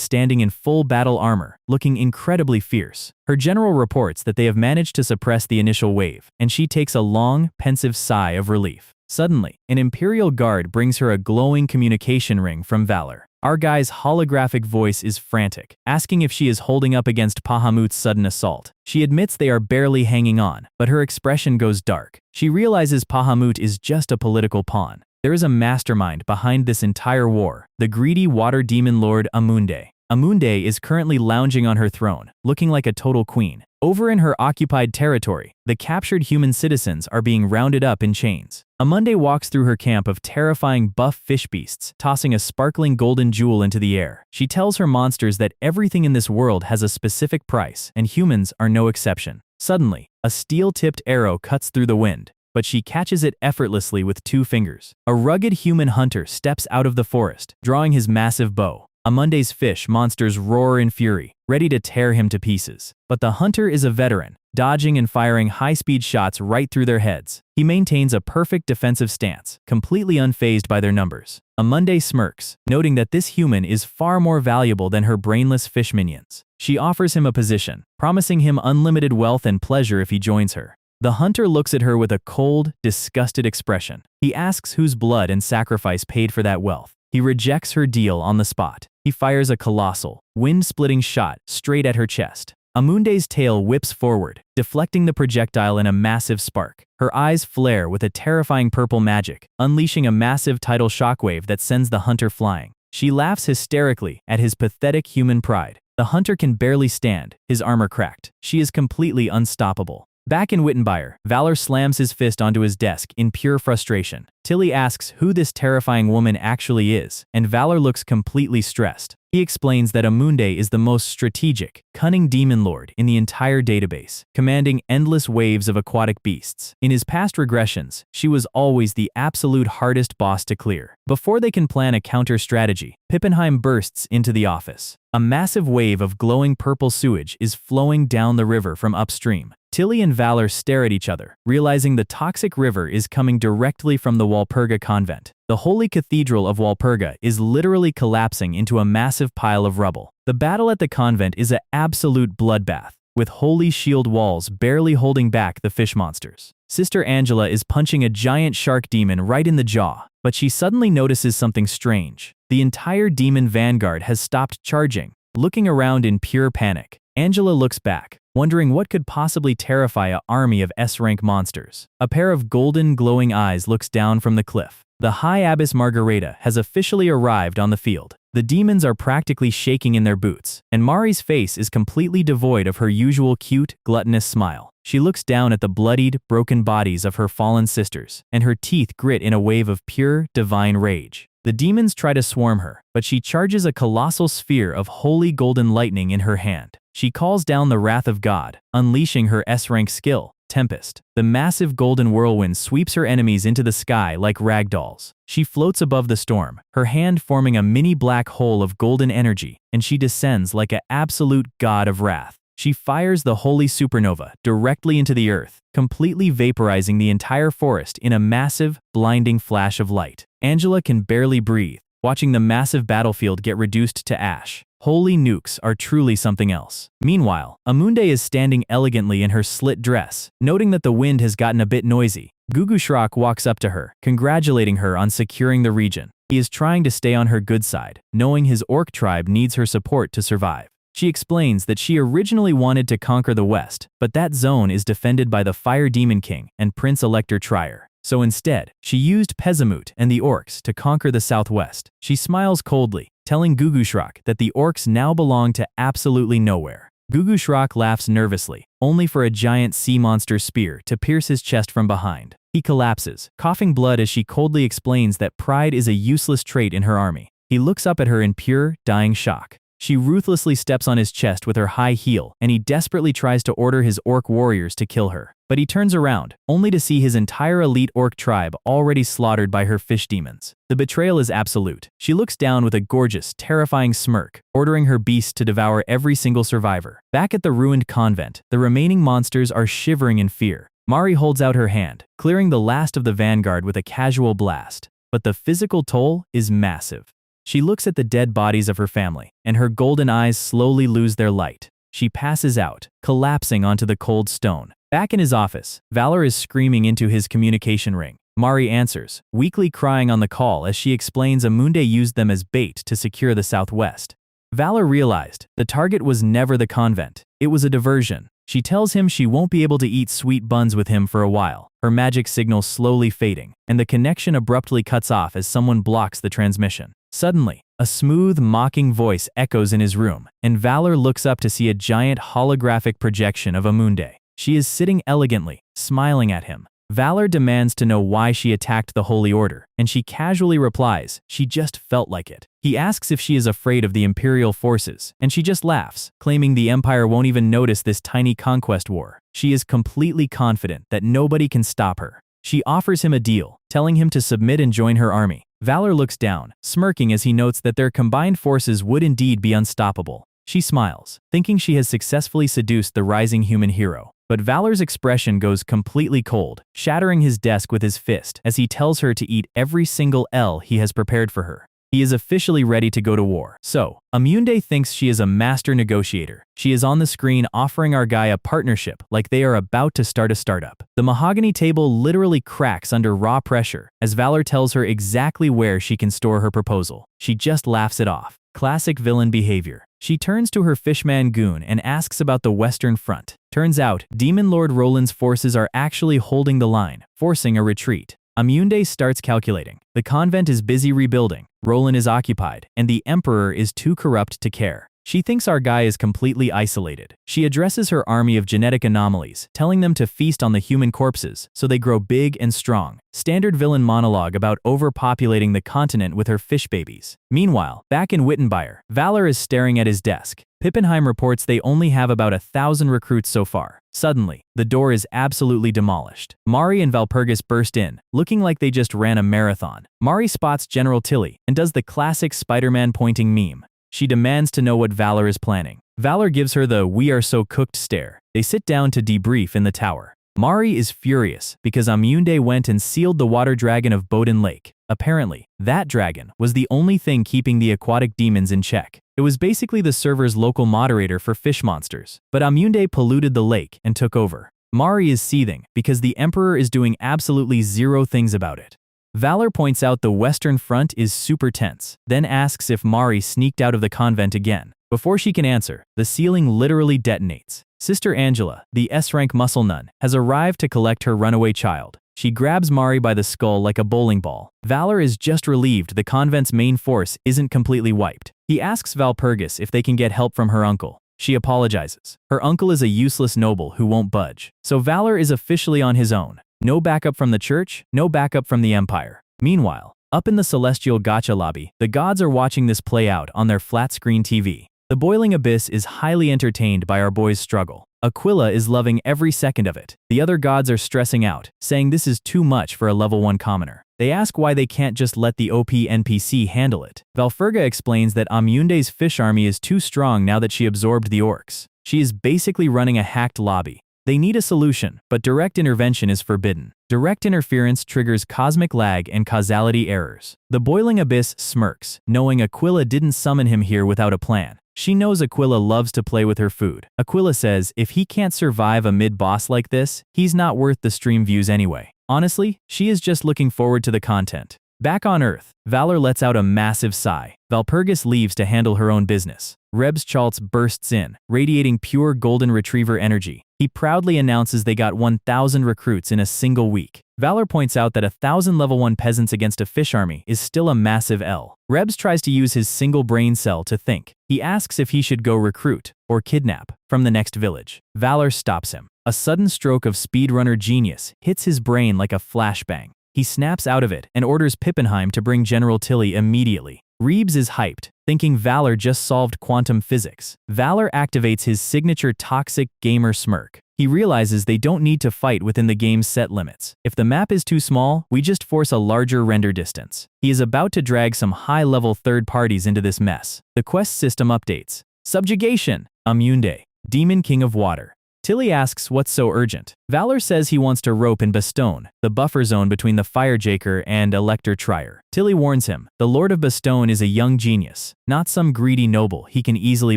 A: standing in full battle armor, looking incredibly fierce. Her general reports that they have managed to suppress the initial wave, and she takes a long, pensive sigh of relief. Suddenly, an Imperial guard brings her a glowing communication ring from Valor. Our guy's holographic voice is frantic, asking if she is holding up against Pahamut's sudden assault. She admits they are barely hanging on, but her expression goes dark. She realizes Pahamut is just a political pawn. There is a mastermind behind this entire war, the greedy water demon lord Amunde. Amunde is currently lounging on her throne, looking like a total queen. Over in her occupied territory, the captured human citizens are being rounded up in chains. Amunde walks through her camp of terrifying buff fish beasts, tossing a sparkling golden jewel into the air. She tells her monsters that everything in this world has a specific price, and humans are no exception. Suddenly, a steel-tipped arrow cuts through the wind, but she catches it effortlessly with 2 fingers. A rugged human hunter steps out of the forest, drawing his massive bow. Amunde's fish monsters roar in fury, ready to tear him to pieces. But the hunter is a veteran, dodging and firing high-speed shots right through their heads. He maintains a perfect defensive stance, completely unfazed by their numbers. Amunde smirks, noting that this human is far more valuable than her brainless fish minions. She offers him a position, promising him unlimited wealth and pleasure if he joins her. The hunter looks at her with a cold, disgusted expression. He asks whose blood and sacrifice paid for that wealth. He rejects her deal on the spot. He fires a colossal, wind-splitting shot straight at her chest. Amunde's tail whips forward, deflecting the projectile in a massive spark. Her eyes flare with a terrifying purple magic, unleashing a massive tidal shockwave that sends the hunter flying. She laughs hysterically at his pathetic human pride. The hunter can barely stand, his armor cracked. She is completely unstoppable. Back in Wittenbeier, Valor slams his fist onto his desk in pure frustration. Tilly asks who this terrifying woman actually is, and Valor looks completely stressed. He explains that Amunde is the most strategic, cunning demon lord in the entire database, commanding endless waves of aquatic beasts. In his past regressions, she was always the absolute hardest boss to clear. Before they can plan a counter strategy, Pippenheim bursts into the office. A massive wave of glowing purple sewage is flowing down the river from upstream. Tilly and Valor stare at each other, realizing the toxic river is coming directly from the Walpurga convent. The holy cathedral of Walpurga is literally collapsing into a massive pile of rubble. The battle at the convent is an absolute bloodbath, with holy shield walls barely holding back the fish monsters. Sister Angela is punching a giant shark demon right in the jaw, but she suddenly notices something strange. The entire demon vanguard has stopped charging. Looking around in pure panic, Angela looks back, wondering what could possibly terrify an army of S-rank monsters. A pair of golden glowing eyes looks down from the cliff. The High Abbess Margareta has officially arrived on the field. The demons are practically shaking in their boots, and Mari's face is completely devoid of her usual cute, gluttonous smile. She looks down at the bloodied, broken bodies of her fallen sisters, and her teeth grit in a wave of pure, divine rage. The demons try to swarm her, but she charges a colossal sphere of holy golden lightning in her hand. She calls down the wrath of God, unleashing her S-rank skill, Tempest. The massive golden whirlwind sweeps her enemies into the sky like ragdolls. She floats above the storm, her hand forming a mini black hole of golden energy, and she descends like an absolute god of wrath. She fires the holy supernova directly into the earth, completely vaporizing the entire forest in a massive, blinding flash of light. Angela can barely breathe, watching the massive battlefield get reduced to ash. Holy nukes are truly something else. Meanwhile, Amunde is standing elegantly in her slit dress, noting that the wind has gotten a bit noisy. Gugushrak walks up to her, congratulating her on securing the region. He is trying to stay on her good side, knowing his orc tribe needs her support to survive. She explains that she originally wanted to conquer the west, but that zone is defended by the Fire Demon King and Prince Elector Trier. So instead, she used Pezamut and the orcs to conquer the southwest. She smiles coldly, telling Gugushrak that the orcs now belong to absolutely nowhere. Gugushrak laughs nervously, only for a giant sea monster spear to pierce his chest from behind. He collapses, coughing blood as she coldly explains that pride is a useless trait in her army. He looks up at her in pure, dying shock. She ruthlessly steps on his chest with her high heel, and he desperately tries to order his orc warriors to kill her. But he turns around, only to see his entire elite orc tribe already slaughtered by her fish demons. The betrayal is absolute. She looks down with a gorgeous, terrifying smirk, ordering her beasts to devour every single survivor. Back at the ruined convent, the remaining monsters are shivering in fear. Mari holds out her hand, clearing the last of the vanguard with a casual blast. But the physical toll is massive. She looks at the dead bodies of her family, and her golden eyes slowly lose their light. She passes out, collapsing onto the cold stone. Back in his office, Valor is screaming into his communication ring. Mari answers, weakly crying on the call as she explains Amunde used them as bait to secure the southwest. Valor realized the target was never the convent. It was a diversion. She tells him she won't be able to eat sweet buns with him for a while, her magic signal slowly fading, and the connection abruptly cuts off as someone blocks the transmission. Suddenly, a smooth, mocking voice echoes in his room, and Valor looks up to see a giant holographic projection of Amunde. She is sitting elegantly, smiling at him. Valor demands to know why she attacked the Holy Order, and she casually replies, she just felt like it. He asks if she is afraid of the Imperial forces, and she just laughs, claiming the Empire won't even notice this tiny conquest war. She is completely confident that nobody can stop her. She offers him a deal, telling him to submit and join her army. Valor looks down, smirking as he notes that their combined forces would indeed be unstoppable. She smiles, thinking she has successfully seduced the rising human hero. But Valor's expression goes completely cold, shattering his desk with his fist as he tells her to eat every single L he has prepared for her. He is officially ready to go to war. So, Amunde thinks she is a master negotiator. She is on the screen offering our guy a partnership like they are about to start a startup. The mahogany table literally cracks under raw pressure as Valor tells her exactly where she can store her proposal. She just laughs it off. Classic villain behavior. She turns to her fishman goon and asks about the Western Front. Turns out, Demon Lord Roland's forces are actually holding the line, forcing a retreat. Amunde starts calculating. The convent is busy rebuilding, Roland is occupied, and the Emperor is too corrupt to care. She thinks our guy is completely isolated. She addresses her army of genetic anomalies, telling them to feast on the human corpses so they grow big and strong. Standard villain monologue about overpopulating the continent with her fish babies. Meanwhile, back in Wittenbeier, Valor is staring at his desk. Pippenheim reports they only have about 1,000 recruits so far. Suddenly, the door is absolutely demolished. Mari and Valpurgis burst in, looking like they just ran a marathon. Mari spots General Tilly and does the classic Spider-Man pointing meme. She demands to know what Valor is planning. Valor gives her the "we are so cooked" stare. They sit down to debrief in the tower. Mari is furious because Amunde went and sealed the water dragon of Bodin Lake. Apparently, that dragon was the only thing keeping the aquatic demons in check. It was basically the server's local moderator for fish monsters. But Amunde polluted the lake and took over. Mari is seething because the Emperor is doing absolutely zero things about it. Valor points out the Western Front is super tense, then asks if Mari sneaked out of the convent again. Before she can answer, the ceiling literally detonates. Sister Angela, the S-Rank muscle nun, has arrived to collect her runaway child. She grabs Mari by the skull like a bowling ball. Valor is just relieved the convent's main force isn't completely wiped. He asks Valpurgis if they can get help from her uncle. She apologizes. Her uncle is a useless noble who won't budge. So Valor is officially on his own. No backup from the church, no backup from the empire. Meanwhile, up in the celestial gacha lobby, the gods are watching this play out on their flat-screen TV. The boiling abyss is highly entertained by our boy's struggle. Aquila is loving every second of it. The other gods are stressing out, saying this is too much for a level 1 commoner. They ask why they can't just let the OP NPC handle it. Valfurga explains that Amunde's fish army is too strong now that she absorbed the orcs. She is basically running a hacked lobby. They need a solution, but direct intervention is forbidden. Direct interference triggers cosmic lag and causality errors. The boiling abyss smirks, knowing Aquila didn't summon him here without a plan. She knows Aquila loves to play with her food. Aquila says if he can't survive a mid-boss like this, he's not worth the stream views anyway. Honestly, she is just looking forward to the content. Back on Earth, Valor lets out a massive sigh. Valpurgis leaves to handle her own business. Rebs Chaltz bursts in, radiating pure golden retriever energy. He proudly announces they got 1,000 recruits in a single week. Valor points out that 1,000 level 1 peasants against a fish army is still a massive L. Rebs tries to use his single brain cell to think. He asks if he should go recruit, or kidnap, from the next village. Valor stops him. A sudden stroke of speedrunner genius hits his brain like a flashbang. He snaps out of it and orders Pippenheim to bring General Tilly immediately. Reeves is hyped, thinking Valor just solved quantum physics. Valor activates his signature toxic gamer smirk. He realizes they don't need to fight within the game's set limits. If the map is too small, we just force a larger render distance. He is about to drag some high-level third parties into this mess. The quest system updates. Subjugation. Amunde, Demon King of Water. Tilly asks what's so urgent. Valor says he wants to rope in Bastogne, the buffer zone between the Firejaker and Elector Trier. Tilly warns him, the Lord of Bastogne is a young genius, not some greedy noble he can easily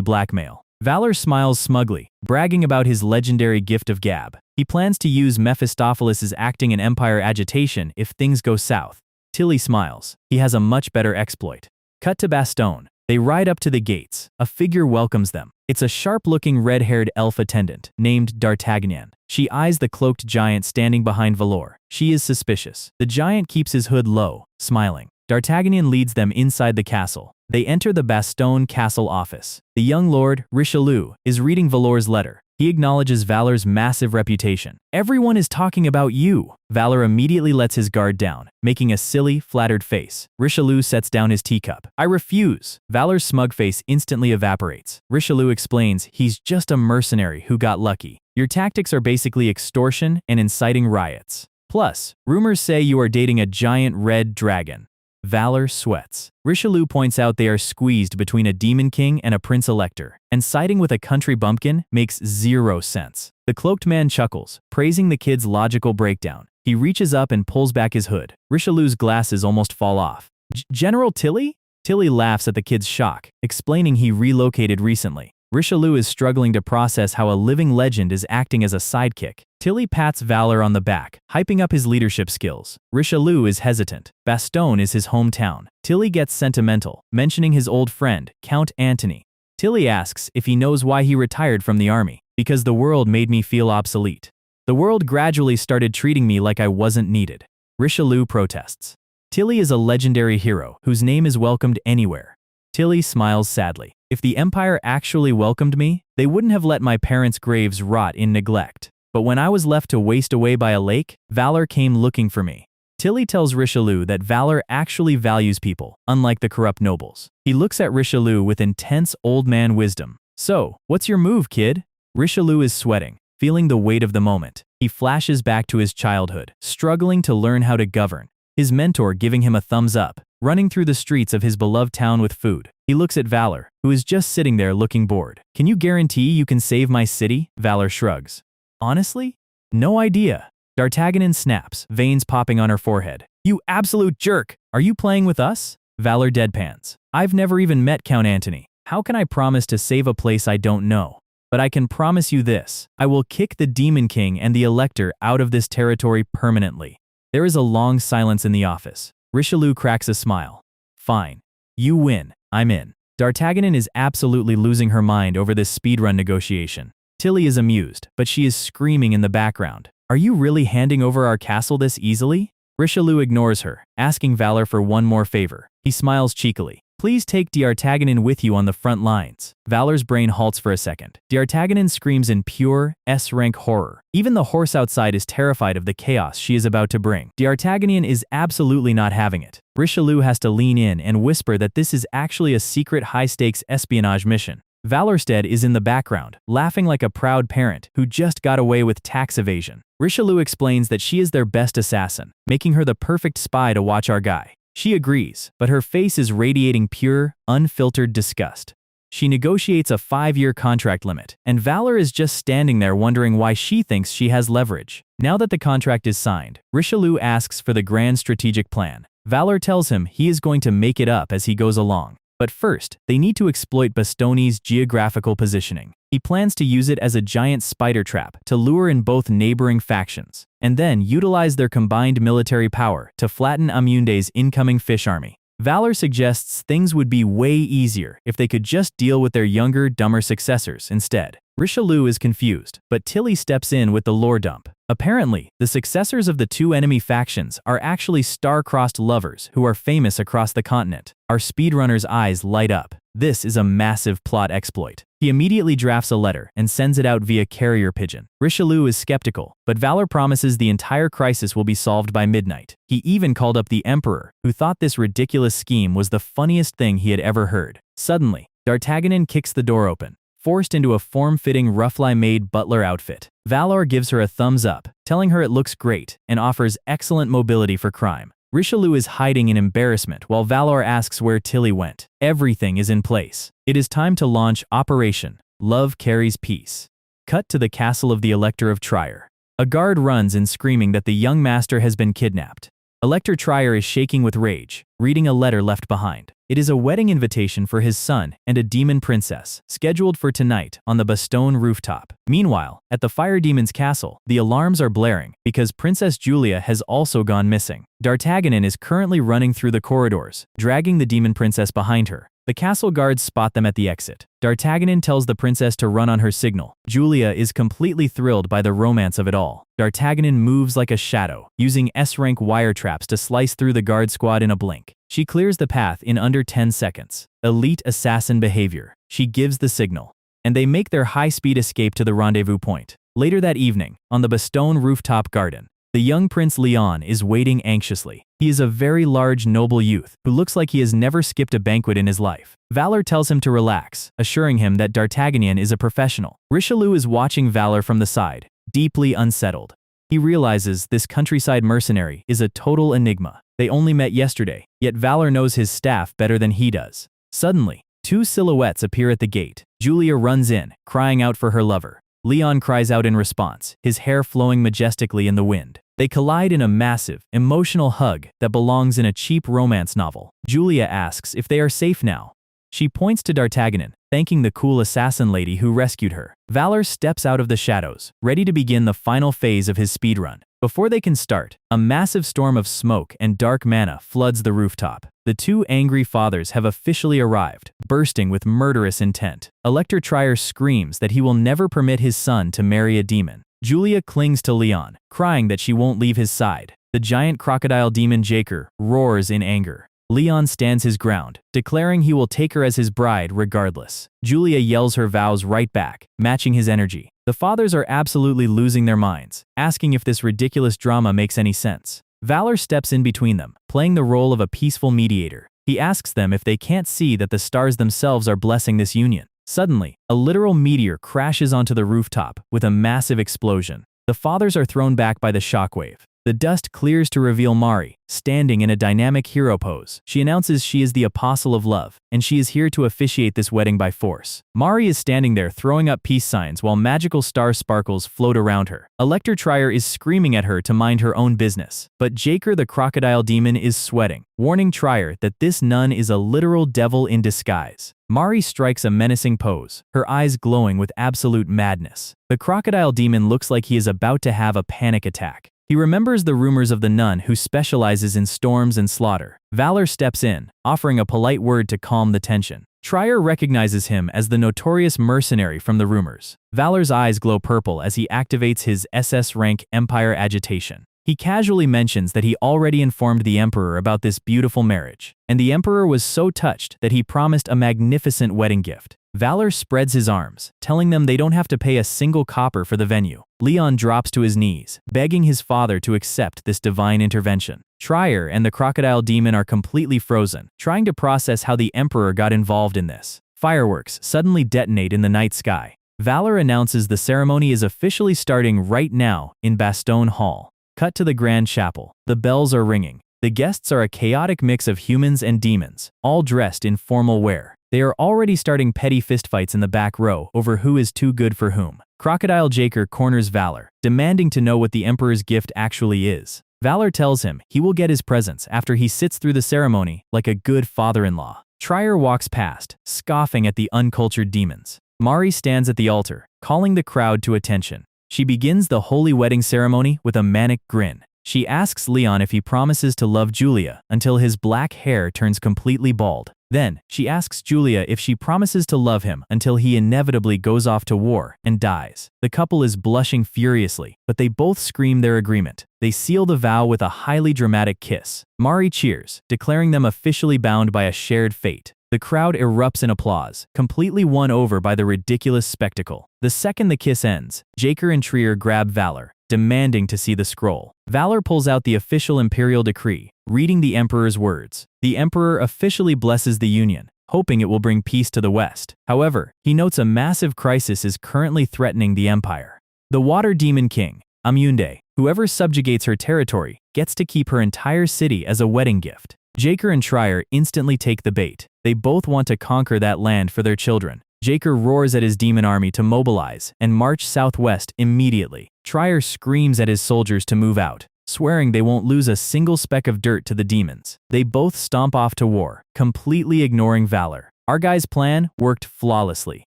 A: blackmail. Valor smiles smugly, bragging about his legendary gift of gab. He plans to use Mephistopheles' acting in Empire agitation if things go south. Tilly smiles. He has a much better exploit. Cut to Bastogne. They ride up to the gates. A figure welcomes them. It's a sharp-looking red-haired elf attendant named D'Artagnan. She eyes the cloaked giant standing behind Valor. She is suspicious. The giant keeps his hood low, smiling. D'Artagnan leads them inside the castle. They enter the Bastogne castle office. The young lord, Richelieu, is reading Valor's letter. He acknowledges Valor's massive reputation. Everyone is talking about you. Valor immediately lets his guard down, making a silly, flattered face. Richelieu sets down his teacup. I refuse. Valor's smug face instantly evaporates. Richelieu explains he's just a mercenary who got lucky. Your tactics are basically extortion and inciting riots. Plus, rumors say you are dating a giant red dragon. Valor sweats. Richelieu points out they are squeezed between a demon king and a prince elector, and siding with a country bumpkin makes zero sense. The cloaked man chuckles, praising the kid's logical breakdown. He reaches up and pulls back his hood. Richelieu's glasses almost fall off. General Tilly? Tilly laughs at the kid's shock, explaining he relocated recently. Richelieu is struggling to process how a living legend is acting as a sidekick. Tilly pats Valor on the back, hyping up his leadership skills. Richelieu is hesitant. Bastogne is his hometown. Tilly gets sentimental, mentioning his old friend, Count Antony. Tilly asks if he knows why he retired from the army. Because the world made me feel obsolete. The world gradually started treating me like I wasn't needed. Richelieu protests. Tilly is a legendary hero whose name is welcomed anywhere. Tilly smiles sadly. If the Empire actually welcomed me, they wouldn't have let my parents' graves rot in neglect. But when I was left to waste away by a lake, Valor came looking for me. Tilly tells Richelieu that Valor actually values people, unlike the corrupt nobles. He looks at Richelieu with intense old man wisdom. So, what's your move, kid? Richelieu is sweating, feeling the weight of the moment. He flashes back to his childhood, struggling to learn how to govern. His mentor giving him a thumbs up, running through the streets of his beloved town with food. He looks at Valor, who is just sitting there looking bored. Can you guarantee you can save my city? Valor shrugs. Honestly? No idea. D'Artagnan snaps, veins popping on her forehead. You absolute jerk! Are you playing with us? Valor deadpans. I've never even met Count Antony. How can I promise to save a place I don't know? But I can promise you this. I will kick the Demon King and the Elector out of this territory permanently. There is a long silence in the office. Richelieu cracks a smile. Fine. You win. I'm in. D'Artagnan is absolutely losing her mind over this speedrun negotiation. Tilly is amused, but she is screaming in the background. Are you really handing over our castle this easily? Richelieu ignores her, asking Valor for one more favor. He smiles cheekily. Please take D'Artagnan with you on the front lines. Valor's brain halts for a second. D'Artagnan screams in pure S-rank horror. Even the horse outside is terrified of the chaos she is about to bring. D'Artagnan is absolutely not having it. Richelieu has to lean in and whisper that this is actually a secret high-stakes espionage mission. Valorsted is in the background, laughing like a proud parent who just got away with tax evasion. Richelieu explains that she is their best assassin, making her the perfect spy to watch our guy. She agrees, but her face is radiating pure, unfiltered disgust. She negotiates a 5-year contract limit, and Valor is just standing there wondering why she thinks she has leverage. Now that the contract is signed, Richelieu asks for the grand strategic plan. Valor tells him he is going to make it up as he goes along. But first, they need to exploit Bastogne's geographical positioning. He plans to use it as a giant spider trap to lure in both neighboring factions, and then utilize their combined military power to flatten Amunde's incoming fish army. Valor suggests things would be way easier if they could just deal with their younger, dumber successors instead. Richelieu is confused, but Tilly steps in with the lore dump. Apparently, the successors of the two enemy factions are actually star-crossed lovers who are famous across the continent. Our speedrunner's eyes light up. This is a massive plot exploit. He immediately drafts a letter and sends it out via carrier pigeon. Richelieu is skeptical, but Valor promises the entire crisis will be solved by midnight. He even called up the Emperor, who thought this ridiculous scheme was the funniest thing he had ever heard. Suddenly, D'Artagnan kicks the door open, forced into a form-fitting roughly-made butler outfit. Valor gives her a thumbs up, telling her it looks great, and offers excellent mobility for crime. Richelieu is hiding in embarrassment while Valor asks where Tilly went. Everything is in place. It is time to launch Operation Love Carries Peace. Cut to the castle of the Elector of Trier. A guard runs in screaming that the young master has been kidnapped. Elector Trier is shaking with rage, reading a letter left behind. It is a wedding invitation for his son and a demon princess, scheduled for tonight on the Bastogne rooftop. Meanwhile, at the fire demon's castle, the alarms are blaring because Princess Julia has also gone missing. D'Artagnan is currently running through the corridors, dragging the demon princess behind her. The castle guards spot them at the exit. D'Artagnan tells the princess to run on her signal. Julia is completely thrilled by the romance of it all. D'Artagnan moves like a shadow, using S-rank wire traps to slice through the guard squad in a blink. She clears the path in under 10 seconds. Elite assassin behavior. She gives the signal, and they make their high-speed escape to the rendezvous point. Later that evening, on the Bastogne rooftop garden, the young Prince Leon is waiting anxiously. He is a very large, noble youth who looks like he has never skipped a banquet in his life. Valor tells him to relax, assuring him that D'Artagnan is a professional. Richelieu is watching Valor from the side, deeply unsettled. He realizes this countryside mercenary is a total enigma. They only met yesterday, yet Valor knows his staff better than he does. Suddenly, two silhouettes appear at the gate. Julia runs in, crying out for her lover. Leon cries out in response, his hair flowing majestically in the wind. They collide in a massive, emotional hug that belongs in a cheap romance novel. Julia asks if they are safe now. She points to D'Artagnan, thanking the cool assassin lady who rescued her. Valor steps out of the shadows, ready to begin the final phase of his speedrun. Before they can start, a massive storm of smoke and dark mana floods the rooftop. The two angry fathers have officially arrived, bursting with murderous intent. Elector Trier screams that he will never permit his son to marry a demon. Julia clings to Leon, crying that she won't leave his side. The giant crocodile demon Jaker roars in anger. Leon stands his ground, declaring he will take her as his bride regardless. Julia yells her vows right back, matching his energy. The fathers are absolutely losing their minds, asking if this ridiculous drama makes any sense. Valor steps in between them, playing the role of a peaceful mediator. He asks them if they can't see that the stars themselves are blessing this union. Suddenly, a literal meteor crashes onto the rooftop with a massive explosion. The fathers are thrown back by the shockwave. The dust clears to reveal Mari, standing in a dynamic hero pose. She announces she is the apostle of love, and she is here to officiate this wedding by force. Mari is standing there throwing up peace signs while magical star sparkles float around her. Elector Trier is screaming at her to mind her own business, but Jaker the crocodile demon is sweating, warning Trier that this nun is a literal devil in disguise. Mari strikes a menacing pose, her eyes glowing with absolute madness. The crocodile demon looks like he is about to have a panic attack. He remembers the rumors of the nun who specializes in storms and slaughter. Valor steps in, offering a polite word to calm the tension. Trier recognizes him as the notorious mercenary from the rumors. Valor's eyes glow purple as he activates his S-Rank Empire agitation. He casually mentions that he already informed the Emperor about this beautiful marriage, and the Emperor was so touched that he promised a magnificent wedding gift. Valor spreads his arms, telling them they don't have to pay a single copper for the venue. Leon drops to his knees, begging his father to accept this divine intervention. Trier and the crocodile demon are completely frozen, trying to process how the Emperor got involved in this. Fireworks suddenly detonate in the night sky. Valor announces the ceremony is officially starting right now in Bastogne Hall. Cut to the Grand Chapel. The bells are ringing. The guests are a chaotic mix of humans and demons, all dressed in formal wear. They are already starting petty fistfights in the back row over who is too good for whom. Crocodile Jaker corners Valor, demanding to know what the Emperor's gift actually is. Valor tells him he will get his presents after he sits through the ceremony like a good father-in-law. Trier walks past, scoffing at the uncultured demons. Mari stands at the altar, calling the crowd to attention. She begins the holy wedding ceremony with a manic grin. She asks Leon if he promises to love Julia until his black hair turns completely bald. Then, she asks Julia if she promises to love him until he inevitably goes off to war and dies. The couple is blushing furiously, but they both scream their agreement. They seal the vow with a highly dramatic kiss. Mari cheers, declaring them officially bound by a shared fate. The crowd erupts in applause, completely won over by the ridiculous spectacle. The second the kiss ends, Jaker and Trier grab Valor, demanding to see the scroll. Valor pulls out the official imperial decree, reading the Emperor's words. The Emperor officially blesses the union, hoping it will bring peace to the West. However, he notes a massive crisis is currently threatening the Empire. The Water Demon King, Amunde, whoever subjugates her territory, gets to keep her entire city as a wedding gift. Jaker and Trier instantly take the bait. They both want to conquer that land for their children. Jaker roars at his demon army to mobilize and march southwest immediately. Trier screams at his soldiers to move out, swearing they won't lose a single speck of dirt to the demons. They both stomp off to war, completely ignoring Valor. Our guy's plan worked flawlessly.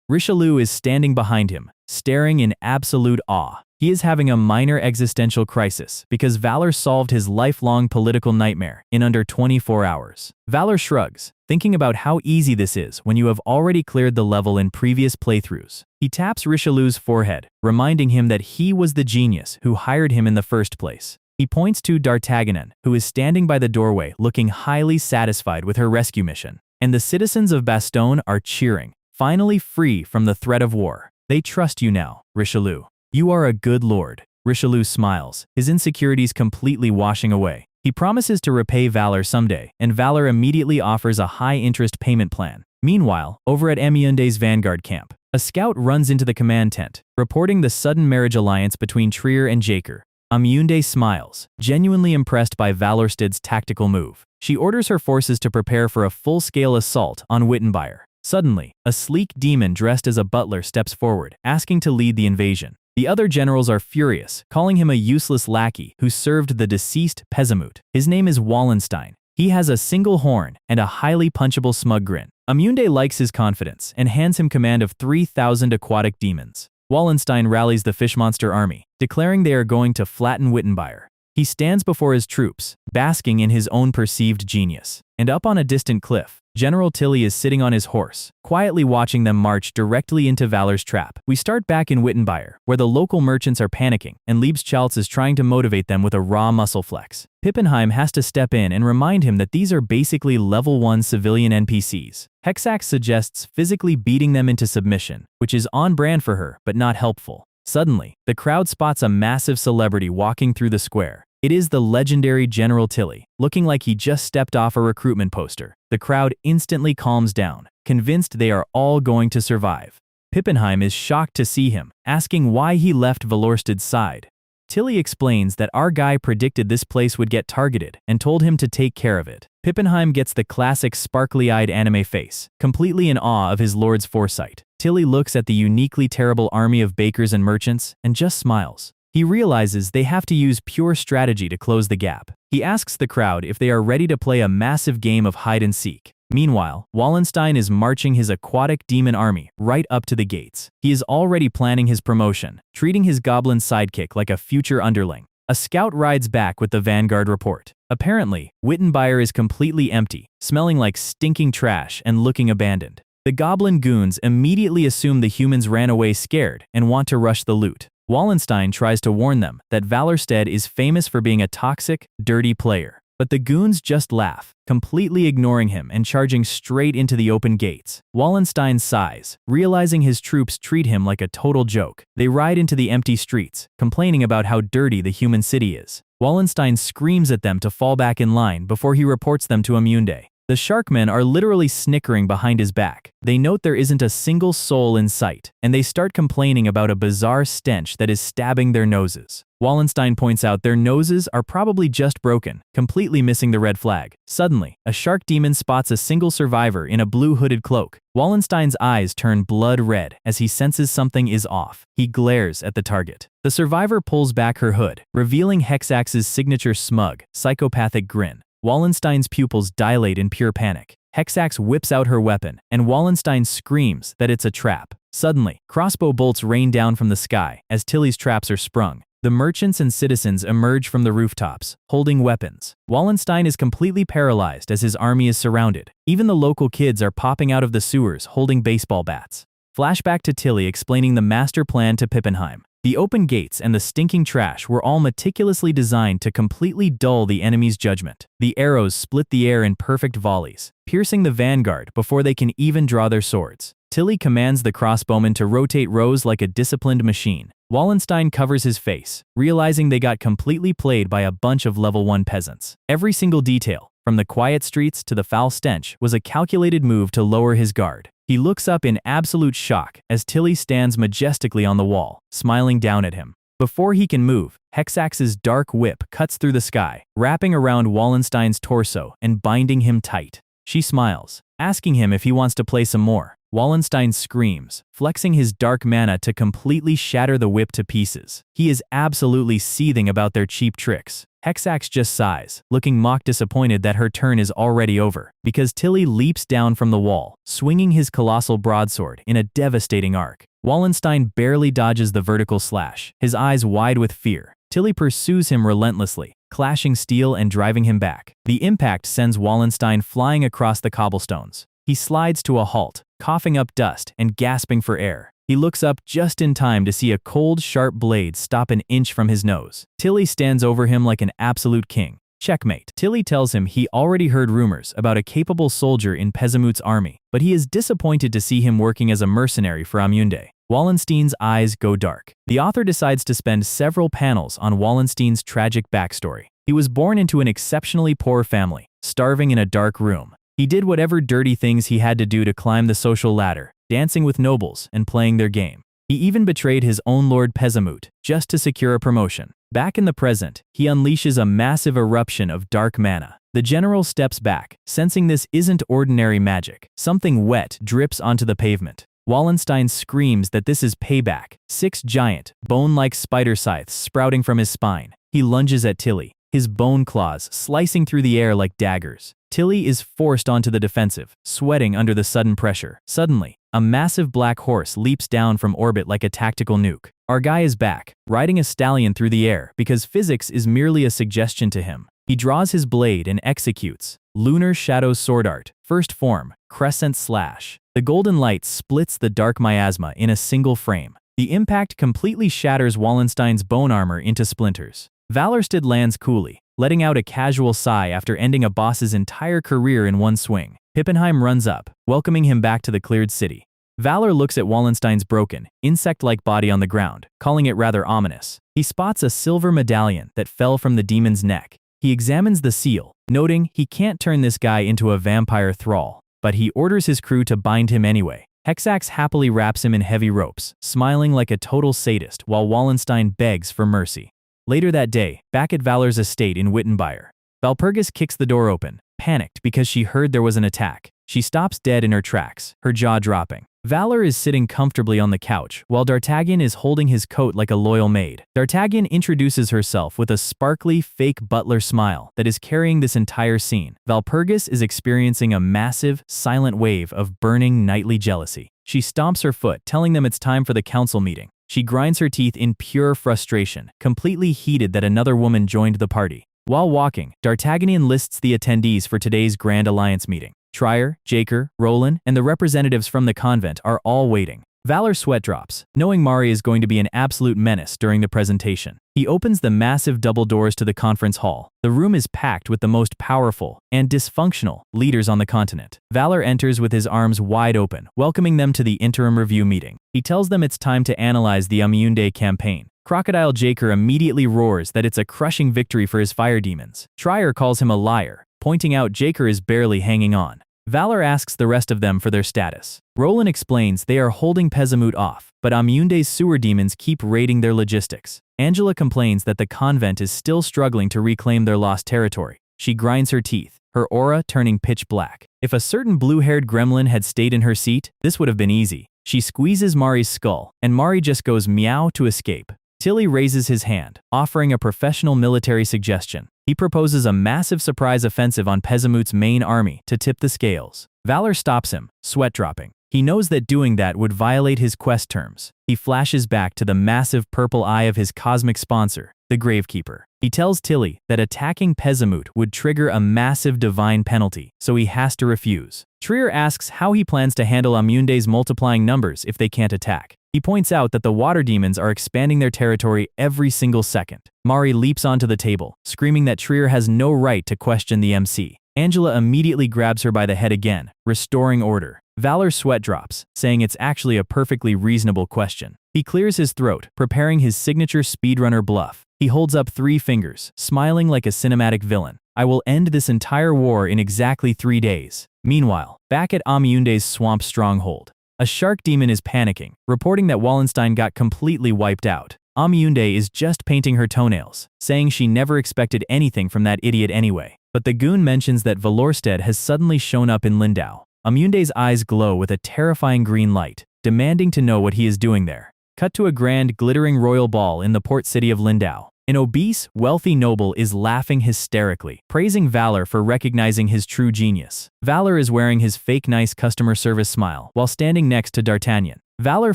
A: Richelieu is standing behind him, staring in absolute awe. He is having a minor existential crisis because Valor solved his lifelong political nightmare in under 24 hours. Valor shrugs, thinking about how easy this is when you have already cleared the level in previous playthroughs. He taps Richelieu's forehead, reminding him that he was the genius who hired him in the first place. He points to D'Artagnan, who is standing by the doorway looking highly satisfied with her rescue mission. And the citizens of Bastogne are cheering, finally free from the threat of war. They trust you now, Richelieu. You are a good lord. Richelieu smiles, his insecurities completely washing away. He promises to repay Valor someday, and Valor immediately offers a high-interest payment plan. Meanwhile, over at Amunde's vanguard camp, a scout runs into the command tent, reporting the sudden marriage alliance between Trier and Jaker. Amunde smiles, genuinely impressed by Valorsted's tactical move. She orders her forces to prepare for a full-scale assault on Wittenberg. Suddenly, a sleek demon dressed as a butler steps forward, asking to lead the invasion. The other generals are furious, calling him a useless lackey who served the deceased pezamut. His name is Wallenstein. He has a single horn and a highly punchable smug grin. Amunde likes his confidence and hands him command of 3,000 aquatic demons. Wallenstein rallies the fish monster army, declaring they are going to flatten Wittenbeier. He stands before his troops, basking in his own perceived genius. And up on a distant cliff, General Tilly is sitting on his horse, quietly watching them march directly into Valor's trap. We start back in Wittenbeier, where the local merchants are panicking, and Liebschaltz is trying to motivate them with a raw muscle flex. Pippenheim has to step in and remind him that these are basically level 1 civilian NPCs. Hexax suggests physically beating them into submission, which is on brand for her, but not helpful. Suddenly, the crowd spots a massive celebrity walking through the square. It is the legendary General Tilly, looking like he just stepped off a recruitment poster. The crowd instantly calms down, convinced they are all going to survive. Pippenheim is shocked to see him, asking why he left Valorsted's side. Tilly explains that our guy predicted this place would get targeted and told him to take care of it. Pippenheim gets the classic sparkly-eyed anime face, completely in awe of his lord's foresight. Tilly looks at the uniquely terrible army of bakers and merchants and just smiles. He realizes they have to use pure strategy to close the gap. He asks the crowd if they are ready to play a massive game of hide-and-seek. Meanwhile, Wallenstein is marching his aquatic demon army right up to the gates. He is already planning his promotion, treating his goblin sidekick like a future underling. A scout rides back with the vanguard report. Apparently, Wittenbeier is completely empty, smelling like stinking trash and looking abandoned. The goblin goons immediately assume the humans ran away scared and want to rush the loot. Wallenstein tries to warn them that Valorsted is famous for being a toxic, dirty player. But the goons just laugh, completely ignoring him and charging straight into the open gates. Wallenstein sighs, realizing his troops treat him like a total joke. They ride into the empty streets, complaining about how dirty the human city is. Wallenstein screams at them to fall back in line before he reports them to Amunde. The Sharkmen are literally snickering behind his back. They note there isn't a single soul in sight, and they start complaining about a bizarre stench that is stabbing their noses. Wallenstein points out their noses are probably just broken, completely missing the red flag. Suddenly, a shark demon spots a single survivor in a blue hooded cloak. Wallenstein's eyes turn blood red as he senses something is off. He glares at the target. The survivor pulls back her hood, revealing Hexax's signature smug, psychopathic grin. Wallenstein's pupils dilate in pure panic. Hexax whips out her weapon, and Wallenstein screams that it's a trap. Suddenly, crossbow bolts rain down from the sky as Tilly's traps are sprung. The merchants and citizens emerge from the rooftops, holding weapons. Wallenstein is completely paralyzed as his army is surrounded. Even the local kids are popping out of the sewers holding baseball bats. Flashback to Tilly explaining the master plan to Pippenheim. The open gates and the stinking trash were all meticulously designed to completely dull the enemy's judgment. The arrows split the air in perfect volleys, piercing the vanguard before they can even draw their swords. Tilly commands the crossbowmen to rotate rows like a disciplined machine. Wallenstein covers his face, realizing they got completely played by a bunch of level 1 peasants. Every single detail, from the quiet streets to the foul stench, was a calculated move to lower his guard. He looks up in absolute shock as Tilly stands majestically on the wall, smiling down at him. Before he can move, Hexax's dark whip cuts through the sky, wrapping around Wallenstein's torso and binding him tight. She smiles, asking him if he wants to play some more. Wallenstein screams, flexing his dark mana to completely shatter the whip to pieces. He is absolutely seething about their cheap tricks. Hexax just sighs, looking mock disappointed that her turn is already over, because Tilly leaps down from the wall, swinging his colossal broadsword in a devastating arc. Wallenstein barely dodges the vertical slash, his eyes wide with fear. Tilly pursues him relentlessly, clashing steel and driving him back. The impact sends Wallenstein flying across the cobblestones. He slides to a halt, coughing up dust and gasping for air. He looks up just in time to see a cold, sharp blade stop an inch from his nose. Tilly stands over him like an absolute king. Checkmate. Tilly tells him he already heard rumors about a capable soldier in Pezamut's army, but he is disappointed to see him working as a mercenary for Amunde. Wallenstein's eyes go dark. The author decides to spend several panels on Wallenstein's tragic backstory. He was born into an exceptionally poor family, starving in a dark room. He did whatever dirty things he had to do to climb the social ladder, dancing with nobles and playing their game. He even betrayed his own lord Pezamut, just to secure a promotion. Back in the present, he unleashes a massive eruption of dark mana. The general steps back, sensing this isn't ordinary magic. Something wet drips onto the pavement. Wallenstein screams that this is payback. 6 giant, bone-like spider scythes sprouting from his spine. He lunges at Tilly, his bone claws slicing through the air like daggers. Tilly is forced onto the defensive, sweating under the sudden pressure. Suddenly, a massive black horse leaps down from orbit like a tactical nuke. Our guy is back, riding a stallion through the air because physics is merely a suggestion to him. He draws his blade and executes. Lunar Shadow Sword Art, first form, crescent slash. The golden light splits the dark miasma in a single frame. The impact completely shatters Wallenstein's bone armor into splinters. Valorsted lands coolly, letting out a casual sigh after ending a boss's entire career in one swing. Pippenheim runs up, welcoming him back to the cleared city. Valor looks at Wallenstein's broken, insect-like body on the ground, calling it rather ominous. He spots a silver medallion that fell from the demon's neck. He examines the seal, noting he can't turn this guy into a vampire thrall, but he orders his crew to bind him anyway. Hexax happily wraps him in heavy ropes, smiling like a total sadist while Wallenstein begs for mercy. Later that day, back at Valor's estate in Wittenbeier, Valpurgis kicks the door open, panicked because she heard there was an attack. She stops dead in her tracks, her jaw dropping. Valor is sitting comfortably on the couch, while D'Artagnan is holding his coat like a loyal maid. D'Artagnan introduces herself with a sparkly, fake butler smile that is carrying this entire scene. Valpurgis is experiencing a massive, silent wave of burning nightly jealousy. She stomps her foot, telling them it's time for the council meeting. She grinds her teeth in pure frustration, completely heated that another woman joined the party. While walking, D'Artagnan lists the attendees for today's Grand Alliance meeting. Trier, Jaker, Roland, and the representatives from the convent are all waiting. Valor sweat drops, knowing Mari is going to be an absolute menace during the presentation. He opens the massive double doors to the conference hall. The room is packed with the most powerful and dysfunctional leaders on the continent. Valor enters with his arms wide open, welcoming them to the interim review meeting. He tells them it's time to analyze the Amunde campaign. Crocodile Jaker immediately roars that it's a crushing victory for his fire demons. Trier calls him a liar, pointing out Jaker is barely hanging on. Valor asks the rest of them for their status. Roland explains they are holding Pezamut off, but Amunde's sewer demons keep raiding their logistics. Angela complains that the convent is still struggling to reclaim their lost territory. She grinds her teeth, her aura turning pitch black. If a certain blue-haired gremlin had stayed in her seat, this would have been easy. She squeezes Mari's skull, and Mari just goes meow to escape. Tilly raises his hand, offering a professional military suggestion. He proposes a massive surprise offensive on Pezamut's main army to tip the scales. Valor stops him, sweat dropping. He knows that doing that would violate his quest terms. He flashes back to the massive purple eye of his cosmic sponsor, the Gravekeeper. He tells Tilly that attacking Pezamut would trigger a massive divine penalty, so he has to refuse. Trier asks how he plans to handle Amunde's multiplying numbers if they can't attack. He points out that the water demons are expanding their territory every single second. Mari leaps onto the table, screaming that Trier has no right to question the MC. Angela immediately grabs her by the head again, restoring order. Valor sweat drops, saying it's actually a perfectly reasonable question. He clears his throat, preparing his signature speedrunner bluff. He holds up 3 fingers, smiling like a cinematic villain. I will end this entire war in exactly 3 days. Meanwhile, back at Amunde's swamp stronghold, a shark demon is panicking, reporting that Wallenstein got completely wiped out. Amunde is just painting her toenails, saying she never expected anything from that idiot anyway. But the goon mentions that valorsted has suddenly shown up in Lindau. Amunde's eyes glow with a terrifying green light, demanding to know what he is doing there. Cut to a grand, glittering royal ball in the port city of Lindau. An obese, wealthy noble is laughing hysterically, praising Valor for recognizing his true genius. Valor is wearing his fake nice customer service smile while standing next to D'Artagnan. Valor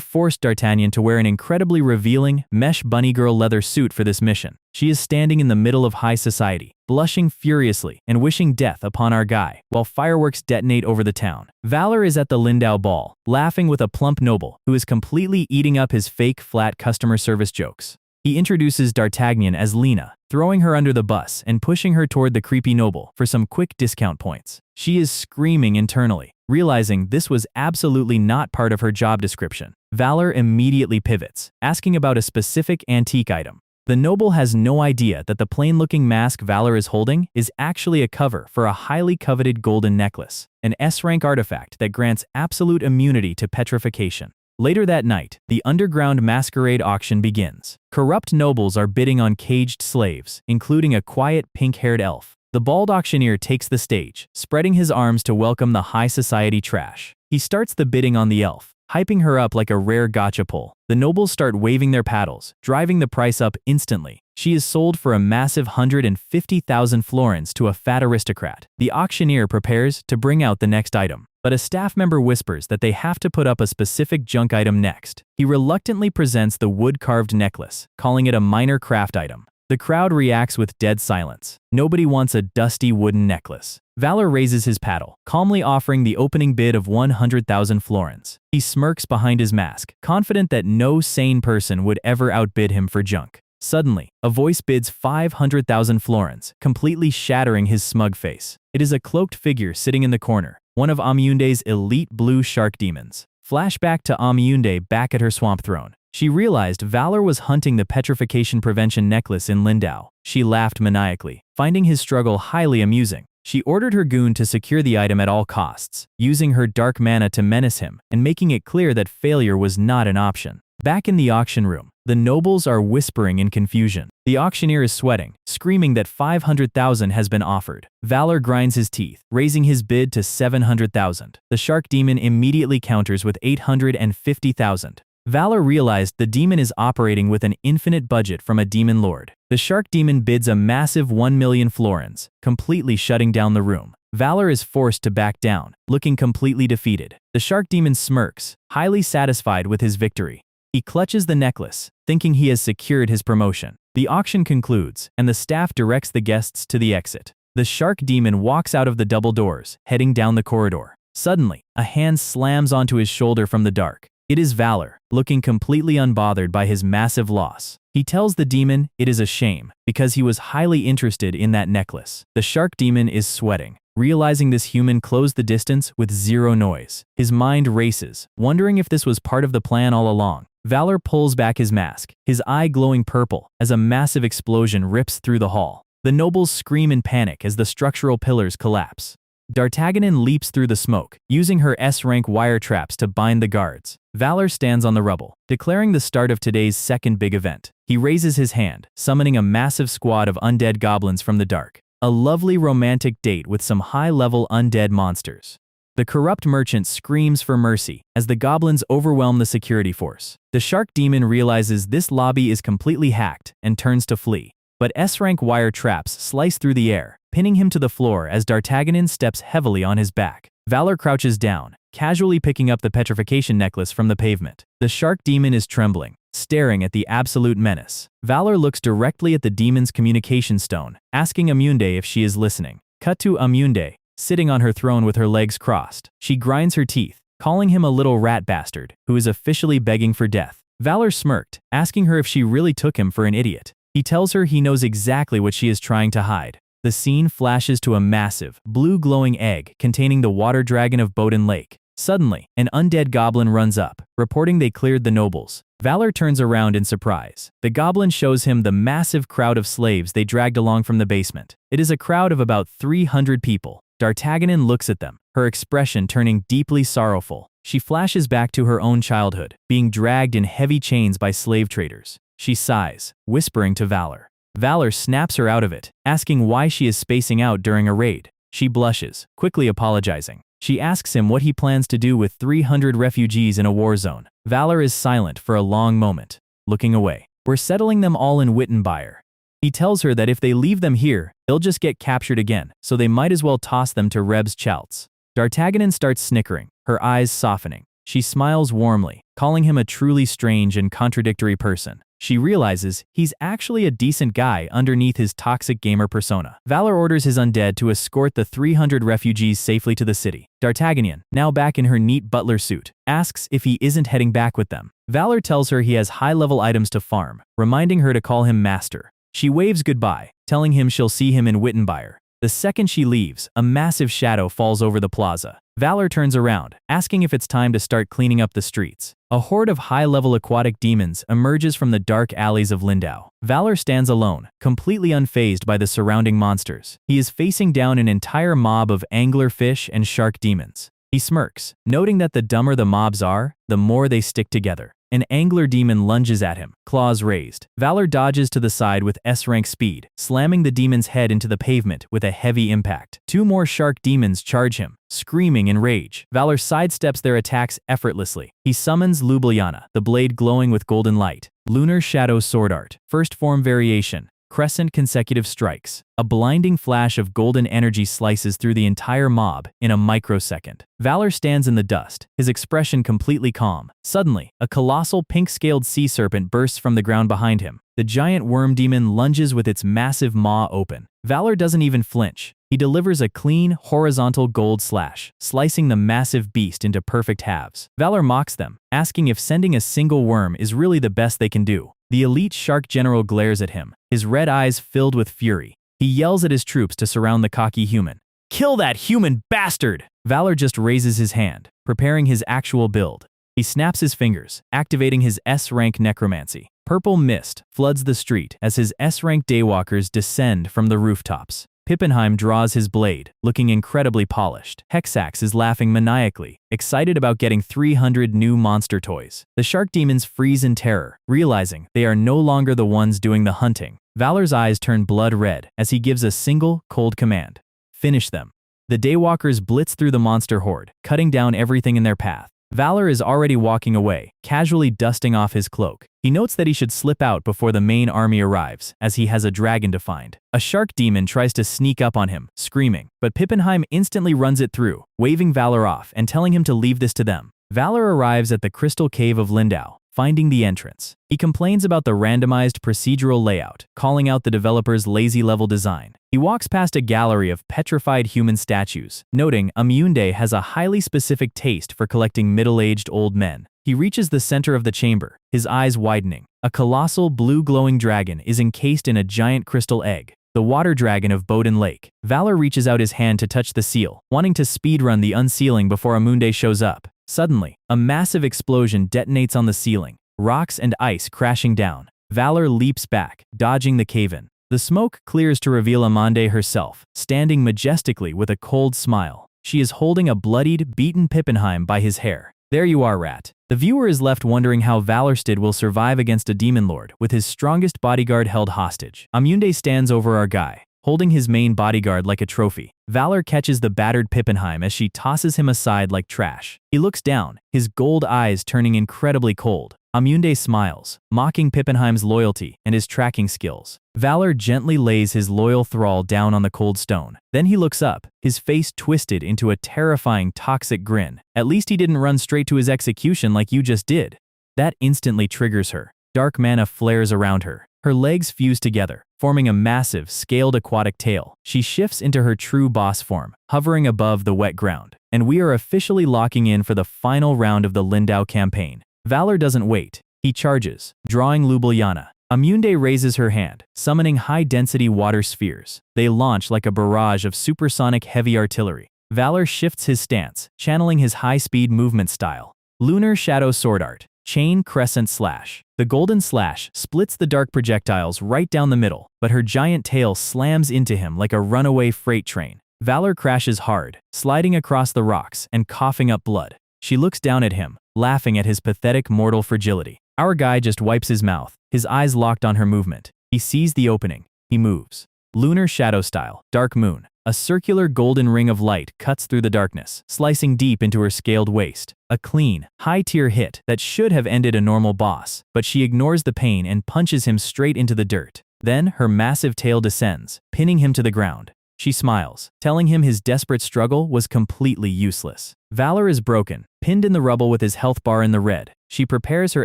A: forced D'Artagnan to wear an incredibly revealing, mesh bunny girl leather suit for this mission. She is standing in the middle of high society, blushing furiously and wishing death upon our guy, while fireworks detonate over the town. Valor is at the Lindau ball, laughing with a plump noble who is completely eating up his fake, flat customer service jokes. He introduces D'Artagnan as Lena, throwing her under the bus and pushing her toward the creepy noble for some quick discount points. She is screaming internally, realizing this was absolutely not part of her job description. Valor immediately pivots, asking about a specific antique item. The noble has no idea that the plain-looking mask Valor is holding is actually a cover for a highly coveted golden necklace, an S-rank artifact that grants absolute immunity to petrification. Later that night, the underground masquerade auction begins. Corrupt nobles are bidding on caged slaves, including a quiet pink-haired elf. The bald auctioneer takes the stage, spreading his arms to welcome the high society trash. He starts the bidding on the elf, hyping her up like a rare gacha pull. The nobles start waving their paddles, driving the price up instantly. She is sold for a massive 150,000 florins to a fat aristocrat. The auctioneer prepares to bring out the next item, but a staff member whispers that they have to put up a specific junk item next. He reluctantly presents the wood-carved necklace, calling it a minor craft item. The crowd reacts with dead silence. Nobody wants a dusty wooden necklace. Valor raises his paddle, calmly offering the opening bid of 100,000 florins. He smirks behind his mask, confident that no sane person would ever outbid him for junk. Suddenly, a voice bids 500,000 florins, completely shattering his smug face. It is a cloaked figure sitting in the corner, one of Amayunde's elite blue shark demons. Flashback to Amayunde back at her swamp throne. She realized Valor was hunting the petrification prevention necklace in Lindau. She laughed maniacally, finding his struggle highly amusing. She ordered her goon to secure the item at all costs, using her dark mana to menace him and making it clear that failure was not an option. Back in the auction room, the nobles are whispering in confusion. The auctioneer is sweating, screaming that 500,000 has been offered. Valor grinds his teeth, raising his bid to 700,000. The shark demon immediately counters with 850,000. Valor realized the demon is operating with an infinite budget from a demon lord. The shark demon bids a massive 1 million florins, completely shutting down the room. Valor is forced to back down, looking completely defeated. The shark demon smirks, highly satisfied with his victory. He clutches the necklace, thinking he has secured his promotion. The auction concludes, and the staff directs the guests to the exit. The shark demon walks out of the double doors, heading down the corridor. Suddenly, a hand slams onto his shoulder from the dark. It is Valor, looking completely unbothered by his massive loss. He tells the demon it is a shame, because he was highly interested in that necklace. The shark demon is sweating. Realizing this human closed the distance with zero noise. His mind races, wondering if this was part of the plan all along. Valor pulls back his mask, his eye glowing purple, as a massive explosion rips through the hall. The nobles scream in panic as the structural pillars collapse. D'Artagnan leaps through the smoke, using her S-rank wire traps to bind the guards. Valor stands on the rubble, declaring the start of today's second big event. He raises his hand, summoning a massive squad of undead goblins from the dark. A lovely romantic date with some high-level undead monsters. The corrupt merchant screams for mercy as the goblins overwhelm the security force. The shark demon realizes this lobby is completely hacked and turns to flee. But S-rank wire traps slice through the air, pinning him to the floor as D'Artagnan steps heavily on his back. Valor crouches down, casually picking up the petrification necklace from the pavement. The shark demon is trembling, staring at the absolute menace. Valor looks directly at the demon's communication stone, asking Amayunde if she is listening. Cut to Amayunde, sitting on her throne with her legs crossed. She grinds her teeth, calling him a little rat bastard, who is officially begging for death. Valor smirked, asking her if she really took him for an idiot. He tells her he knows exactly what she is trying to hide. The scene flashes to a massive, blue glowing egg containing the water dragon of Bowden Lake. Suddenly, an undead goblin runs up, reporting they cleared the nobles. Valor turns around in surprise. The goblin shows him the massive crowd of slaves they dragged along from the basement. It is a crowd of about 300 people. D'Artagnan looks at them, her expression turning deeply sorrowful. She flashes back to her own childhood, being dragged in heavy chains by slave traders. She sighs, whispering to Valor. Valor snaps her out of it, asking why she is spacing out during a raid. She blushes, quickly apologizing. She asks him what he plans to do with 300 refugees in a war zone. Valor is silent for a long moment, looking away. We're settling them all in Wittenbayr. He tells her that if they leave them here, they'll just get captured again, so they might as well toss them to Reb's Chalts. D'Artagnan starts snickering, her eyes softening. She smiles warmly, calling him a truly strange and contradictory person. She realizes he's actually a decent guy underneath his toxic gamer persona. Valor orders his undead to escort the 300 refugees safely to the city. D'Artagnan, now back in her neat butler suit, asks if he isn't heading back with them. Valor tells her he has high-level items to farm, reminding her to call him master. She waves goodbye, telling him she'll see him in Wittenbayr. The second she leaves, a massive shadow falls over the plaza. Valor turns around, asking if it's time to start cleaning up the streets. A horde of high-level aquatic demons emerges from the dark alleys of Lindau. Valor stands alone, completely unfazed by the surrounding monsters. He is facing down an entire mob of anglerfish and shark demons. He smirks, noting that the dumber the mobs are, the more they stick together. An angler demon lunges at him, claws raised. Valor dodges to the side with S-rank speed, slamming the demon's head into the pavement with a heavy impact. Two more shark demons charge him, screaming in rage. Valor sidesteps their attacks effortlessly. He summons Ljubljana, the blade glowing with golden light. Lunar Shadow Sword Art. First form variation. Crescent consecutive strikes. A blinding flash of golden energy slices through the entire mob in a microsecond. Valor stands in the dust, his expression completely calm. Suddenly, a colossal pink-scaled sea serpent bursts from the ground behind him. The giant worm demon lunges with its massive maw open. Valor doesn't even flinch. He delivers a clean, horizontal gold slash, slicing the massive beast into perfect halves. Valor mocks them, asking if sending a single worm is really the best they can do. The elite shark general glares at him, his red eyes filled with fury. He yells at his troops to surround the cocky human. "Kill that human bastard!" Valor just raises his hand, preparing his actual build. He snaps his fingers, activating his S-rank necromancy. Purple mist floods the street as his S-rank daywalkers descend from the rooftops. Pippenheim draws his blade, looking incredibly polished. Hexax is laughing maniacally, excited about getting 300 new monster toys. The shark demons freeze in terror, realizing they are no longer the ones doing the hunting. Valor's eyes turn blood red as he gives a single, cold command. Finish them. The daywalkers blitz through the monster horde, cutting down everything in their path. Valor is already walking away, casually dusting off his cloak. He notes that he should slip out before the main army arrives, as he has a dragon to find. A shark demon tries to sneak up on him, screaming, but Pippenheim instantly runs it through, waving Valor off and telling him to leave this to them. Valor arrives at the crystal cave of Lindau, finding the entrance. He complains about the randomized procedural layout, calling out the developer's lazy level design. He walks past a gallery of petrified human statues, noting Amunde has a highly specific taste for collecting middle-aged old men. He reaches the center of the chamber, his eyes widening. A colossal blue glowing dragon is encased in a giant crystal egg, the water dragon of Bowden Lake. Valor reaches out his hand to touch the seal, wanting to speedrun the unsealing before Amunde shows up. Suddenly, a massive explosion detonates on the ceiling, rocks and ice crashing down. Valor leaps back, dodging the cave-in. The smoke clears to reveal Amunde herself, standing majestically with a cold smile. She is holding a bloodied, beaten Pippenheim by his hair. There you are, rat. The viewer is left wondering how valorsted will survive against a demon lord with his strongest bodyguard held hostage. Amunde stands over our guy, holding his main bodyguard like a trophy. Valor catches the battered Pippenheim as she tosses him aside like trash. He looks down, his gold eyes turning incredibly cold. Amunde smiles, mocking Pippenheim's loyalty and his tracking skills. Valor gently lays his loyal thrall down on the cold stone. Then he looks up, his face twisted into a terrifying toxic grin. At least he didn't run straight to his execution like you just did. That instantly triggers her. Dark mana flares around her. Her legs fuse together, forming a massive, scaled aquatic tail. She shifts into her true boss form, hovering above the wet ground. And we are officially locking in for the final round of the Lindau campaign. Valor doesn't wait. He charges, drawing Ljubljana. Amunde raises her hand, summoning high-density water spheres. They launch like a barrage of supersonic heavy artillery. Valor shifts his stance, channeling his high-speed movement style. Lunar Shadow Sword Art. Chain Crescent Slash. The golden slash splits the dark projectiles right down the middle, but her giant tail slams into him like a runaway freight train. Valor crashes hard, sliding across the rocks and coughing up blood. She looks down at him, laughing at his pathetic mortal fragility. Our guy just wipes his mouth, his eyes locked on her movement. He sees the opening. He moves. Lunar Shadow Style. Dark Moon. A circular golden ring of light cuts through the darkness, slicing deep into her scaled waist. A clean, high-tier hit that should have ended a normal boss, but she ignores the pain and punches him straight into the dirt. Then her massive tail descends, pinning him to the ground. She smiles, telling him his desperate struggle was completely useless. Valor is broken, pinned in the rubble with his health bar in the red. She prepares her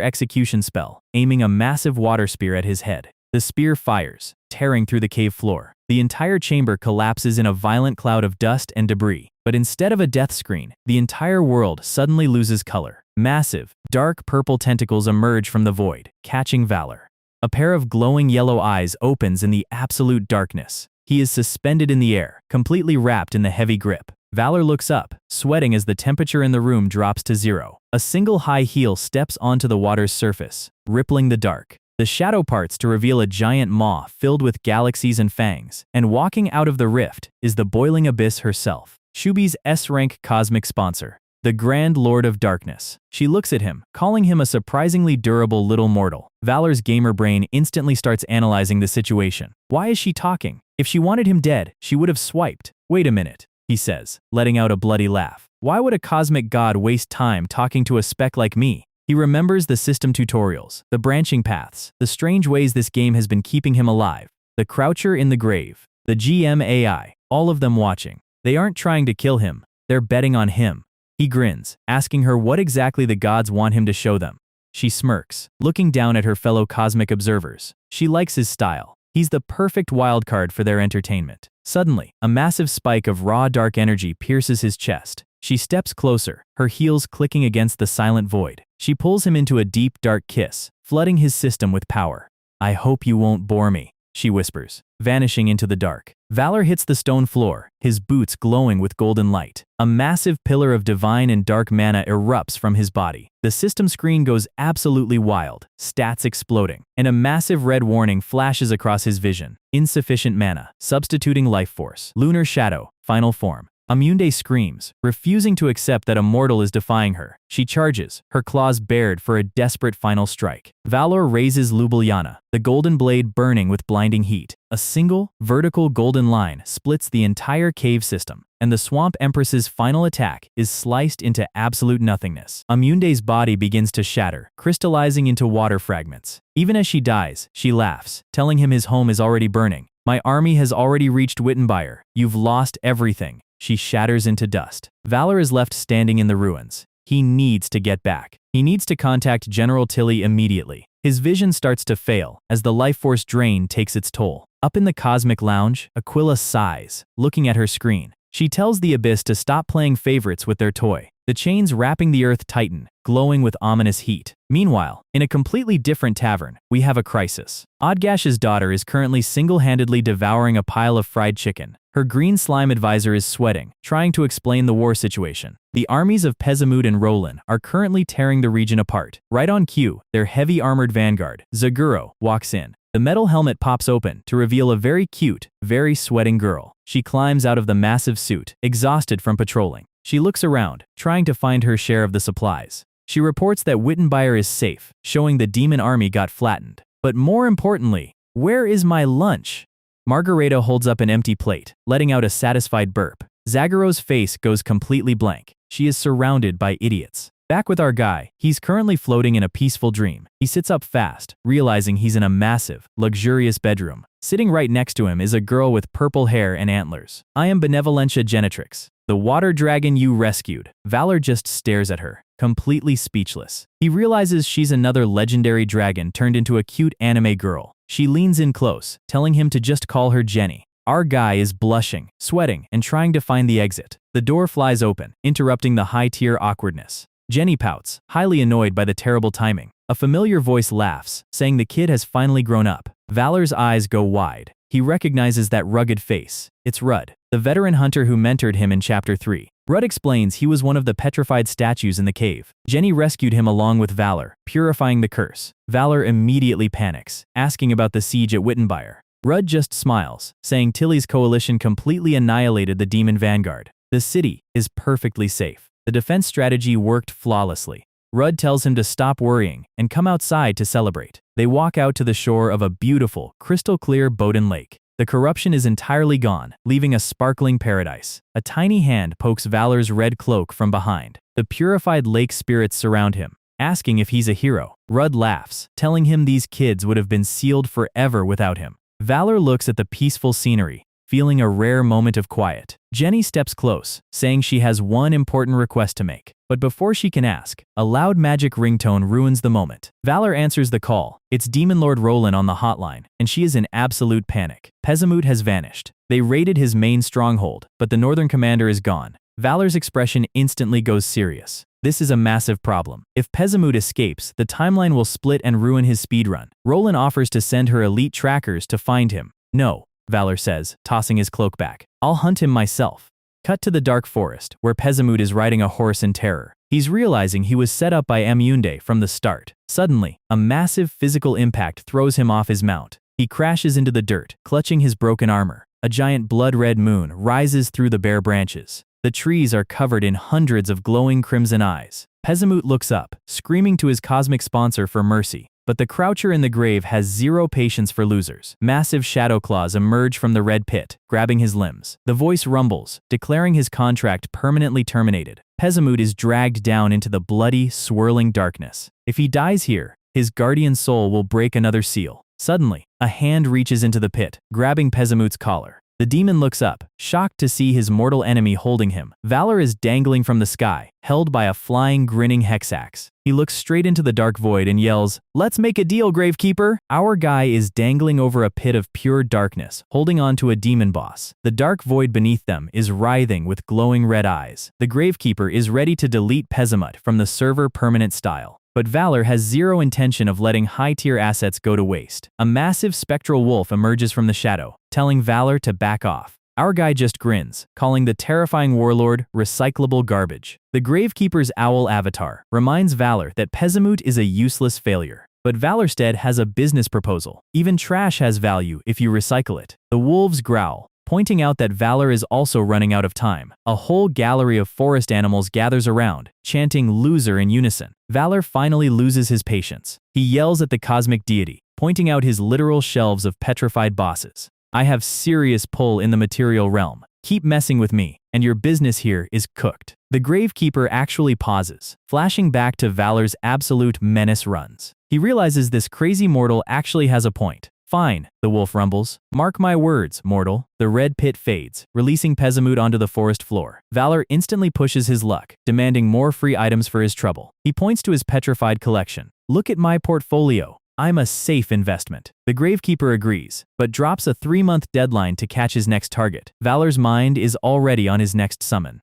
A: execution spell, aiming a massive water spear at his head. The spear fires, tearing through the cave floor. The entire chamber collapses in a violent cloud of dust and debris. But instead of a death screen, the entire world suddenly loses color. Massive, dark purple tentacles emerge from the void, catching Valor. A pair of glowing yellow eyes opens in the absolute darkness. He is suspended in the air, completely wrapped in the heavy grip. Valor looks up, sweating as the temperature in the room drops to 0. A single high heel steps onto the water's surface, rippling the dark. The shadow parts to reveal a giant maw filled with galaxies and fangs, and walking out of the rift is the boiling abyss herself. Shubi's S-Rank Cosmic Sponsor. the Grand Lord of Darkness. She looks at him, calling him a surprisingly durable little mortal. Valor's gamer brain instantly starts analyzing the situation. Why is she talking? If she wanted him dead, she would have swiped. Wait a minute, he says, letting out a bloody laugh. Why would a cosmic god waste time talking to a spec like me? He remembers the system tutorials, the branching paths, the strange ways this game has been keeping him alive, the croucher in the grave, the GM AI, all of them watching. They aren't trying to kill him, they're betting on him. He grins, asking her what exactly the gods want him to show them. She smirks, looking down at her fellow cosmic observers. She likes his style. He's the perfect wildcard for their entertainment. Suddenly, a massive spike of raw dark energy pierces his chest. She steps closer, her heels clicking against the silent void. She pulls him into a deep, dark kiss, flooding his system with power. I hope you won't bore me, she whispers, vanishing into the dark. Valor hits the stone floor, his boots glowing with golden light. A massive pillar of divine and dark mana erupts from his body. The system screen goes absolutely wild, stats exploding, and a massive red warning flashes across his vision. Insufficient mana, substituting life force, lunar shadow, final form. Amunde screams, refusing to accept that a mortal is defying her. She charges, her claws bared for a desperate final strike. Valor raises Ljubljana, the golden blade burning with blinding heat. A single, vertical golden line splits the entire cave system, and the swamp empress's final attack is sliced into absolute nothingness. Amunde's body begins to shatter, crystallizing into water fragments. Even as she dies, she laughs, telling him his home is already burning. My army has already reached Wittenbyre. You've lost everything. She shatters into dust. Valor is left standing in the ruins. He needs to get back. He needs to contact General Tilly immediately. His vision starts to fail as the life force drain takes its toll. Up in the cosmic lounge, Aquila sighs, looking at her screen. She tells the abyss to stop playing favorites with their toy. The chains wrapping the earth tighten, glowing with ominous heat. Meanwhile, in a completely different tavern, we have a crisis. Odgash's daughter is currently single-handedly devouring a pile of fried chicken. Her green slime advisor is sweating, trying to explain the war situation. The armies of Pezamut and Roland are currently tearing the region apart. Right on cue, their heavy armored vanguard, Zaguro, walks in. The metal helmet pops open to reveal a very cute, very sweating girl. She climbs out of the massive suit, exhausted from patrolling. She looks around, trying to find her share of the supplies. She reports that Wittenbyre is safe, showing the demon army got flattened. But more importantly, where is my lunch? Margareta holds up an empty plate, letting out a satisfied burp. Zaguro's face goes completely blank. She is surrounded by idiots. Back with our guy, he's currently floating in a peaceful dream. He sits up fast, realizing he's in a massive, luxurious bedroom. Sitting right next to him is a girl with purple hair and antlers. I am Benevolentia Genetrix, the water dragon you rescued. Valor just stares at her, completely speechless. He realizes she's another legendary dragon turned into a cute anime girl. She leans in close, telling him to just call her Jenny. Our guy is blushing, sweating, and trying to find the exit. The door flies open, interrupting the high-tier awkwardness. Jenny pouts, highly annoyed by the terrible timing. A familiar voice laughs, saying the kid has finally grown up. Valor's eyes go wide. He recognizes that rugged face. It's Rudd, the veteran hunter who mentored him in Chapter 3. Rudd explains he was one of the petrified statues in the cave. Jenny rescued him along with Valor, purifying the curse. Valor immediately panics, asking about the siege at Wittenbyre. Rudd just smiles, saying Tilly's coalition completely annihilated the demon vanguard. The city is perfectly safe. The defense strategy worked flawlessly. Rudd tells him to stop worrying and come outside to celebrate. They walk out to the shore of a beautiful, crystal-clear Bowden lake. The corruption is entirely gone, leaving a sparkling paradise. A tiny hand pokes Valor's red cloak from behind. The purified lake spirits surround him, asking if he's a hero. Rudd laughs, telling him these kids would have been sealed forever without him. Valor looks at the peaceful scenery, feeling a rare moment of quiet. Jenny steps close, saying she has one important request to make. But before she can ask, a loud magic ringtone ruins the moment. Valor answers the call. It's Demon Lord Roland on the hotline, and she is in absolute panic. Pezamut has vanished. They raided his main stronghold, but the northern commander is gone. Valor's expression instantly goes serious. This is a massive problem. If Pezamut escapes, the timeline will split and ruin his speedrun. Roland offers to send her elite trackers to find him. No, Valor says, tossing his cloak back. I'll hunt him myself. Cut to the dark forest, where Pezamut is riding a horse in terror. He's realizing he was set up by Amunde from the start. Suddenly, a massive physical impact throws him off his mount. He crashes into the dirt, clutching his broken armor. A giant blood-red moon rises through the bare branches. The trees are covered in hundreds of glowing crimson eyes. Pezamut looks up, screaming to his cosmic sponsor for mercy. But the croucher in the grave has zero patience for losers. Massive shadow claws emerge from the red pit, grabbing his limbs. The voice rumbles, declaring his contract permanently terminated. Pezamut is dragged down into the bloody, swirling darkness. If he dies here, his guardian soul will break another seal. Suddenly, a hand reaches into the pit, grabbing Pezamut's collar. The demon looks up, shocked to see his mortal enemy holding him. Valor is dangling from the sky, held by a flying, grinning hexax. He looks straight into the dark void and yells, "Let's make a deal, Gravekeeper!" Our guy is dangling over a pit of pure darkness, holding on to a demon boss. The dark void beneath them is writhing with glowing red eyes. The Gravekeeper is ready to delete Pezamut from the server permanent style. But Valor has zero intention of letting high-tier assets go to waste. A massive spectral wolf emerges from the shadow, telling Valor to back off. Our guy just grins, calling the terrifying warlord recyclable garbage. The Gravekeeper's owl avatar reminds Valor that Pezamut is a useless failure. But valorsted has a business proposal. Even trash has value if you recycle it. The wolves growl, pointing out that Valor is also running out of time. A whole gallery of forest animals gathers around, chanting loser in unison. Valor finally loses his patience. He yells at the cosmic deity, pointing out his literal shelves of petrified bosses. "I have serious pull in the material realm. Keep messing with me, and your business here is cooked." The Gravekeeper actually pauses, flashing back to Valor's absolute menace runs. He realizes this crazy mortal actually has a point. "Fine," the wolf rumbles. "Mark my words, mortal." The red pit fades, releasing Pezamut onto the forest floor. Valor instantly pushes his luck, demanding more free items for his trouble. He points to his petrified collection. "Look at my portfolio. I'm a safe investment." The Gravekeeper agrees, but drops a 3-month deadline to catch his next target. Valor's mind is already on his next summon.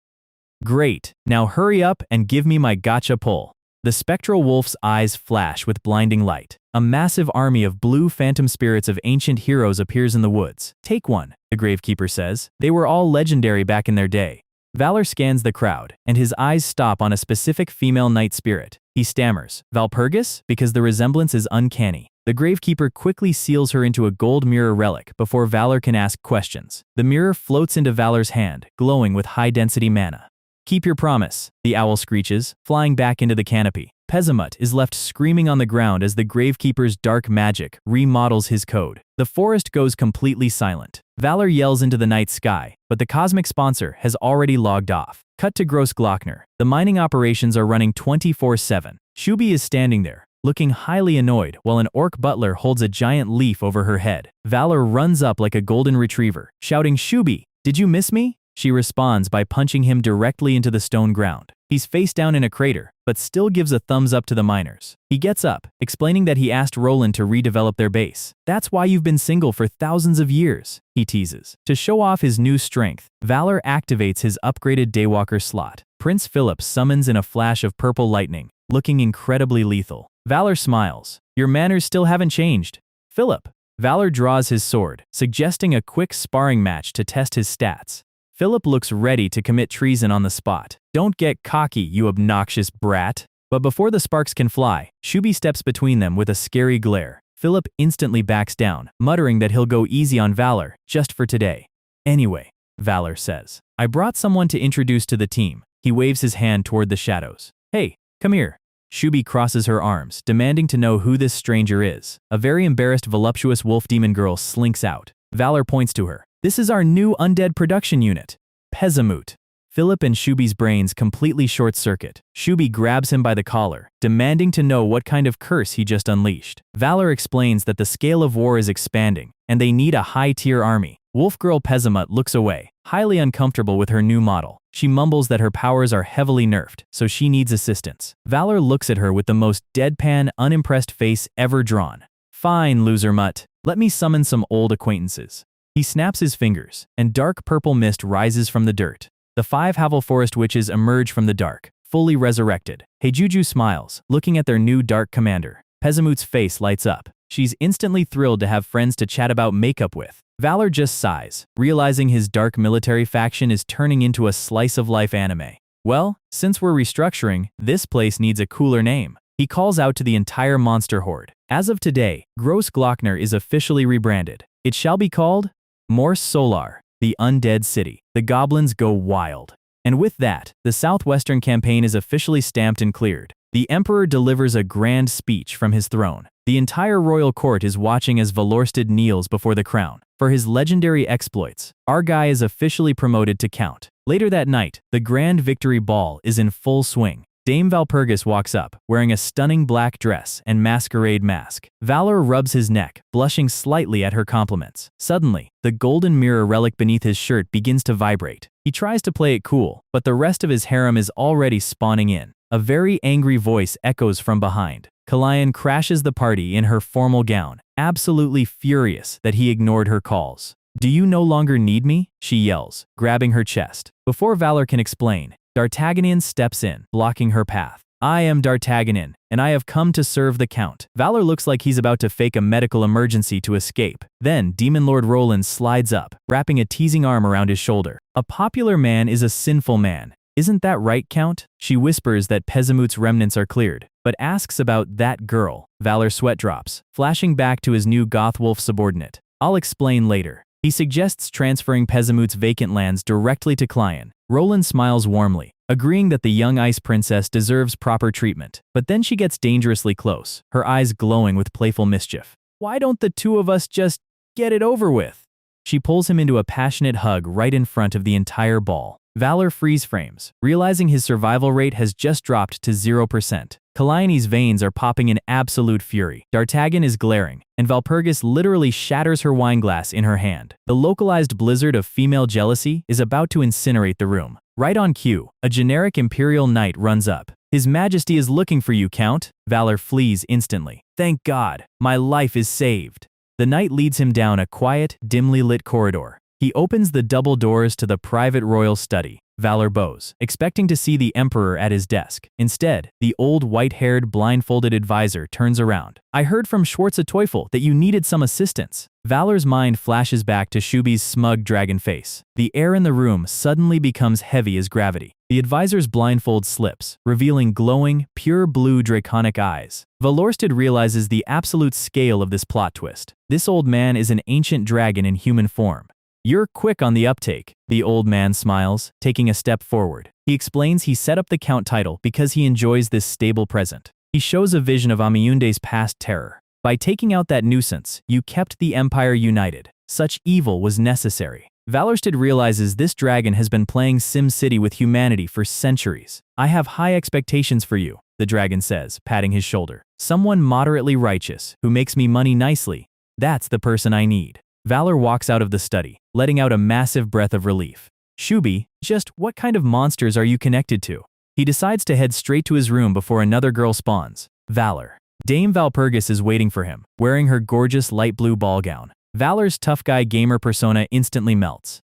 A: "Great, now hurry up and give me my gotcha pull." The spectral wolf's eyes flash with blinding light. A massive army of blue phantom spirits of ancient heroes appears in the woods. "Take one," the Gravekeeper says. "They were all legendary back in their day." Valor scans the crowd, and his eyes stop on a specific female knight spirit. He stammers, "Valpurgis?" because the resemblance is uncanny. The Gravekeeper quickly seals her into a gold mirror relic before Valor can ask questions. The mirror floats into Valor's hand, glowing with high-density mana. "Keep your promise," the owl screeches, flying back into the canopy. Pezamut is left screaming on the ground as the Gravekeeper's dark magic remodels his code. The forest goes completely silent. Valor yells into the night sky, but the cosmic sponsor has already logged off. Cut to Grossglockner. The mining operations are running 24/7. Shubi is standing there, looking highly annoyed while an orc butler holds a giant leaf over her head. Valor runs up like a golden retriever, shouting, "Shubi, did you miss me?" She responds by punching him directly into the stone ground. He's face down in a crater, but still gives a thumbs up to the miners. He gets up, explaining that he asked Roland to redevelop their base. "That's why you've been single for thousands of years," he teases. To show off his new strength, Valor activates his upgraded daywalker slot. Prince Philip summons in a flash of purple lightning, looking incredibly lethal. Valor smiles. "Your manners still haven't changed, Philip." Valor draws his sword, suggesting a quick sparring match to test his stats. Philip looks ready to commit treason on the spot. "Don't get cocky, you obnoxious brat." But before the sparks can fly, Shubi steps between them with a scary glare. Philip instantly backs down, muttering that he'll go easy on Valor, just for today. "Anyway," Valor says, "I brought someone to introduce to the team." He waves his hand toward the shadows. "Hey, come here." Shubi crosses her arms, demanding to know who this stranger is. A very embarrassed voluptuous wolf demon girl slinks out. Valor points to her. "This is our new undead production unit, Pezamut." Philip and Shubi's brains completely short-circuit. Shubi grabs him by the collar, demanding to know what kind of curse he just unleashed. Valor explains that the scale of war is expanding, and they need a high-tier army. Wolf girl Pezamut looks away, highly uncomfortable with her new model. She mumbles that her powers are heavily nerfed, so she needs assistance. Valor looks at her with the most deadpan, unimpressed face ever drawn. "Fine, losermut. Let me summon some old acquaintances." He snaps his fingers, and dark purple mist rises from the dirt. The 5 Havel Forest witches emerge from the dark, fully resurrected. Hejaz smiles, looking at their new dark commander. Pezamut's face lights up. She's instantly thrilled to have friends to chat about makeup with. Valor just sighs, realizing his dark military faction is turning into a slice-of-life anime. "Well, since we're restructuring, this place needs a cooler name." He calls out to the entire monster horde. As of today, Grossglockner is officially rebranded. It shall be called Morse Solar, the Undead City. The goblins go wild. And with that, the Southwestern campaign is officially stamped and cleared. The Emperor delivers a grand speech from his throne. The entire royal court is watching as Valorsted kneels before the crown. For his legendary exploits, our guy is officially promoted to Count. Later that night, the Grand Victory Ball is in full swing. Dame Valpurgis walks up, wearing a stunning black dress and masquerade mask. Valor rubs his neck, blushing slightly at her compliments. Suddenly, the golden mirror relic beneath his shirt begins to vibrate. He tries to play it cool, but the rest of his harem is already spawning in. A very angry voice echoes from behind. Kalian crashes the party in her formal gown, absolutely furious that he ignored her calls. "Do you no longer need me?" she yells, grabbing her chest. Before Valor can explain, D'Artagnan steps in, blocking her path. "I am D'Artagnan, and I have come to serve the Count." Valor looks like he's about to fake a medical emergency to escape. Then Demon Lord Roland slides up, wrapping a teasing arm around his shoulder. "A popular man is a sinful man. Isn't that right, Count?" She whispers that Pezamut's remnants are cleared, but asks about that girl. Valor sweat drops, flashing back to his new goth wolf subordinate. "I'll explain later." He suggests transferring Pezamut's vacant lands directly to Kalian. Roland smiles warmly, agreeing that the young ice princess deserves proper treatment. But then she gets dangerously close, her eyes glowing with playful mischief. "Why don't the two of us just get it over with?" She pulls him into a passionate hug right in front of the entire ball. Valor freeze frames, realizing his survival rate has just dropped to 0%. Kaliani's veins are popping in absolute fury. D'Artagnan is glaring, and Valpurgis literally shatters her wineglass in her hand. The localized blizzard of female jealousy is about to incinerate the room. Right on cue, a generic imperial knight runs up. "His Majesty is looking for you, Count." Valor flees instantly. "Thank God, my life is saved." The knight leads him down a quiet, dimly lit corridor. He opens the double doors to the private royal study. Valor bows, expecting to see the Emperor at his desk. Instead, the old white-haired, blindfolded advisor turns around. "I heard from Schwarze-Teufel that you needed some assistance." Valor's mind flashes back to Shubi's smug dragon face. The air in the room suddenly becomes heavy as gravity. The advisor's blindfold slips, revealing glowing, pure blue draconic eyes. Valorsted realizes the absolute scale of this plot twist. This old man is an ancient dragon in human form. "You're quick on the uptake," the old man smiles, taking a step forward. He explains he set up the Count title because he enjoys this stable present. He shows a vision of Amiunde's past terror. "By taking out that nuisance, you kept the Empire united. Such evil was necessary." Valorsted realizes this dragon has been playing SimCity with humanity for centuries. "I have high expectations for you," the dragon says, patting his shoulder. "Someone moderately righteous, who makes me money nicely. That's the person I need." Valor walks out of the study, letting out a massive breath of relief. "Shubi, just what kind of monsters are you connected to?" He decides to head straight to his room before another girl spawns. Valor. Dame Valpurgis is waiting for him, wearing her gorgeous light blue ball gown. Valor's tough guy gamer persona instantly melts.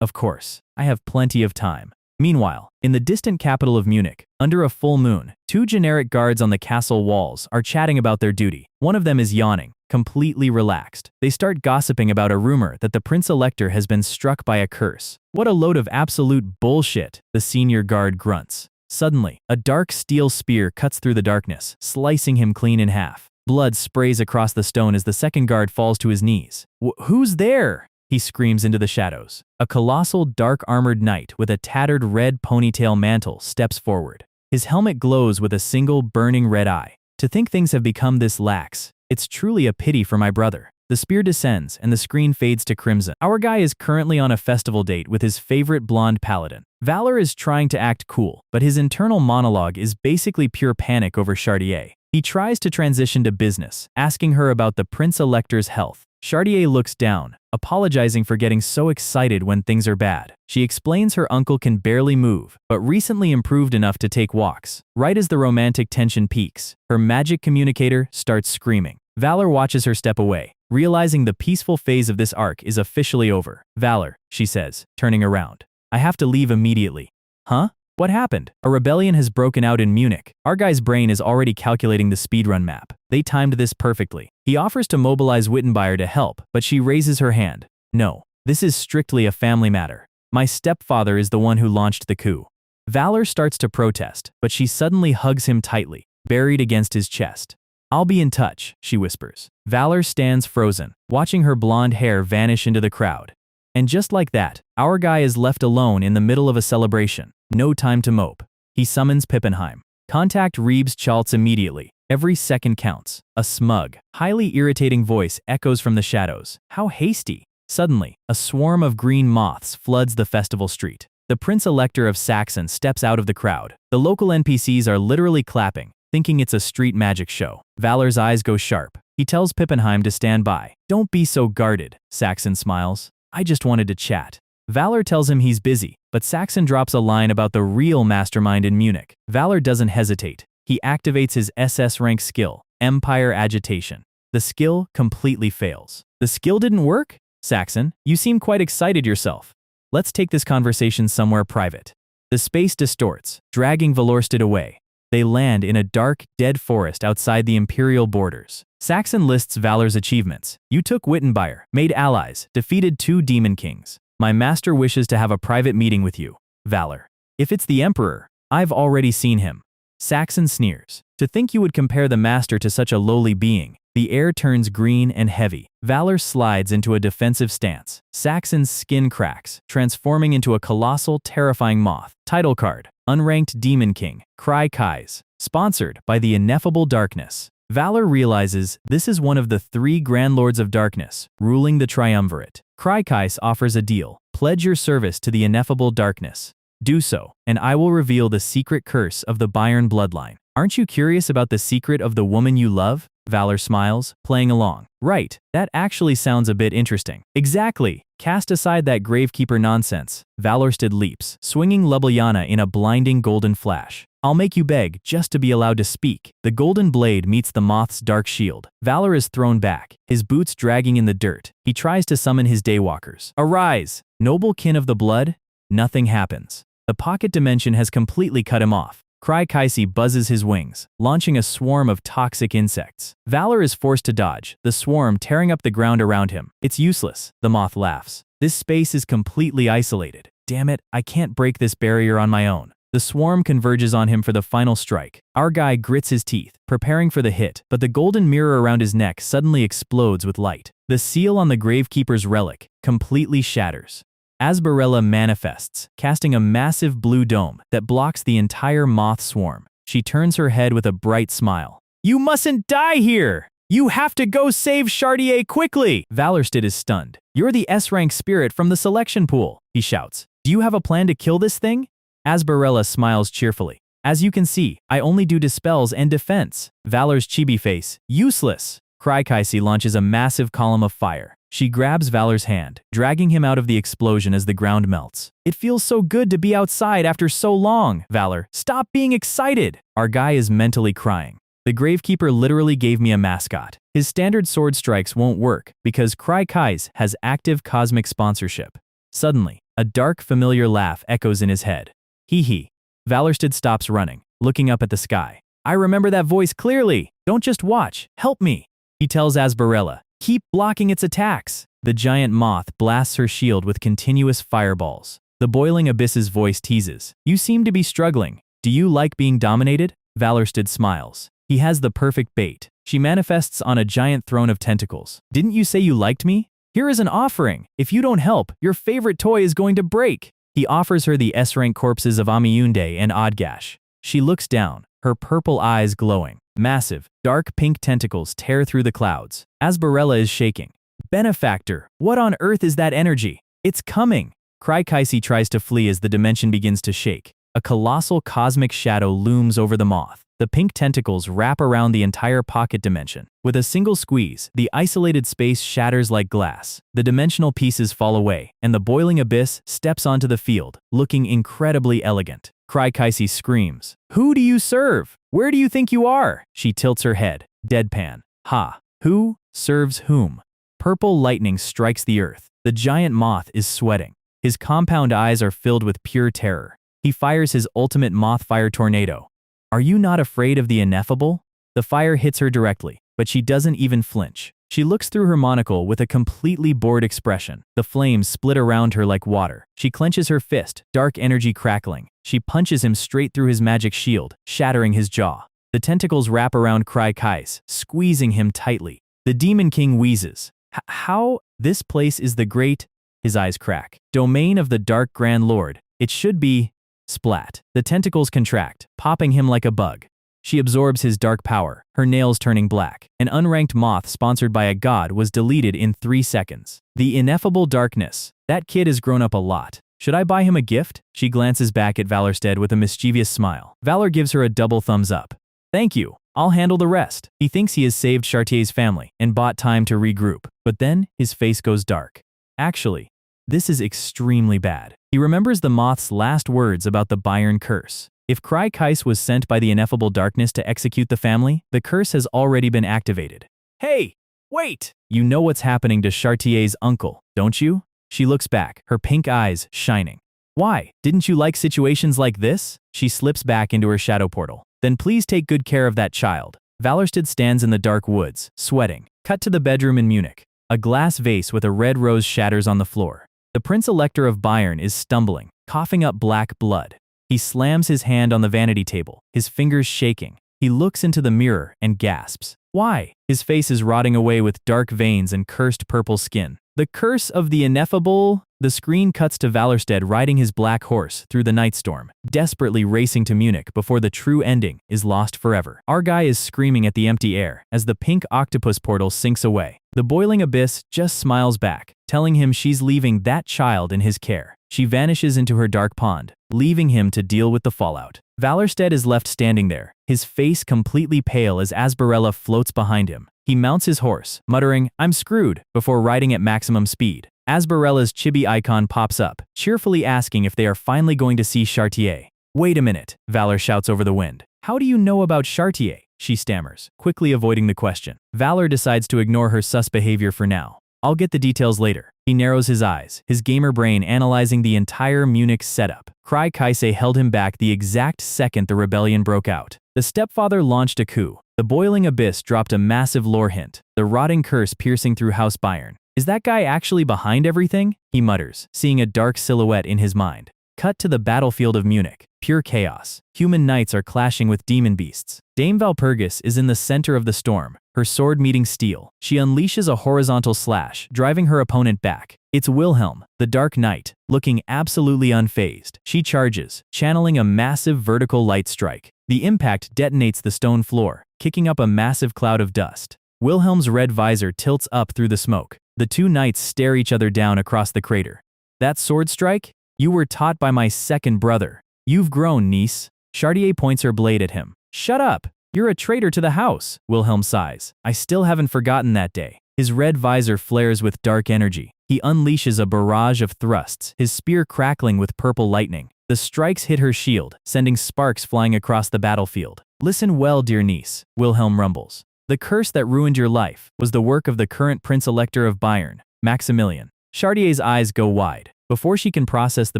A: "Of course, I have plenty of time." Meanwhile, in the distant capital of Munich, under a full moon, two generic guards on the castle walls are chatting about their duty. One of them is yawning, completely relaxed. They start gossiping about a rumor that the Prince Elector has been struck by a curse. "What a load of absolute bullshit," the senior guard grunts. Suddenly, a dark steel spear cuts through the darkness, slicing him clean in half. Blood sprays across the stone as the second guard falls to his knees. "Who's there?" he screams into the shadows. A colossal dark-armored knight with a tattered red ponytail mantle steps forward. His helmet glows with a single burning red eye. "To think things have become this lax. It's truly a pity for my brother." The spear descends and the screen fades to crimson. Our guy is currently on a festival date with his favorite blonde paladin. Valor is trying to act cool, but his internal monologue is basically pure panic over Chartier. He tries to transition to business, asking her about the Prince Elector's health. Chartier looks down, apologizing for getting so excited when things are bad. She explains her uncle can barely move, but recently improved enough to take walks. Right as the romantic tension peaks, her magic communicator starts screaming. Valor watches her step away, realizing the peaceful phase of this arc is officially over. "Valor," she says, turning around. "I have to leave immediately." "Huh? What happened?" "A rebellion has broken out in Munich." Our guy's brain is already calculating the speedrun map. They timed this perfectly. He offers to mobilize Wittenbeier to help, but she raises her hand. "No, this is strictly a family matter. My stepfather is the one who launched the coup." Valor starts to protest, but she suddenly hugs him tightly, buried against his chest. "I'll be in touch," she whispers. Valor stands frozen, watching her blonde hair vanish into the crowd. And just like that, our guy is left alone in the middle of a celebration. No time to mope. He summons Pippenheim. Contact Reeb's Chaltz immediately. Every second counts. A smug, highly irritating voice echoes from the shadows. How hasty. Suddenly, a swarm of green moths floods the festival street. The Prince Elector of Saxon steps out of the crowd. The local NPCs are literally clapping, thinking it's a street magic show. Valor's eyes go sharp. He tells Pippenheim to stand by. Don't be so guarded, Saxon smiles. I just wanted to chat. Valor tells him he's busy, but Saxon drops a line about the real mastermind in Munich. Valor doesn't hesitate. He activates his SS rank skill, Empire Agitation. The skill completely fails. The skill didn't work? Saxon, you seem quite excited yourself. Let's take this conversation somewhere private. The space distorts, dragging valorsted away. They land in a dark, dead forest outside the Imperial borders. Saxon lists Valor's achievements. You took Wittenbeyer, made allies, defeated 2 demon kings. My master wishes to have a private meeting with you. Valor. If it's the Emperor, I've already seen him. Saxon sneers. To think you would compare the master to such a lowly being. The air turns green and heavy. Valor slides into a defensive stance. Saxon's skin cracks, transforming into a colossal, terrifying moth. Title card. Unranked Demon King. Cry Kai's. Sponsored by the Ineffable Darkness. Valor realizes this is one of the 3 Grand Lords of Darkness, ruling the Triumvirate. Cry Kai's offers a deal. Pledge your service to the Ineffable Darkness. Do so, and I will reveal the secret curse of the Bayern bloodline. Aren't you curious about the secret of the woman you love? Valor smiles, playing along. Right, that actually sounds a bit interesting. Exactly. Cast aside that gravekeeper nonsense. Valorsted leaps, swinging Ljubljana in a blinding golden flash. I'll make you beg just to be allowed to speak. The golden blade meets the moth's dark shield. Valor is thrown back, his boots dragging in the dirt. He tries to summon his daywalkers. Arise, noble kin of the blood. Nothing happens. The pocket dimension has completely cut him off. Cry Kaisi buzzes his wings, launching a swarm of toxic insects. Valor is forced to dodge, the swarm tearing up the ground around him. It's useless, the moth laughs. This space is completely isolated. Damn it, I can't break this barrier on my own. The swarm converges on him for the final strike. Our guy grits his teeth, preparing for the hit, but the golden mirror around his neck suddenly explodes with light. The seal on the gravekeeper's relic completely shatters. Asbarella manifests, casting a massive blue dome that blocks the entire moth swarm. She turns her head with a bright smile. You mustn't die here! You have to go save Chartier quickly! Valorsted is stunned. You're the S-rank spirit from the selection pool, he shouts. Do you have a plan to kill this thing? Asbarella smiles cheerfully. As you can see, I only do dispels and defense. Valor's chibi face, useless. Cry Kaisi launches a massive column of fire. She grabs Valor's hand, dragging him out of the explosion as the ground melts. It feels so good to be outside after so long. Valor, stop being excited! Our guy is mentally crying. The gravekeeper literally gave me a mascot. His standard sword strikes won't work because Cry Kai's has active cosmic sponsorship. Suddenly, a dark familiar laugh echoes in his head. Hee hee. Valorsted stops running, looking up at the sky. I remember that voice clearly. Don't just watch, help me. He tells Asbarella. Keep blocking its attacks. The giant moth blasts her shield with continuous fireballs. The boiling abyss's voice teases. You seem to be struggling. Do you like being dominated? Valorsted smiles. He has the perfect bait. She manifests on a giant throne of tentacles. Didn't you say you liked me? Here is an offering. If you don't help, your favorite toy is going to break. He offers her the S-rank corpses of Amiunde and Odgash. She looks down, her purple eyes glowing. Massive, dark pink tentacles tear through the clouds. Asbarella is shaking. Benefactor, what on earth is that energy? It's coming. Cry Kaisi tries to flee as the dimension begins to shake. A colossal cosmic shadow looms over the moth. The pink tentacles wrap around the entire pocket dimension. With a single squeeze, the isolated space shatters like glass. The dimensional pieces fall away, and the boiling abyss steps onto the field, looking incredibly elegant. Cry Kaisi screams. Who do you serve? Where do you think you are? She tilts her head, deadpan. Ha. Who serves whom? Purple lightning strikes the earth. The giant moth is sweating. His compound eyes are filled with pure terror. He fires his ultimate moth fire tornado. Are you not afraid of the ineffable? The fire hits her directly, but she doesn't even flinch. She looks through her monocle with a completely bored expression. The flames split around her like water. She clenches her fist, dark energy crackling. She punches him straight through his magic shield, shattering his jaw. The tentacles wrap around Cry Kai's, squeezing him tightly. The Demon King wheezes. How? This place is the great, his eyes crack, domain of the Dark Grand Lord. It should be. Splat. The tentacles contract, popping him like a bug. She absorbs his dark power, her nails turning black. An unranked moth sponsored by a god was deleted in 3 seconds. The ineffable darkness. That kid has grown up a lot. Should I buy him a gift? She glances back at valorsted with a mischievous smile. Valor gives her a double thumbs up. Thank you. I'll handle the rest. He thinks he has saved Chartier's family and bought time to regroup, but then his face goes dark. Actually, this is extremely bad. He remembers the moth's last words about the Bayern curse. If Kais was sent by the ineffable darkness to execute the family, the curse has already been activated. Hey, wait! You know what's happening to Chartier's uncle, don't you? She looks back, her pink eyes shining. Why? Didn't you like situations like this? She slips back into her shadow portal. Then please take good care of that child. Valorsted stands in the dark woods, sweating. Cut to the bedroom in Munich. A glass vase with a red rose shatters on the floor. The Prince Elector of Bayern is stumbling, coughing up black blood. He slams his hand on the vanity table, his fingers shaking. He looks into the mirror and gasps. Why? His face is rotting away with dark veins and cursed purple skin. The curse of the ineffable. The screen cuts to Valorsted riding his black horse through the night storm, desperately racing to Munich before the true ending is lost forever. Our guy is screaming at the empty air as the pink octopus portal sinks away. The boiling abyss just smiles back, telling him she's leaving that child in his care. She vanishes into her dark pond, leaving him to deal with the fallout. Valorsted is left standing there, his face completely pale as Asbarella floats behind him. He mounts his horse, muttering, "I'm screwed," before riding at maximum speed. Asbarella's chibi icon pops up, cheerfully asking if they are finally going to see Chartier. Wait a minute, Valor shouts over the wind. How do you know about Chartier? She stammers, quickly avoiding the question. Valor decides to ignore her sus behavior for now. I'll get the details later. He narrows his eyes, his gamer brain analyzing the entire Munich setup. Kais held him back the exact second the rebellion broke out. The stepfather launched a coup. The boiling abyss dropped a massive lore hint, the rotting curse piercing through House Bayern. Is that guy actually behind everything? He mutters, seeing a dark silhouette in his mind. Cut to the battlefield of Munich. Pure chaos. Human knights are clashing with demon beasts. Dame Valpurgis is in the center of the storm, her sword meeting steel. She unleashes a horizontal slash, driving her opponent back. It's Wilhelm, the Dark Knight, looking absolutely unfazed. She charges, channeling a massive vertical light strike. The impact detonates the stone floor, kicking up a massive cloud of dust. Wilhelm's red visor tilts up through the smoke. The two knights stare each other down across the crater. That sword strike? You were taught by my second brother. You've grown, niece. Chartier points her blade at him. Shut up. You're a traitor to the house, Wilhelm sighs. I still haven't forgotten that day. His red visor flares with dark energy. He unleashes a barrage of thrusts, his spear crackling with purple lightning. The strikes hit her shield, sending sparks flying across the battlefield. Listen well, dear niece, Wilhelm rumbles. The curse that ruined your life was the work of the current Prince Elector of Bayern, Maximilian. Chartier's eyes go wide. Before she can process the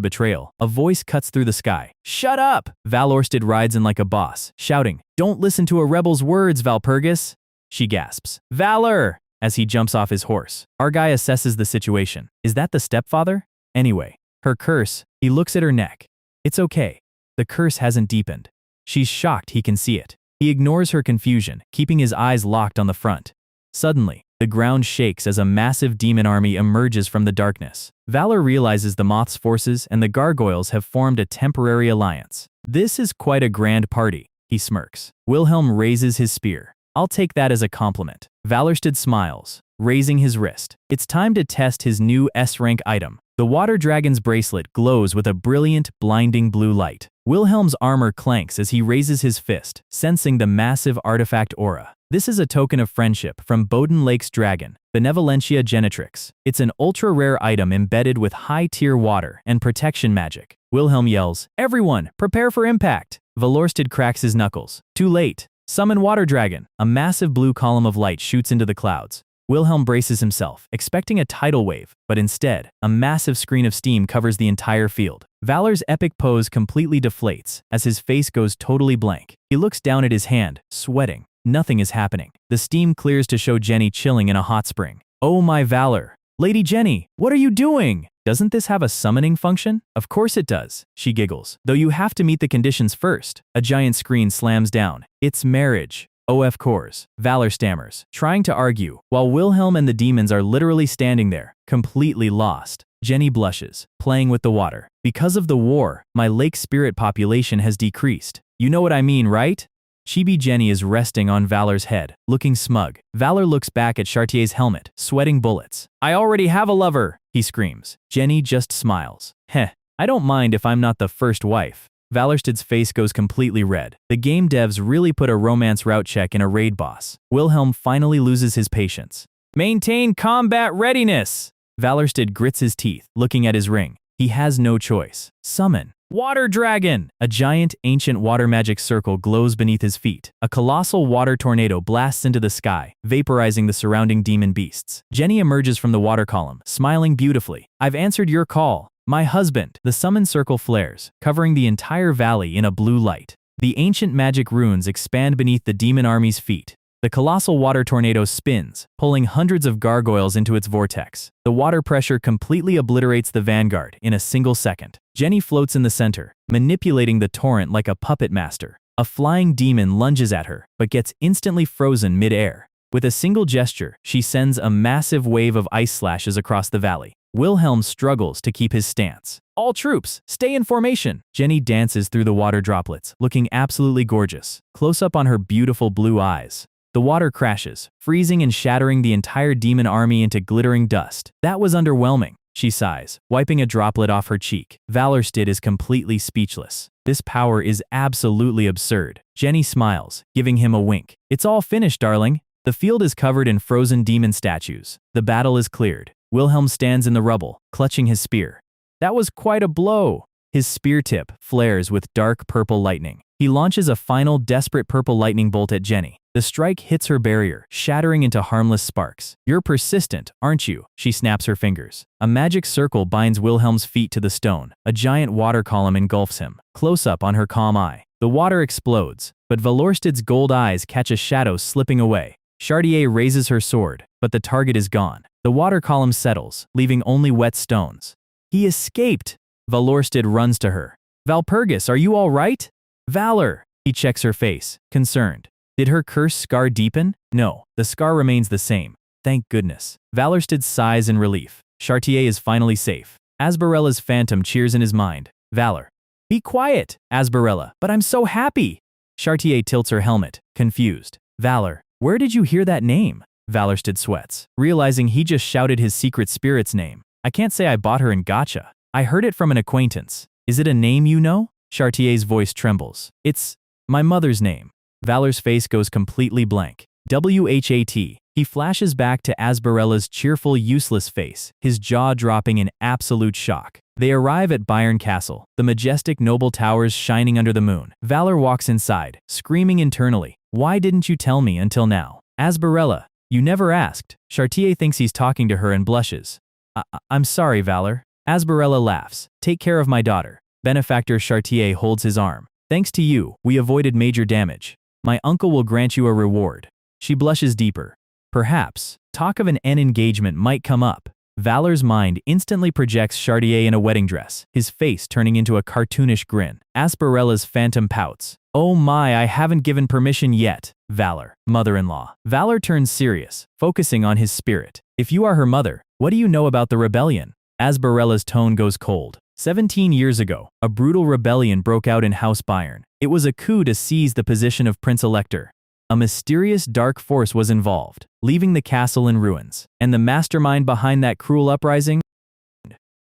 A: betrayal, a voice cuts through the sky. Shut up! Valorsted rides in like a boss, shouting, Don't listen to a rebel's words, Valpurgis! She gasps, Valor! As he jumps off his horse. Our guy assesses the situation. Is that the stepfather? Anyway, her curse, he looks at her neck. It's okay. The curse hasn't deepened. She's shocked he can see it. He ignores her confusion, keeping his eyes locked on the front. Suddenly, the ground shakes as a massive demon army emerges from the darkness. Valor realizes the Moth's forces and the gargoyles have formed a temporary alliance. This is quite a grand party, he smirks. Wilhelm raises his spear. I'll take that as a compliment. Valorsted smiles, raising his wrist. It's time to test his new S-rank item. The water dragon's bracelet glows with a brilliant, blinding blue light. Wilhelm's armor clanks as he raises his fist, sensing the massive artifact aura. This is a token of friendship from Boden Lake's dragon, Benevolentia Genetrix. It's an ultra-rare item embedded with high-tier water and protection magic. Wilhelm yells, Everyone, prepare for impact! Valorsted cracks his knuckles. Too late. Summon Water Dragon. A massive blue column of light shoots into the clouds. Wilhelm braces himself, expecting a tidal wave, but instead, a massive screen of steam covers the entire field. Valor's epic pose completely deflates as his face goes totally blank. He looks down at his hand, sweating. Nothing is happening. The steam clears to show Jenny chilling in a hot spring. Oh my Valor! Lady Jenny, what are you doing? Doesn't this have a summoning function? Of course it does, she giggles. Though you have to meet the conditions first. A giant screen slams down. It's marriage. Of course, Valor stammers, trying to argue, while Wilhelm and the demons are literally standing there, completely lost. Jenny blushes, playing with the water. Because of the war, my lake spirit population has decreased. You know what I mean, right? Chibi Jenny is resting on Valor's head, looking smug. Valor looks back at Chartier's helmet, sweating bullets. I already have a lover, he screams. Jenny just smiles. Heh, I don't mind if I'm not the first wife. Valorsted's face goes completely red. The game devs really put a romance route check in a raid boss. Wilhelm finally loses his patience. Maintain combat readiness! Valorsted grits his teeth, looking at his ring. He has no choice. Summon. Water Dragon! A giant, ancient water magic circle glows beneath his feet. A colossal water tornado blasts into the sky, vaporizing the surrounding demon beasts. Jenny emerges from the water column, smiling beautifully. I've answered your call. My husband. The summon circle flares, covering the entire valley in a blue light. The ancient magic runes expand beneath the demon army's feet. The colossal water tornado spins, pulling hundreds of gargoyles into its vortex. The water pressure completely obliterates the vanguard in a single second. Jenny floats in the center, manipulating the torrent like a puppet master. A flying demon lunges at her, but gets instantly frozen mid-air. With a single gesture, she sends a massive wave of ice slashes across the valley. Wilhelm struggles to keep his stance. All troops, stay in formation! Jenny dances through the water droplets, looking absolutely gorgeous. Close up on her beautiful blue eyes. The water crashes, freezing and shattering the entire demon army into glittering dust. That was underwhelming, she sighs, wiping a droplet off her cheek. Valorsted is completely speechless. This power is absolutely absurd. Jenny smiles, giving him a wink. It's all finished, darling. The field is covered in frozen demon statues. The battle is cleared. Wilhelm stands in the rubble, clutching his spear. That was quite a blow. His spear tip flares with dark purple lightning. He launches a final desperate purple lightning bolt at Jenny. The strike hits her barrier, shattering into harmless sparks. You're persistent, aren't you? She snaps her fingers. A magic circle binds Wilhelm's feet to the stone. A giant water column engulfs him. Close up on her calm eye. The water explodes, but Valorsted's gold eyes catch a shadow slipping away. Chartier raises her sword, but the target is gone. The water column settles, leaving only wet stones. He escaped! Valorsted runs to her. Valpurgis, are you all right? Valor! He checks her face, concerned. Did her curse scar deepen? No, the scar remains the same. Thank goodness. Valorsted sighs in relief. Chartier is finally safe. Asbarella's phantom cheers in his mind. Valor. Be quiet, Asbarella, but I'm so happy. Chartier tilts her helmet, confused. Valor, where did you hear that name? Valorsted sweats, realizing he just shouted his secret spirit's name. I can't say I bought her in gacha. I heard it from an acquaintance. Is it a name you know? Chartier's voice trembles. It's my mother's name. Valor's face goes completely blank. WHAT. He flashes back to Asbarella's cheerful, useless face, his jaw dropping in absolute shock. They arrive at Bayern Castle, the majestic noble towers shining under the moon. Valor walks inside, screaming internally. Why didn't you tell me until now? Asbarella, you never asked. Chartier thinks he's talking to her and blushes. I'm sorry, Valor. Asbarella laughs. Take care of my daughter. Benefactor Chartier holds his arm. Thanks to you, we avoided major damage. My uncle will grant you a reward. She blushes deeper. Perhaps, talk of an engagement might come up. Valor's mind instantly projects Chartier in a wedding dress, his face turning into a cartoonish grin. Asbarella's phantom pouts. Oh my, I haven't given permission yet. Valor, mother-in-law. Valor turns serious, focusing on his spirit. If you are her mother, what do you know about the rebellion? Asbarella's tone goes cold. 17 years ago, a brutal rebellion broke out in House Bayern. It was a coup to seize the position of Prince Elector. A mysterious dark force was involved, leaving the castle in ruins. And the mastermind behind that cruel uprising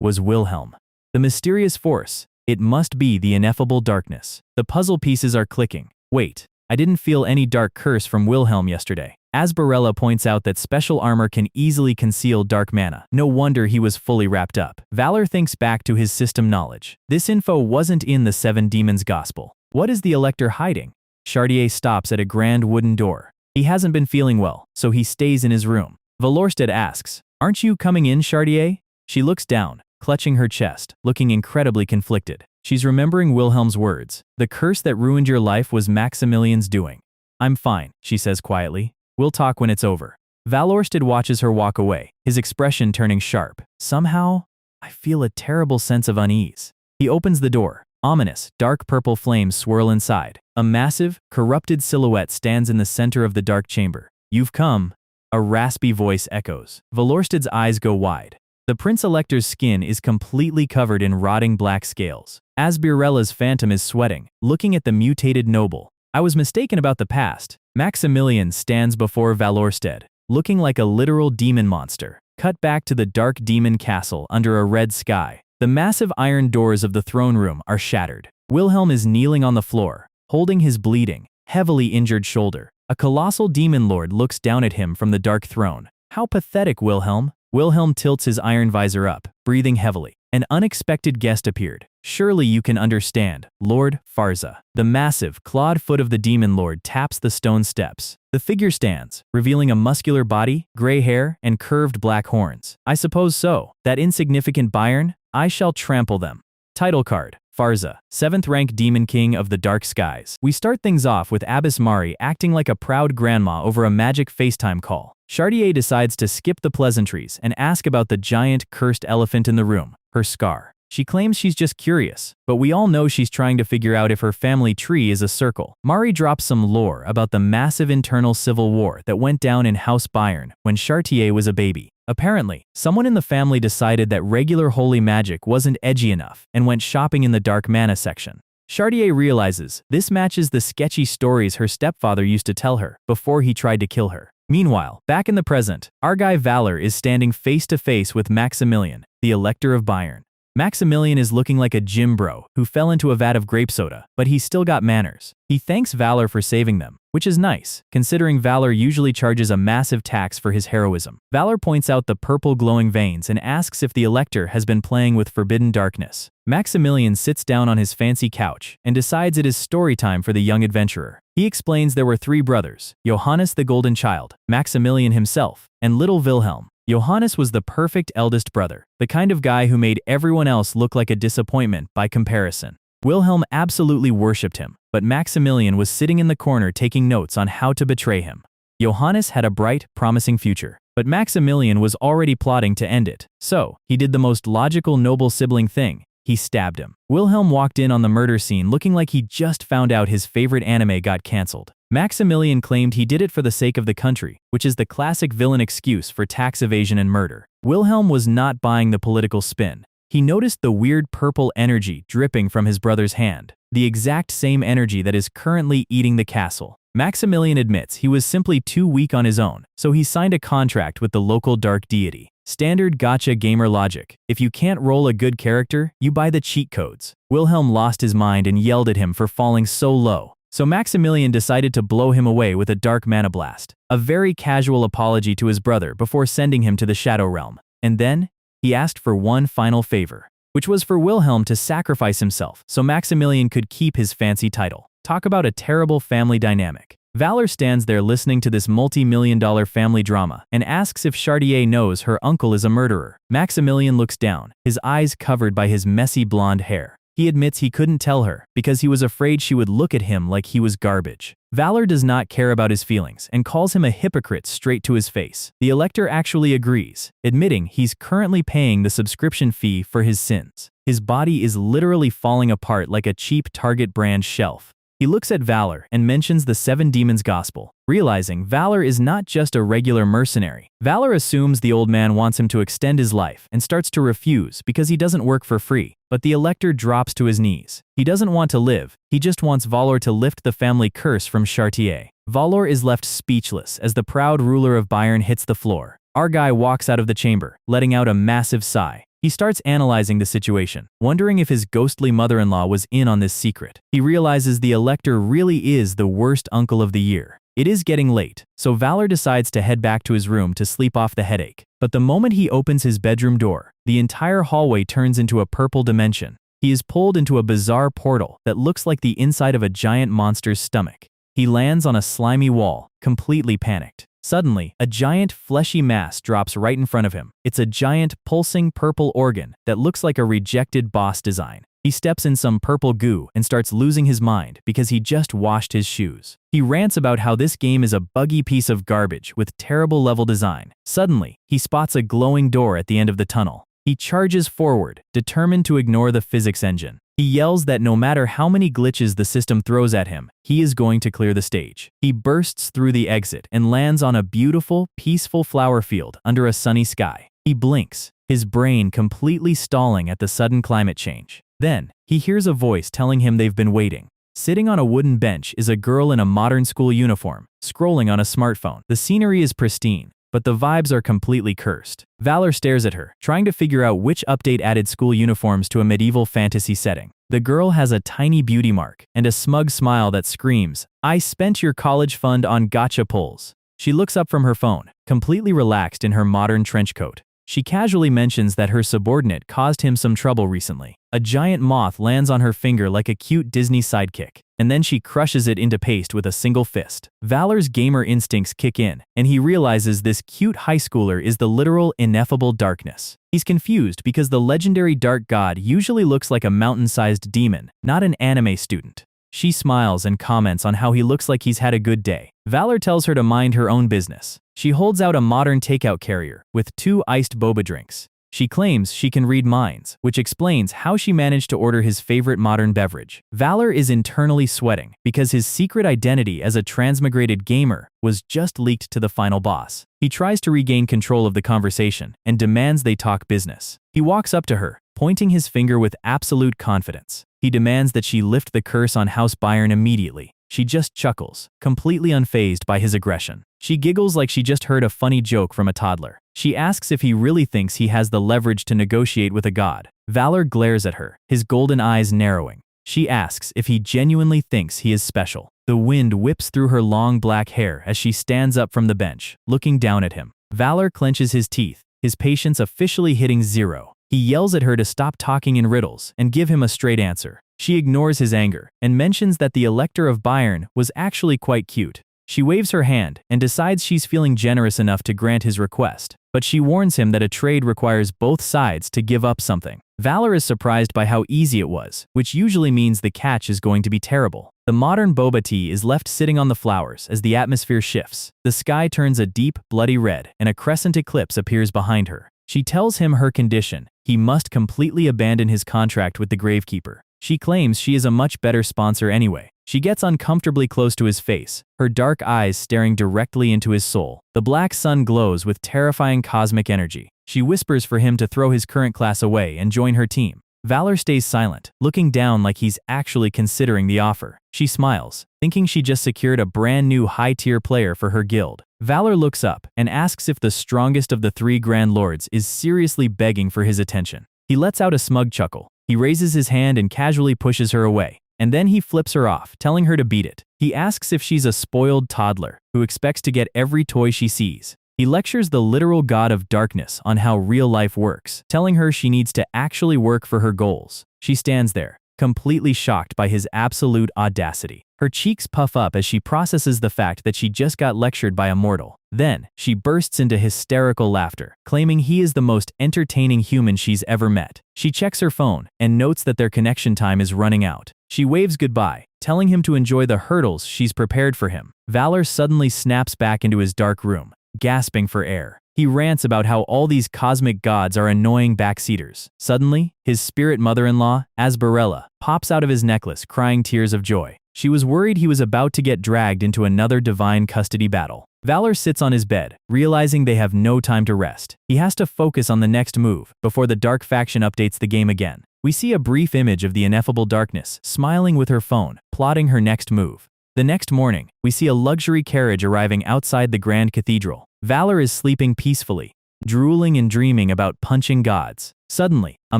A: was Wilhelm. The mysterious force, it must be the ineffable darkness. The puzzle pieces are clicking. Wait, I didn't feel any dark curse from Wilhelm yesterday. Asbarella points out that special armor can easily conceal dark mana. No wonder he was fully wrapped up. Valor thinks back to his system knowledge. This info wasn't in the Seven Demons Gospel. What is the Elector hiding? Chartier stops at a grand wooden door. He hasn't been feeling well, so he stays in his room. Valorsted asks, aren't you coming in, Chartier? She looks down, clutching her chest, looking incredibly conflicted. She's remembering Wilhelm's words. The curse that ruined your life was Maximilian's doing. I'm fine, she says quietly. We'll talk when it's over. Valorsted watches her walk away, his expression turning sharp. Somehow, I feel a terrible sense of unease. He opens the door. Ominous, dark purple flames swirl inside. A massive, corrupted silhouette stands in the center of the dark chamber. You've come. A raspy voice echoes. Valorsted's eyes go wide. The Prince Elector's skin is completely covered in rotting black scales. Asbirella's phantom is sweating, looking at the mutated noble. I was mistaken about the past. Maximilian stands before valorsted, looking like a literal demon monster. Cut back to the dark demon castle under a red sky. The massive iron doors of the throne room are shattered. Wilhelm is kneeling on the floor, holding his bleeding, heavily injured shoulder. A colossal demon lord looks down at him from the dark throne. How pathetic, Wilhelm. Wilhelm tilts his iron visor up, breathing heavily. An unexpected guest appeared. Surely you can understand, Lord Farza. The massive, clawed foot of the demon lord taps the stone steps. The figure stands, revealing a muscular body, gray hair, and curved black horns. I suppose so. That insignificant Bayern? I shall trample them. Title card. Farza, 7th rank demon king of the dark skies. We start things off with Abbess Mari acting like a proud grandma over a magic FaceTime call. Chartier decides to skip the pleasantries and ask about the giant, cursed elephant in the room, her scar. She claims she's just curious, but we all know she's trying to figure out if her family tree is a circle. Mari drops some lore about the massive internal civil war that went down in House Bayern when Chartier was a baby. Apparently, someone in the family decided that regular holy magic wasn't edgy enough and went shopping in the dark mana section. Chartier realizes this matches the sketchy stories her stepfather used to tell her before he tried to kill her. Meanwhile, back in the present, our guy Valor is standing face to face with Maximilian, the Elector of Bayern. Maximilian is looking like a gym bro who fell into a vat of grape soda, but he's still got manners. He thanks Valor for saving them, which is nice, considering Valor usually charges a massive tax for his heroism. Valor points out the purple glowing veins and asks if the Elector has been playing with forbidden darkness. Maximilian sits down on his fancy couch and decides it is story time for the young adventurer. He explains there were 3 brothers, Johannes the Golden Child, Maximilian himself, and little Wilhelm. Johannes was the perfect eldest brother, the kind of guy who made everyone else look like a disappointment by comparison. Wilhelm absolutely worshipped him, but Maximilian was sitting in the corner taking notes on how to betray him. Johannes had a bright, promising future, but Maximilian was already plotting to end it. So, he did the most logical noble sibling thing. He stabbed him. Wilhelm walked in on the murder scene looking like he just found out his favorite anime got cancelled. Maximilian claimed he did it for the sake of the country, which is the classic villain excuse for tax evasion and murder. Wilhelm was not buying the political spin. He noticed the weird purple energy dripping from his brother's hand, the exact same energy that is currently eating the castle. Maximilian admits he was simply too weak on his own, so he signed a contract with the local dark deity. Standard gacha gamer logic. If you can't roll a good character, you buy the cheat codes. Wilhelm lost his mind and yelled at him for falling so low. So Maximilian decided to blow him away with a dark mana blast. A very casual apology to his brother before sending him to the Shadow Realm. And then, he asked for one final favor, which was for Wilhelm to sacrifice himself so Maximilian could keep his fancy title. Talk about a terrible family dynamic. Valor stands there listening to this multi-million-dollar family drama and asks if Chartier knows her uncle is a murderer. Maximilian looks down, his eyes covered by his messy blonde hair. He admits he couldn't tell her because he was afraid she would look at him like he was garbage. Valor does not care about his feelings and calls him a hypocrite straight to his face. The Elector actually agrees, admitting he's currently paying the subscription fee for his sins. His body is literally falling apart like a cheap Target brand shelf. He looks at Valor and mentions the 7 demons gospel, realizing Valor is not just a regular mercenary. Valor assumes the old man wants him to extend his life and starts to refuse because he doesn't work for free. But the Elector drops to his knees. He doesn't want to live, he just wants Valor to lift the family curse from Chartier. Valor is left speechless as the proud ruler of Bayern hits the floor. Our guy walks out of the chamber, letting out a massive sigh. He starts analyzing the situation, wondering if his ghostly mother-in-law was in on this secret. He realizes the Elector really is the worst uncle of the year. It is getting late, so Valor decides to head back to his room to sleep off the headache. But the moment he opens his bedroom door, the entire hallway turns into a purple dimension. He is pulled into a bizarre portal that looks like the inside of a giant monster's stomach. He lands on a slimy wall, completely panicked. Suddenly, a giant fleshy mass drops right in front of him. It's a giant, pulsing purple organ that looks like a rejected boss design. He steps in some purple goo and starts losing his mind because he just washed his shoes. He rants about how this game is a buggy piece of garbage with terrible level design. Suddenly, he spots a glowing door at the end of the tunnel. He charges forward, determined to ignore the physics engine. He yells that no matter how many glitches the system throws at him, he is going to clear the stage. He bursts through the exit and lands on a beautiful, peaceful flower field under a sunny sky. He blinks, his brain completely stalling at the sudden climate change. Then, he hears a voice telling him they've been waiting. Sitting on a wooden bench is a girl in a modern school uniform, scrolling on a smartphone. The scenery is pristine, but the vibes are completely cursed. Valor stares at her, trying to figure out which update added school uniforms to a medieval fantasy setting. The girl has a tiny beauty mark and a smug smile that screams, "I spent your college fund on gotcha pulls." She looks up from her phone, completely relaxed in her modern trench coat. She casually mentions that her subordinate caused him some trouble recently. A giant moth lands on her finger like a cute Disney sidekick, and then she crushes it into paste with a single fist. Valor's gamer instincts kick in, and he realizes this cute high schooler is the literal ineffable darkness. He's confused because the legendary dark god usually looks like a mountain-sized demon, not an anime student. She smiles and comments on how he looks like he's had a good day. Valor tells her to mind her own business. She holds out a modern takeout carrier with 2 iced boba drinks. She claims she can read minds, which explains how she managed to order his favorite modern beverage. Valor is internally sweating because his secret identity as a transmigrated gamer was just leaked to the final boss. He tries to regain control of the conversation and demands they talk business. He walks up to her, pointing his finger with absolute confidence. He demands that she lift the curse on House Byron immediately. She just chuckles, completely unfazed by his aggression. She giggles like she just heard a funny joke from a toddler. She asks if he really thinks he has the leverage to negotiate with a god. Valor glares at her, his golden eyes narrowing. She asks if he genuinely thinks he is special. The wind whips through her long black hair as she stands up from the bench, looking down at him. Valor clenches his teeth, his patience officially hitting 0. He yells at her to stop talking in riddles and give him a straight answer. She ignores his anger and mentions that the Elector of Bayern was actually quite cute. She waves her hand and decides she's feeling generous enough to grant his request, but she warns him that a trade requires both sides to give up something. Valor is surprised by how easy it was, which usually means the catch is going to be terrible. The modern boba tea is left sitting on the flowers as the atmosphere shifts. The sky turns a deep, bloody red and a crescent eclipse appears behind her. She tells him her condition: he must completely abandon his contract with the gravekeeper. She claims she is a much better sponsor anyway. She gets uncomfortably close to his face, her dark eyes staring directly into his soul. The black sun glows with terrifying cosmic energy. She whispers for him to throw his current class away and join her team. Valor stays silent, looking down like he's actually considering the offer. She smiles, thinking she just secured a brand new high-tier player for her guild. Valor looks up and asks if the strongest of the 3 Grand Lords is seriously begging for his attention. He lets out a smug chuckle. He raises his hand and casually pushes her away, and then he flips her off, telling her to beat it. He asks if she's a spoiled toddler who expects to get every toy she sees. He lectures the literal god of darkness on how real life works, telling her she needs to actually work for her goals. She stands there, completely shocked by his absolute audacity. Her cheeks puff up as she processes the fact that she just got lectured by a mortal. Then, she bursts into hysterical laughter, claiming he is the most entertaining human she's ever met. She checks her phone and notes that their connection time is running out. She waves goodbye, telling him to enjoy the hurdles she's prepared for him. Valor suddenly snaps back into his dark room, gasping for air. He rants about how all these cosmic gods are annoying backseaters. Suddenly, his spirit mother-in-law, Asbarella, pops out of his necklace crying tears of joy. She was worried he was about to get dragged into another divine custody battle. Valor sits on his bed, realizing they have no time to rest. He has to focus on the next move before the dark faction updates the game again. We see a brief image of the ineffable darkness, smiling with her phone, plotting her next move. The next morning, we see a luxury carriage arriving outside the Grand Cathedral. Valor is sleeping peacefully, drooling and dreaming about punching gods. Suddenly, a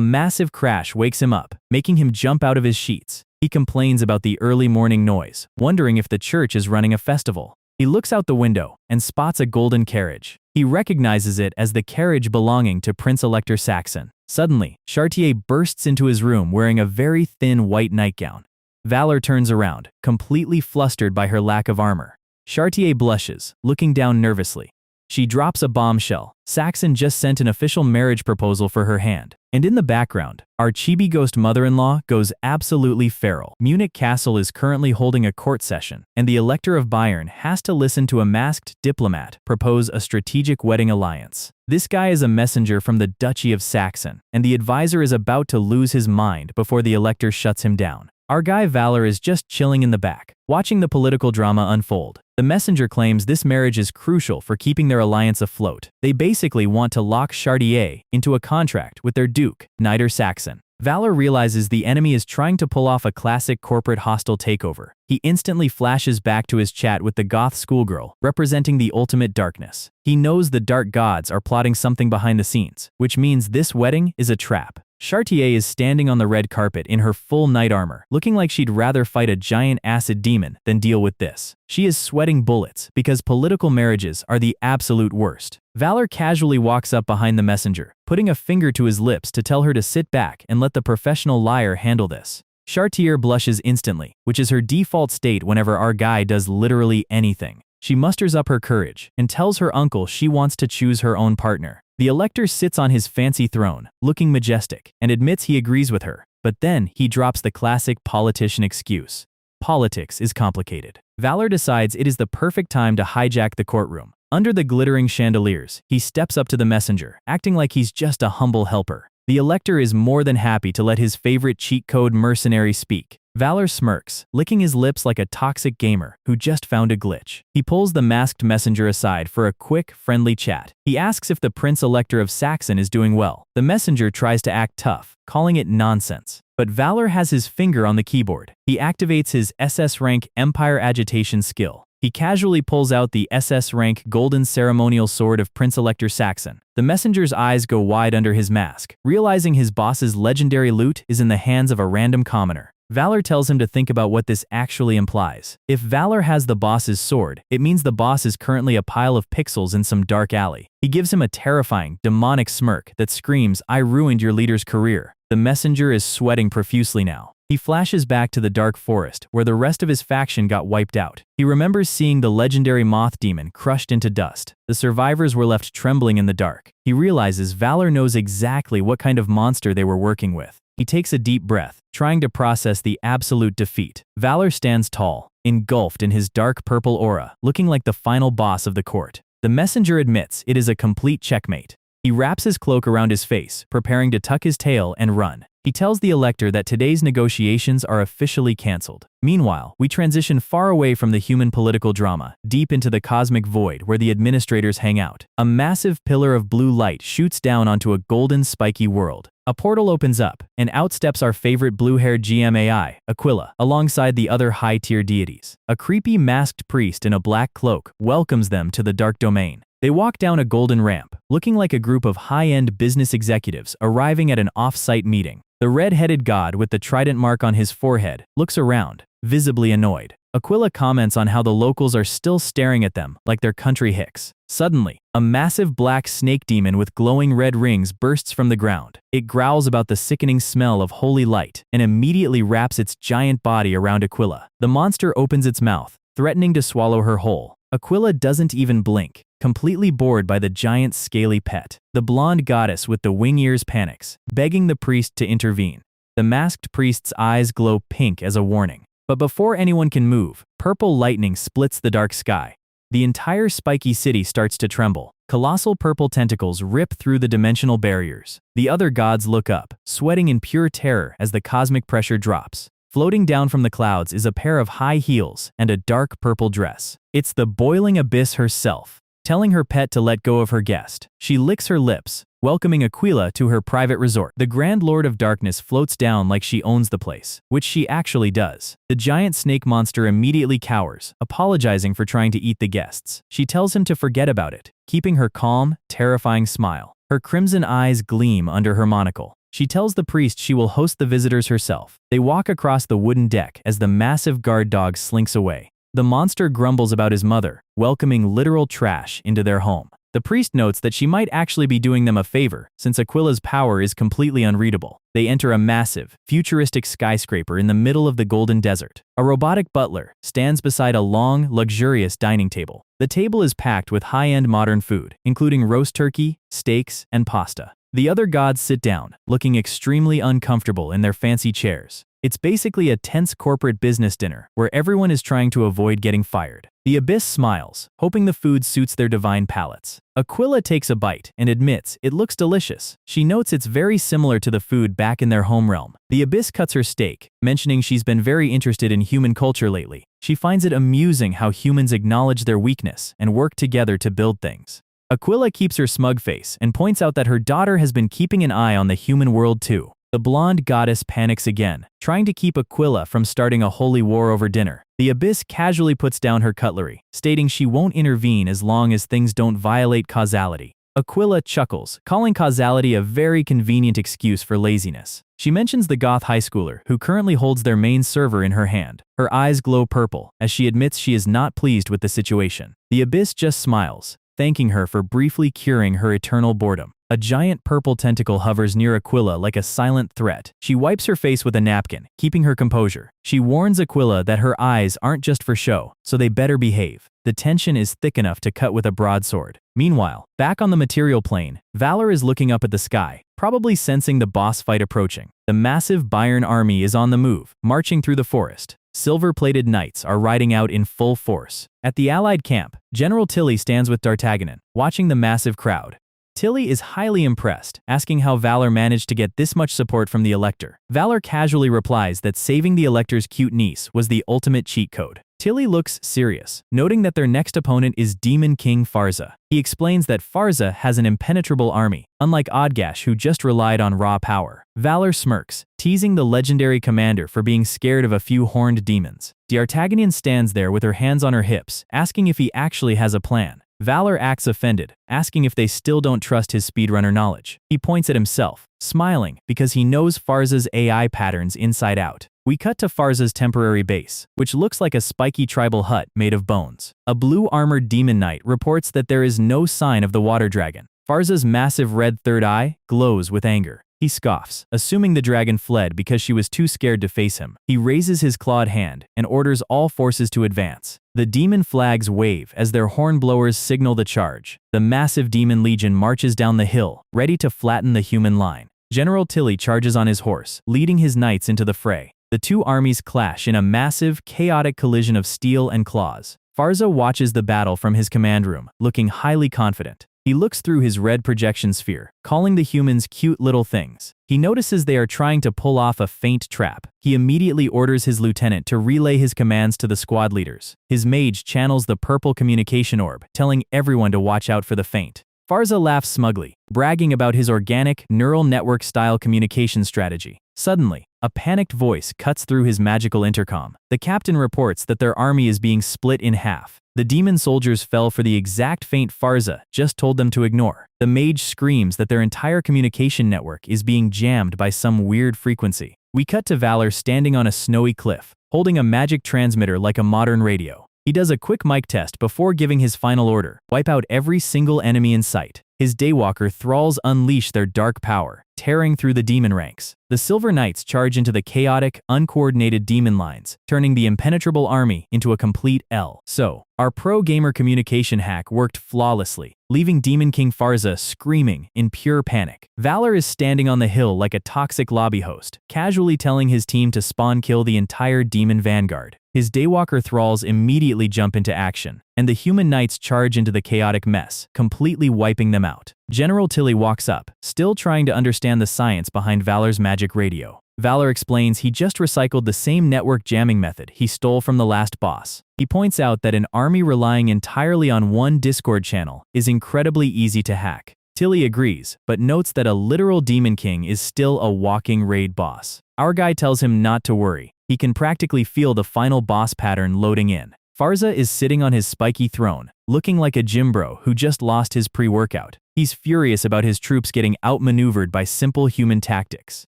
A: massive crash wakes him up, making him jump out of his sheets. He complains about the early morning noise, wondering if the church is running a festival. He looks out the window and spots a golden carriage. He recognizes it as the carriage belonging to Prince Elector Saxon. Suddenly, Chartier bursts into his room wearing a very thin white nightgown. Valor turns around, completely flustered by her lack of armor. Chartier blushes, looking down nervously. She drops a bombshell. Saxon just sent an official marriage proposal for her hand. And in the background, our chibi ghost mother-in-law goes absolutely feral. Munich Castle is currently holding a court session, and the Elector of Bayern has to listen to a masked diplomat propose a strategic wedding alliance. This guy is a messenger from the Duchy of Saxon, and the advisor is about to lose his mind before the Elector shuts him down. Our guy Valor is just chilling in the back, watching the political drama unfold. The messenger claims this marriage is crucial for keeping their alliance afloat. They basically want to lock Chartier into a contract with their duke, Nider Saxon. Valor realizes the enemy is trying to pull off a classic corporate hostile takeover. He instantly flashes back to his chat with the goth schoolgirl, representing the ultimate darkness. He knows the dark gods are plotting something behind the scenes, which means this wedding is a trap. Chartier is standing on the red carpet in her full knight armor, looking like she'd rather fight a giant acid demon than deal with this. She is sweating bullets because political marriages are the absolute worst. Valor casually walks up behind the messenger, putting a finger to his lips to tell her to sit back and let the professional liar handle this. Chartier blushes instantly, which is her default state whenever our guy does literally anything. She musters up her courage and tells her uncle she wants to choose her own partner. The elector sits on his fancy throne, looking majestic, and admits he agrees with her, but then he drops the classic politician excuse. Politics is complicated. Valor decides it is the perfect time to hijack the courtroom. Under the glittering chandeliers, he steps up to the messenger, acting like he's just a humble helper. The elector is more than happy to let his favorite cheat code mercenary speak. Valor smirks, licking his lips like a toxic gamer who just found a glitch. He pulls the masked messenger aside for a quick, friendly chat. He asks if the Prince Elector of Saxon is doing well. The messenger tries to act tough, calling it nonsense. But Valor has his finger on the keyboard. He activates his SS rank Empire Agitation skill. He casually pulls out the SS rank Golden Ceremonial Sword of Prince Elector Saxon. The messenger's eyes go wide under his mask, realizing his boss's legendary loot is in the hands of a random commoner. Valor tells him to think about what this actually implies. If Valor has the boss's sword, it means the boss is currently a pile of pixels in some dark alley. He gives him a terrifying, demonic smirk that screams, "I ruined your leader's career." The messenger is sweating profusely now. He flashes back to the dark forest, where the rest of his faction got wiped out. He remembers seeing the legendary moth demon crushed into dust. The survivors were left trembling in the dark. He realizes Valor knows exactly what kind of monster they were working with. He takes a deep breath, trying to process the absolute defeat. Valor stands tall, engulfed in his dark purple aura, looking like the final boss of the court. The messenger admits it is a complete checkmate. He wraps his cloak around his face, preparing to tuck his tail and run. He tells the elector that today's negotiations are officially cancelled. Meanwhile, we transition far away from the human political drama, deep into the cosmic void where the administrators hang out. A massive pillar of blue light shoots down onto a golden spiky world. A portal opens up, and out steps our favorite blue-haired GMAI, Aquila, alongside the other high-tier deities. A creepy masked priest in a black cloak welcomes them to the dark domain. They walk down a golden ramp, looking like a group of high-end business executives arriving at an off-site meeting. The red-headed god with the trident mark on his forehead looks around, visibly annoyed. Aquila comments on how the locals are still staring at them like their country hicks. Suddenly, a massive black snake demon with glowing red rings bursts from the ground. It growls about the sickening smell of holy light and immediately wraps its giant body around Aquila. The monster opens its mouth, threatening to swallow her whole. Aquila doesn't even blink, completely bored by the giant scaly pet. The blonde goddess with the wing ears panics, begging the priest to intervene. The masked priest's eyes glow pink as a warning. But before anyone can move, purple lightning splits the dark sky. The entire spiky city starts to tremble. Colossal purple tentacles rip through the dimensional barriers. The other gods look up, sweating in pure terror as the cosmic pressure drops. Floating down from the clouds is a pair of high heels and a dark purple dress. It's the boiling abyss herself, telling her pet to let go of her guest. She licks her lips, welcoming Aquila to her private resort. The Grand Lord of Darkness floats down like she owns the place, which she actually does. The giant snake monster immediately cowers, apologizing for trying to eat the guests. She tells him to forget about it, keeping her calm, terrifying smile. Her crimson eyes gleam under her monocle. She tells the priest she will host the visitors herself. They walk across the wooden deck as the massive guard dog slinks away. The monster grumbles about his mother, welcoming literal trash into their home. The priest notes that she might actually be doing them a favor, since Aquila's power is completely unreadable. They enter a massive, futuristic skyscraper in the middle of the golden desert. A robotic butler stands beside a long, luxurious dining table. The table is packed with high-end modern food, including roast turkey, steaks, and pasta. The other gods sit down, looking extremely uncomfortable in their fancy chairs. It's basically a tense corporate business dinner where everyone is trying to avoid getting fired. The abbess smiles, hoping the food suits their divine palates. Aquila takes a bite and admits it looks delicious. She notes it's very similar to the food back in their home realm. The abbess cuts her steak, mentioning she's been very interested in human culture lately. She finds it amusing how humans acknowledge their weakness and work together to build things. Aquila keeps her smug face and points out that her daughter has been keeping an eye on the human world too. The blonde goddess panics again, trying to keep Aquila from starting a holy war over dinner. The abbess casually puts down her cutlery, stating she won't intervene as long as things don't violate causality. Aquila chuckles, calling causality a very convenient excuse for laziness. She mentions the goth high schooler who currently holds their main server in her hand. Her eyes glow purple as she admits she is not pleased with the situation. The abbess just smiles, thanking her for briefly curing her eternal boredom. A giant purple tentacle hovers near Aquila like a silent threat. She wipes her face with a napkin, keeping her composure. She warns Aquila that her eyes aren't just for show, so they better behave. The tension is thick enough to cut with a broadsword. Meanwhile, back on the material plane, Valor is looking up at the sky, probably sensing the boss fight approaching. The massive Bayern army is on the move, marching through the forest. Silver-plated knights are riding out in full force. At the allied camp, General Tilly stands with D'Artagnan, watching the massive crowd. Tilly is highly impressed, asking how Valor managed to get this much support from the Elector. Valor casually replies that saving the Elector's cute niece was the ultimate cheat code. Tilly looks serious, noting that their next opponent is Demon King Farza. He explains that Farza has an impenetrable army, unlike Odgash who just relied on raw power. Valor smirks, teasing the legendary commander for being scared of a few horned demons. D'Artagnan stands there with her hands on her hips, asking if he actually has a plan. Valor acts offended, asking if they still don't trust his speedrunner knowledge. He points at himself, smiling because he knows Farza's AI patterns inside out. We cut to Farza's temporary base, which looks like a spiky tribal hut made of bones. A blue-armored demon knight reports that there is no sign of the water dragon. Farza's massive red third eye glows with anger. He scoffs, assuming the dragon fled because she was too scared to face him. He raises his clawed hand and orders all forces to advance. The demon flags wave as their hornblowers signal the charge. The massive demon legion marches down the hill, ready to flatten the human line. General Tilly charges on his horse, leading his knights into the fray. The two armies clash in a massive, chaotic collision of steel and claws. Farza watches the battle from his command room, looking highly confident. He looks through his red projection sphere, calling the humans cute little things. He notices they are trying to pull off a feint trap. He immediately orders his lieutenant to relay his commands to the squad leaders. His mage channels the purple communication orb, telling everyone to watch out for the feint. Farza laughs smugly, bragging about his organic, neural network-style communication strategy. Suddenly, a panicked voice cuts through his magical intercom. The captain reports that their army is being split in half. The demon soldiers fell for the exact feint Farza just told them to ignore. The mage screams that their entire communication network is being jammed by some weird frequency. We cut to Valor standing on a snowy cliff, holding a magic transmitter like a modern radio. He does a quick mic test before giving his final order: wipe out every single enemy in sight. His daywalker thralls unleash their dark power, tearing through the demon ranks. The Silver Knights charge into the chaotic, uncoordinated demon lines, turning the impenetrable army into a complete L. So, our pro-gamer communication hack worked flawlessly, leaving Demon King Farza screaming in pure panic. Valor is standing on the hill like a toxic lobby host, casually telling his team to spawn kill the entire demon vanguard. His daywalker thralls immediately jump into action, and the human knights charge into the chaotic mess, completely wiping them out. General Tilly walks up, still trying to understand the science behind Valor's magic radio. Valor explains he just recycled the same network jamming method he stole from the last boss. He points out that an army relying entirely on one Discord channel is incredibly easy to hack. Tilly agrees, but notes that a literal Demon King is still a walking raid boss. Our guy tells him not to worry. He can practically feel the final boss pattern loading in. Farza is sitting on his spiky throne, looking like a gym bro who just lost his pre-workout. He's furious about his troops getting outmaneuvered by simple human tactics.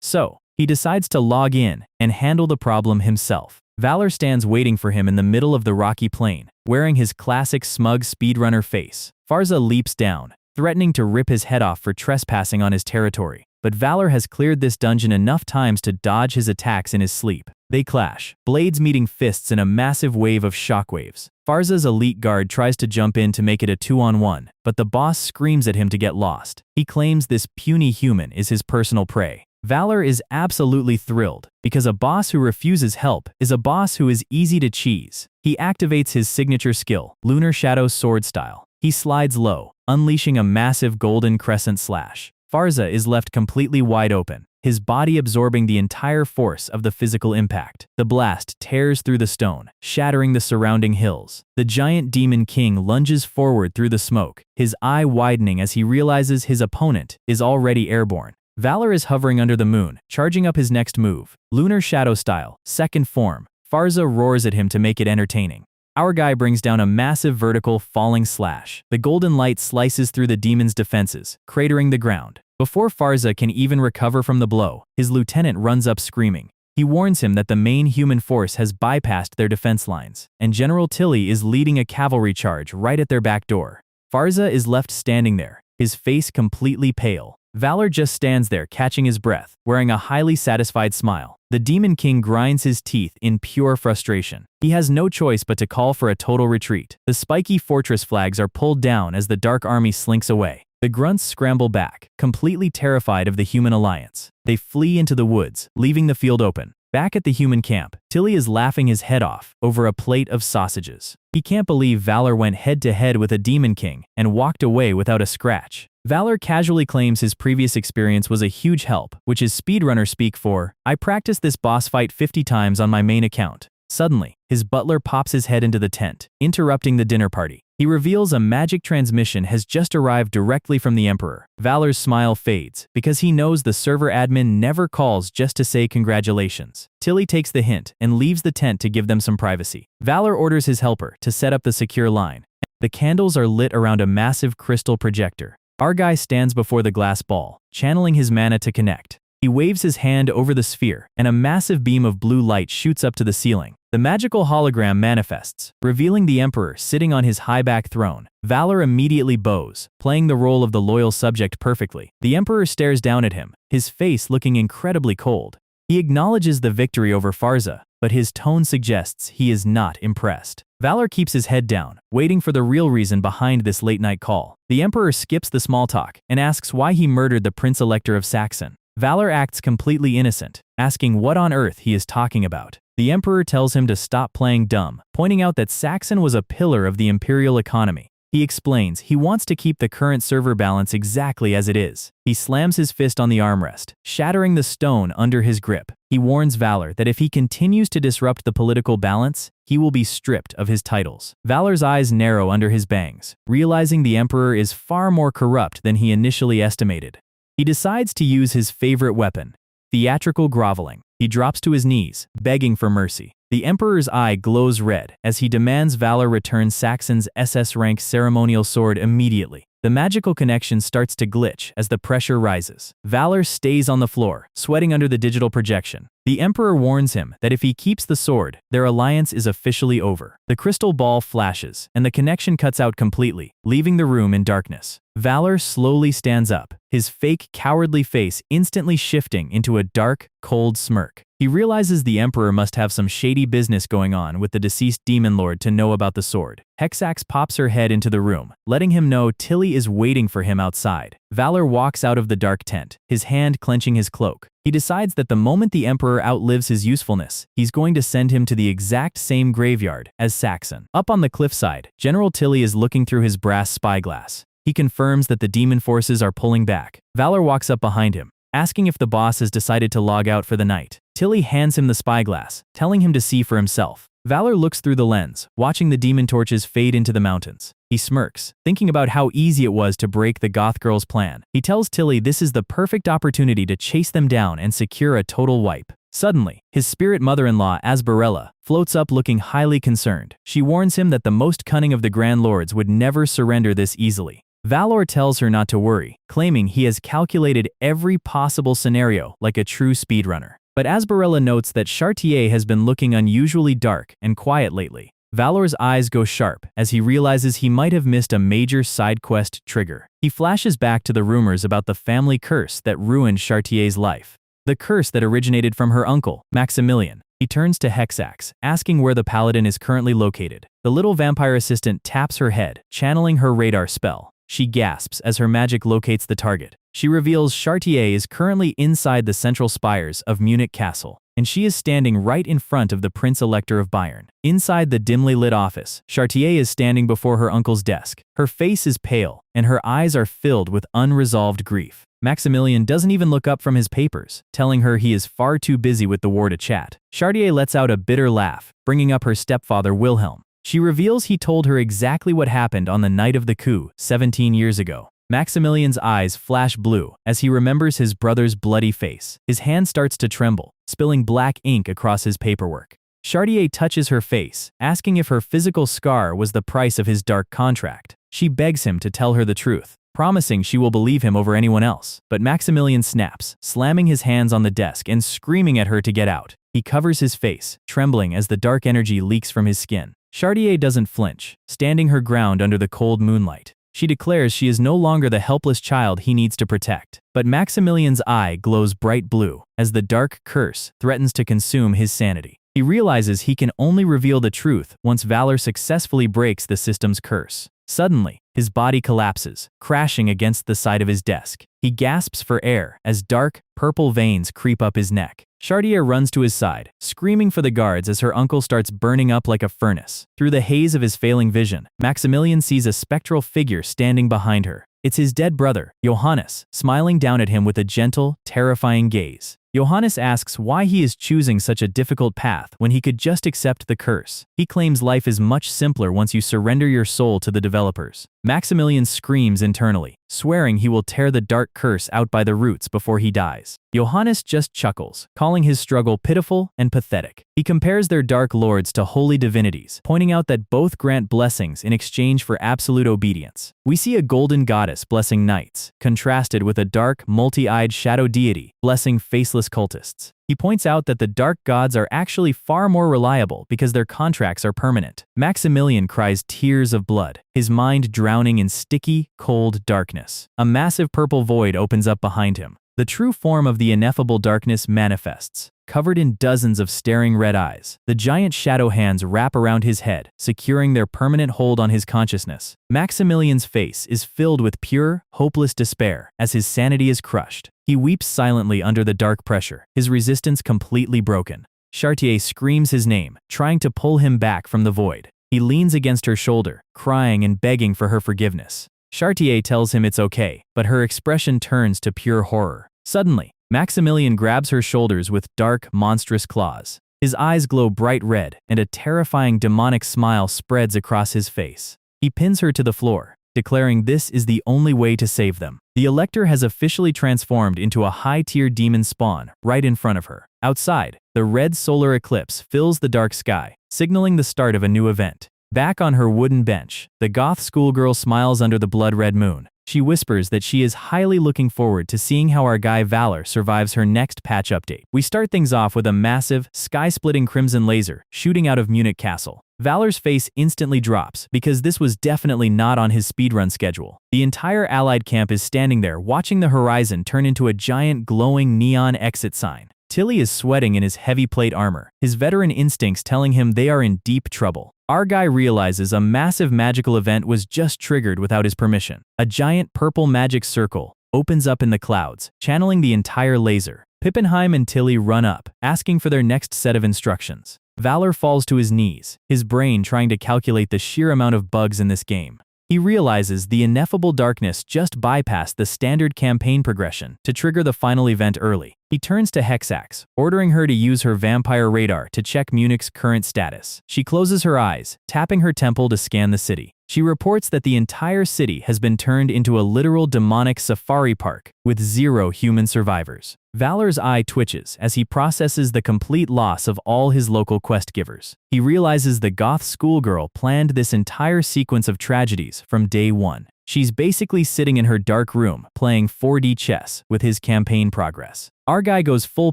A: So, he decides to log in and handle the problem himself. Valor stands waiting for him in the middle of the rocky plain, wearing his classic smug speedrunner face. Farza leaps down, threatening to rip his head off for trespassing on his territory. But Valor has cleared this dungeon enough times to dodge his attacks in his sleep. They clash, blades meeting fists in a massive wave of shockwaves. Farza's elite guard tries to jump in to make it a 2-on-1, but the boss screams at him to get lost. He claims this puny human is his personal prey. Valor is absolutely thrilled, because a boss who refuses help is a boss who is easy to cheese. He activates his signature skill, Lunar Shadow Sword Style. He slides low, unleashing a massive golden crescent slash. Farza is left completely wide open, his body absorbing the entire force of the physical impact. The blast tears through the stone, shattering the surrounding hills. The giant demon king lunges forward through the smoke, his eye widening as he realizes his opponent is already airborne. Valor is hovering under the moon, charging up his next move. Lunar Shadow Style, second form. Farza roars at him to make it entertaining. Our guy brings down a massive vertical falling slash. The golden light slices through the demon's defenses, cratering the ground. Before Farza can even recover from the blow, his lieutenant runs up screaming. He warns him that the main human force has bypassed their defense lines, and General Tilly is leading a cavalry charge right at their back door. Farza is left standing there, his face completely pale. Valor just stands there catching his breath, wearing a highly satisfied smile. The Demon King grinds his teeth in pure frustration. He has no choice but to call for a total retreat. The spiky fortress flags are pulled down as the Dark Army slinks away. The grunts scramble back, completely terrified of the human alliance. They flee into the woods, leaving the field open. Back at the human camp, Tilly is laughing his head off over a plate of sausages. He can't believe Valor went head-to-head with a Demon King and walked away without a scratch. Valor casually claims his previous experience was a huge help, which is speedrunner speak for, "I practiced this boss fight 50 times on my main account." Suddenly, his butler pops his head into the tent, interrupting the dinner party. He reveals a magic transmission has just arrived directly from the Emperor. Valor's smile fades, because he knows the server admin never calls just to say congratulations. Tilly takes the hint and leaves the tent to give them some privacy. Valor orders his helper to set up the secure line. The candles are lit around a massive crystal projector. Our guy stands before the glass ball, channeling his mana to connect. He waves his hand over the sphere, and a massive beam of blue light shoots up to the ceiling. The magical hologram manifests, revealing the Emperor sitting on his high-back throne. Valor immediately bows, playing the role of the loyal subject perfectly. The Emperor stares down at him, his face looking incredibly cold. He acknowledges the victory over Farza, but his tone suggests he is not impressed. Valor keeps his head down, waiting for the real reason behind this late-night call. The Emperor skips the small talk and asks why he murdered the Prince Elector of Saxon. Valor acts completely innocent, asking what on earth he is talking about. The Emperor tells him to stop playing dumb, pointing out that Saxon was a pillar of the imperial economy. He explains he wants to keep the current server balance exactly as it is. He slams his fist on the armrest, shattering the stone under his grip. He warns Valor that if he continues to disrupt the political balance, he will be stripped of his titles. Valor's eyes narrow under his bangs, realizing the Emperor is far more corrupt than he initially estimated. He decides to use his favorite weapon, theatrical groveling. He drops to his knees, begging for mercy. The Emperor's eye glows red as he demands Valor return Saxon's SS rank ceremonial sword immediately. The magical connection starts to glitch as the pressure rises. Valor stays on the floor, sweating under the digital projection. The Emperor warns him that if he keeps the sword, their alliance is officially over. The crystal ball flashes, and the connection cuts out completely, leaving the room in darkness. Valor slowly stands up, his fake, cowardly face instantly shifting into a dark, cold smirk. He realizes the Emperor must have some shady business going on with the deceased demon lord to know about the sword. Hexax pops her head into the room, letting him know Tilly is waiting for him outside. Valor walks out of the dark tent, his hand clenching his cloak. He decides that the moment the Emperor outlives his usefulness, he's going to send him to the exact same graveyard as Saxon. Up on the cliffside, General Tilly is looking through his brass spyglass. He confirms that the demon forces are pulling back. Valor walks up behind him, asking if the boss has decided to log out for the night. Tilly hands him the spyglass, telling him to see for himself. Valor looks through the lens, watching the demon torches fade into the mountains. He smirks, thinking about how easy it was to break the goth girl's plan. He tells Tilly this is the perfect opportunity to chase them down and secure a total wipe. Suddenly, his spirit mother-in-law, Asbarella, floats up looking highly concerned. She warns him that the most cunning of the Grand Lords would never surrender this easily. Valor tells her not to worry, claiming he has calculated every possible scenario like a true speedrunner. But Asbarella notes that Chartier has been looking unusually dark and quiet lately. Valor's eyes go sharp as he realizes he might have missed a major side quest trigger. He flashes back to the rumors about the family curse that ruined Chartier's life. The curse that originated from her uncle, Maximilian. He turns to Hexax, asking where the paladin is currently located. The little vampire assistant taps her head, channeling her radar spell. She gasps as her magic locates the target. She reveals Chartier is currently inside the central spires of Munich Castle, and she is standing right in front of the Prince Elector of Bayern. Inside the dimly lit office, Chartier is standing before her uncle's desk. Her face is pale, and her eyes are filled with unresolved grief. Maximilian doesn't even look up from his papers, telling her he is far too busy with the war to chat. Chartier lets out a bitter laugh, bringing up her stepfather Wilhelm. She reveals he told her exactly what happened on the night of the coup 17 years ago. Maximilian's eyes flash blue as he remembers his brother's bloody face. His hand starts to tremble, spilling black ink across his paperwork. Chartier touches her face, asking if her physical scar was the price of his dark contract. She begs him to tell her the truth, promising she will believe him over anyone else. But Maximilian snaps, slamming his hands on the desk and screaming at her to get out. He covers his face, trembling as the dark energy leaks from his skin. Chartier doesn't flinch, standing her ground under the cold moonlight. She declares she is no longer the helpless child he needs to protect. But Maximilian's eye glows bright blue as the dark curse threatens to consume his sanity. He realizes he can only reveal the truth once Valor successfully breaks the system's curse. Suddenly, his body collapses, crashing against the side of his desk. He gasps for air as dark, purple veins creep up his neck. Chartier runs to his side, screaming for the guards as her uncle starts burning up like a furnace. Through the haze of his failing vision, Maximilian sees a spectral figure standing behind her. It's his dead brother, Johannes, smiling down at him with a gentle, terrifying gaze. Johannes asks why he is choosing such a difficult path when he could just accept the curse. He claims life is much simpler once you surrender your soul to the developers. Maximilian screams internally, swearing he will tear the dark curse out by the roots before he dies. Johannes just chuckles, calling his struggle pitiful and pathetic. He compares their dark lords to holy divinities, pointing out that both grant blessings in exchange for absolute obedience. We see a golden goddess blessing knights, contrasted with a dark, multi-eyed shadow deity blessing faceless cultists. He points out that the dark gods are actually far more reliable because their contracts are permanent. Maximilian cries tears of blood, his mind drowning in sticky, cold darkness. A massive purple void opens up behind him. The true form of the ineffable darkness manifests, covered in dozens of staring red eyes. The giant shadow hands wrap around his head, securing their permanent hold on his consciousness. Maximilian's face is filled with pure, hopeless despair as his sanity is crushed. He weeps silently under the dark pressure, his resistance completely broken. Chartier screams his name, trying to pull him back from the void. He leans against her shoulder, crying and begging for her forgiveness. Chartier tells him it's okay, but her expression turns to pure horror. Suddenly, Maximilian grabs her shoulders with dark, monstrous claws. His eyes glow bright red, and a terrifying demonic smile spreads across his face. He pins her to the floor, declaring this is the only way to save them. The Elector has officially transformed into a high-tier demon spawn right in front of her. Outside, the red solar eclipse fills the dark sky, signaling the start of a new event. Back on her wooden bench, the goth schoolgirl smiles under the blood-red moon. She whispers that she is highly looking forward to seeing how our guy Valor survives her next patch update. We start things off with a massive, sky-splitting crimson laser shooting out of Munich Castle. Valor's face instantly drops because this was definitely not on his speedrun schedule. The entire allied camp is standing there watching the horizon turn into a giant glowing neon exit sign. Tilly is sweating in his heavy plate armor, his veteran instincts telling him they are in deep trouble. Our guy realizes a massive magical event was just triggered without his permission. A giant purple magic circle opens up in the clouds, channeling the entire laser. Pippenheim and Tilly run up, asking for their next set of instructions. Valor falls to his knees, his brain trying to calculate the sheer amount of bugs in this game. He realizes the ineffable darkness just bypassed the standard campaign progression to trigger the final event early. He turns to Hexax, ordering her to use her vampire radar to check Munich's current status. She closes her eyes, tapping her temple to scan the city. She reports that the entire city has been turned into a literal demonic safari park with 0 human survivors. Valor's eye twitches as he processes the complete loss of all his local quest givers. He realizes the goth schoolgirl planned this entire sequence of tragedies from day one. She's basically sitting in her dark room playing 4D chess with his campaign progress. Our guy goes full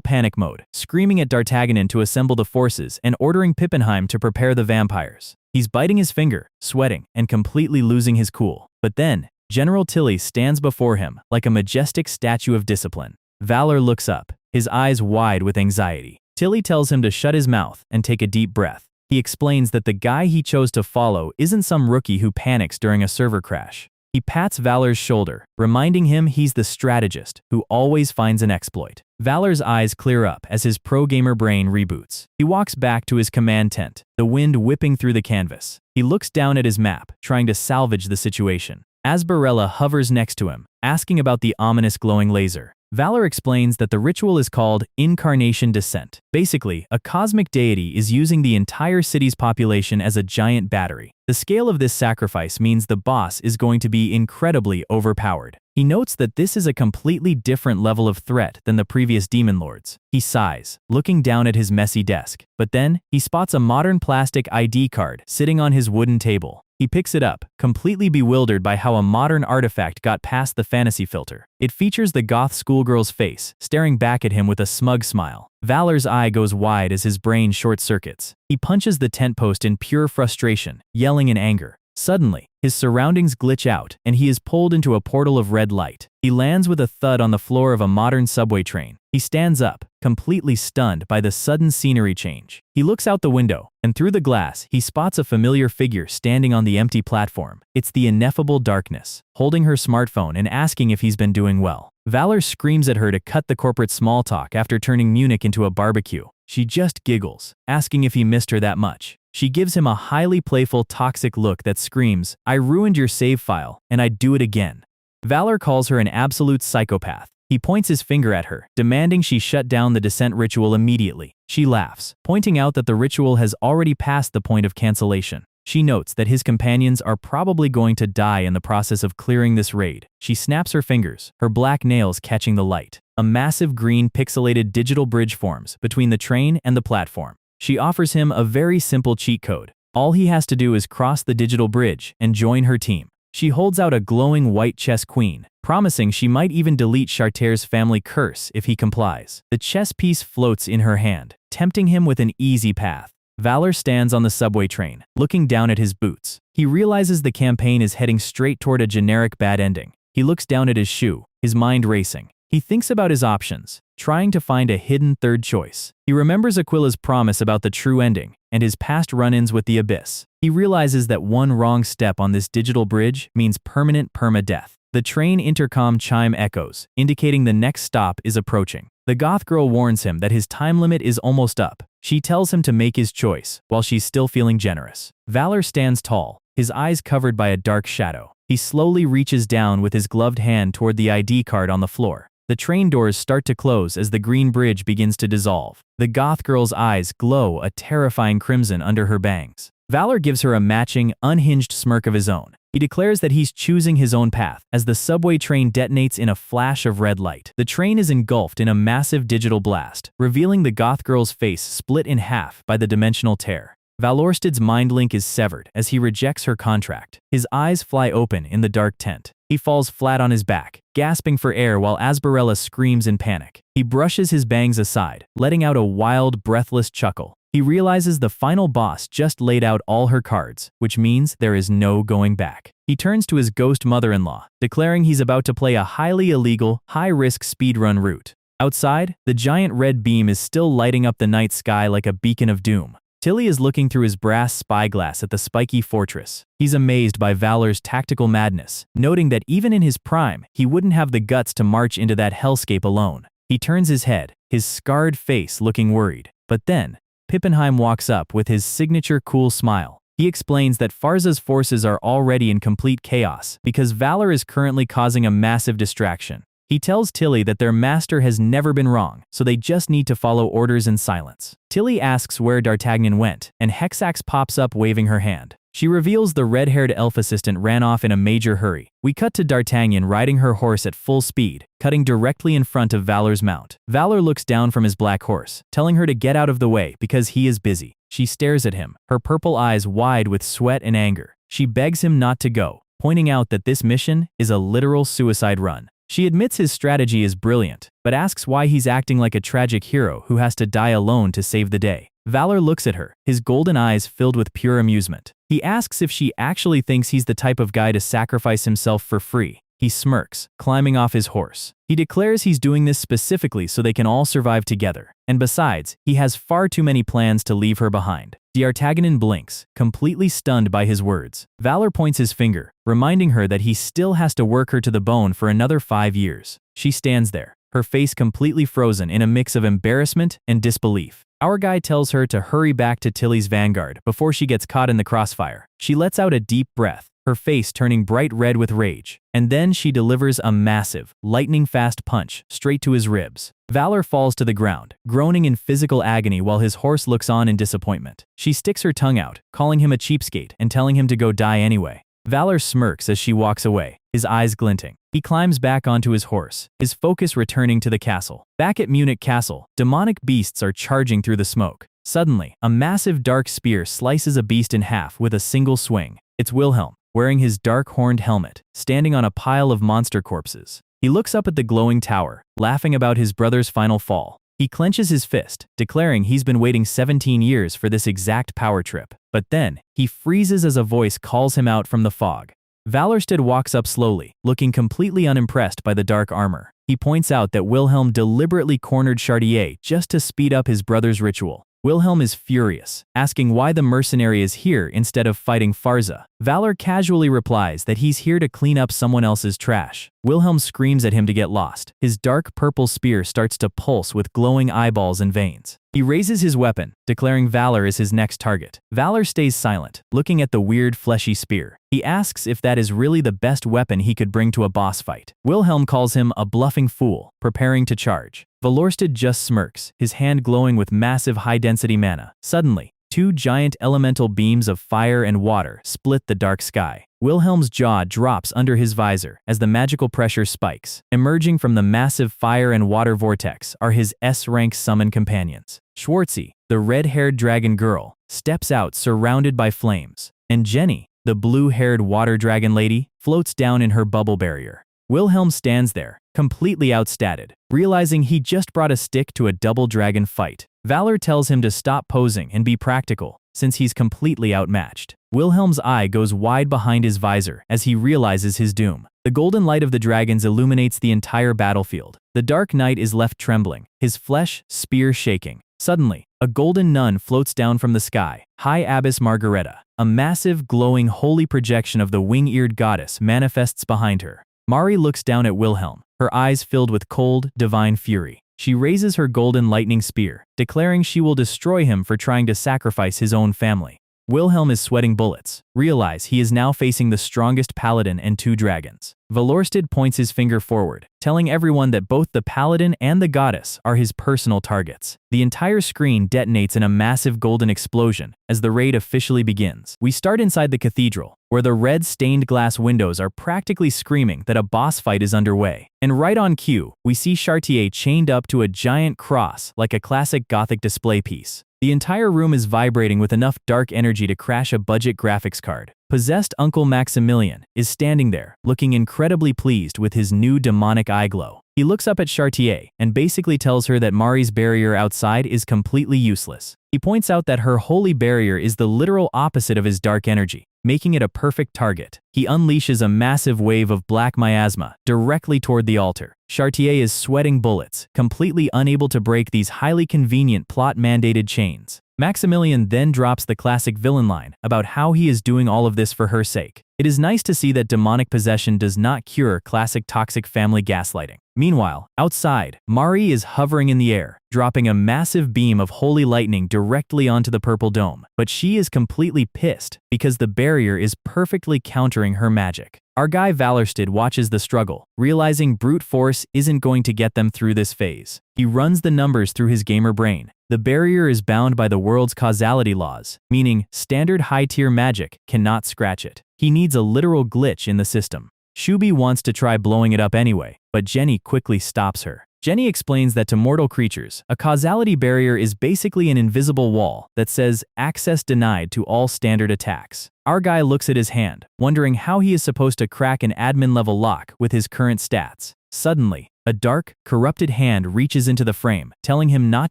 A: panic mode, screaming at D'Artagnan to assemble the forces and ordering Pippenheim to prepare the vampires. He's biting his finger, sweating, and completely losing his cool. But then, General Tilly stands before him like a majestic statue of discipline. Valor looks up, his eyes wide with anxiety. Tilly tells him to shut his mouth and take a deep breath. He explains that the guy he chose to follow isn't some rookie who panics during a server crash. He pats Valor's shoulder, reminding him he's the strategist who always finds an exploit. Valor's eyes clear up as his pro-gamer brain reboots. He walks back to his command tent, the wind whipping through the canvas. He looks down at his map, trying to salvage the situation. Asbarella hovers next to him, asking about the ominous glowing laser. Valor explains that the ritual is called Incarnation Descent. Basically, a cosmic deity is using the entire city's population as a giant battery. The scale of this sacrifice means the boss is going to be incredibly overpowered. He notes that this is a completely different level of threat than the previous demon lords. He sighs, looking down at his messy desk. But then, he spots a modern plastic ID card sitting on his wooden table. He picks it up, completely bewildered by how a modern artifact got past the fantasy filter. It features the goth schoolgirl's face, staring back at him with a smug smile. Valor's eye goes wide as his brain short-circuits. He punches the tent post in pure frustration, yelling in anger. Suddenly, his surroundings glitch out, and he is pulled into a portal of red light. He lands with a thud on the floor of a modern subway train. He stands up, completely stunned by the sudden scenery change. He looks out the window, and through the glass, he spots a familiar figure standing on the empty platform. It's the ineffable Darkness, holding her smartphone and asking if he's been doing well. Valor screams at her to cut the corporate small talk after turning Munich into a barbecue. She just giggles, asking if he missed her that much. She gives him a highly playful, toxic look that screams, "I ruined your save file, and I'd do it again." Valor calls her an absolute psychopath. He points his finger at her, demanding she shut down the descent ritual immediately. She laughs, pointing out that the ritual has already passed the point of cancellation. She notes that his companions are probably going to die in the process of clearing this raid. She snaps her fingers, her black nails catching the light. A massive green pixelated digital bridge forms between the train and the platform. She offers him a very simple cheat code. All he has to do is cross the digital bridge and join her team. She holds out a glowing white chess queen, promising she might even delete Chartier's family curse if he complies. The chess piece floats in her hand, tempting him with an easy path. Valor stands on the subway train, looking down at his boots. He realizes the campaign is heading straight toward a generic bad ending. He looks down at his shoe, his mind racing. He thinks about his options, trying to find a hidden third choice. He remembers Aquila's promise about the true ending, and his past run-ins with the abyss. He realizes that one wrong step on this digital bridge means permanent perma-death. The train intercom chime echoes, indicating the next stop is approaching. The goth girl warns him that his time limit is almost up. She tells him to make his choice, while she's still feeling generous. Valor stands tall, his eyes covered by a dark shadow. He slowly reaches down with his gloved hand toward the ID card on the floor. The train doors start to close as the green bridge begins to dissolve. The goth girl's eyes glow a terrifying crimson under her bangs. Valor gives her a matching, unhinged smirk of his own. He declares that he's choosing his own path as the subway train detonates in a flash of red light. The train is engulfed in a massive digital blast, revealing the goth girl's face split in half by the dimensional tear. Valorsted's mind link is severed as he rejects her contract. His eyes fly open in the dark tent. He falls flat on his back, gasping for air while Asbarella screams in panic. He brushes his bangs aside, letting out a wild, breathless chuckle. He realizes the final boss just laid out all her cards, which means there is no going back. He turns to his ghost mother-in-law, declaring he's about to play a highly illegal, high-risk speedrun route. Outside, the giant red beam is still lighting up the night sky like a beacon of doom. Tilly is looking through his brass spyglass at the spiky fortress. He's amazed by Valor's tactical madness, noting that even in his prime, he wouldn't have the guts to march into that hellscape alone. He turns his head, his scarred face looking worried. But then, Pippenheim walks up with his signature cool smile. He explains that Farza's forces are already in complete chaos because Valor is currently causing a massive distraction. He tells Tilly that their master has never been wrong, so they just need to follow orders in silence. Tilly asks where D'Artagnan went, and Hexax pops up waving her hand. She reveals the red-haired elf assistant ran off in a major hurry. We cut to D'Artagnan riding her horse at full speed, cutting directly in front of Valor's mount. Valor looks down from his black horse, telling her to get out of the way because he is busy. She stares at him, her purple eyes wide with sweat and anger. She begs him not to go, pointing out that this mission is a literal suicide run. She admits his strategy is brilliant, but asks why he's acting like a tragic hero who has to die alone to save the day. Valor looks at her, his golden eyes filled with pure amusement. He asks if she actually thinks he's the type of guy to sacrifice himself for free. He smirks, climbing off his horse. He declares he's doing this specifically so they can all survive together. And besides, he has far too many plans to leave her behind. Archdemon blinks, completely stunned by his words. Valor points his finger, reminding her that he still has to work her to the bone for another 5 years. She stands there, her face completely frozen in a mix of embarrassment and disbelief. Our guy tells her to hurry back to Tilly's vanguard before she gets caught in the crossfire. She lets out a deep breath, her face turning bright red with rage, and then she delivers a massive, lightning-fast punch straight to his ribs. Valor falls to the ground, groaning in physical agony while his horse looks on in disappointment. She sticks her tongue out, calling him a cheapskate and telling him to go die anyway. Valor smirks as she walks away, his eyes glinting. He climbs back onto his horse, his focus returning to the castle. Back at Munich Castle, demonic beasts are charging through the smoke. Suddenly, a massive dark spear slices a beast in half with a single swing. It's Wilhelm, wearing his dark horned helmet, standing on a pile of monster corpses. He looks up at the glowing tower, laughing about his brother's final fall. He clenches his fist, declaring he's been waiting 17 years for this exact power trip. But then, he freezes as a voice calls him out from the fog. Valorsted walks up slowly, looking completely unimpressed by the dark armor. He points out that Wilhelm deliberately cornered Chartier just to speed up his brother's ritual. Wilhelm is furious, asking why the mercenary is here instead of fighting Farza. Valor casually replies that he's here to clean up someone else's trash. Wilhelm screams at him to get lost. His dark purple spear starts to pulse with glowing eyeballs and veins. He raises his weapon, declaring Valor is his next target. Valor stays silent, looking at the weird fleshy spear. He asks if that is really the best weapon he could bring to a boss fight. Wilhelm calls him a bluffing fool, preparing to charge. Valorsted just smirks, his hand glowing with massive high-density mana. Suddenly, 2 giant elemental beams of fire and water split the dark sky. Wilhelm's jaw drops under his visor as the magical pressure spikes. Emerging from the massive fire and water vortex are his S-rank summon companions. Schwartzy, the red-haired dragon girl, steps out surrounded by flames, and Jenny, the blue-haired water dragon lady, floats down in her bubble barrier. Wilhelm stands there, completely outstatted, realizing he just brought a stick to a double dragon fight. Valor tells him to stop posing and be practical, since he's completely outmatched. Wilhelm's eye goes wide behind his visor as he realizes his doom. The golden light of the dragons illuminates the entire battlefield. The Dark Knight is left trembling, his flesh, spear shaking. Suddenly, a golden nun floats down from the sky. High Abbess Margareta, a massive, glowing, holy projection of the wing-eared goddess, manifests behind her. Mari looks down at Wilhelm, her eyes filled with cold, divine fury. She raises her golden lightning spear, declaring she will destroy him for trying to sacrifice his own family. Wilhelm is sweating bullets. Realize he is now facing the strongest paladin and 2 dragons. Valorsted points his finger forward, telling everyone that both the paladin and the goddess are his personal targets. The entire screen detonates in a massive golden explosion as the raid officially begins. We start inside the cathedral, where the red stained glass windows are practically screaming that a boss fight is underway. And right on cue, we see Chartier chained up to a giant cross like a classic Gothic display piece. The entire room is vibrating with enough dark energy to crash a budget graphics card. Possessed Uncle Maximilian is standing there, looking incredibly pleased with his new demonic eye glow. He looks up at Chartier and basically tells her that Mari's barrier outside is completely useless. He points out that her holy barrier is the literal opposite of his dark energy, making it a perfect target. He unleashes a massive wave of black miasma directly toward the altar. Chartier is sweating bullets, completely unable to break these highly convenient plot-mandated chains. Maximilian then drops the classic villain line about how he is doing all of this for her sake. It is nice to see that demonic possession does not cure classic toxic family gaslighting. Meanwhile, outside, Mari is hovering in the air, dropping a massive beam of holy lightning directly onto the purple dome. But she is completely pissed because the barrier is perfectly countering her magic. Our guy Valorsted watches the struggle, realizing brute force isn't going to get them through this phase. He runs the numbers through his gamer brain. The barrier is bound by the world's causality laws, meaning standard high-tier magic cannot scratch it. He needs a literal glitch in the system. Shubi wants to try blowing it up anyway, but Jenny quickly stops her. Jenny explains that to mortal creatures, a causality barrier is basically an invisible wall that says access denied to all standard attacks. Our guy looks at his hand, wondering how he is supposed to crack an admin-level lock with his current stats. Suddenly, a dark, corrupted hand reaches into the frame, telling him not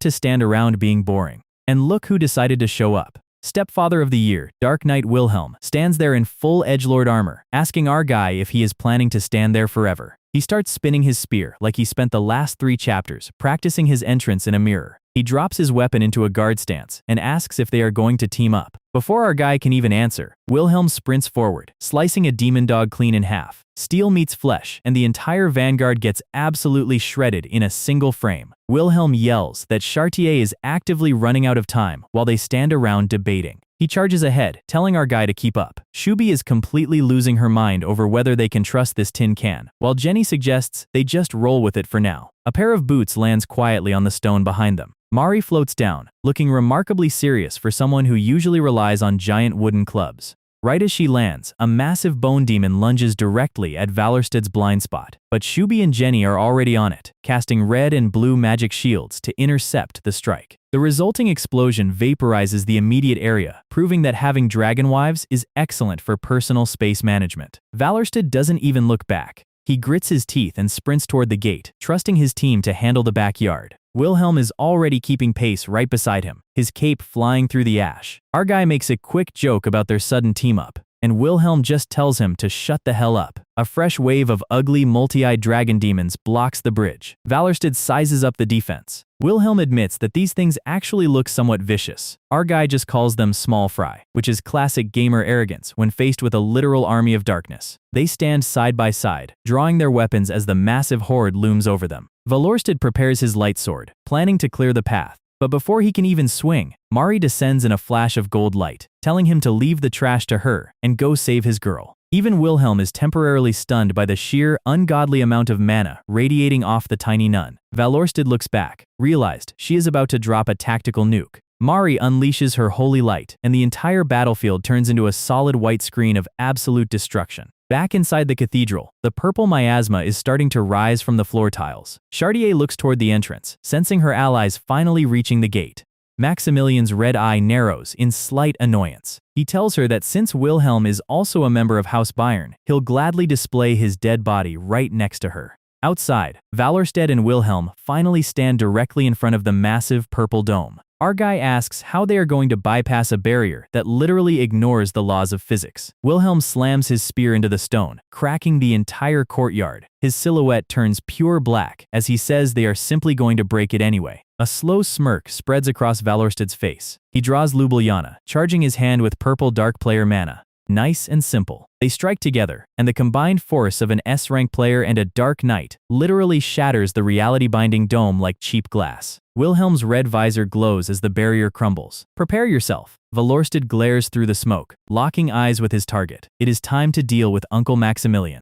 A: to stand around being boring. And look who decided to show up. Stepfather of the Year, Dark Knight Wilhelm, stands there in full edgelord armor, asking our guy if he is planning to stand there forever. He starts spinning his spear like he spent the last 3 chapters practicing his entrance in a mirror. He drops his weapon into a guard stance and asks if they are going to team up. Before our guy can even answer, Wilhelm sprints forward, slicing a demon dog clean in half. Steel meets flesh, and the entire vanguard gets absolutely shredded in a single frame. Wilhelm yells that Chartier is actively running out of time while they stand around debating. He charges ahead, telling our guy to keep up. Shubi is completely losing her mind over whether they can trust this tin can, while Jenny suggests they just roll with it for now. A pair of boots lands quietly on the stone behind them. Mari floats down, looking remarkably serious for someone who usually relies on giant wooden clubs. Right as she lands, a massive bone demon lunges directly at Valorsted's blind spot, but Shubi and Jenny are already on it, casting red and blue magic shields to intercept the strike. The resulting explosion vaporizes the immediate area, proving that having dragon wives is excellent for personal space management. Valorsted doesn't even look back. He grits his teeth and sprints toward the gate, trusting his team to handle the backyard. Wilhelm is already keeping pace right beside him, his cape flying through the ash. Our guy makes a quick joke about their sudden team-up, and Wilhelm just tells him to shut the hell up. A fresh wave of ugly, multi-eyed dragon demons blocks the bridge. Valorsted sizes up the defense. Wilhelm admits that these things actually look somewhat vicious. Our guy just calls them small fry, which is classic gamer arrogance when faced with a literal army of darkness. They stand side by side, drawing their weapons as the massive horde looms over them. Valorsted prepares his light sword, planning to clear the path. But before he can even swing, Mari descends in a flash of gold light, telling him to leave the trash to her and go save his girl. Even Wilhelm is temporarily stunned by the sheer, ungodly amount of mana radiating off the tiny nun. Valorsted looks back, realized she is about to drop a tactical nuke. Mari unleashes her holy light, and the entire battlefield turns into a solid white screen of absolute destruction. Back inside the cathedral, the purple miasma is starting to rise from the floor tiles. Chartier looks toward the entrance, sensing her allies finally reaching the gate. Maximilian's red eye narrows in slight annoyance. He tells her that since Wilhelm is also a member of House Bayern, he'll gladly display his dead body right next to her. Outside, Valorsted and Wilhelm finally stand directly in front of the massive purple dome. Our guy asks how they are going to bypass a barrier that literally ignores the laws of physics. Wilhelm slams his spear into the stone, cracking the entire courtyard. His silhouette turns pure black as he says they are simply going to break it anyway. A slow smirk spreads across Valorsted's face. He draws Ljubljana, charging his hand with purple dark player mana. Nice and simple. They strike together, and the combined force of an S-rank player and a dark knight literally shatters the reality-binding dome like cheap glass. Wilhelm's red visor glows as the barrier crumbles. Prepare yourself. Valorsted glares through the smoke, locking eyes with his target. It is time to deal with Uncle Maximilian.